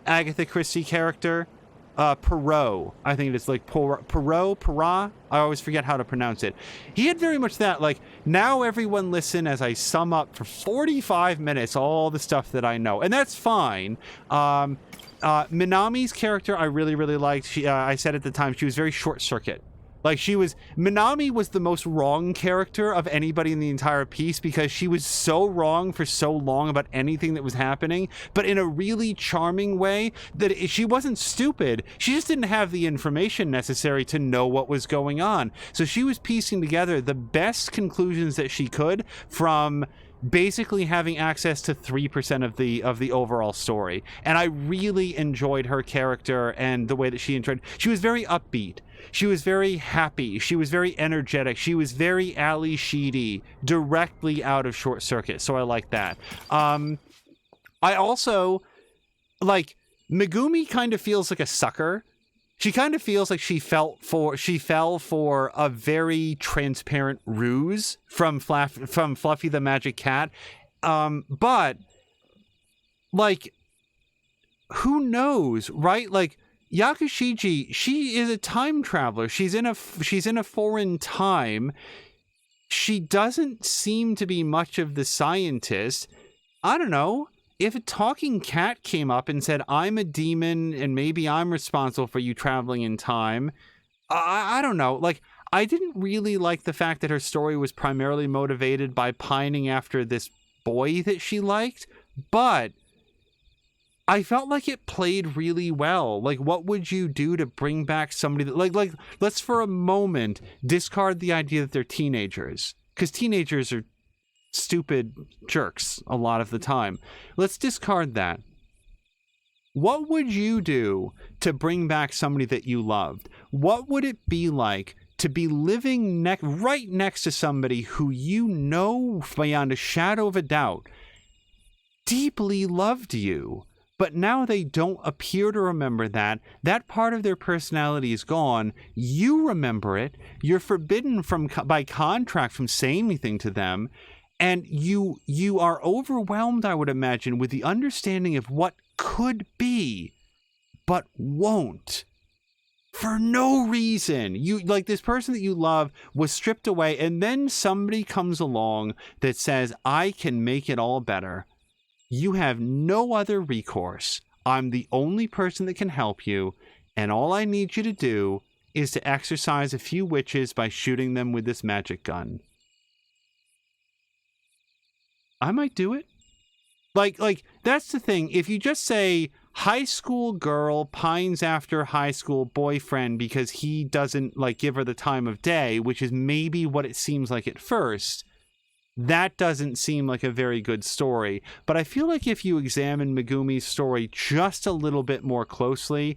Agatha Christie character. Perot, I think it's like Perot. I always forget how to pronounce it. He had very much that, like, now everyone listen as I sum up for 45 minutes all the stuff that I know, and that's fine. Minami's character I really, really liked. I said at the time she was very short circuit. Like, Minami was the most wrong character of anybody in the entire piece because she was so wrong for so long about anything that was happening, but in a really charming way that she wasn't stupid. She just didn't have the information necessary to know what was going on. So she was piecing together the best conclusions that she could from basically having access to 3% of the overall story. And I really enjoyed her character and the way that she was very upbeat. She was very happy. She was very energetic. She was very Ali Sheedy, directly out of Short Circuit. So I like that. I also, like, Megumi kind of feels like a sucker. She kind of feels like she fell for a very transparent ruse from Fluffy the Magic Cat. But, like, who knows, right? Like, Yakushiji, she is a time traveler. She's in a foreign time. She doesn't seem to be much of the scientist. I don't know. If a talking cat came up and said, I'm a demon and maybe I'm responsible for you traveling in time, I don't know. Like, I didn't really like the fact that her story was primarily motivated by pining after this boy that she liked, but I felt like it played really well. Like, what would you do to bring back somebody that, like, let's for a moment discard the idea that they're teenagers, because teenagers are stupid jerks a lot of the time. Let's discard that. What would you do to bring back somebody that you loved? What would it be like to be living right next to somebody who you know beyond a shadow of a doubt deeply loved you. But now they don't appear to remember that. That part of their personality is gone. You remember it. You're forbidden by contract from saying anything to them. And you are overwhelmed, I would imagine, with the understanding of what could be, but won't. For no reason. You, like, this person that you love was stripped away, and then somebody comes along that says, I can make it all better. You have no other recourse. I'm the only person that can help you, and all I need you to do is to exorcise a few witches by shooting them with this magic gun. I might do it. Like that's the thing. If you just say high school girl pines after high school boyfriend because he doesn't like give her the time of day, which is maybe what it seems like at first, that doesn't seem like a very good story. But I feel like if you examine Megumi's story just a little bit more closely,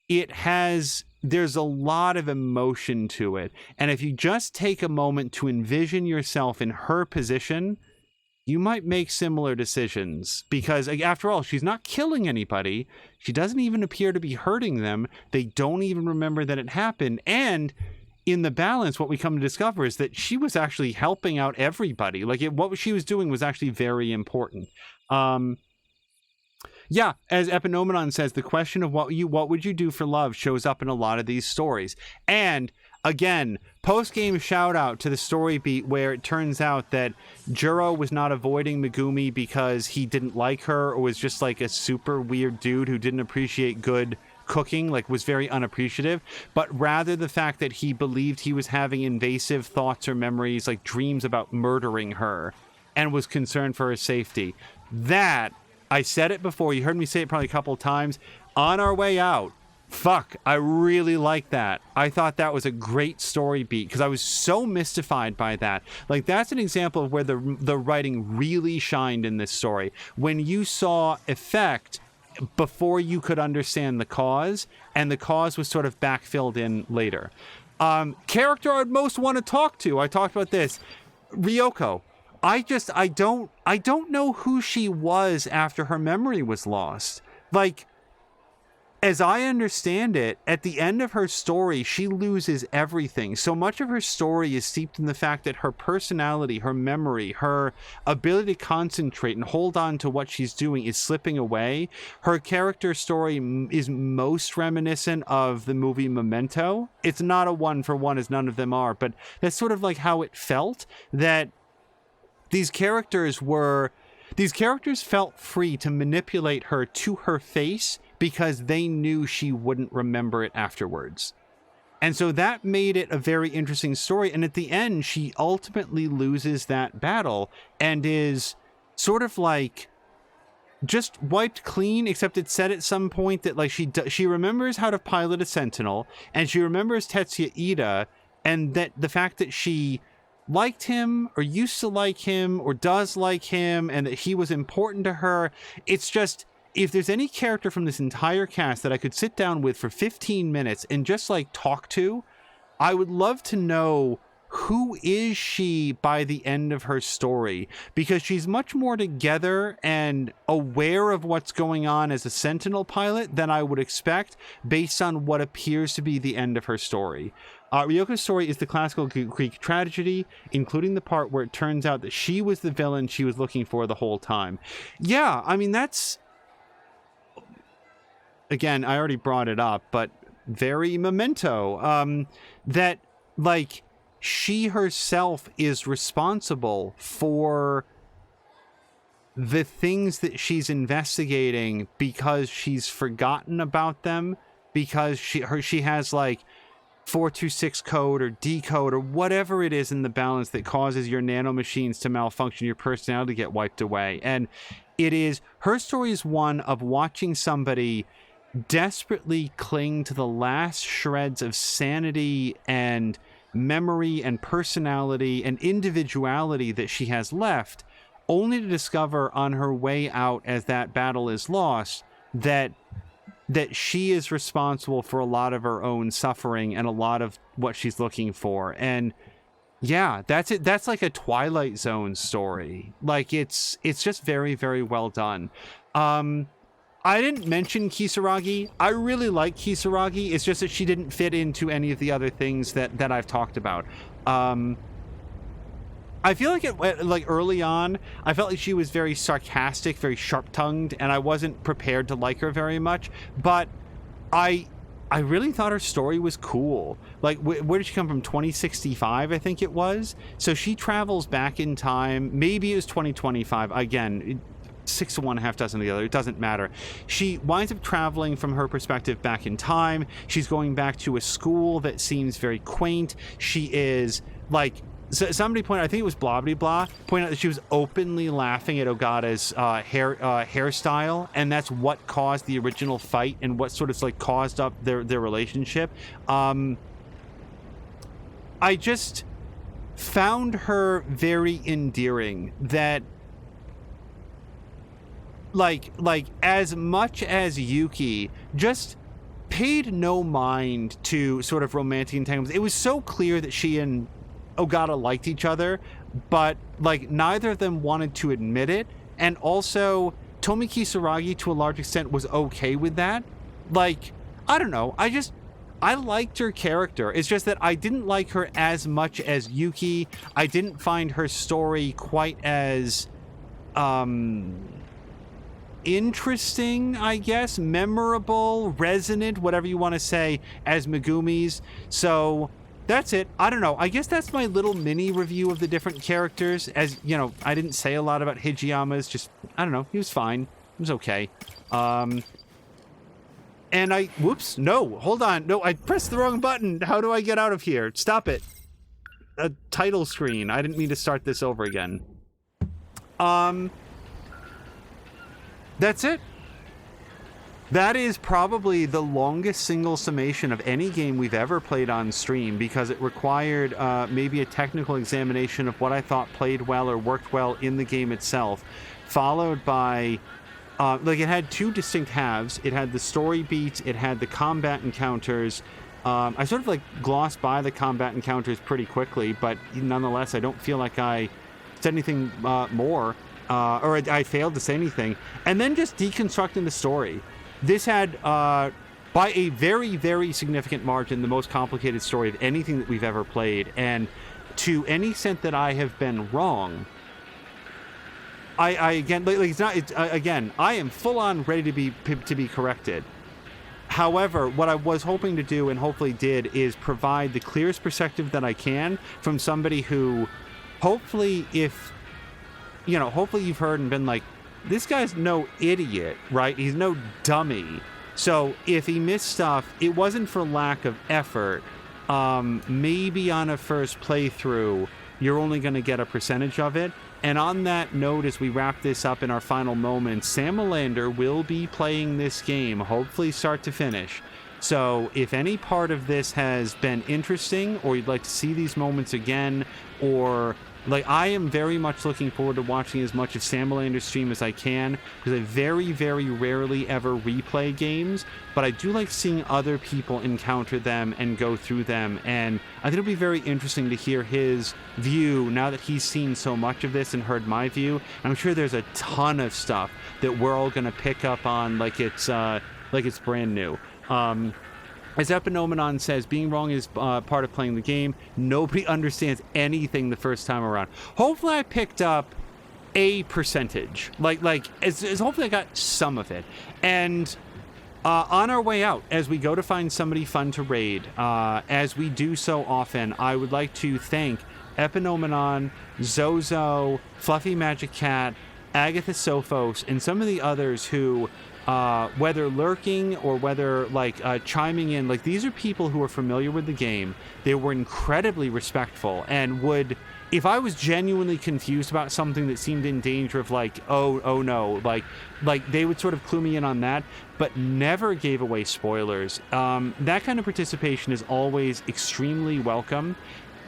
there's a lot of emotion to it. And if you just take a moment to envision yourself in her position, you might make similar decisions. Because after all, she's not killing anybody. She doesn't even appear to be hurting them. They don't even remember that it happened. And in the balance, what we come to discover is that she was actually helping out everybody. Like, what she was doing was actually very important. Yeah, as Epinomenon says, the question of what would you do for love shows up in a lot of these stories. And again, post-game shout out to the story beat where it turns out that Juro was not avoiding Megumi because he didn't like her or was just like a super weird dude who didn't appreciate good cooking, like was very unappreciative, but rather the fact that he believed he was having invasive thoughts or memories, like dreams about murdering her, and was concerned for her safety. That, I said it before, you heard me say it probably a couple of times, on our way out, fuck, I really like that. I thought that was a great story beat because I was so mystified by that. Like, that's an example of where the writing really shined in this story. When you saw effect before you could understand the cause, and the cause was sort of backfilled in later. Character I'd most want to talk to, I talked about this, Ryoko. I don't know who she was after her memory was lost. Like, as I understand it, at the end of her story, she loses everything. So much of her story is steeped in the fact that her personality, her memory, her ability to concentrate and hold on to what she's doing is slipping away. Her character story is most reminiscent of the movie Memento. It's not a one for one, as none of them are, but that's sort of like how it felt, that these characters felt free to manipulate her to her face because they knew she wouldn't remember it afterwards. And so that made it a very interesting story. And at the end, she ultimately loses that battle and is sort of like just wiped clean, except it said at some point that like she remembers how to pilot a Sentinel, and she remembers Tetsuya Ida, and that the fact that she liked him or used to like him or does like him and that he was important to her. It's just, if there's any character from this entire cast that I could sit down with for 15 minutes and just like talk to, I would love to know who is she by the end of her story, because she's much more together and aware of what's going on as a Sentinel pilot than I would expect based on what appears to be the end of her story. Ryoko's story is the classical Greek tragedy, including the part where it turns out that she was the villain she was looking for the whole time. Yeah, I mean, that's... Again, I already brought it up, but very Memento. That, like, she herself is responsible for the things that she's investigating because she's forgotten about them, because she has, like, 426 code or decode or whatever it is in the balance that causes your nanomachines to malfunction, your personality to get wiped away. And it is, her story is one of watching somebody desperately cling to the last shreds of sanity and memory and personality and individuality that she has left, only to discover on her way out as that battle is lost that she is responsible for a lot of her own suffering and a lot of what she's looking for. And Yeah, that's it. That's like a Twilight Zone story. Like it's just very, very well done. I didn't mention Kisaragi. I really like Kisaragi. It's just that she didn't fit into any of the other things that I've talked about. I feel like like early on, I felt like she was very sarcastic, very sharp-tongued, and I wasn't prepared to like her very much. But I really thought her story was cool. Like, where did she come from? 2065, I think it was. So she travels back in time. Maybe it was 2025. Again, 6 to 1, half dozen of the other. It doesn't matter. She winds up traveling from her perspective back in time. She's going back to a school that seems very quaint. She is like. So somebody pointed out, I think it was Blah, pointed out that she was openly laughing at Ogata's hairstyle, and that's what caused the original fight and what sort of like caused up their relationship. I just found her very endearing. That like as much as Yuki just paid no mind to sort of romantic entanglements. It was so clear that she and Ogata liked each other, but like neither of them wanted to admit it, and also Tomi Kisaragi to a large extent was okay with that. Like, I don't know, I liked her character. It's just that I didn't like her as much as Yuki. I didn't find her story quite as interesting, I guess, memorable, resonant, whatever you want to say, as Megumi's. So that's it. I don't know. I guess that's my little mini review of the different characters. As you know, I didn't say a lot about Hijiyama's. Just, I don't know. He was fine. He was okay. And whoops, no, hold on. No, I pressed the wrong button. How do I get out of here? Stop it. A title screen. I didn't mean to start this over again. That's it. That is probably the longest single summation of any game we've ever played on stream, because it required maybe a technical examination of what I thought played well or worked well in the game itself, followed by like it had two distinct halves. It had the story beats, it had the combat encounters. I sort of like glossed by the combat encounters pretty quickly, but nonetheless I don't feel like I said anything more, or I failed to say anything. And then just deconstructing the story. This had, by a very, very significant margin, the most complicated story of anything that we've ever played. And to any extent that I have been wrong, I again, like it's not. Again, I am full on ready to be corrected. However, what I was hoping to do, and hopefully did, is provide the clearest perspective that I can from somebody who, hopefully, hopefully you've heard and been like, this guy's no idiot, right? He's no dummy. So if he missed stuff, it wasn't for lack of effort. Maybe on a first playthrough, you're only going to get a percentage of it. And on that note, as we wrap this up in our final moments, Sam Melander will be playing this game, hopefully start to finish. So if any part of this has been interesting, or you'd like to see these moments again, or like, I am very much looking forward to watching as much of Sam Melander's stream as I can, because I very, very rarely ever replay games, but I do like seeing other people encounter them and go through them, and I think it'll be very interesting to hear his view now that he's seen so much of this and heard my view. I'm sure there's a ton of stuff that we're all going to pick up on like it's brand new. As Epinomenon says, being wrong is part of playing the game. Nobody understands anything the first time around. Hopefully I picked up a percentage. Hopefully I got some of it. And on our way out, as we go to find somebody fun to raid, as we do so often, I would like to thank Epinomenon, Zozo, Fluffy Magic Cat, Agatha Sophos, and some of the others who, whether lurking or whether chiming in, these are people who are familiar with the game. They were incredibly respectful and would, if I was genuinely confused about something that seemed in danger of oh no, they would sort of clue me in on that, but never gave away spoilers. That kind of participation is always extremely welcome.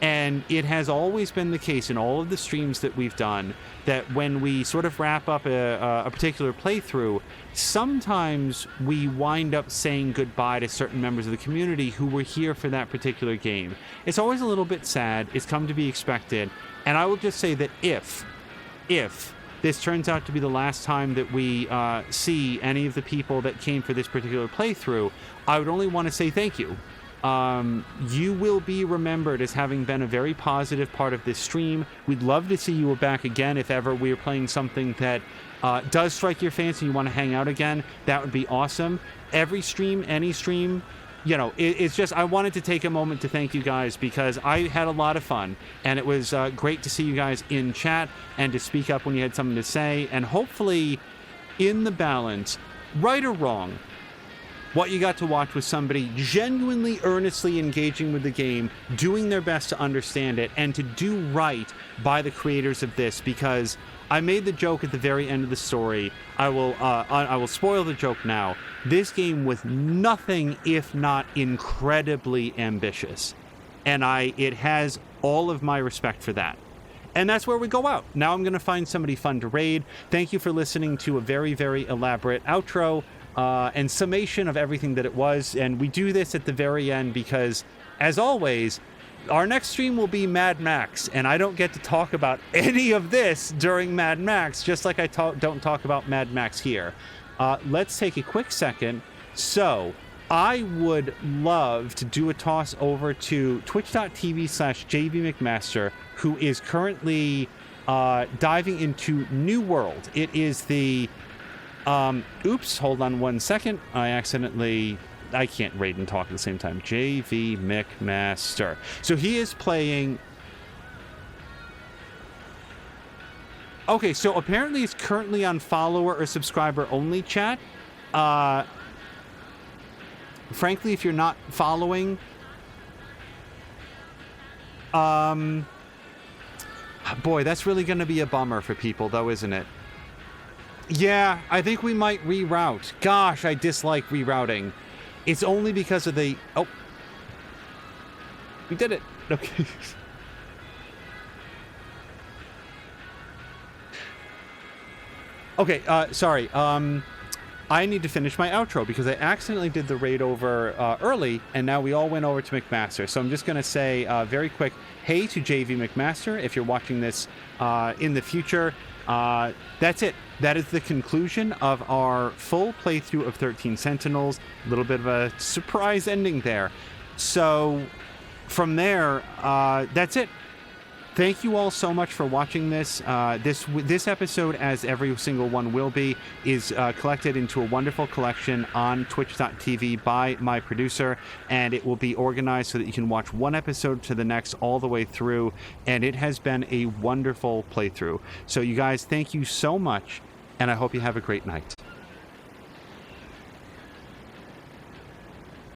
And it has always been the case in all of the streams that we've done that when we sort of wrap up a particular playthrough, sometimes we wind up saying goodbye to certain members of the community who were here for that particular game. It's always a little bit sad. It's come to be expected. And I will just say that if this turns out to be the last time that we see any of the people that came for this particular playthrough, I would only want to say thank you. You will be remembered as having been a very positive part of this stream. We'd love to see you back again if ever we are playing something that does strike your fancy and you want to hang out again. That would be awesome. Every stream, any stream, you know, it's just, I wanted to take a moment to thank you guys because I had a lot of fun, and it was great to see you guys in chat and to speak up when you had something to say, and hopefully in the balance, right or wrong, what you got to watch was somebody genuinely, earnestly engaging with the game, doing their best to understand it, and to do right by the creators of this, because I made the joke at the very end of the story. I will spoil the joke now. This game was nothing if not incredibly ambitious, and it has all of my respect for that. And that's where we go out. Now I'm going to find somebody fun to raid. Thank you for listening to a very, very elaborate outro and summation of everything that it was. And we do this at the very end because, as always, our next stream will be Mad Max, and I don't get to talk about any of this during Mad Max, just like I don't talk about Mad Max here. Let's take a quick second. So I would love to do a toss over to twitch.tv/JVMcMaster, who is currently diving into New World. It is the oops, hold on one second. I can't raid and talk at the same time. JV McMaster. So he is playing. Okay, so apparently it's currently on follower or subscriber only chat. Frankly, if you're not following, boy, that's really going to be a bummer for people, though, isn't it? Yeah, I think we might reroute. Gosh, I dislike rerouting. It's only because of the... Oh. We did it. Okay. Okay, sorry. I need to finish my outro because I accidentally did the raid over early, and now we all went over to McMaster. So I'm just going to say very quick, hey to JV McMaster, if you're watching this in the future. That's it. That is the conclusion of our full playthrough of 13 Sentinels. A little bit of a surprise ending there. So from there, that's it. Thank you all so much for watching this. This episode, as every single one will be, is collected into a wonderful collection on twitch.tv by my producer, and it will be organized so that you can watch one episode to the next all the way through, and it has been a wonderful playthrough. So you guys, thank you so much, and I hope you have a great night.